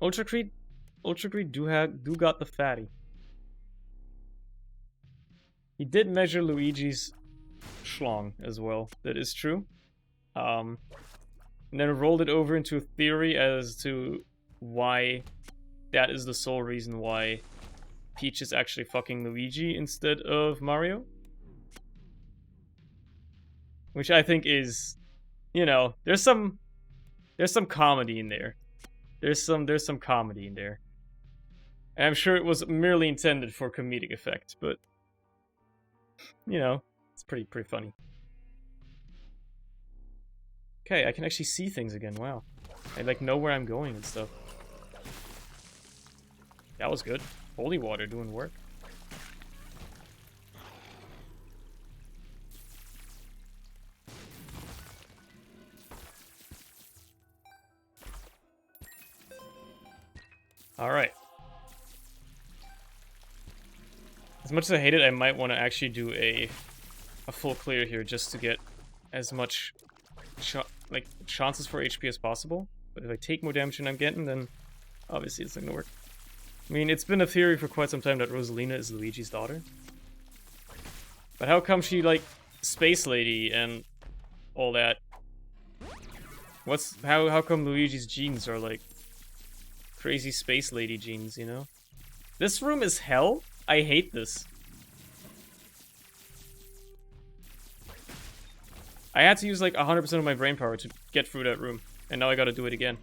Ultra Greed do got the fatty. He did measure Luigi's schlong as well. That is true. And then rolled it over into a theory as to why that is the sole reason why Peach is actually fucking Luigi instead of Mario. Which I think is, you know, there's some comedy in there. There's some comedy in there. And I'm sure it was merely intended for comedic effect, but you know, it's pretty funny. Okay, I can actually see things again. Wow. I like know where I'm going and stuff. That was good. Holy water doing work. Alright. As much as I hate it, I might want to actually do a full clear here just to get as much chances for HP as possible. But if I take more damage than I'm getting, then obviously it's not gonna work. I mean, it's been a theory for quite some time that Rosalina is Luigi's daughter. But how come she, like, Space Lady and all that? How come Luigi's genes are, like, crazy Space Lady genes, you know? This room is hell? I hate this. I had to use, like, 100% of my brain power to get through that room. And now I gotta do it again.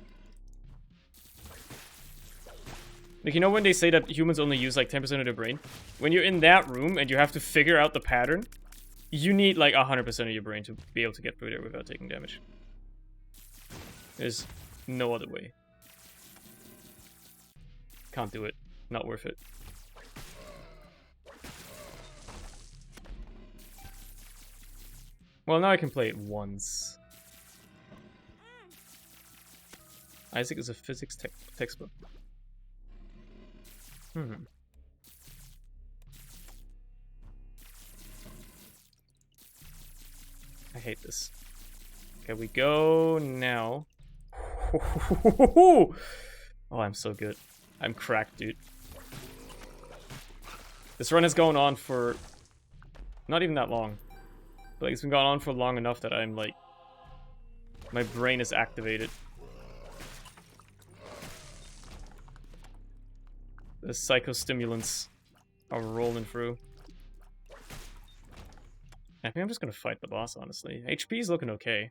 Like, you know when they say that humans only use, like, 10% of their brain? When you're in that room and you have to figure out the pattern, you need, like, 100% of your brain to be able to get through there without taking damage. There's no other way. Can't do it. Not worth it. Well, now I can play it once. Isaac is a physics textbook. I hate this. Okay, we go now. Oh, I'm so good. I'm cracked, dude. This run has gone on for not even that long. But like, it's been going on for long enough that I'm like, my brain is activated. The psychostimulants are rolling through. I think I'm just gonna fight the boss, honestly. HP is looking okay.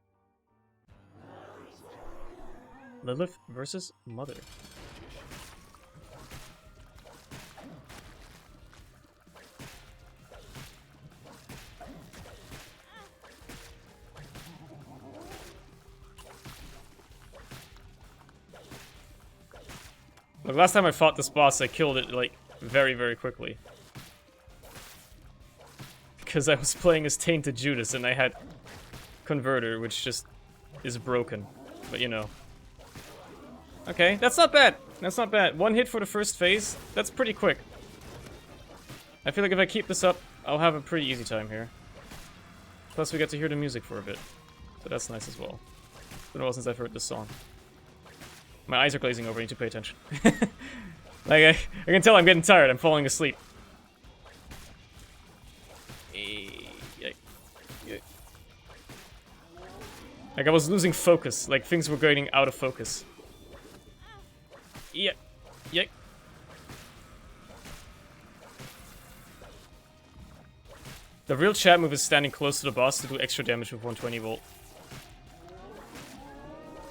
Lilith versus Mother. Like, last time I fought this boss, I killed it, like, very, very quickly. Because I was playing as Tainted Judas, and I had Converter, which just is broken. But, you know. Okay, that's not bad. That's not bad. One hit for the first phase. That's pretty quick. I feel like if I keep this up, I'll have a pretty easy time here. Plus, we get to hear the music for a bit. So that's nice as well. It's been a while since I've heard this song. My eyes are glazing over. I need to pay attention. Like, I can tell I'm getting tired. I'm falling asleep. Like, I was losing focus. Like, things were going out of focus. Yeah. Yeah. The real chat move is standing close to the boss to do extra damage with 120 volt.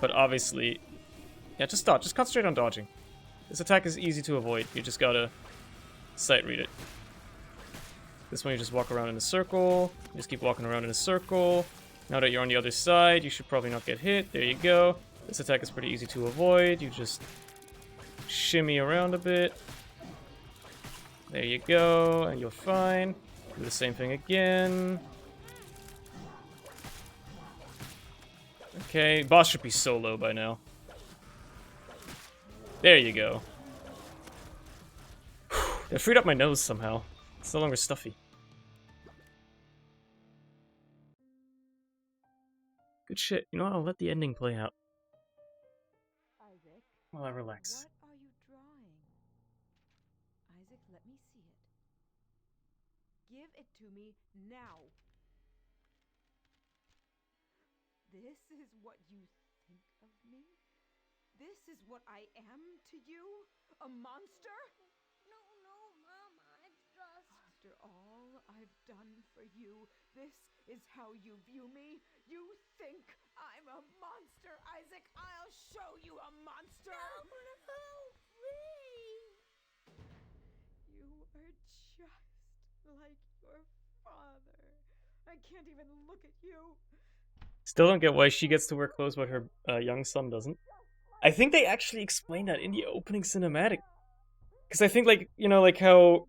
But obviously... Yeah, just dodge. Just concentrate on dodging. This attack is easy to avoid. You just gotta sight read it. This one you just walk around in a circle. You just keep walking around in a circle. Now that you're on the other side, you should probably not get hit. There you go. This attack is pretty easy to avoid. You just shimmy around a bit. There you go, and you're fine. Do the same thing again. Okay, boss should be so low by now. There you go. They freed up my nose somehow. It's no longer stuffy. Good shit. You know what? I'll let the ending play out Isaac, while I relax. what are you drawing? Isaac, let me see it. Give it to me now. This is what you think of me? This is what I am to you? A monster? No, Mama, it's just... After all I've done for you, this is how you view me? You think I'm a monster, Isaac? I'll show you a monster! No, please! You are just like your father. I can't even look at you. Still don't get why she gets to wear clothes but her young son doesn't. I think they actually explain that in the opening cinematic. Because I think, like, you know, like how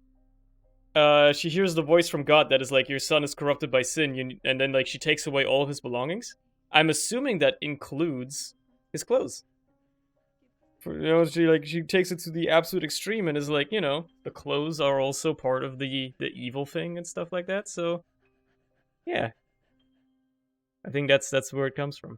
she hears the voice from God that is like, your son is corrupted by sin, and then, like, she takes away all of his belongings. I'm assuming that includes his clothes. For, you know, she takes it to the absolute extreme and is like, you know, the clothes are also part of the evil thing and stuff like that, so... Yeah. I think that's where it comes from.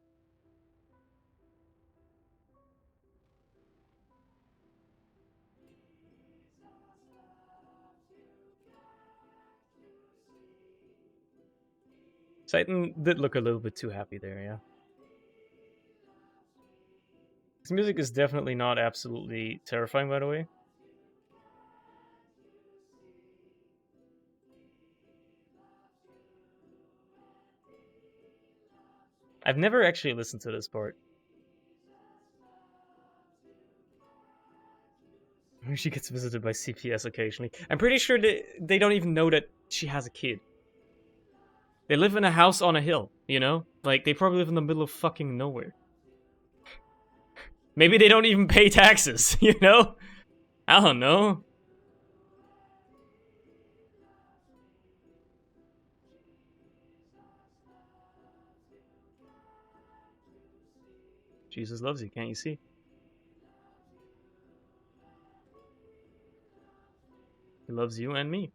Titan did look a little bit too happy there, yeah. This music is definitely not absolutely terrifying, by the way. I've never actually listened to this part. She gets visited by CPS occasionally. I'm pretty sure they don't even know that she has a kid. They live in a house on a hill, you know? Like, they probably live in the middle of fucking nowhere. Maybe they don't even pay taxes, you know? I don't know. Jesus loves you, can't you see? He loves you and me.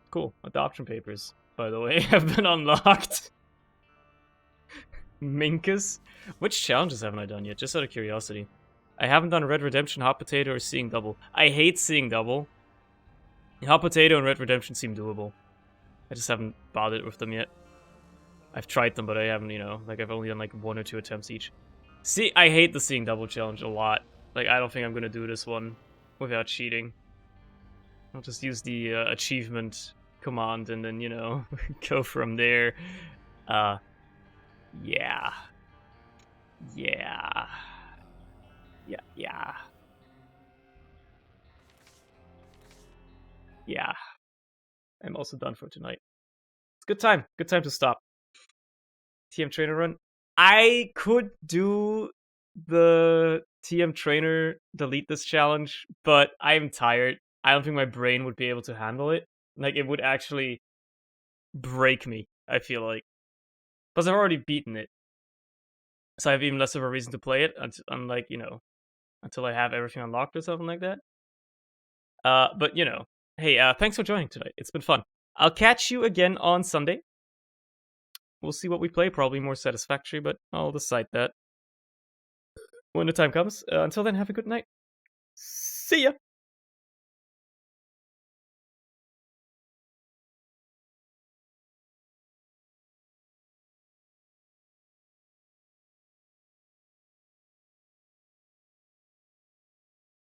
Cool. Adoption papers, by the way, have been unlocked. Minkus? Which challenges haven't I done yet? Just out of curiosity. I haven't done Red Redemption, Hot Potato, or Seeing Double. I hate Seeing Double. Hot Potato and Red Redemption seem doable. I just haven't bothered with them yet. I've tried them, but I haven't, you know, like, I've only done like 1 or 2 attempts each. See, I hate the Seeing Double challenge a lot. Like, I don't think I'm gonna do this one without cheating. I'll just use the achievement command and then, you know, go from there. Yeah. Yeah. Yeah. Yeah. I'm also done for tonight. It's a good time. Good time to stop. TM Trainer run. I could do the TM Trainer delete this challenge, but I'm tired. I don't think my brain would be able to handle it. Like, it would actually break me, I feel like. Plus, I've already beaten it. So I have even less of a reason to play it, unlike, you know, until I have everything unlocked or something like that. But, you know, hey, thanks for joining tonight. It's been fun. I'll catch you again on Sunday. We'll see what we play, probably more Satisfactory, but I'll decide that when the time comes. Until then, have a good night. See ya!